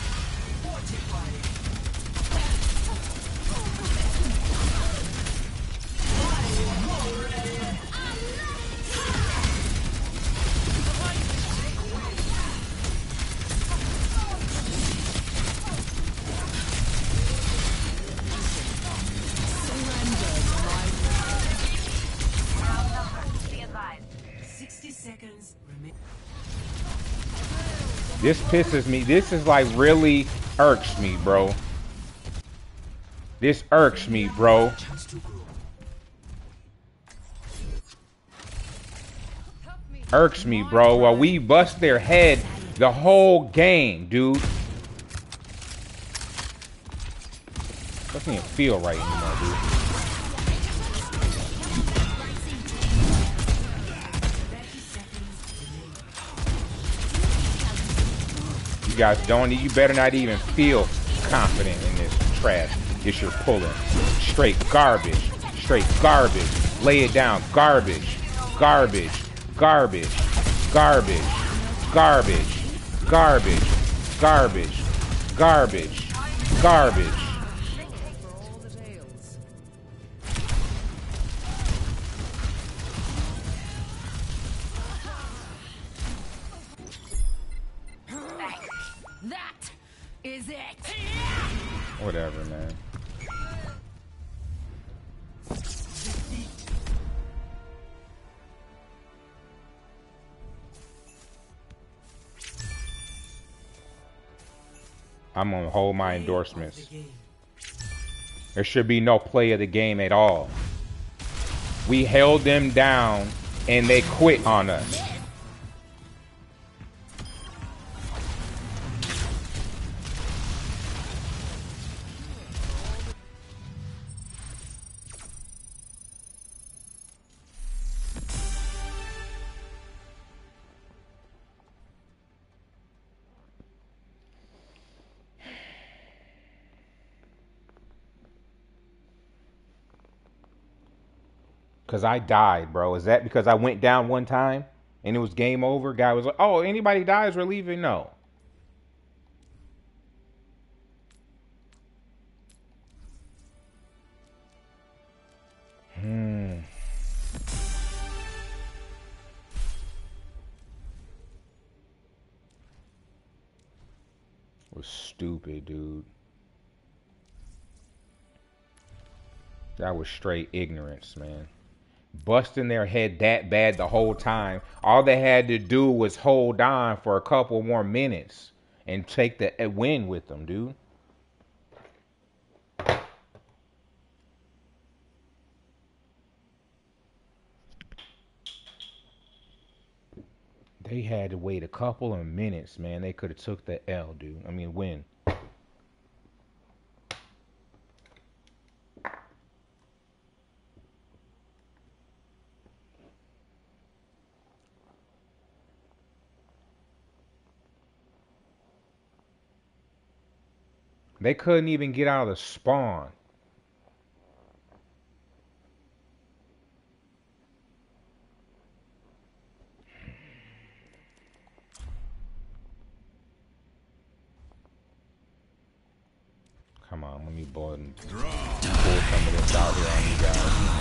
This pisses me. This is like really irks me, bro. This irks me, bro. Irks me, bro. While we bust their head the whole game, dude. Doesn't even feel right anymore, dude. You guys don't. You better not even feel confident in this trash. This you're pulling. Straight garbage. Straight garbage. Lay it down. Garbage. Garbage. Garbage. Garbage. Garbage. Garbage. Garbage. Garbage. Garbage. That is it. Whatever, man. I'm gonna hold my endorsements. There should be no play of the game at all. We held them down and they quit on us. Cause I died, bro. Is that because I went down one time and it was game over? Guy was like, "Oh, anybody dies, we're leaving." No. Was stupid, dude. That was straight ignorance, man. Busting their head that bad the whole time. All they had to do was hold on for a couple more minutes and take the win with them, dude. They had to wait a couple of minutes, man. They could have took the L, dude. I mean, win. They couldn't even get out of the spawn. Come on, let me pull some of this out here on you guys.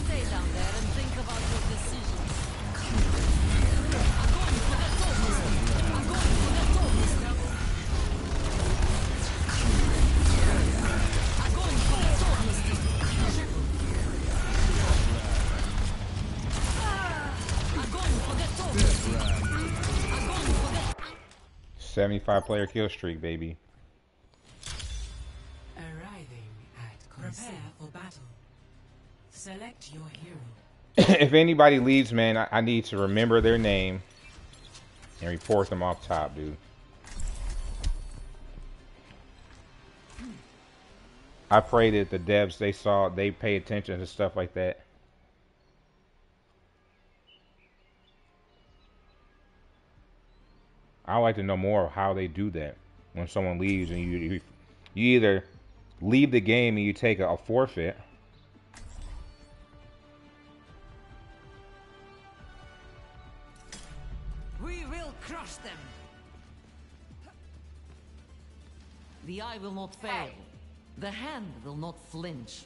Stay down there and think about your decisions. I'm going for the top. 75 player kill streak, baby. Arriving at prepare for battle. Select your hero. If anybody leaves, man, I need to remember their name and report them off top, dude. I pray that the devs they pay attention to stuff like that. I like to know more of how they do that when someone leaves and you either leave the game and you take a forfeit. We will crush them. The eye will not fail. The hand will not flinch.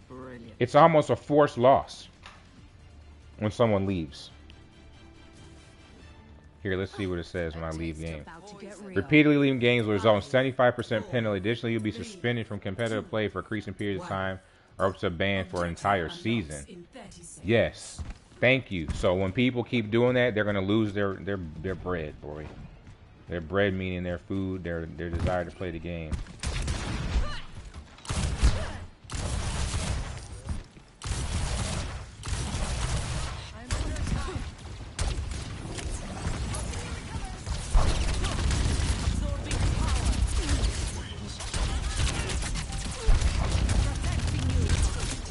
Brilliant. It's almost a forced loss when someone leaves. Here, let's see what it says when I leave game. Repeatedly leaving games will result in 75% penalty. Additionally, you'll be suspended from competitive play for increasing periods of time or up to a ban for an entire season. Yes. Thank you. So when people keep doing that, they're going to lose their bread, boy. Their bread meaning their food, their desire to play the game.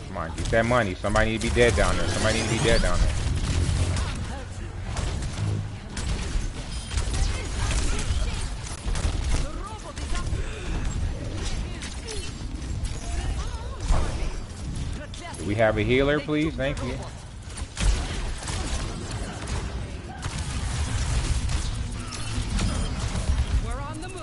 Come on, get that money. Somebody need to be dead down there. Somebody need to be dead down there. Do we have a healer, please? Thank you. We're on the move.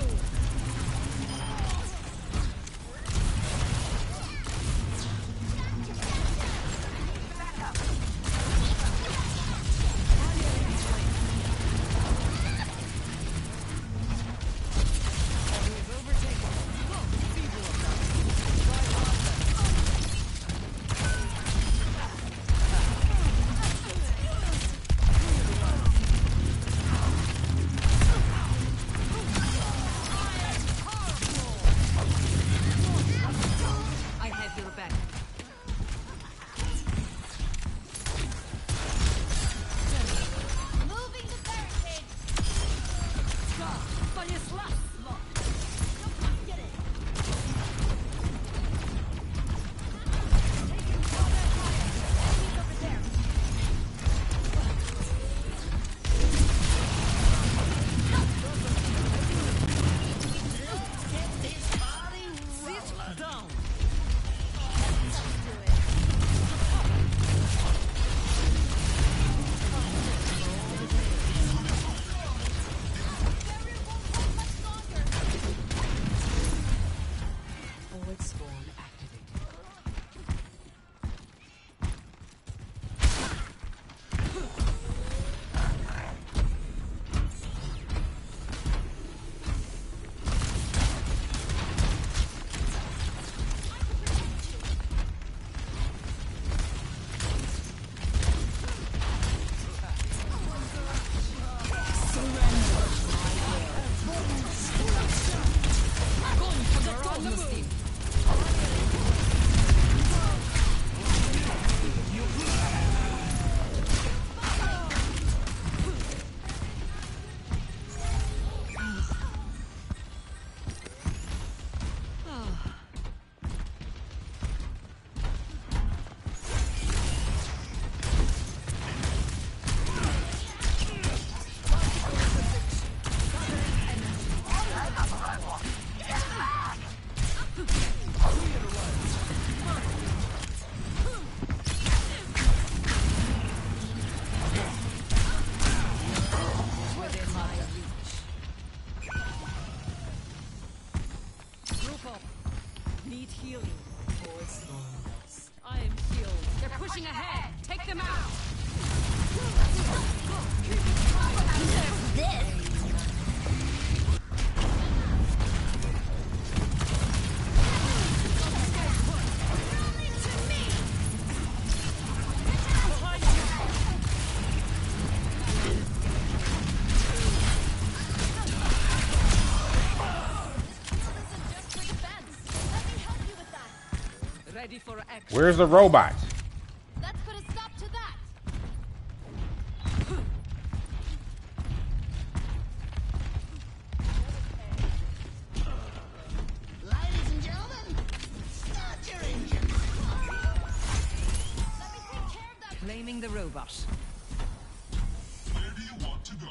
need healing. I am healed. They're pushing ahead. Take them out. Ready for action. Where's the robot? Let's put a stop to that. Ladies and gentlemen, start your engine. Let me take care of that. Claiming the robot. Where do you want to go?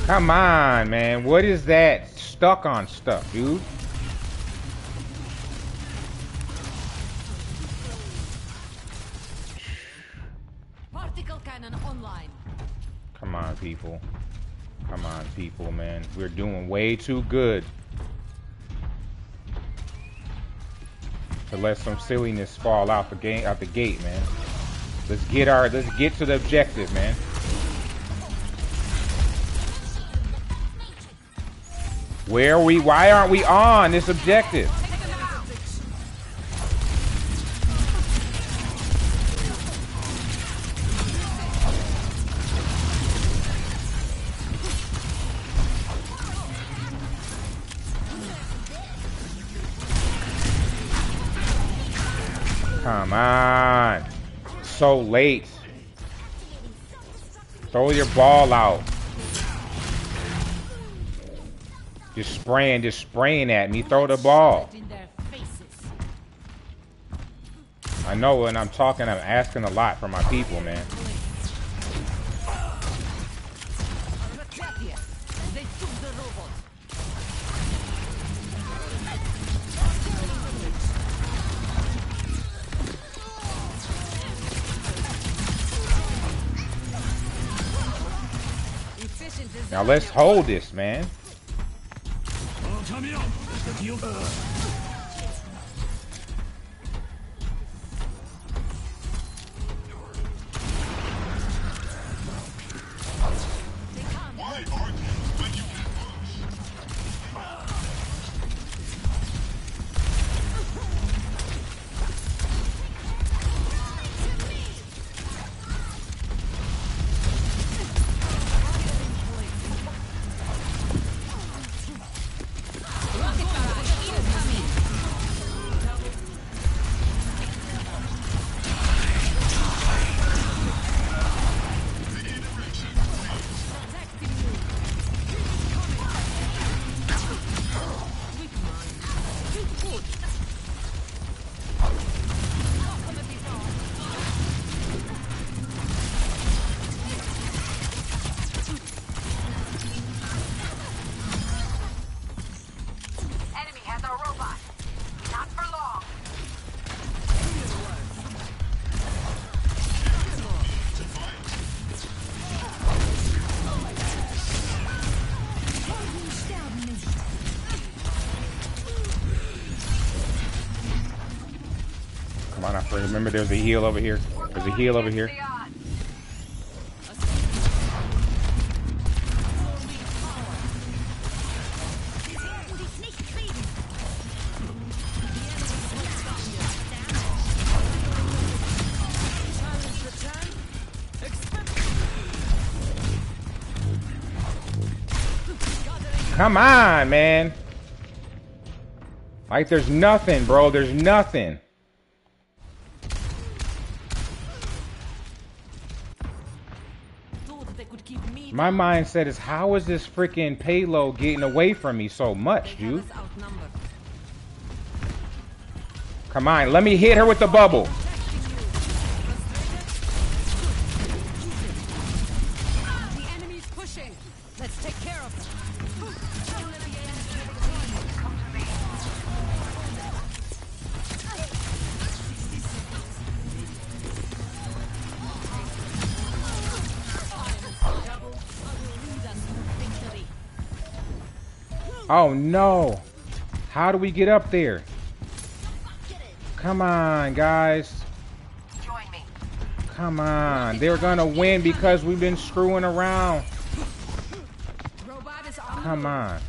Come on, man. What is that stuck on stuff, dude? Particle cannon online. Come on, people. Come on, people, man. We're doing way too good to let some silliness fall out the gate, man. Let's get to the objective, man. Why aren't we on this objective? Come on. So late. Throw your ball out. Just spraying at me. Throw the ball. I know when I'm talking, I'm asking a lot from my people, man. They took the robot. Now let's hold this, man. Enemy has a robot. Not for long. Come on, I remember there's a heal over here. There's a heal over here. Come on, man. Like there's nothing, bro. There's nothing. My mindset is, how is this freaking payload getting away from me so much, dude? Come on, let me hit her with the bubble. The enemy's pushing. Let's take care of them. Oh no. How do we get up there? Come on, guys. Come on. They're gonna win because we've been screwing around. Come on.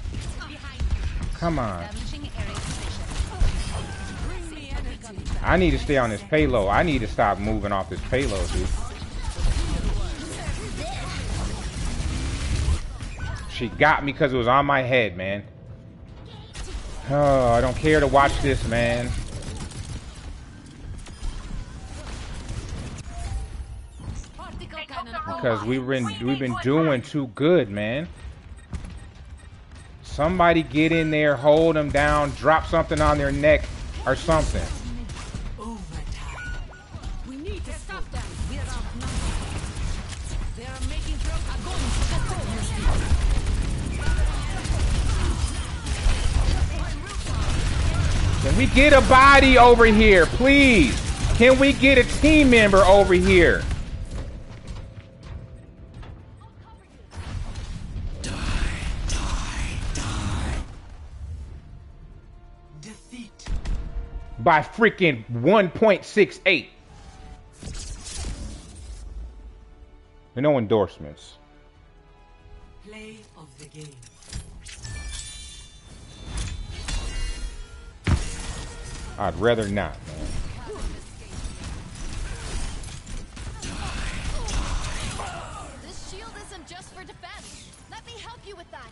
Come on. I need to stay on this payload. I need to stop moving off this payload, dude. She got me because it was on my head, man. Oh, I don't care to watch this, man. Because we've been doing too good, man. Somebody get in there, hold them down, drop something on their neck or something. We need to stop them. We're outnumbered. They are making Can we get a body over here, please? Can we get a team member over here? By freaking 1.68. No endorsements. Play of the game. I'd rather not, man. This shield isn't just for defense. Let me help you with that.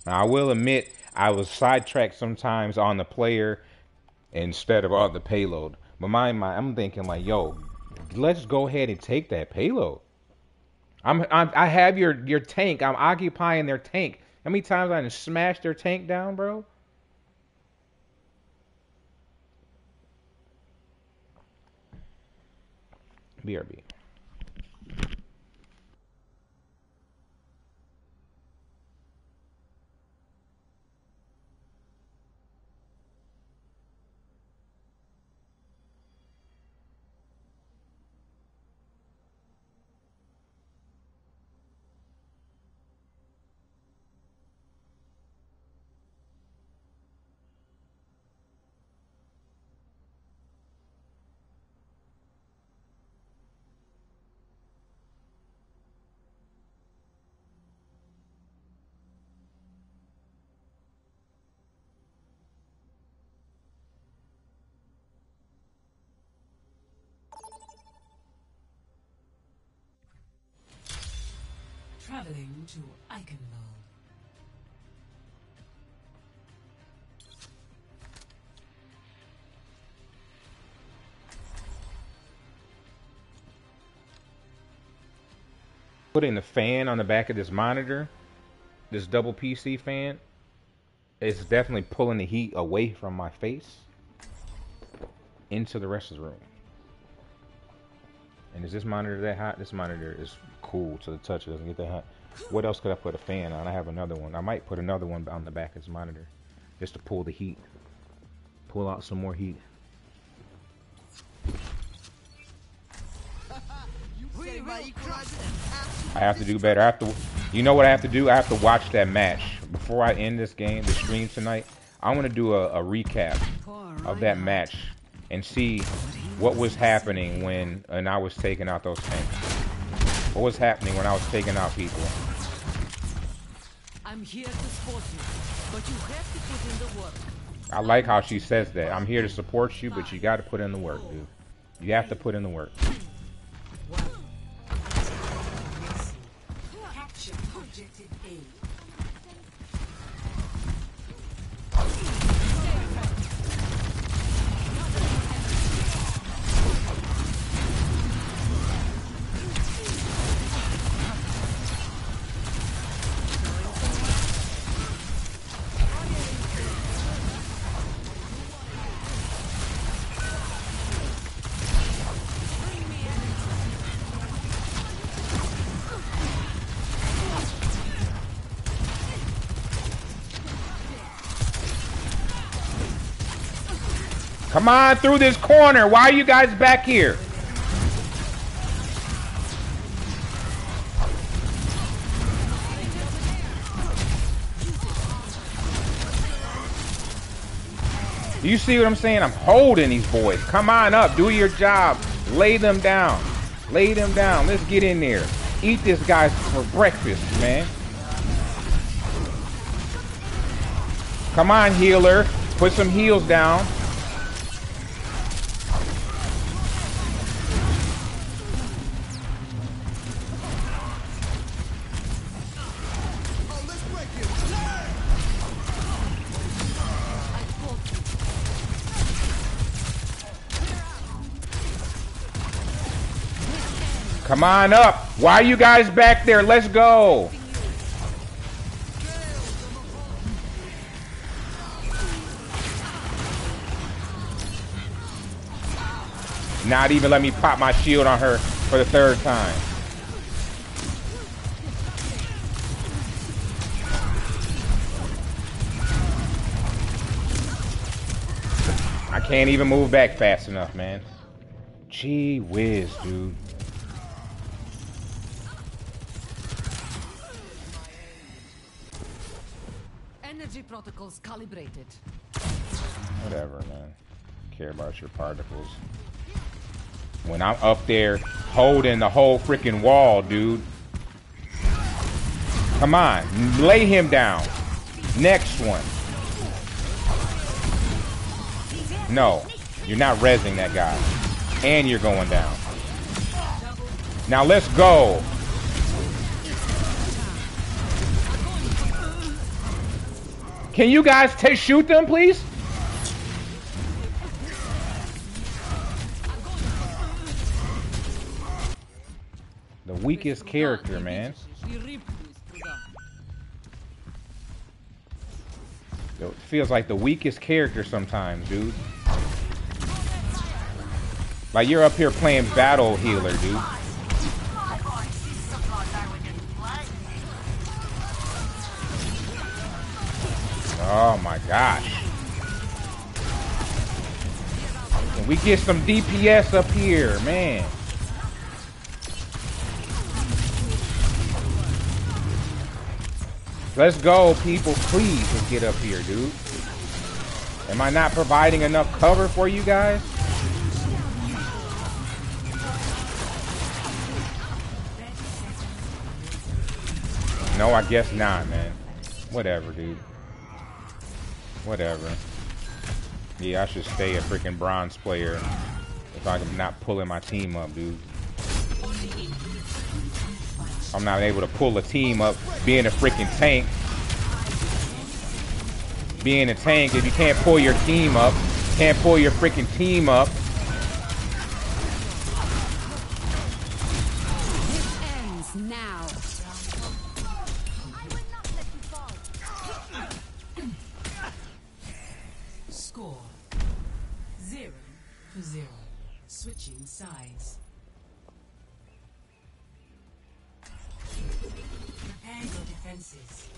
Now, I will admit, I was sidetracked sometimes on the player instead of on the payload. But I'm thinking like, yo, let's go ahead and take that payload. I have your tank. I'm occupying their tank. How many times I done smashed their tank down, bro? BRB. Traveling to Eichenwald. Putting the fan on the back of this monitor, this double PC fan, it's definitely pulling the heat away from my face into the rest of the room. And is this monitor that hot? This monitor is cool to the touch. It doesn't get that hot. What else could I put a fan on? I have another one. I might put another one on the back of this monitor just to pull the heat. Pull out some more heat. I have to do better. I have to, you know what I have to do? I have to watch that match. Before I end this game, the stream tonight, I want to do a recap of that match and see what was happening when I was taking out those tanks. What was happening when I was taking out people? I'm here to support you, but you have to put in the work. I like how she says that. I'm here to support you, but you got to put in the work, dude. You have to put in the work. Come on through this corner. Why are you guys back here? You see what I'm saying? I'm holding these boys. Come on up. Do your job. Lay them down. Lay them down. Let's get in there. Eat this guy for breakfast, man. Come on, healer. Put some heals down. Come on up. Why are you guys back there? Let's go. Not even let me pop my shield on her for the third time. I can't even move back fast enough, man. Gee whiz, dude. Energy protocols calibrated. Whatever, man. Care about your particles. When I'm up there holding the whole freaking wall, dude. Come on, lay him down. Next one. No, you're not rezzing that guy. And you're going down. Now let's go. Can you guys shoot them, please? The weakest character, man. It feels like the weakest character sometimes, dude. Like you're up here playing battle healer, dude. Oh my gosh. Can we get some DPS up here, man? Let's go, people. Please, let's get up here, dude. Am I not providing enough cover for you guys? No, I guess not, man. Whatever, dude. Whatever. Yeah, I should stay a freaking bronze player if I'm not pulling my team up, dude. I'm not able to pull a team up being a freaking tank. Being a tank, if you can't pull your team up, can't pull your freaking team up. This ends now. Score 0-0. Switching sides. Prepare your defenses.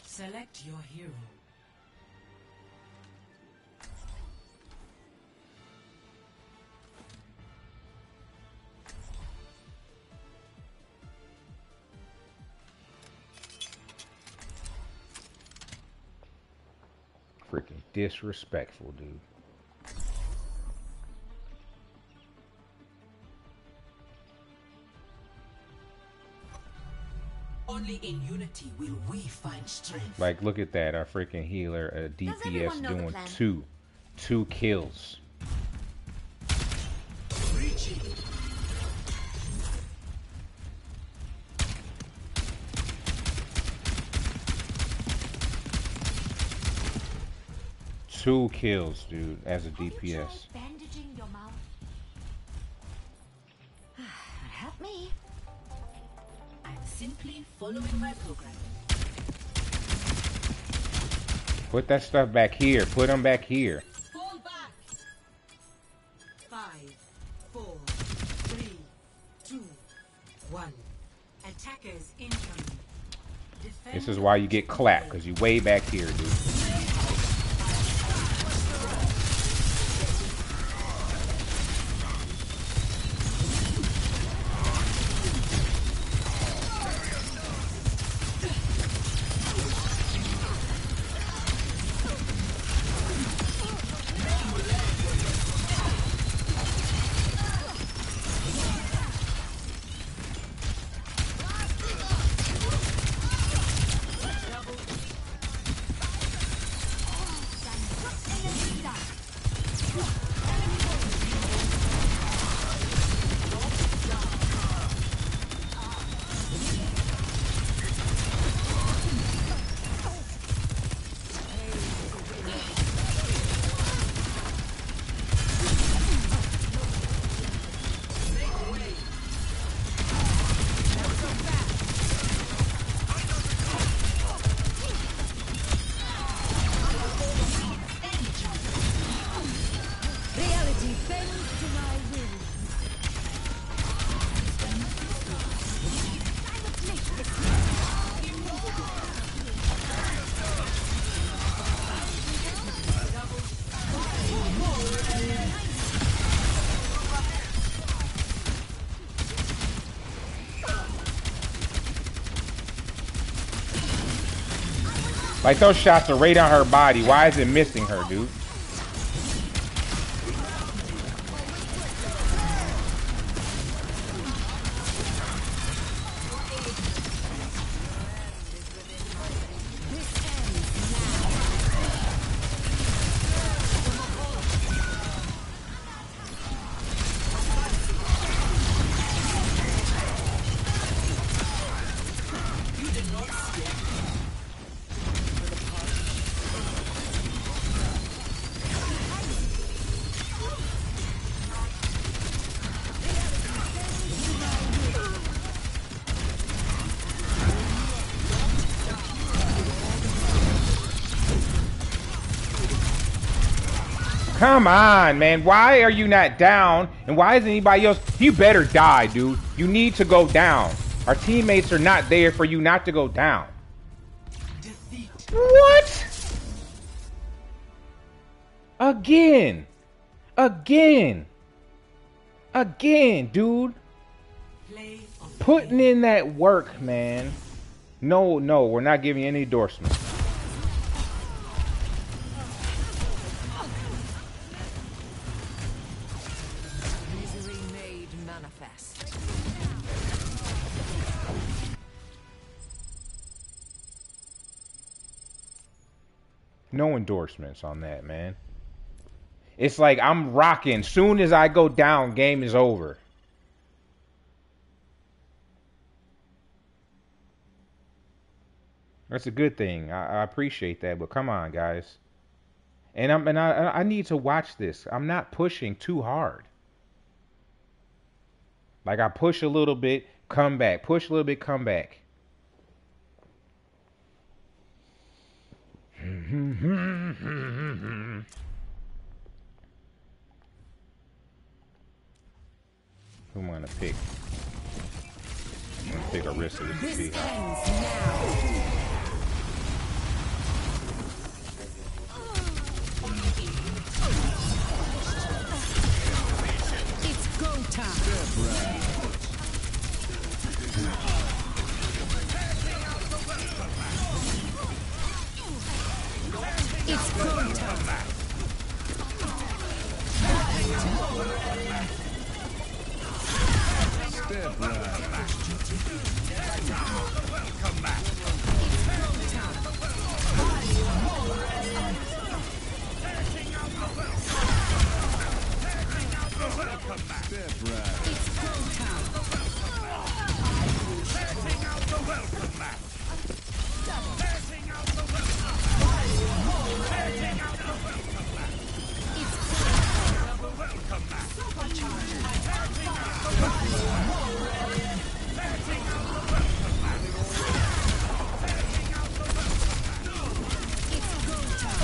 Select your hero. Freaking disrespectful, dude. Only in unity will we find strength. Like, look at that. Our freaking healer, DPS doing two kills. Reaching. 2 kills, dude, as a DPS. Bandaging your mouth. Help me. I'm simply following my program. Put that stuff back here. Put them back here. Fall back. 5, 4, 3, 2, 1. Attackers incoming. This is why you get clapped, because you way back here, dude. Like those shots are right on her body. Why is it missing her, dude? Come on, man. Why are you not down? And why is anybody else? You better die, dude. You need to go down. Our teammates are not there for you not to go down. What? Again. Again. Again, dude. Putting in that work, man. No, no, we're not giving you any endorsements. No endorsements on that, man. It's like I'm rocking. Soon as I go down, game is over. That's a good thing. I appreciate that, but come on, guys. And I need to watch this. I'm not pushing too hard. Like I push a little bit, come back. Push a little bit, come back. Who am I gonna pick? I'm gonna pick Arissa to see how. It's go time. It's go time. Step right. Welcome back. Step right. It's go time. Setting out the welcome mat. Setting out the welcome mat. Setting out the welcome mat. It's the welcome mat. Setting out the welcome mat. Setting out the welcome mat. Setting out the welcome mat. It's go time.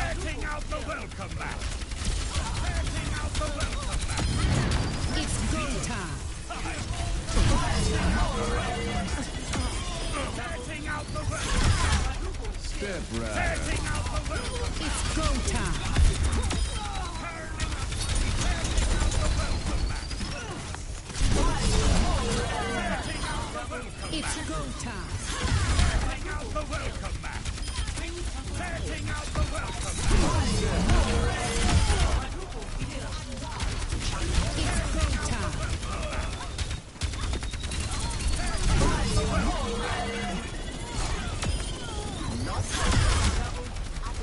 Setting out the welcome mat. Setting out the welcome mat. It's go time. Setting out the welcome mat. Step right. Setting out the welcome mat. It's go time. It's go time. Setting out the welcome mat. Setting out the welcome mat. It's go time.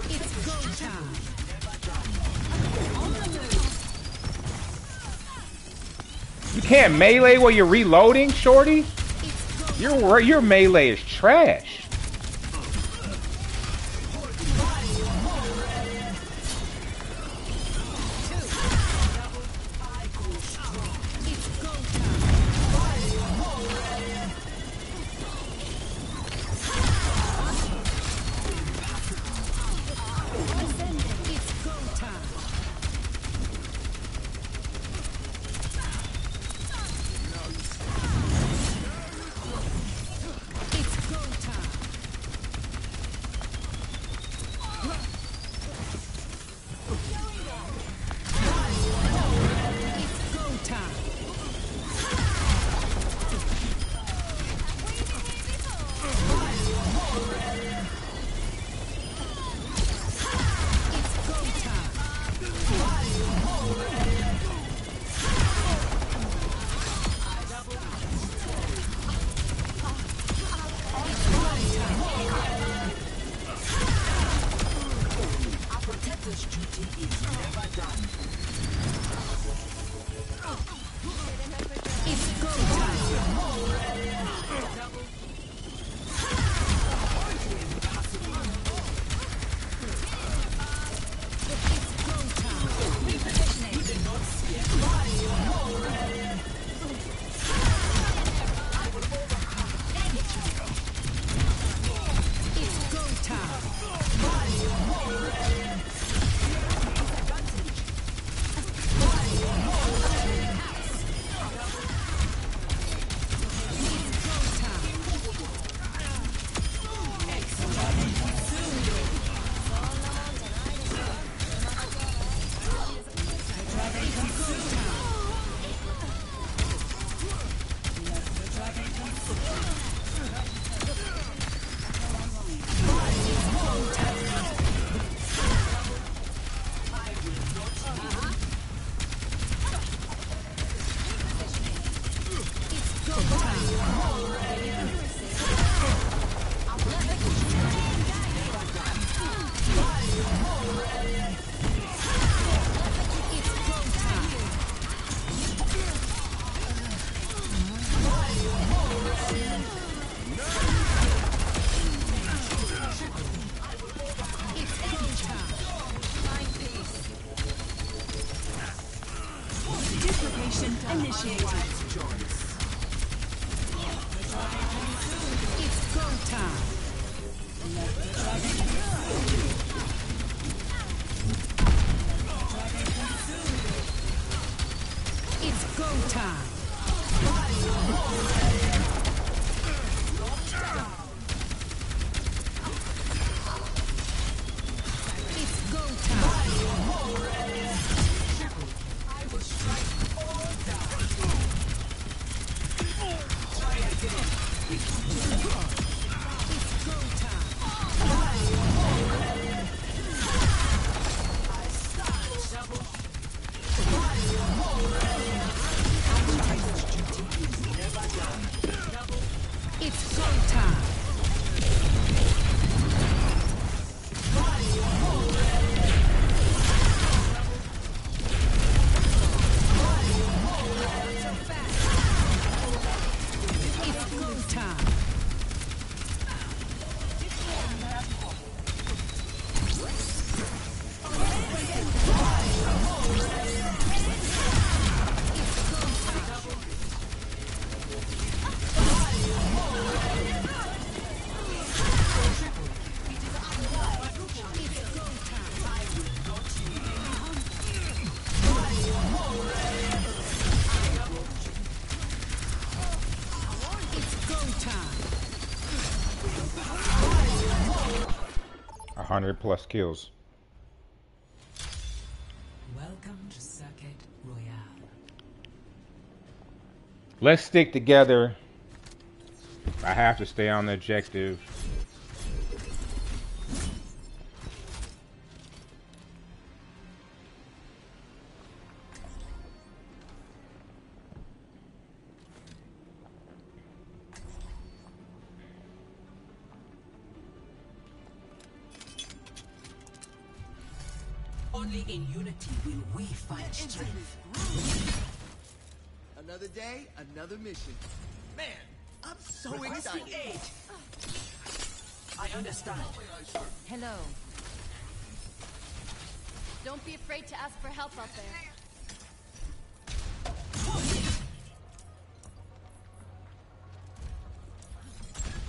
It's go time. You can't melee while you're reloading, shorty? Your melee is trash. It's go time. duty is never done. It's go time. Dislocation initiated. It's go time. It's go time. It's go time. I will strike all down. Try again. It's go time. I start double. Duty is never done. Double. It's go time. It's go time. It's go time. 100+ kills. Welcome to Circuit Royale. Let's stick together. I have to stay on the objective. Only in unity will we find strength. Another day, another mission. Man, I'm so Requesting excited. aid. I understand. Hello. Don't be afraid to ask for help out there.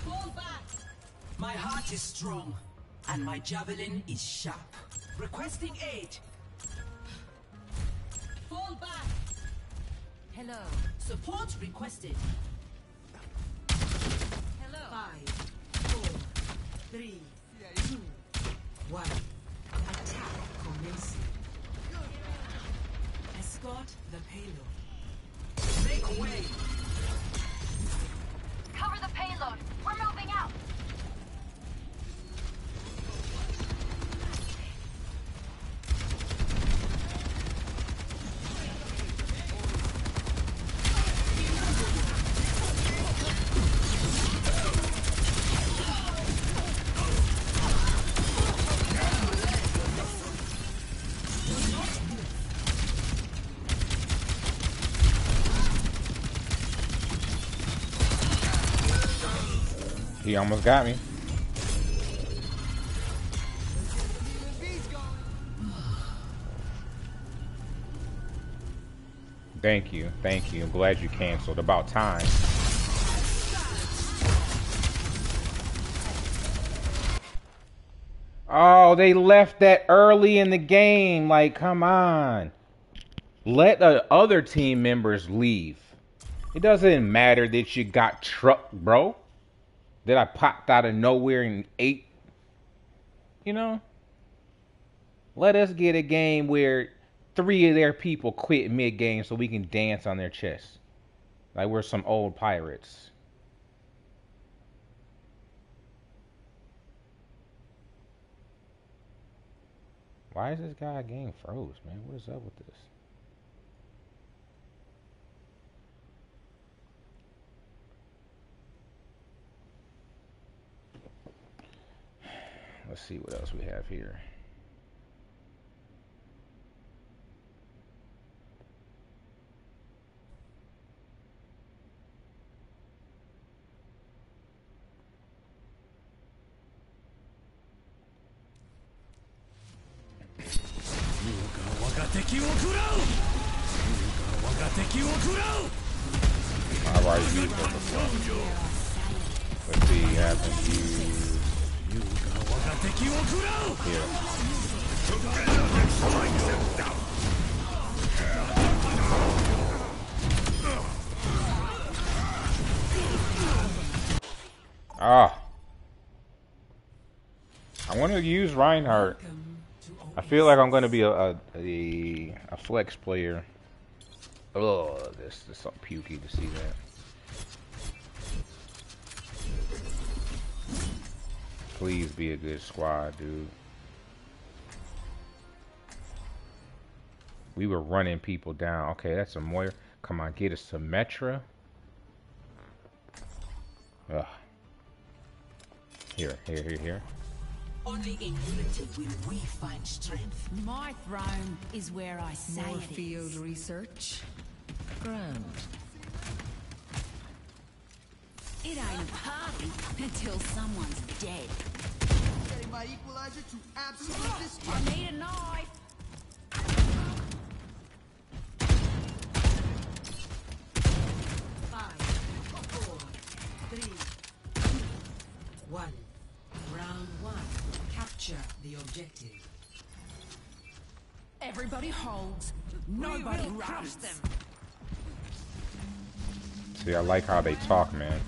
Fall back. My heart is strong, and my javelin is sharp. Requesting aid. Fall back. Hello. Support requested. Hello. 5, 4, 3, 2, 1. Attack commencing. Escort the payload. Make way. Cover the payload. We're moving out. He almost got me. Thank you. Thank you. I'm glad you canceled. About time. Oh, they left that early in the game. Like, come on. Let the other team members leave. It doesn't matter that you got trucked, bro. That I popped out of nowhere and ate. You know? Let us get a game where 3 of their people quit mid-game so we can dance on their chests. Like we're some old pirates. Why is this guy game froze, man? What is up with this? Let's see what else we have here. I've already used it before. Let's see, you haven't used Ah. I want to use Reinhardt. I feel like I'm going to be a flex player. Oh, this is so pukey to see that. Please be a good squad, dude. We were running people down. Okay, that's a Moira. Come on, get us to Symmetra. Ugh. Here. Only in unity will we find strength. My throne is where I say More it field is. research. Grand. It ain't a party until someone's dead. Setting my equalizer to absolute I destruction. need a knife. 5, 4, 3, 2, 1. Round 1. Capture the objective. Everybody holds. Nobody runs. Them. See, I like how they talk, man.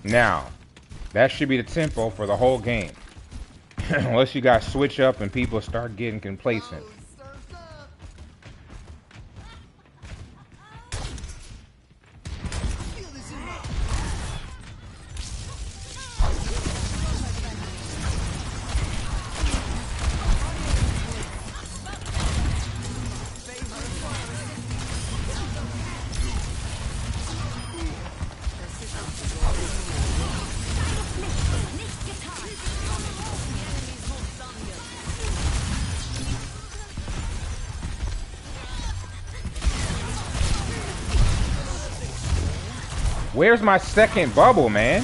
Now, that should be the tempo for the whole game. Unless you guys switch up and people start getting complacent. Where's my second bubble, man?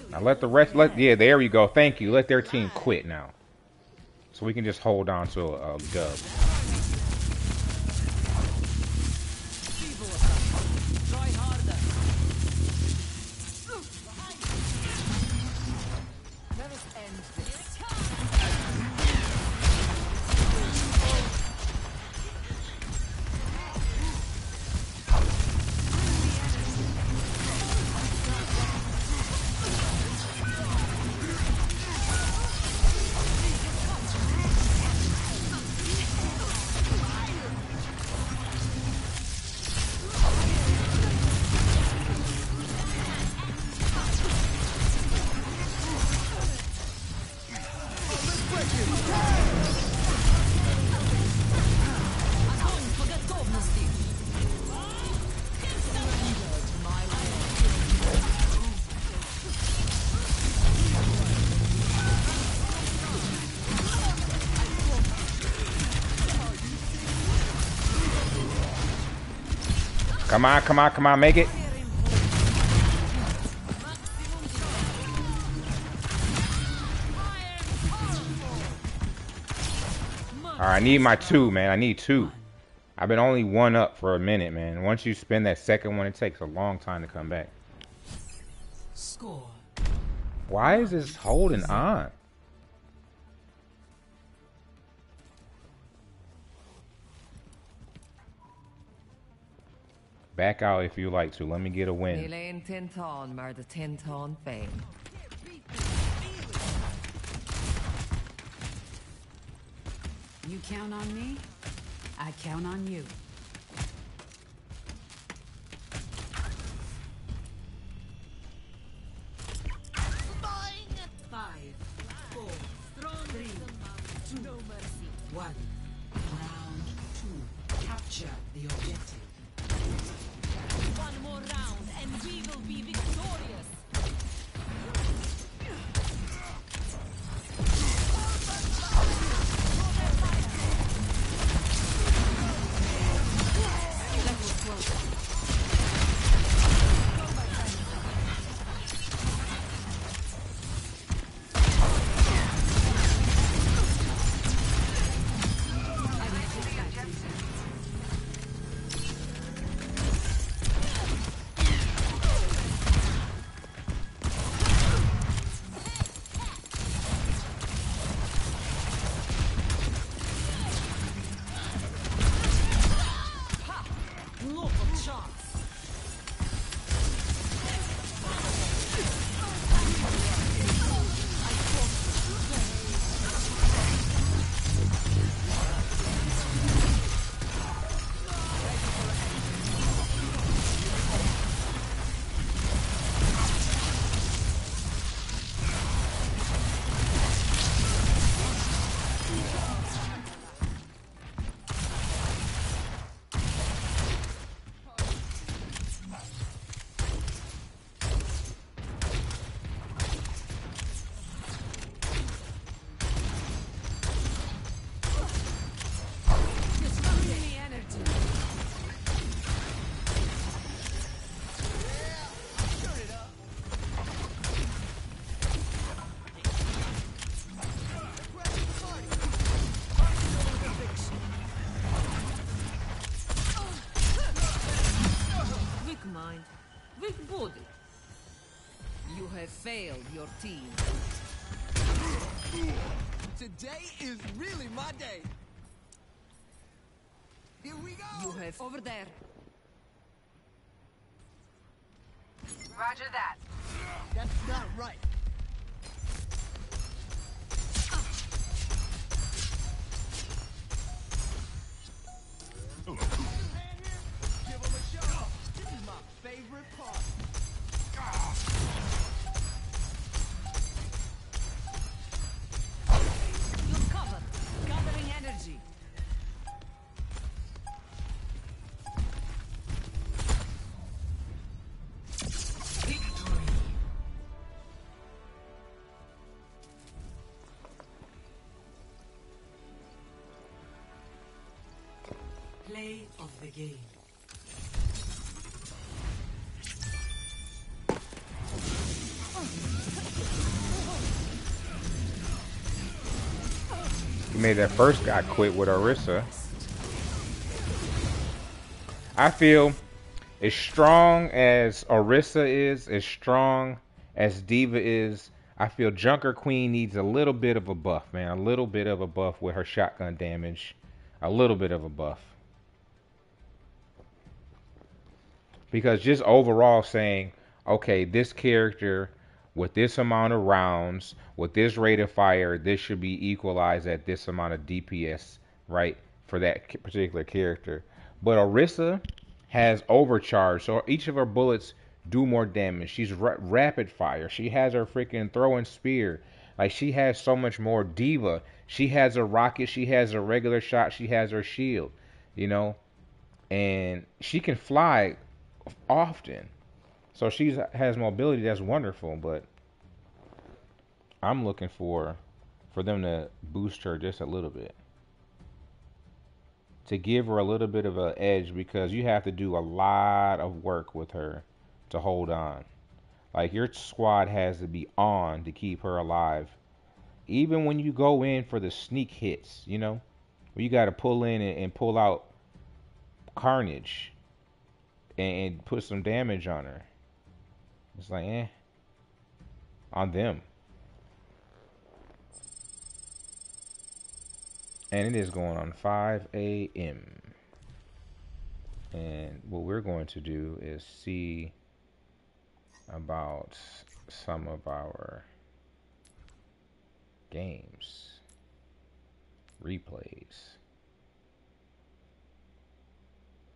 Now let the rest, yeah, there we go. Thank you. Let their team quit now. So we can just hold on to a dub. Come on, come on, come on, make it. Alright, I need my 2, man. I need 2. I've been only 1 up for a minute, man. Once you spend that second one, it takes a long time to come back. Score. Why is this holding on? Back out if you like to. Let me get a win. Elaine Tinton, maar de Tinton fame. You count on me, I count on you. Five, four, three, two, no mercy. 1. Round 2. Capture the objective. One more round and we will be victorious. failed your team. Today is really my day. Here we go. You have over there. Roger that. That's not right. Give him a shot. This is my favorite part. You're covered. Gathering energy. Play of the game. You made that first guy quit with Orisa. I feel as strong as Orisa is, as strong as Diva is, I feel Junker Queen needs a little bit of a buff, man. A little bit of a buff with her shotgun damage. A little bit of a buff. Because just overall saying, okay, this character with this amount of rounds, with this rate of fire, this should be equalized at this amount of DPS, right, for that particular character. But Orisa has overcharge, so each of her bullets do more damage. She's rapid fire. She has her freaking throwing spear. Like, she has so much more. Diva, she has a rocket, she has a regular shot, she has her shield, you know, and she can fly often. So she has mobility, that's wonderful, but I'm looking for them to boost her just a little bit. to give her a little bit of an edge because you have to do a lot of work with her to hold on. Like your squad has to be on to keep her alive. Even when you go in for the sneak hits, you know, where you got to pull in and pull out carnage and put some damage on her. It's like, on them. And it is going on 5 a.m. And what we're going to do is see about some of our games, replays.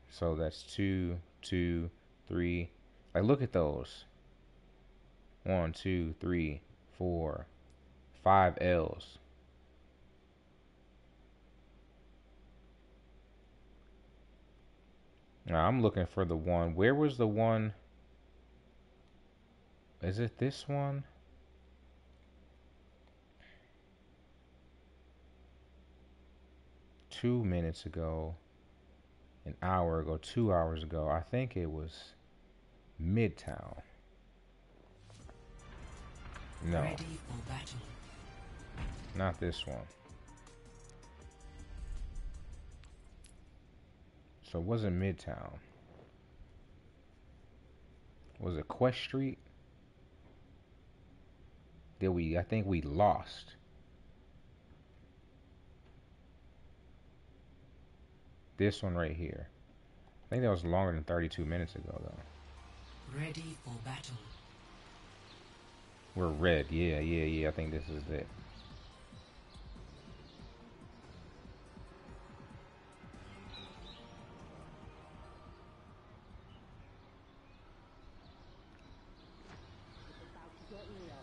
So that's 2, 2, 3. Like, look at those. 1, 2, 3, 4, 5 L's. Now I'm looking for the one. Where was the one? Is it this one? Two minutes ago, an hour ago, 2 hours ago. I think it was Midtown. No. Ready for battle. Not this one. So it wasn't Midtown. Was it Quest Street? I think we lost. This one right here. I think that was longer than 32 minutes ago though. Ready for battle. We're red. Yeah. I think this is it.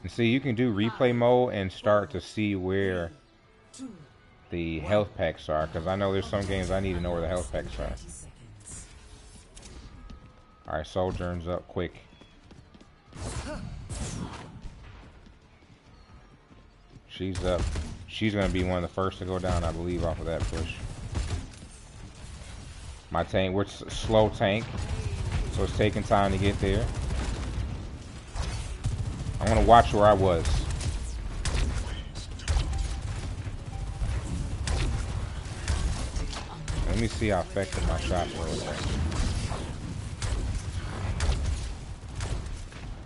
And see, you can do replay mode and start to see where the health packs are, because I know there's some games I need to know where the health packs are. Alright, Sojourn's up quick. She's up. She's going to be one of the first to go down, I believe, off of that push. My tank, we're slow tank, so it's taking time to get there. I'm going to watch where I was. Let me see how effective my shots were with that.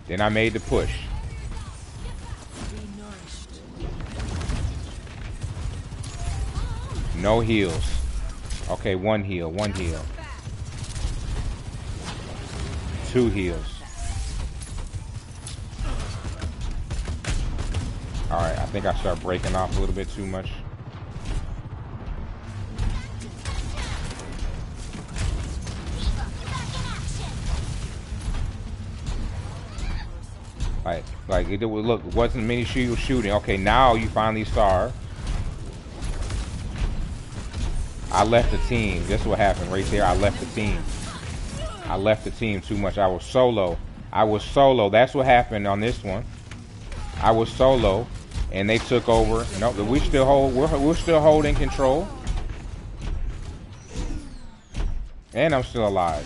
Then I made the push. No heals. Okay, one heal. 2 heals. Alright, I think I start breaking off a little bit too much. Like it look, it wasn't many shooting. Okay, now you finally saw her. I left the team. This is what happened right there. I left the team. I left the team too much. I was solo. That's what happened on this one. I was solo, and they took over. No, we still hold. We're still holding control, and I'm still alive.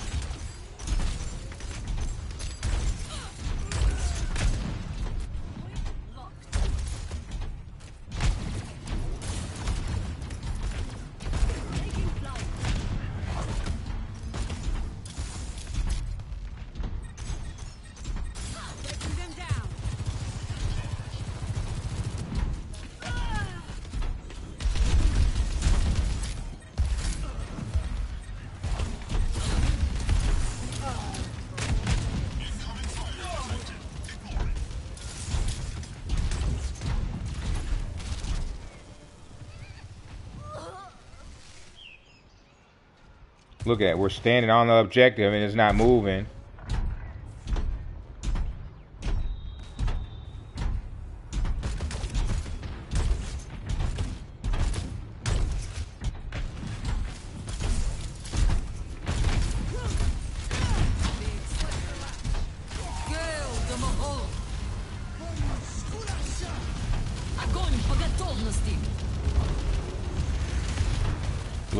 Look at it. We're standing on the objective and it's not moving.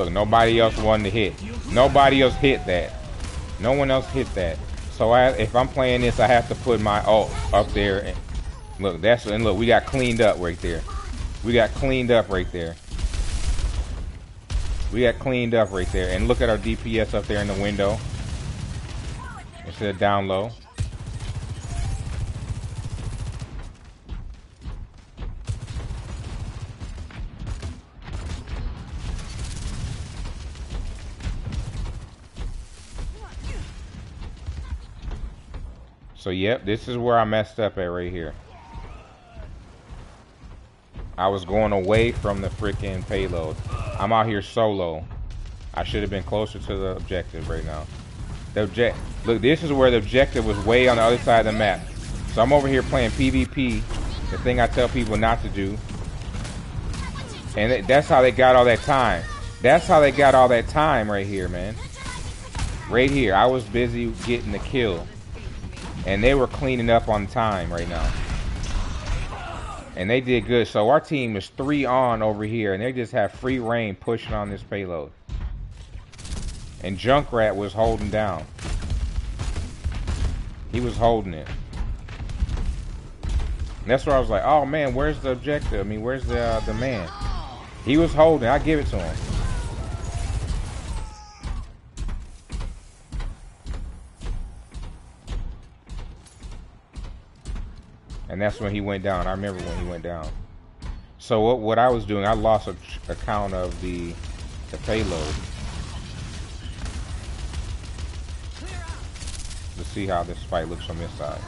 Look, nobody else wanted to hit. Nobody else hit that. No one else hit that. So if I'm playing this, I have to put my ult up there. And look, and look, we got cleaned up right there. We got cleaned up right there. We got cleaned up right there. And look at our DPS up there in the window. Instead of down low. So yep, this is where I messed up at right here. I was going away from the freaking payload. I'm out here solo. I should have been closer to the objective right now. Look, this is where the objective was way on the other side of the map. So I'm over here playing PvP, the thing I tell people not to do. And that's how they got all that time. That's how they got all that time right here, man. Right here, I was busy getting the kill. And they were cleaning up on time right now. And they did good. So our team is 3 on over here. And they just have free reign pushing on this payload. And Junkrat was holding down. He was holding it. And that's where I was like, oh man, where's the objective? I mean, where's the man? He was holding. I give it to him. And that's when he went down. I remember when he went down. So what I was doing, I lost a count of the payload. Let's see how this fight looks from this side.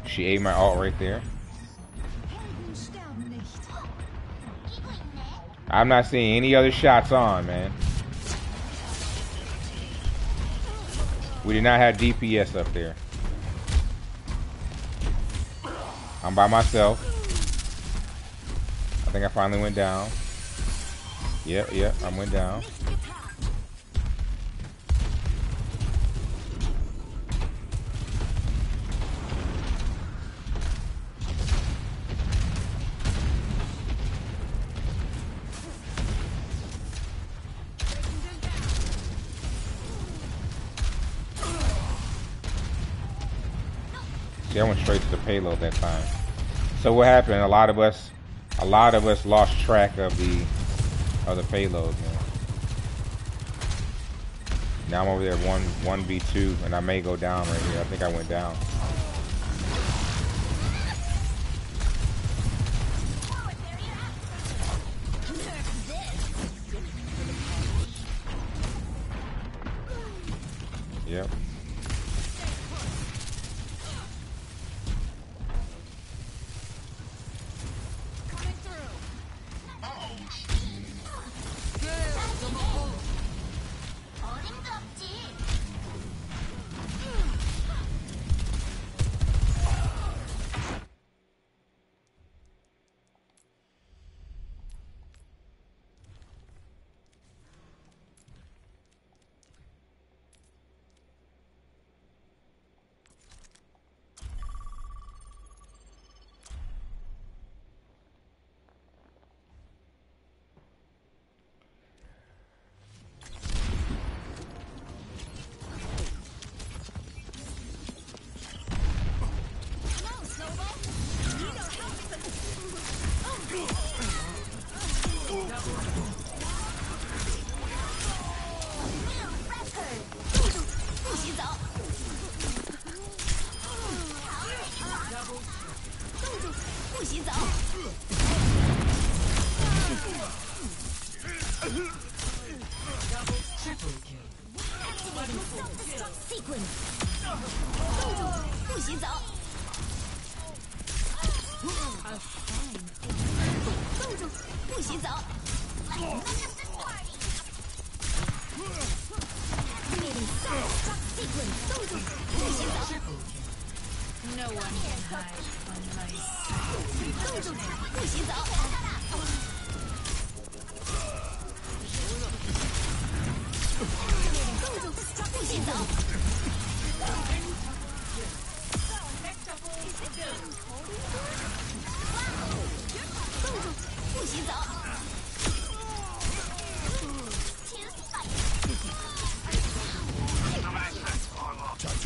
She ate my ult right there. I'm not seeing any other shots on, man. We did not have DPS up there. I'm by myself. I think I finally went down. Yep, I went down. See, I went straight to the payload that time. So what happened? A lot of us lost track of the payload, man. Now I'm over there 1v2, and I may go down right here. I think I went down. Yep.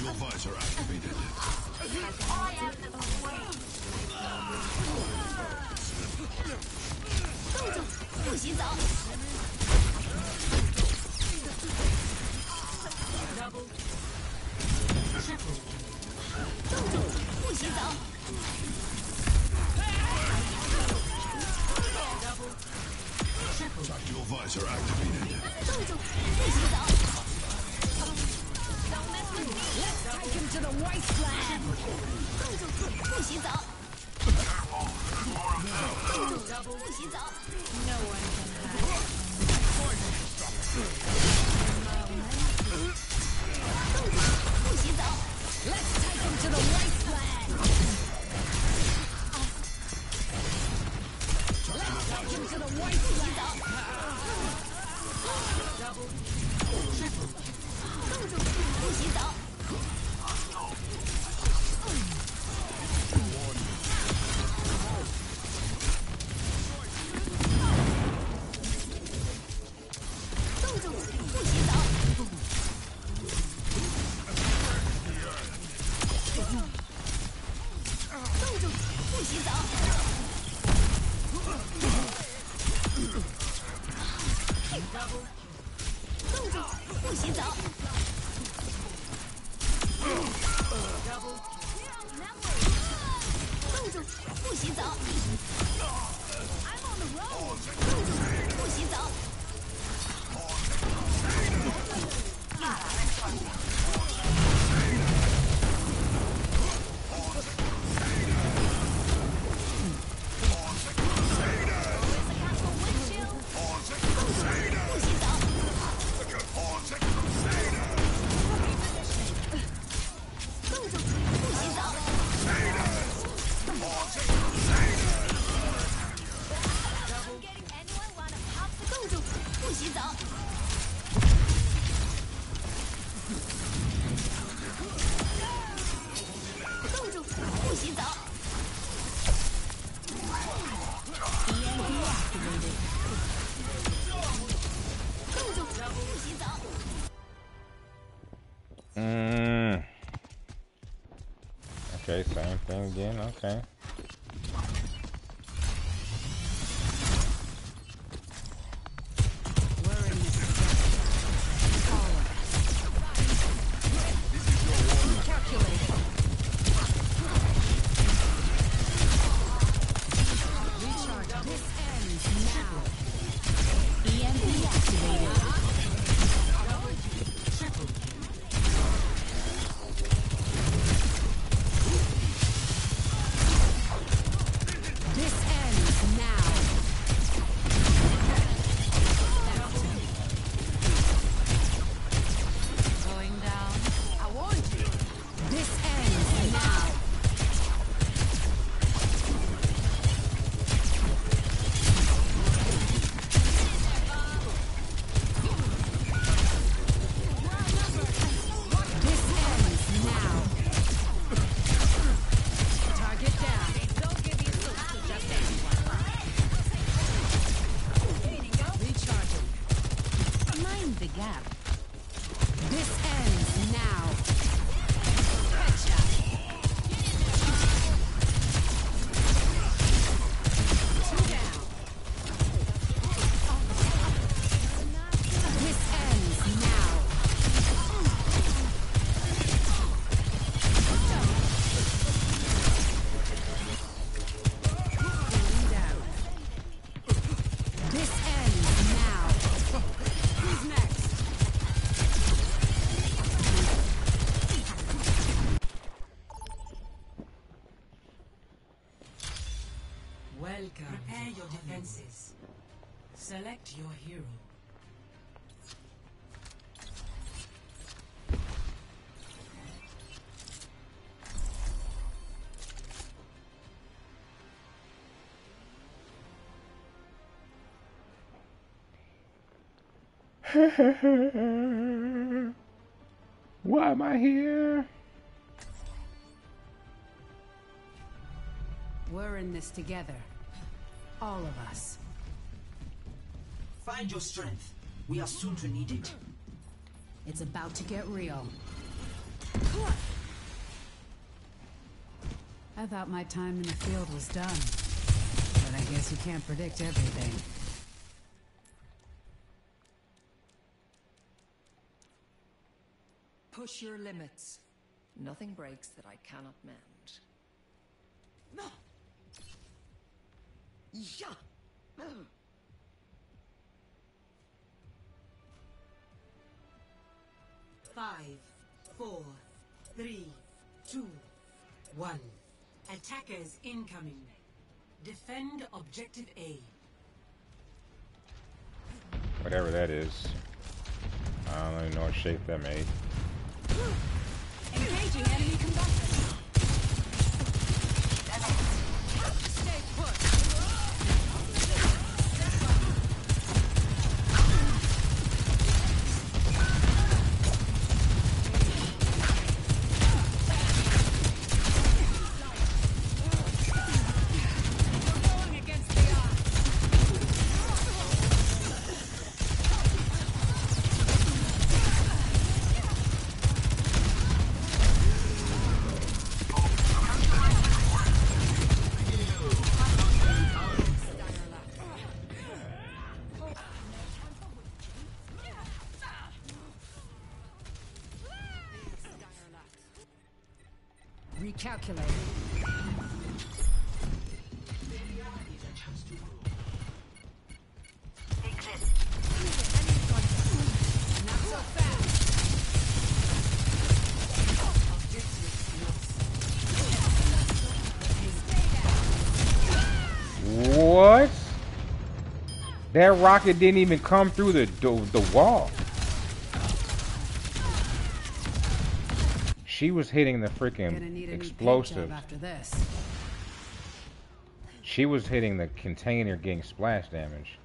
Tactical visor activated. I am the queen. 不洗澡。不洗澡。Tactical visor activated. 不洗澡。Let's take him to the wasteland. 不洗澡。不洗澡。No one can hide. 不洗澡。Let's take him to the wasteland. Let's take him to the wasteland. 不洗澡。不洗澡。不洗澡。不洗澡。不洗澡。I'm on the road. 不洗澡。不洗澡。不洗澡。不洗澡。不洗澡。不洗澡。Okay, same thing again. Okay. Welcome. Prepare your defenses. Select your hero. Why am I here? We're in this together. All of us. Find your strength. We are soon to need it. It's about to get real. I thought my time in the field was done. But I guess you can't predict everything. Push your limits. Nothing breaks that I cannot mend. Yeah. 5, 4, 3, 2, 1. Attackers incoming. Defend objective A. Whatever that is. I don't even know what shape that made. Engaging enemy combatants. Stay put. Recalculate. Not so fast. What? That rocket didn't even come through the wall. She was hitting the freaking explosive. After this. She was hitting the container, getting splash damage.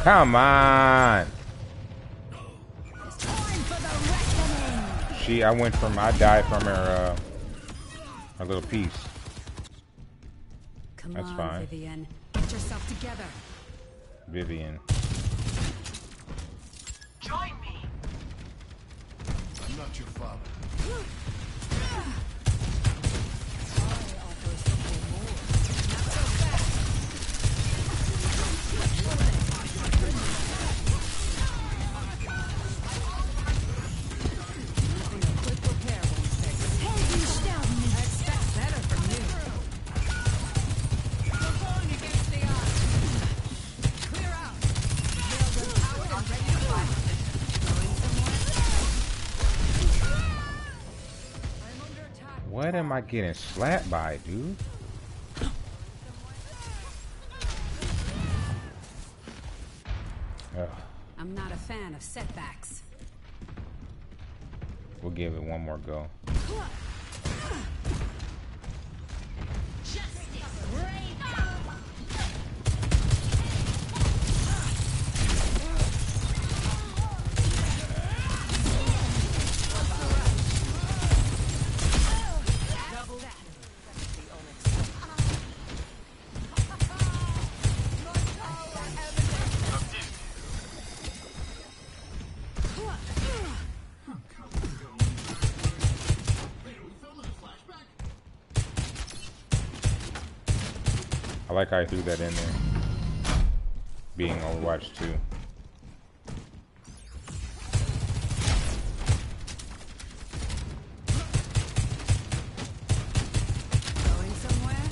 Come on. I died from her little piece. That's fine. Vivian, get yourself together. Vivian. Join me. I'm not your father. What am I getting slapped by, dude? Ugh. I'm not a fan of setbacks. We'll give it one more go. I like how I threw that in there. Being Overwatch 2. Going somewhere?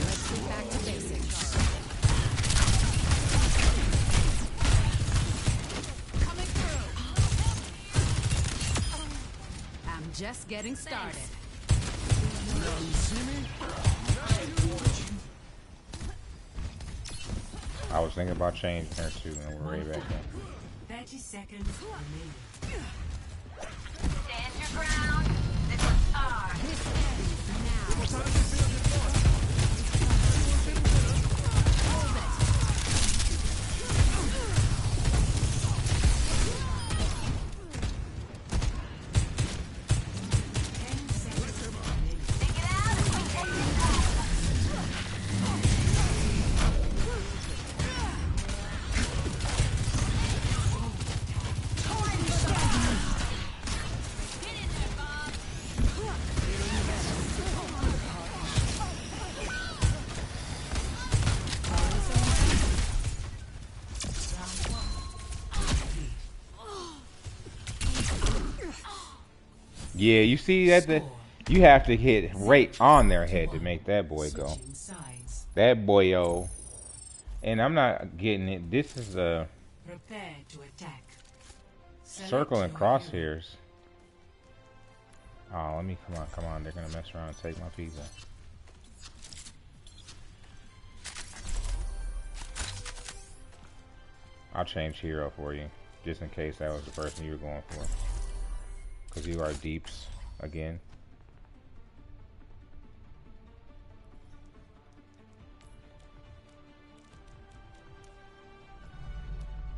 Let's get back to basics. Coming through. I'm just getting started. Now you see me? I was thinking about changing her too, and we're right back in. 30 seconds remaining. Stand your ground. This one's ours. Yeah, you see that you have to hit right on their head to make that boy go. That boy-o. And I'm not getting it. This is a Prepare to attack. circle and crosshairs. Oh, let me come on. They're gonna mess around and take my pizza. I'll change hero for you, just in case that was the person you were going for. Because you are deeps again.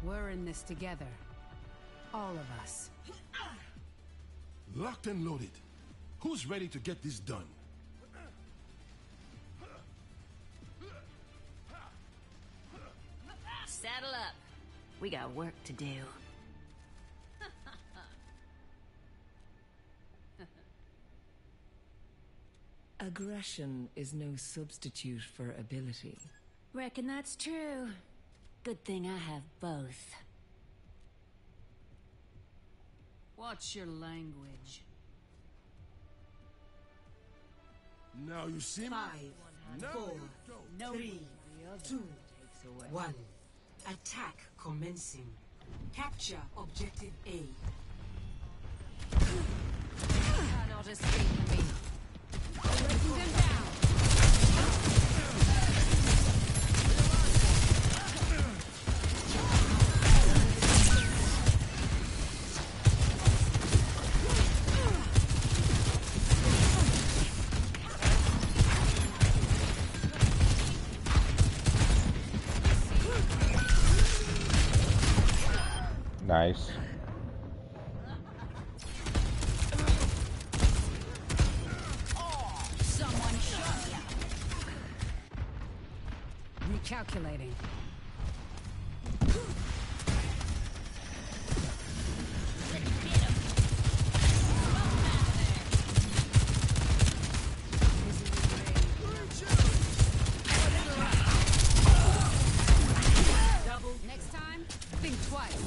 We're in this together. All of us. Locked and loaded. Who's ready to get this done? Saddle up. We got work to do. Aggression is no substitute for ability. Reckon that's true. Good thing I have both. Watch your language. Now you see me? 5, Now 4, you go. 3, 2, 1. Attack commencing. Capture objective A. Cannot escape me. Breaking them down. Nice. Someone shot ya. Recalculating. Next time, think twice.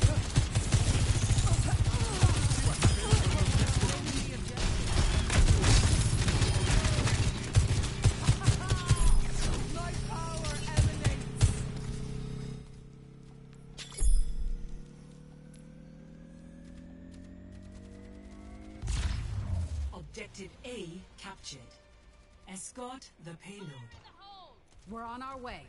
Objective A captured. Escort the payload. We're on our way.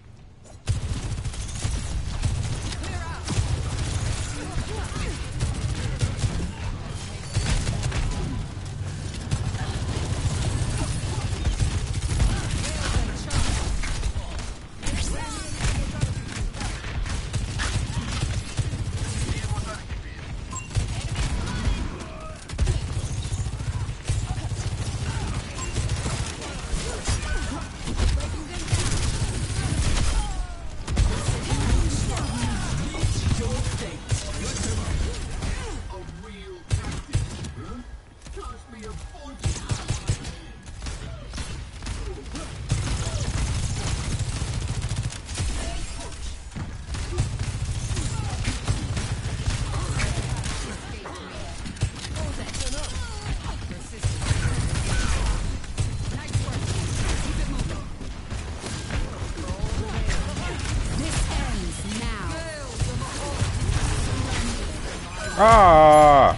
Ah!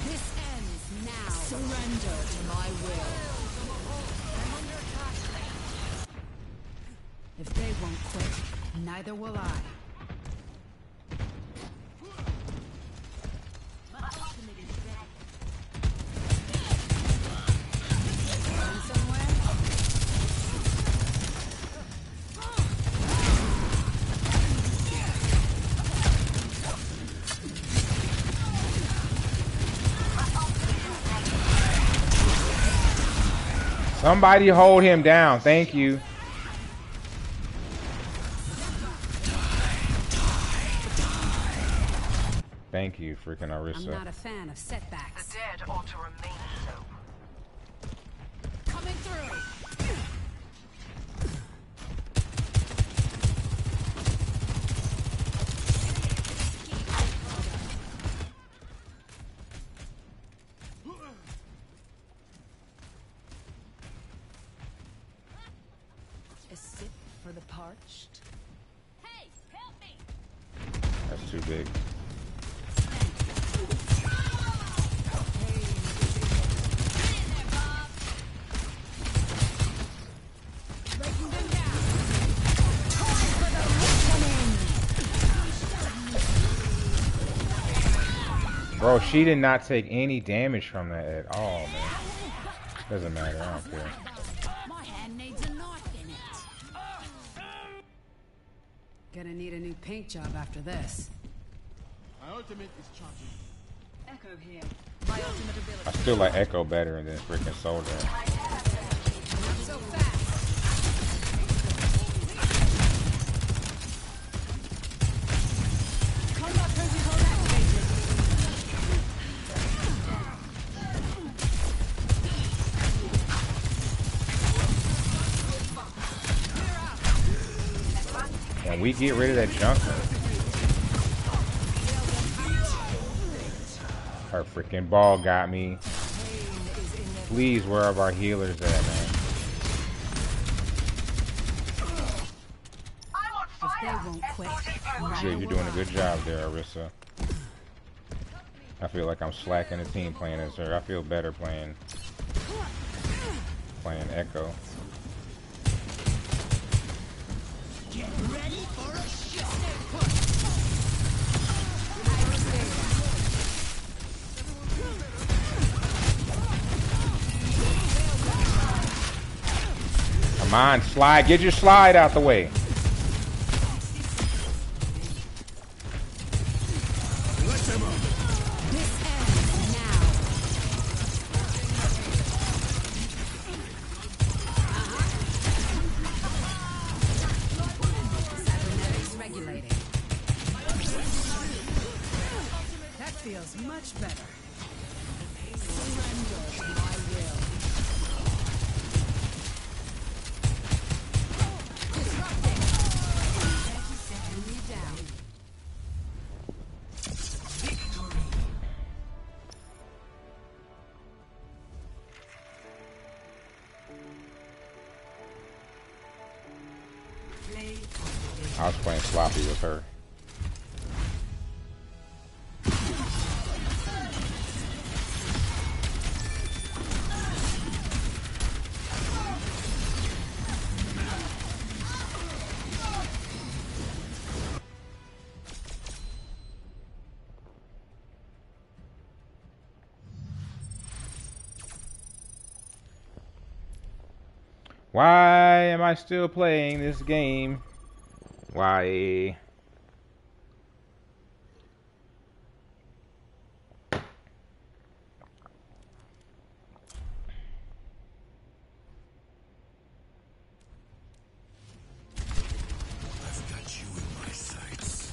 This ends now. Surrender to my will. I'm under attack. If they won't quit, neither will I. Going somewhere? Somebody hold him down. Thank you. Thank you, freaking Arissa. I'm not a fan of setbacks. The dead ought to remain so. Coming through. A sip for the parched. Hey, help me. That's too big. Breaking them down. Bro, she did not take any damage from that at all, man. Doesn't matter, I don't care. My hand needs a knife in it. Gonna need a new paint job after this. My ultimate is charging. Echo here. My ultimate ability. I still like Echo better than freaking Soldier. Not so fast. Combat protocol activated. When we get rid of that junker, her freaking ball got me. Please, where are our healers at, man? If they won't quit, Shit, you're doing a good job there, Arissa. I feel like I'm slacking the team playing as her. I feel better playing Echo. Get ready for a show. Come on, slide. Get your slide out the way. cybernetics regulating. That feels much better. Surrender to my will. Disrupting. Enemy down. I was playing sloppy with her. Why am I still playing this game? Why? I've got you in my sights.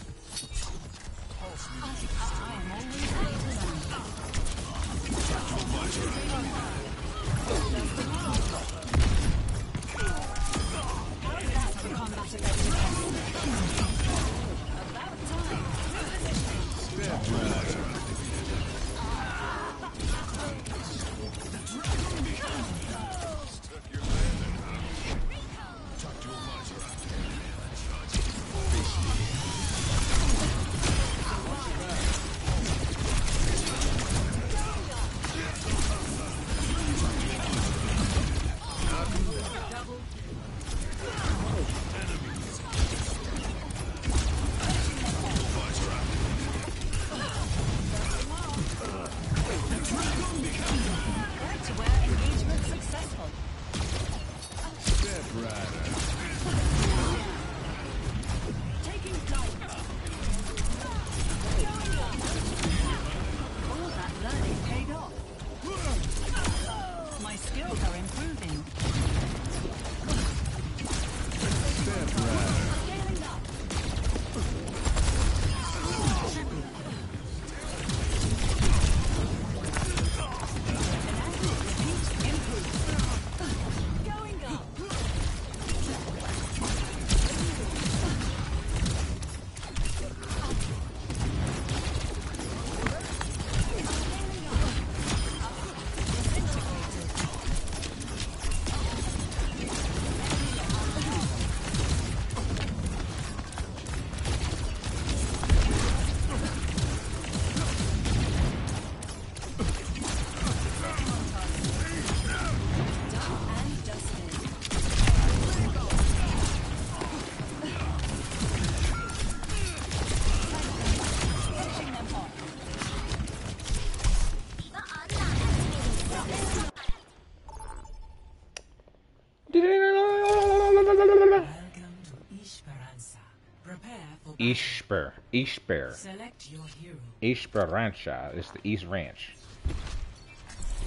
Ishper Rancha. It's the East Ranch.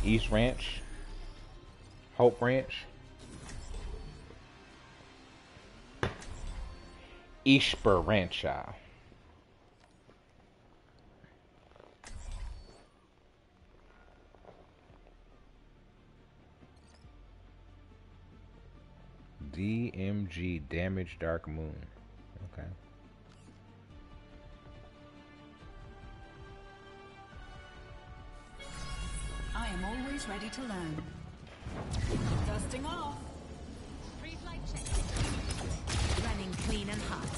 East Ranch. Hope Ranch. Ishper Rancha. DMG, Damage Dark Moon. Okay. I am always ready to learn. Dusting off. Pre-flight check. Running clean and hot.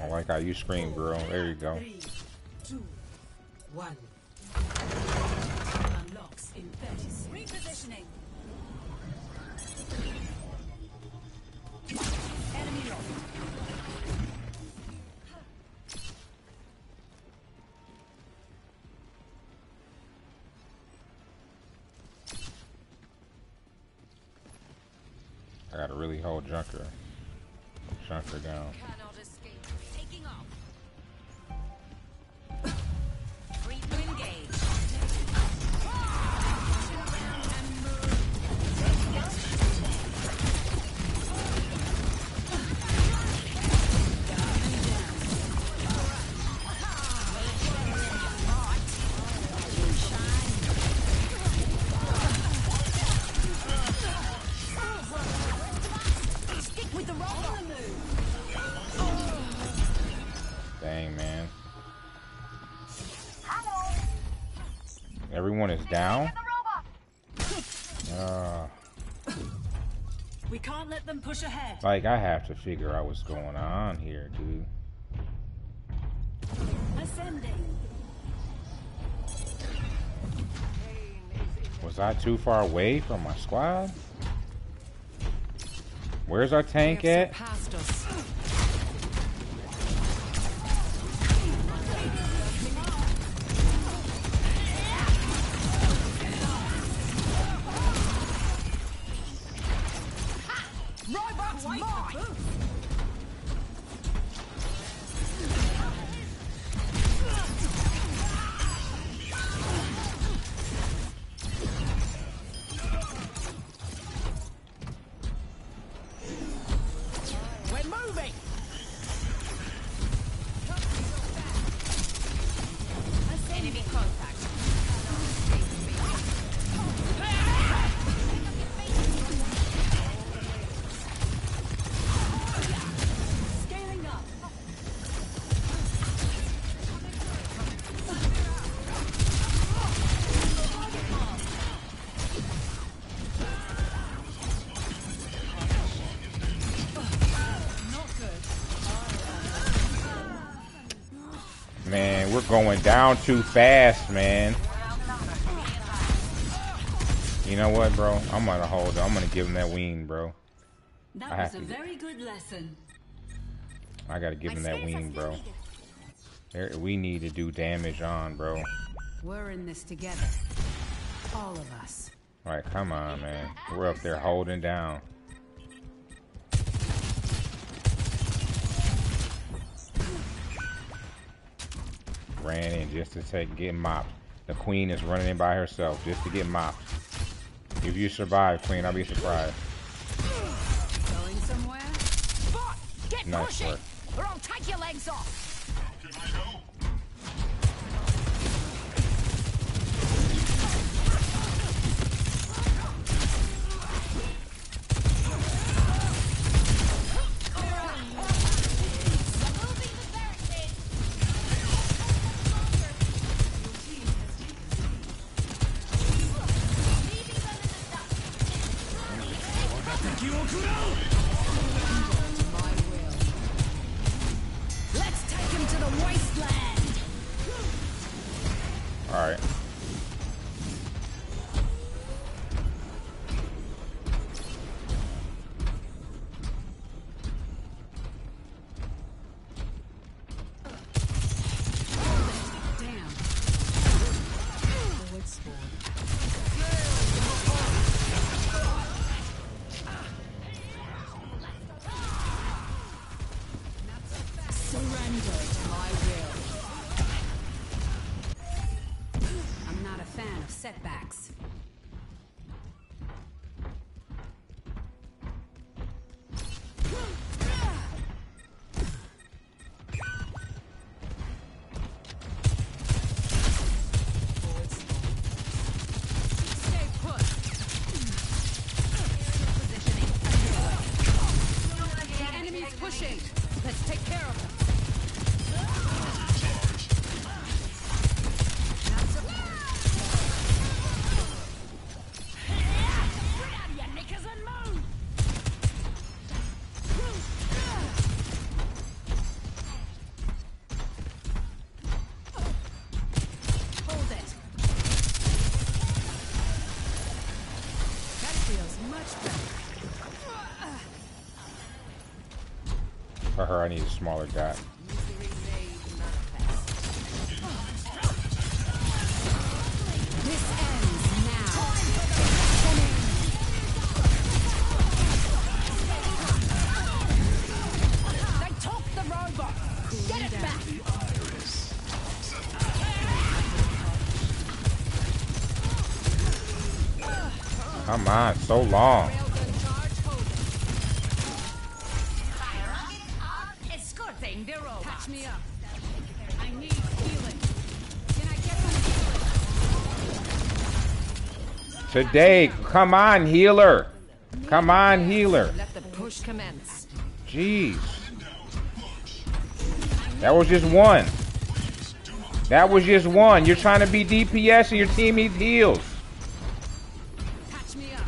I like how you scream, girl. There you go. 3, 2, 1. Unlocks in 30 seconds. Repositioning. Enemy lock. I gotta really hold Junker down. Cannot escape. Taking off. Free to engage. Stick with the robot. Dang, man. Everyone is down? We can't let them push ahead. Like, I have to figure out what's going on here, dude. Ascending. Was I too far away from my squad? Where's our tank at? Past us. Enemy contact. Scaling up. Man, we're going down too fast, man. You know what, bro? I'm gonna hold it. I'm gonna give him that wing, bro. That was a very good lesson. I gotta give him that wing, bro. We need to do damage on, bro. We're in this together. All of us. Alright, come on, man. We're up there holding down. Ran in just to get mopped. The queen is running in by herself just to get mopped. If you survive, queen, I'll be surprised. Going somewhere? Bot, get Nice pushing, work. or I'll take your legs off. Let's take him to the wasteland. Alright. Damn. Forward spawn. Surrender to my will. I'm not a fan of setbacks. Stay put. The enemy's pushing. Let's take care of them. Hold it. That feels much better. For her, I need a smaller dot. This ends now. They took the robot. Get it back. Come on, so long. Escorting the robot. Patch me up. I need healing. Can I get some healing? Today, come on, healer. Come on, healer. Let the push commence. Jeez. That was just one. That was just one. You're trying to be DPS and your team needs heals. Patch me up.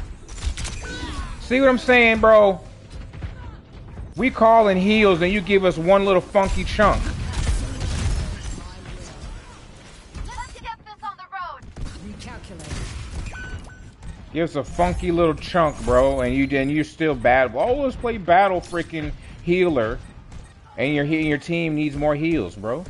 See what I'm saying, bro? We calling heals and you give us one little funky chunk. Let's get this on the road. Recalculate. Give us a funky little chunk, bro, and you're still bad. Oh, let's play battle freaking healer, and your team needs more heals, bro.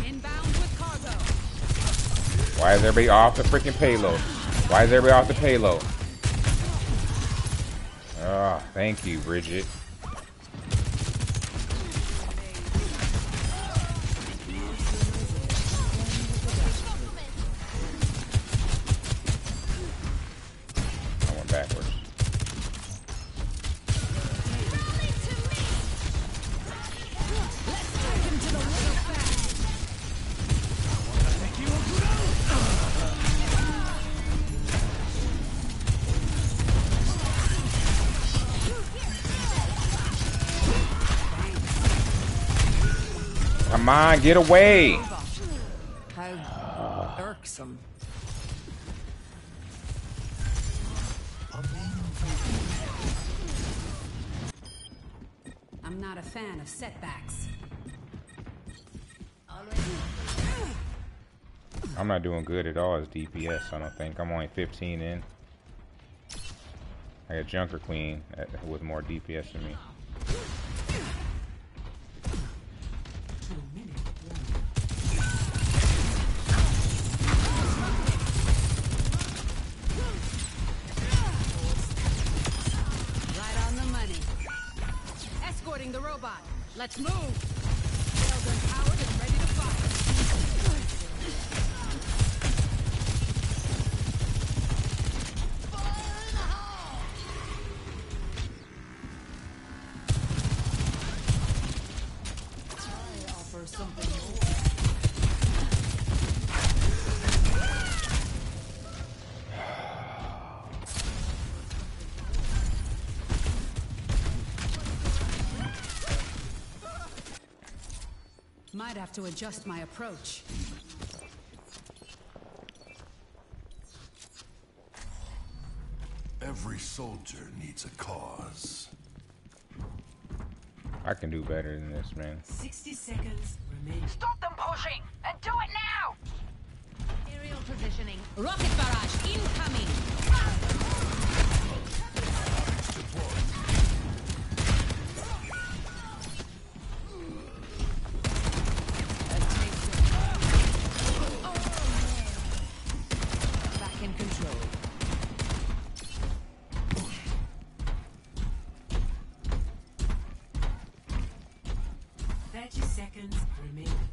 Inbound with cargo. Why is everybody off the freaking payload? Why is everybody off the payload? Oh, thank you, Bridget. Come on, get away. How irksome. I'm not a fan of setbacks. I'm not doing good at all as DPS, I don't think. I'm only 15 in. I got Junker Queen with more DPS than me. Right on the money. Escorting the robot. Let's move. Sails empowered and ready to fire. I offer something more. Might have to adjust my approach. Every soldier needs a cause. I can do better than this, man. 60 seconds remaining. Stop them pushing! And do it now! Aerial positioning. Rocket barrage incoming. Back in control. Seconds remaining.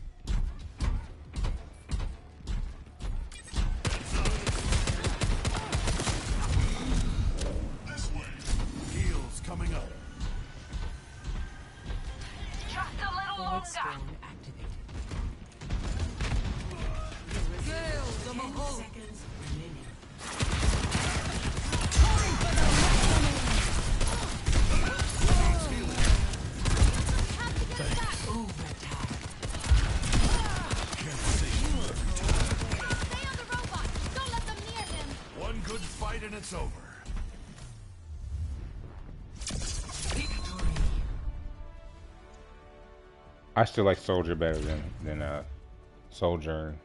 This way. Heals coming up. Just a little longer! Activated. 10 seconds remaining. One good fight and it's over. I still like Soldier better than Soldier.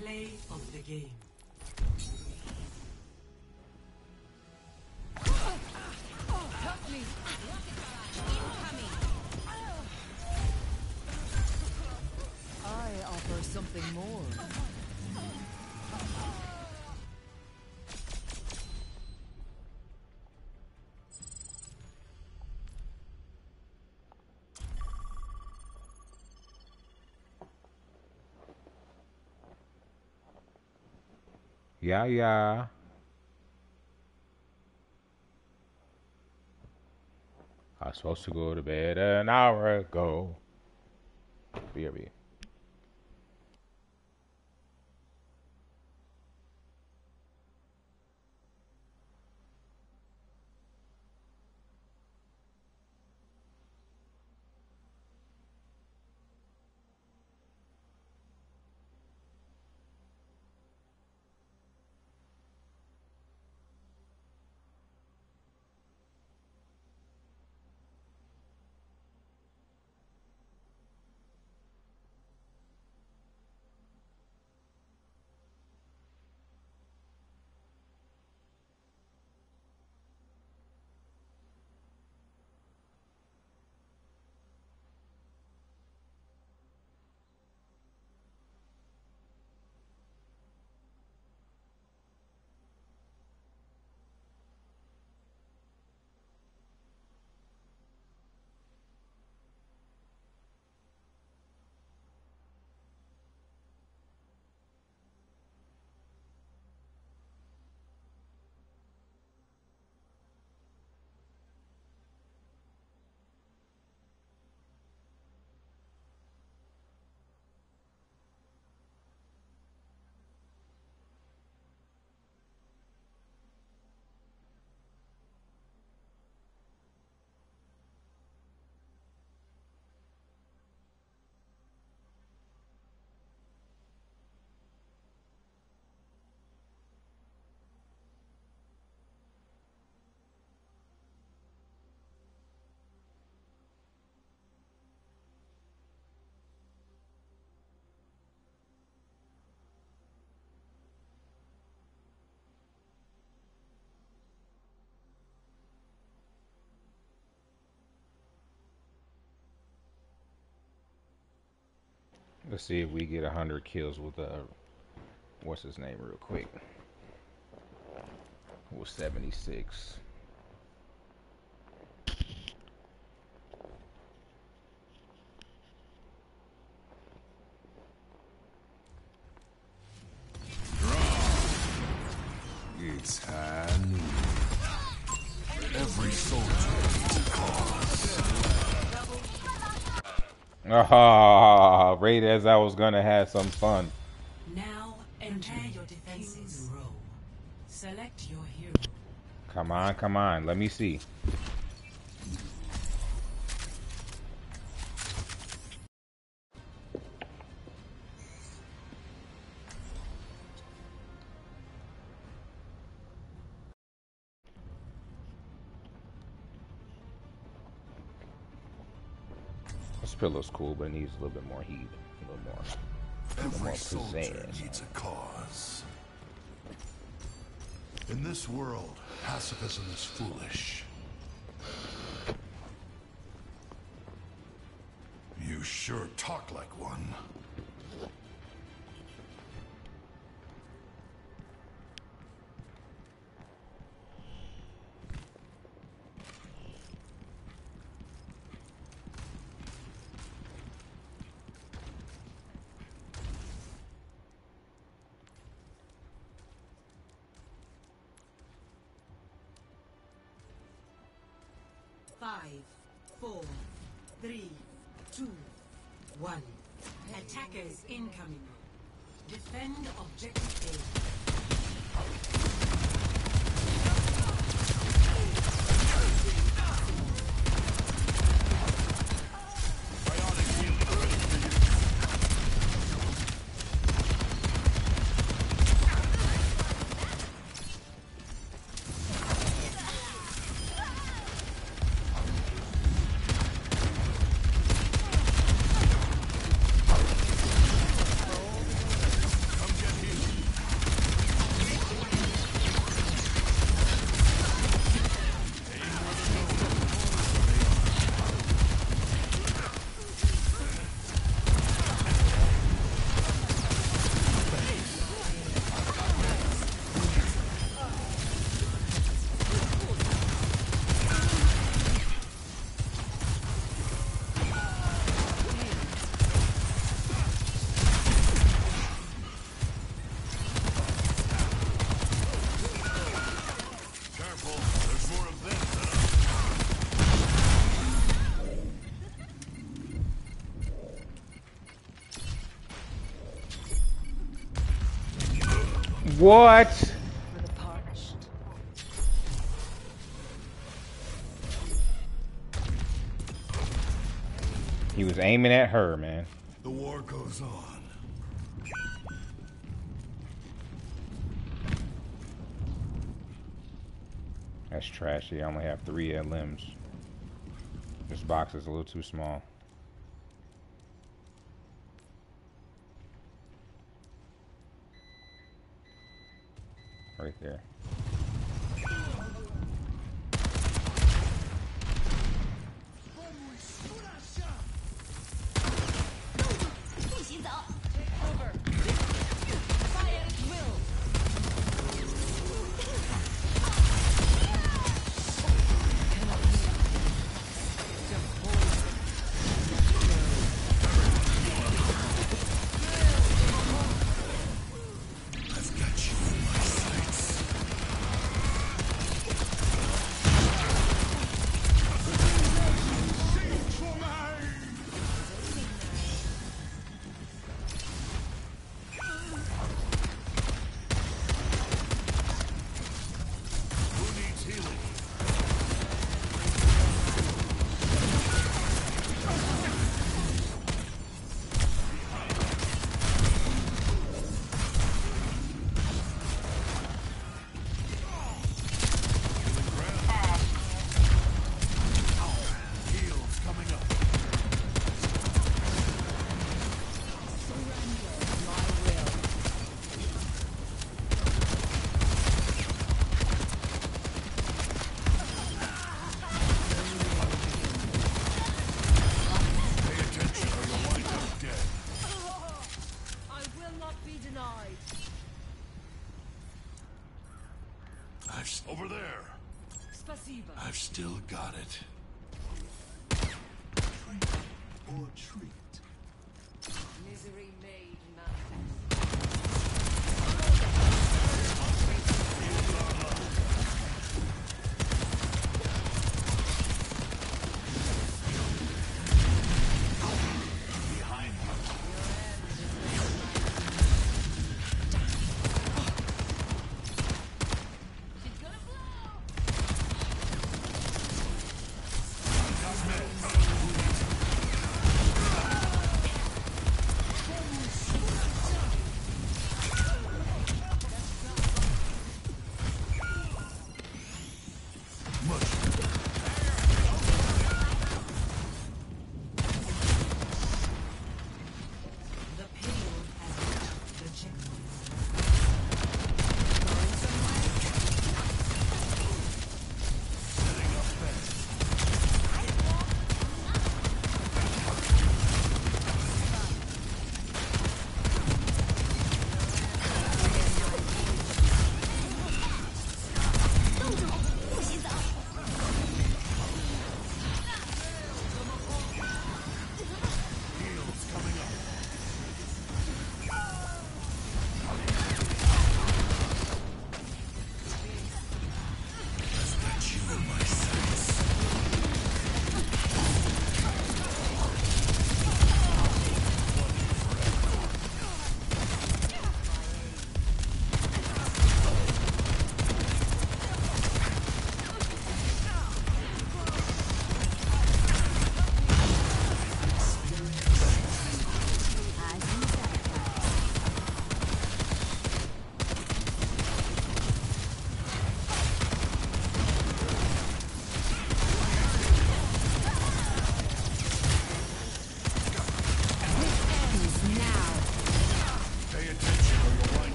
Play of the game. Help me. I offer something more. Yeah, yeah. I was supposed to go to bed an hour ago. BRB. Let's see if we get 100 kills with what's his name real quick. It was 76. It's high noon. Every soldier needs a cause. Ah, right as I was gonna have some fun. Now enter your defenses row. Select your hero. Come on, come on. Let me see. This pillow's cool, but it needs a little bit more heat. A little more Every soldier pizzazz. needs a cause. In this world, pacifism is foolish. You sure talk like one. Five, 4, 3, 2, 1. Attackers incoming. Defend objective What? He was aiming at her, man. The war goes on. That's trashy. I only have 3 limbs. This box is a little too small. Right there. I've still got it. Or treat. Misery made manifest.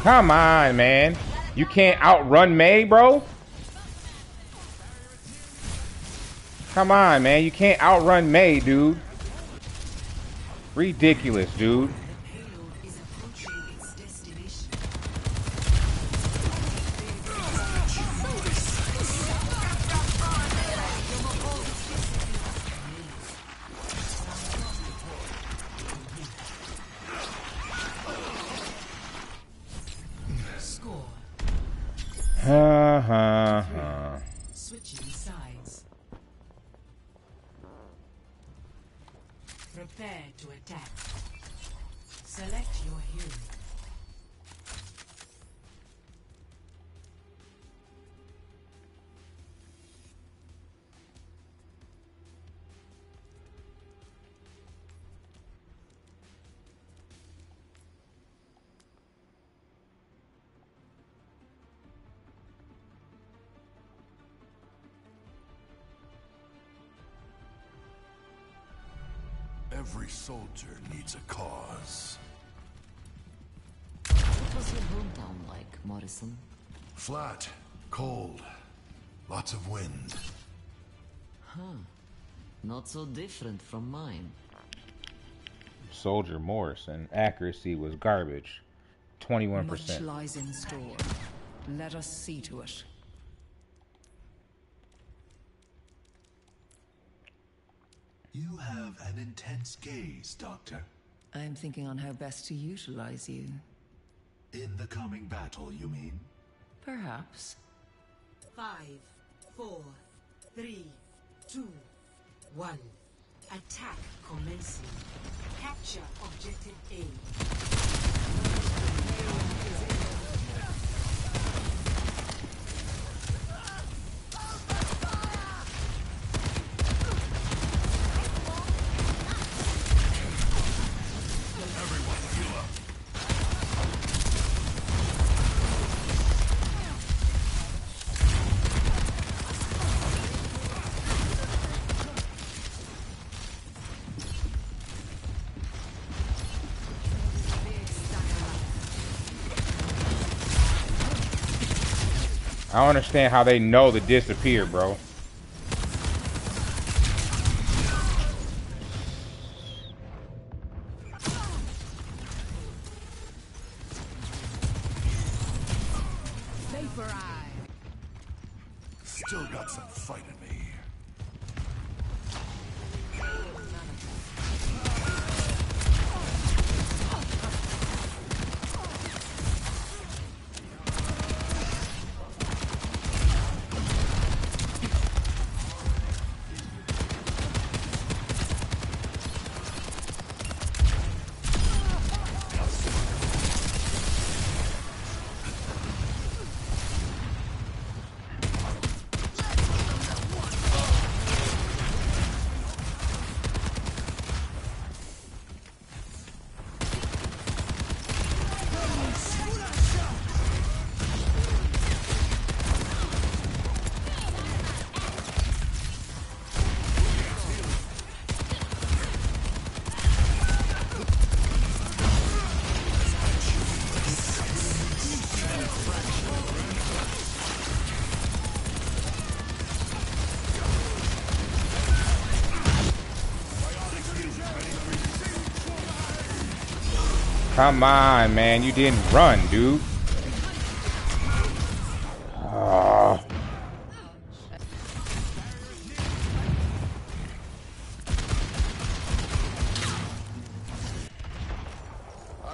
Come on, man. You can't outrun May, bro? Come on, man. You can't outrun May, dude. Ridiculous, dude. Switching sides. Prepare to attack. Select your hero. Every soldier needs a cause. What was your hometown like, Morrison? Flat, cold, lots of wind. Huh. Not so different from mine. Soldier Morrison. Accuracy was garbage. 21%. Much lies in store. Let us see to it. You have an intense gaze, Doctor. I'm thinking on how best to utilize you. In the coming battle, you mean? Perhaps. 5, 4, 3, 2, 1. Attack commencing. Capture objective A. I don't understand how they know to disappear, bro. Still got some fight in me. Come on, man. You didn't run, dude. I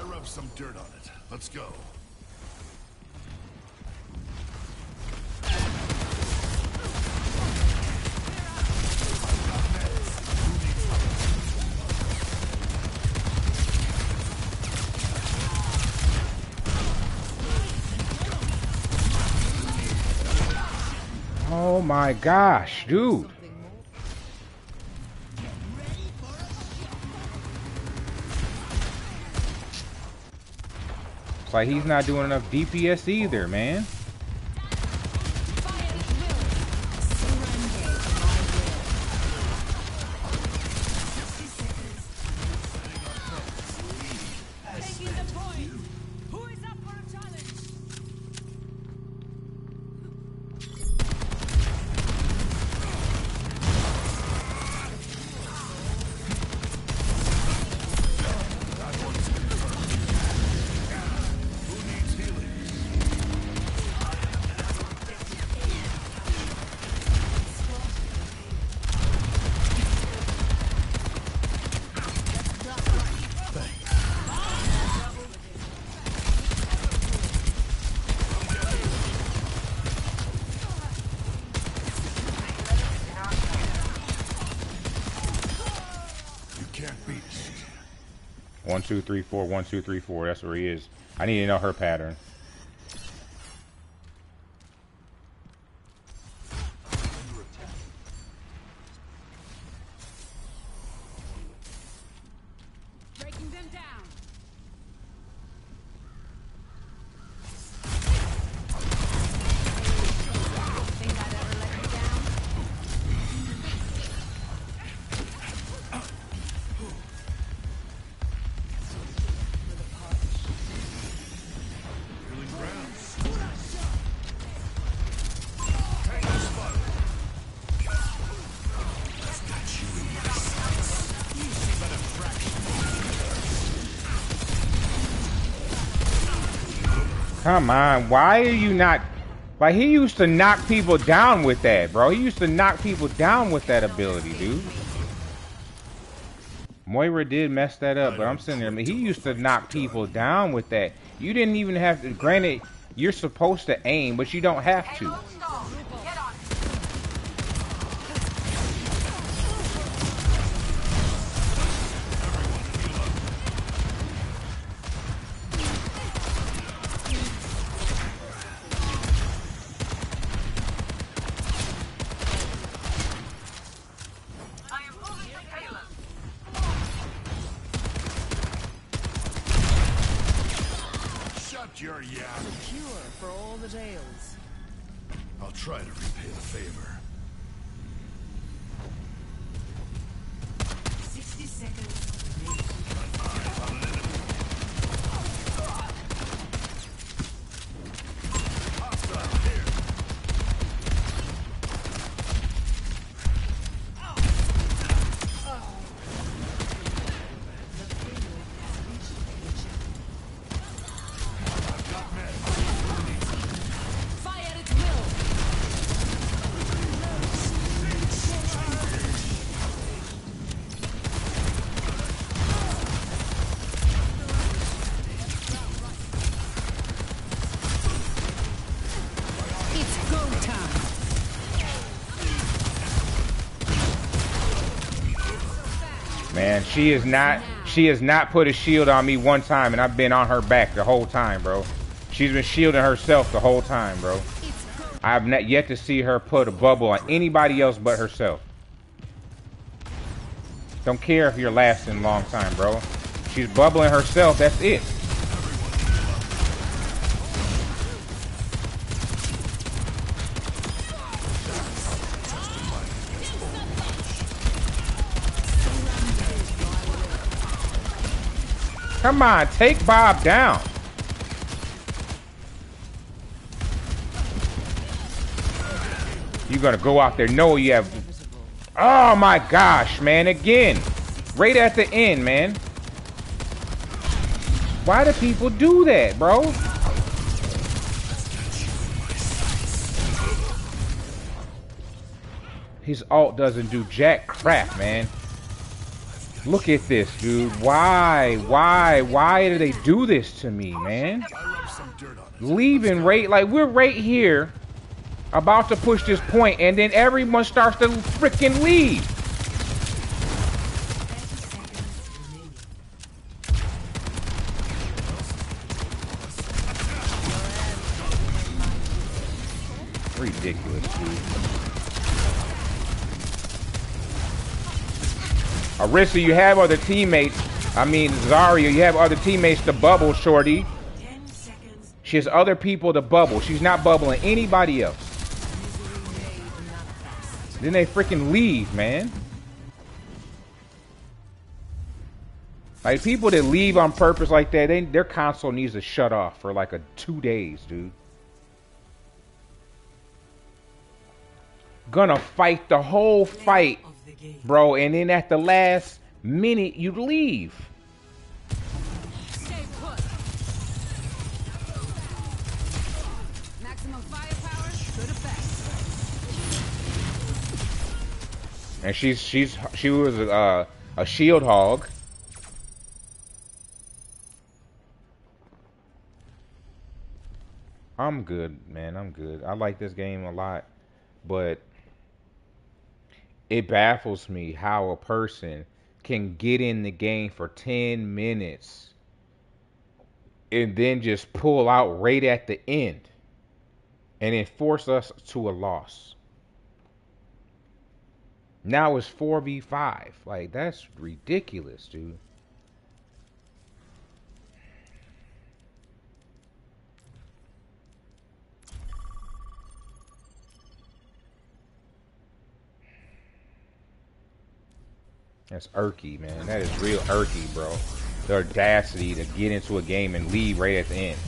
rubbed some dirt on it. Let's go. Oh my gosh, dude. It's like he's not doing enough DPS either, man. Can't beat me. 1, 2, 3, 4. 1, 2, 3, 4. That's where he is. I need to know her pattern. Breaking them down. Think I'd ever let you down? Come on, why are you not... Like, he used to knock people down with that, bro. He used to knock people down with that ability, dude. Moira did mess that up, but I'm sitting there. He used to knock people down with that. You didn't even have to. Granted, you're supposed to aim, but you don't have to. Your yap. A cure for all the tales. I'll try to repay the favor. 60 seconds. Man, she has not put a shield on me one time, and I've been on her back the whole time, bro. She's been shielding herself the whole time, bro. I have not yet to see her put a bubble on anybody else but herself. Don't care if you're lasting a long time, bro. She's bubbling herself, that's it. Come on, take Bob down. You gonna go out there, know you have... Oh my gosh, man, again. Right at the end, man. Why do people do that, bro? His ult doesn't do jack crap, man. Look at this, dude. Why do they do this to me, man? Leaving like we're right here, about to push this point, and then everyone starts to freaking leave. Ridiculous, dude. Arissa, you have other teammates. I mean, Zarya, you have other teammates to bubble, shorty. She has other people to bubble. She's not bubbling anybody else. Then they freaking leave, man. Like, people that leave on purpose like that, their console needs to shut off for like 2 days, dude. Gonna fight the whole fight, bro, and then at the last minute you leave. Stay put. Maximum firepower, good effect. And she was a shield hog. I'm good, man. I'm good. I like this game a lot, but it baffles me how a person can get in the game for 10 minutes and then just pull out right at the end and then force us to a loss. Now it's 4v5. Like, that's ridiculous, dude. That's irky, man. That is real irky, bro. The audacity to get into a game and leave right at the end.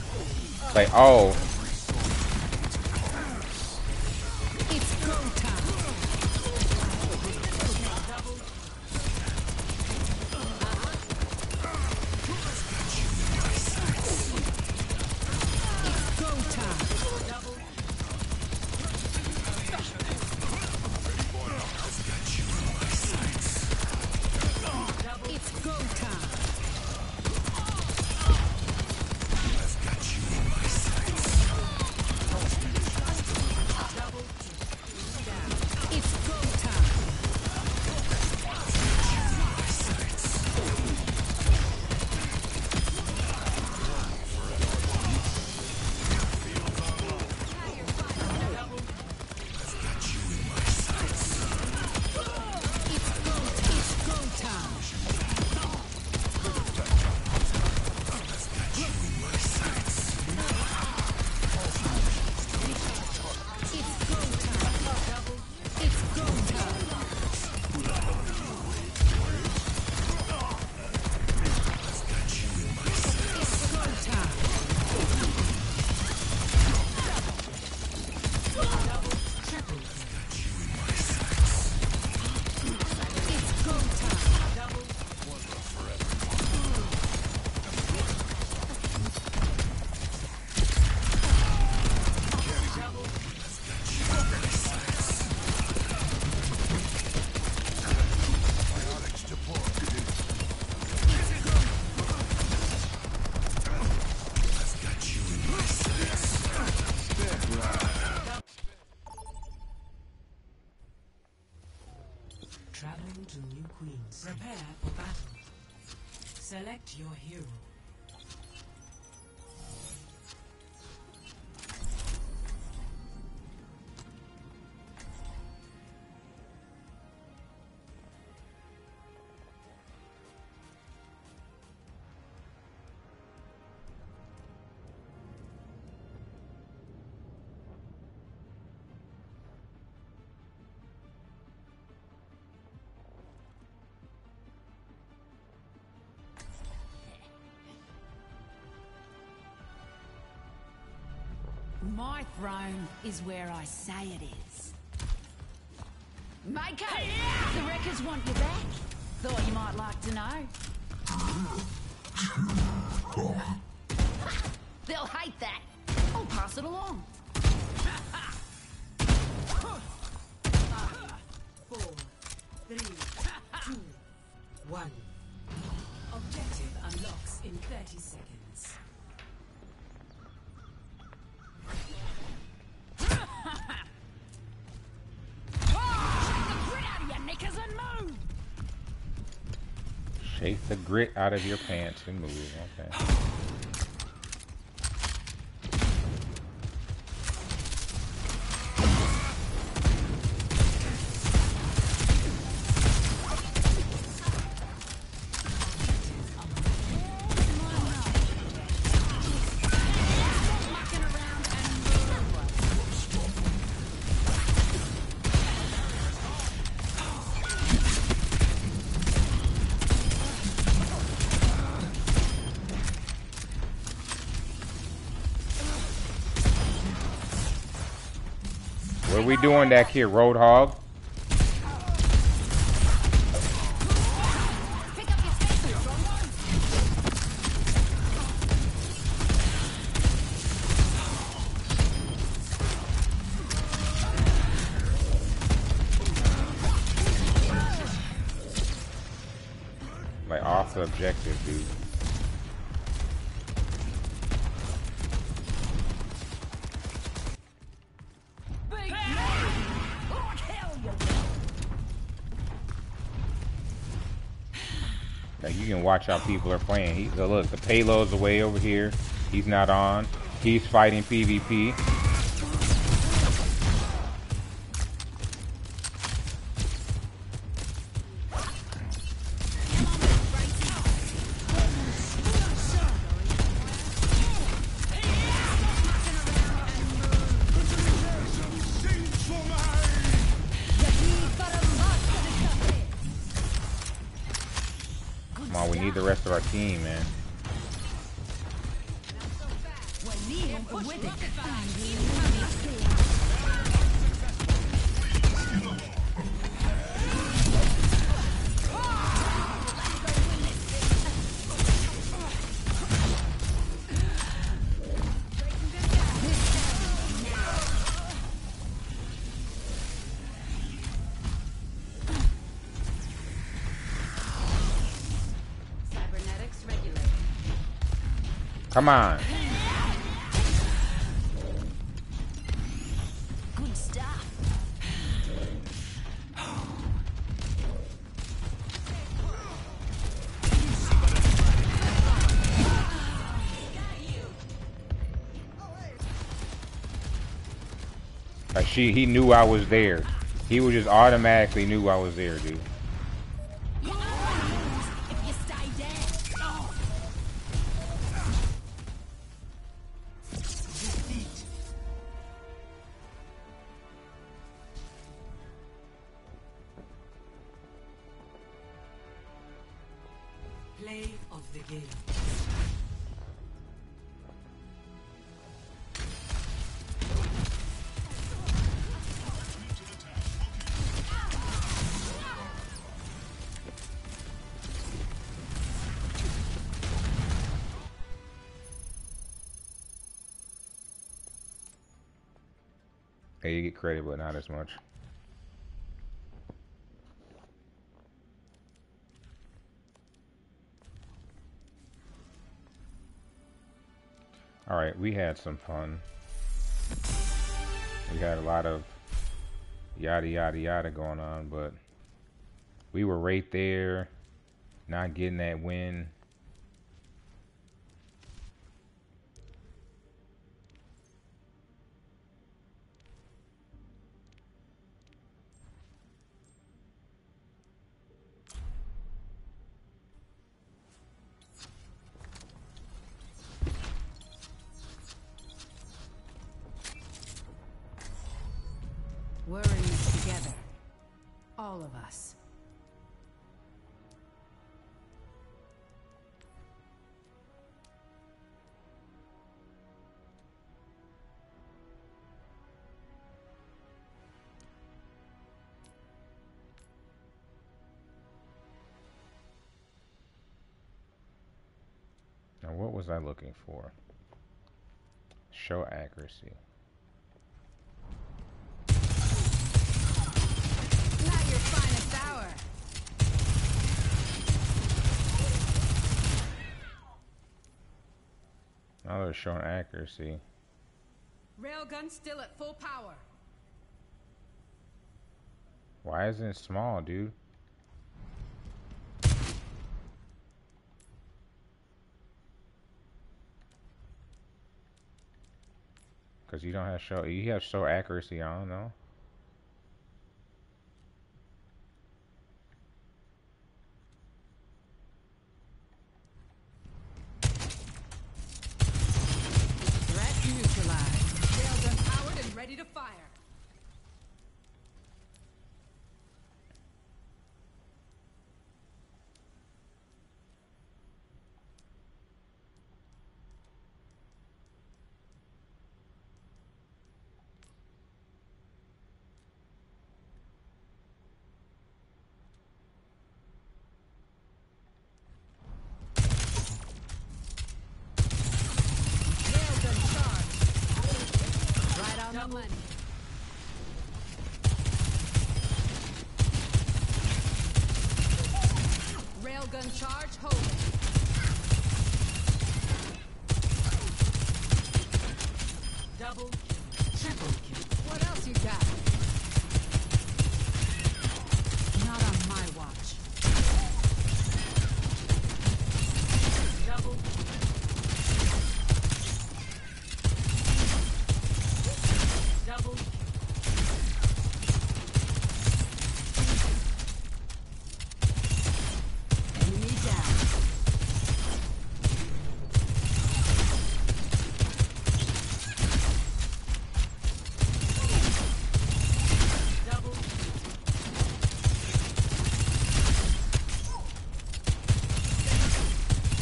Like, oh. It's go time. It's begins. Prepare for battle. Select your hero. My throne is where I say it is. Mako, the wreckers want you back. Thought you might like to know. They'll hate that. I'll pass it along. 4, 3, 2, 1. Objective unlocks in 30 seconds. Shake the grit out of your pants and move. Okay. What are we doing back here, Roadhog? Like off the objective, dude. Like you can watch how people are playing. Look, the payload's away over here. He's not on. He's fighting PvP. Come on, we need the rest of our team, man. Come on. Good stuff. Like he knew I was there. He would just automatically knew I was there, dude. Play of the game. Hey, you get credit, but not as much. All right, we had some fun. We had a lot of yada yada yada going on, but We were right there, not getting that win. We're in this together. All of us. Now, what was I looking for? Show accuracy. Not your finest hour. Now they're showing accuracy. Railgun still at full power. Why isn't it small, dude? Because you don't have show. You have show accuracy. I don't know. Threat neutralized. Railgun powered and ready to fire. Railgun charged. Right on the money. Railgun charge holding. Double, triple kill. What else you got? Not on my watch. Double, double. Enemy down. Double,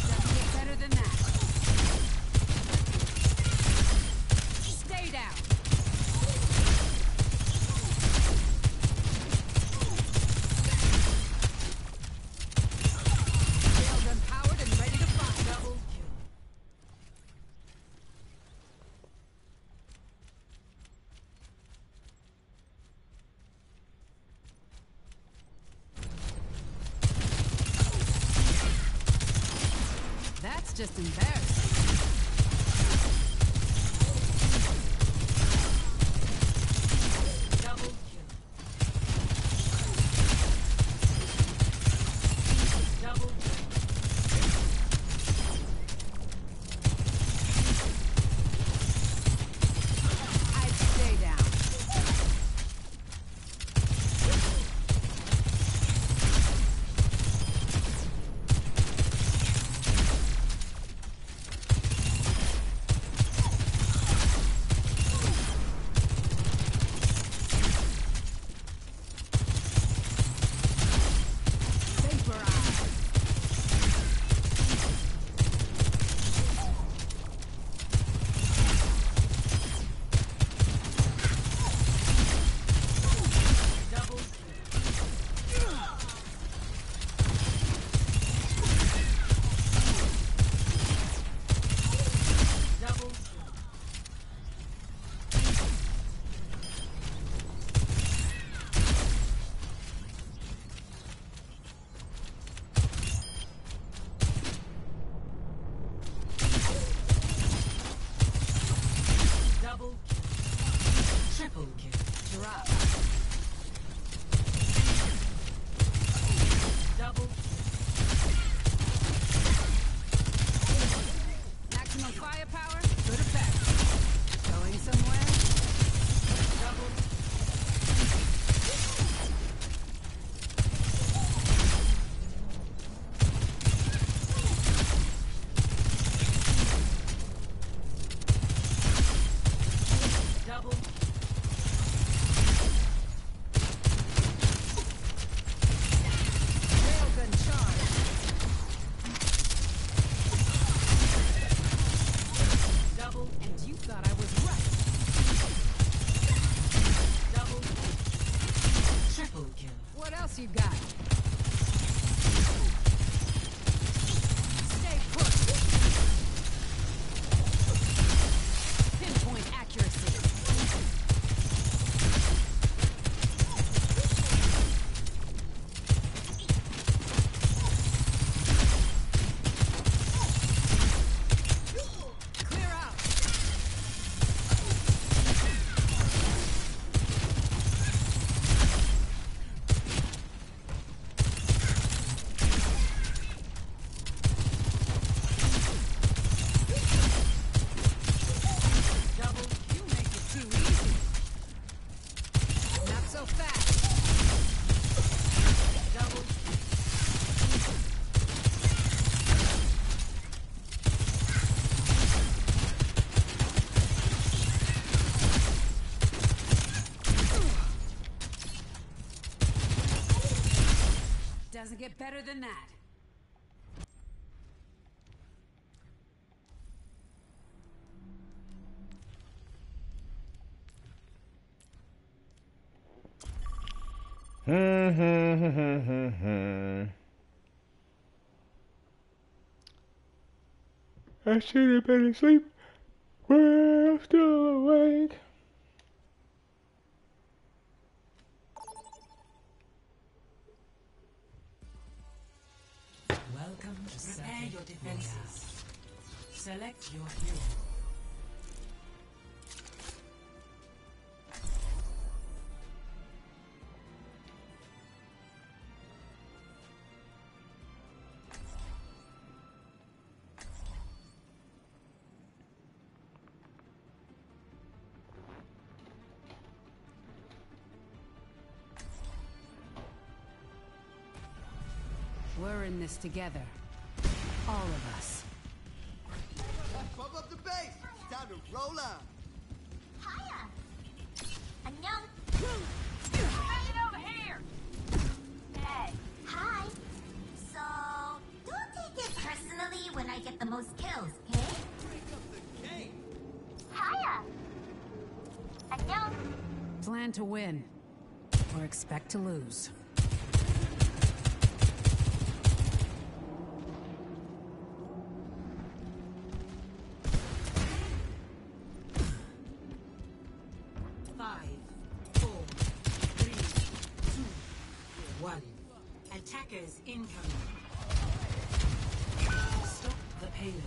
Doesn't get better than that. Stay down. Railgun powered and ready to fire. double kill. That's just embarrassing. Double kill. Double kill. I'd stay down. Vaporize. Double kill. Double kill. Double kill. Triple kill. Drop. Double. Maximum firepower, good effect. Going somewhere? Double. Double. Railgun charge. Double. And you thought I was right. Double. Triple kill. What else you got? Stay put. Pinpoint accuracy. Clear out. Double. You make it too easy. Not so fast. Double. Doesn't get better than that. I should have been asleep, but I'm still awake. Welcome to Prepare your defenses. Select your hero. We're in this together. All of us. Pump up the bass. It's time to roll up. Hiya. 안녕. Hey, over here. Hey. Hi. So, don't take it personally when I get the most kills, okay? Break up the game. Hiya. 안녕. Plan to win. Or expect to lose. Attackers incoming. Stop the payload.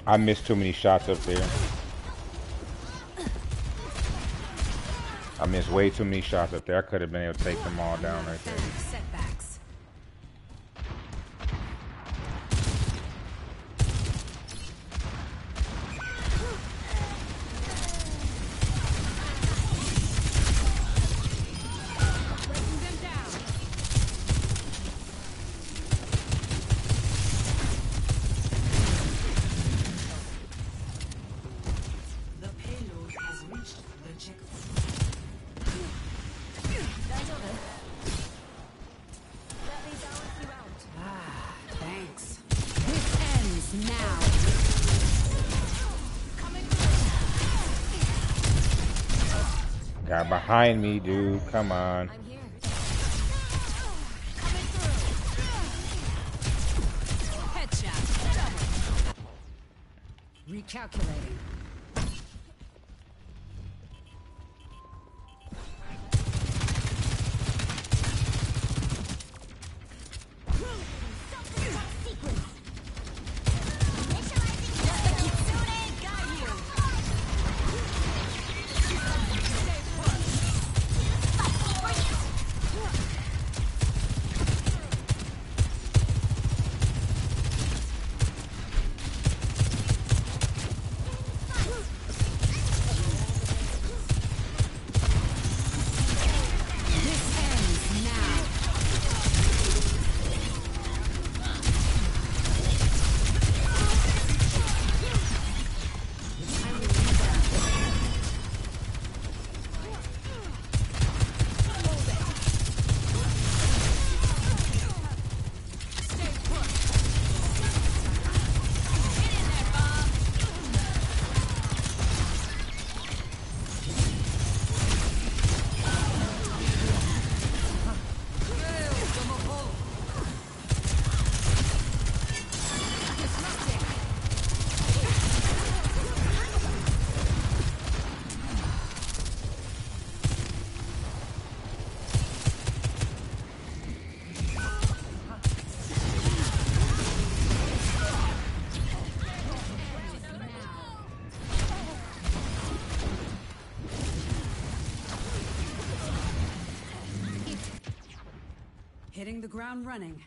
I missed too many shots up there. I missed way too many shots up there. I could have been able to take them all down right there. Setbacks. The payload has reached the checkpoint. Thanks. This ends now. Got behind me, dude. Come on. Headshot. Recalculating. Hitting the ground running.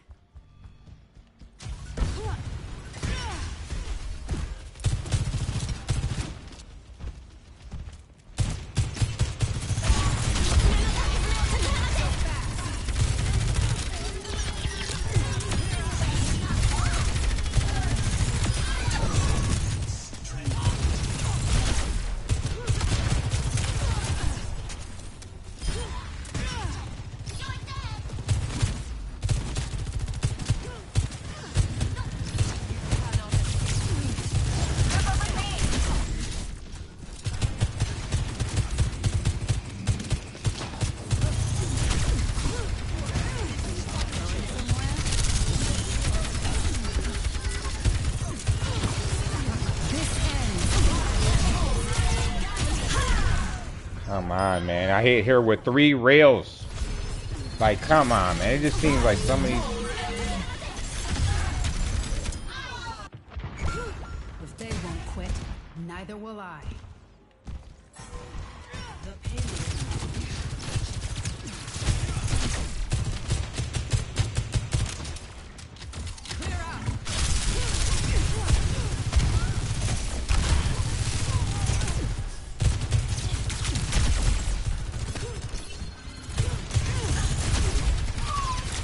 Come on, man. I hit her with 3 rails. Like, come on, man. It just seems like some of these... If they won't quit, neither will I.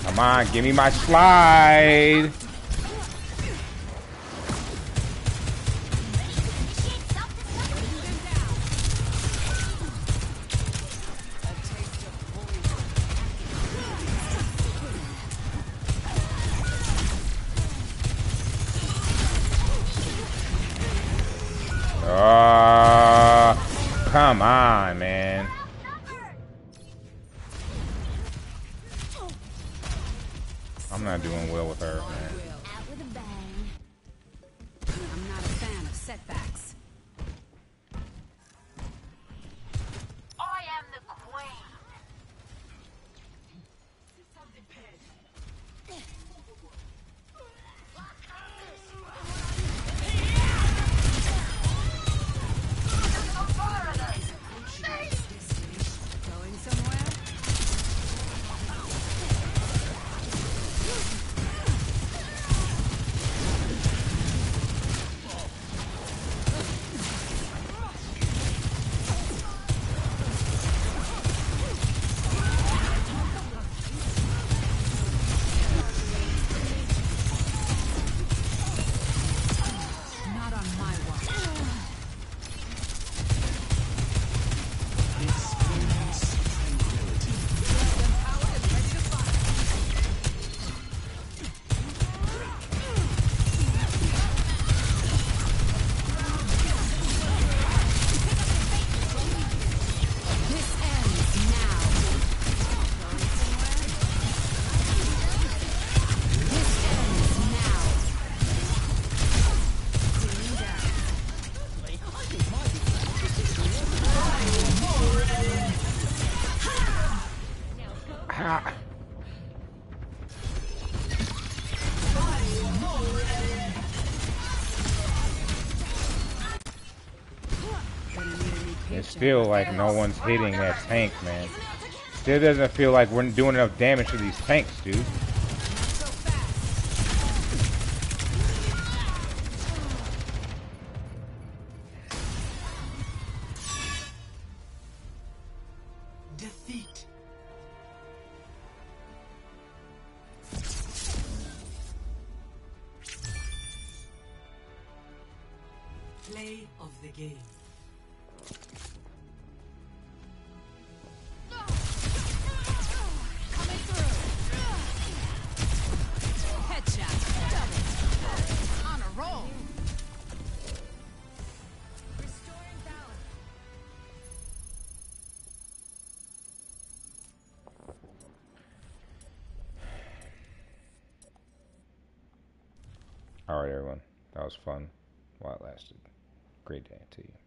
Come on, give me my slide. Come on, man. I'm not doing well with her, man. Out with a bang. I'm not a fan of setbacks. I am the queen. Ah. It's still like no one's hitting that tank, man. Still doesn't feel like we're doing enough damage to these tanks, dude. Defeat. Play of the game. Coming through. Headshot. Double. On a roll. Restoring balance. Alright, everyone. That was fun while it lasted. Great day to you.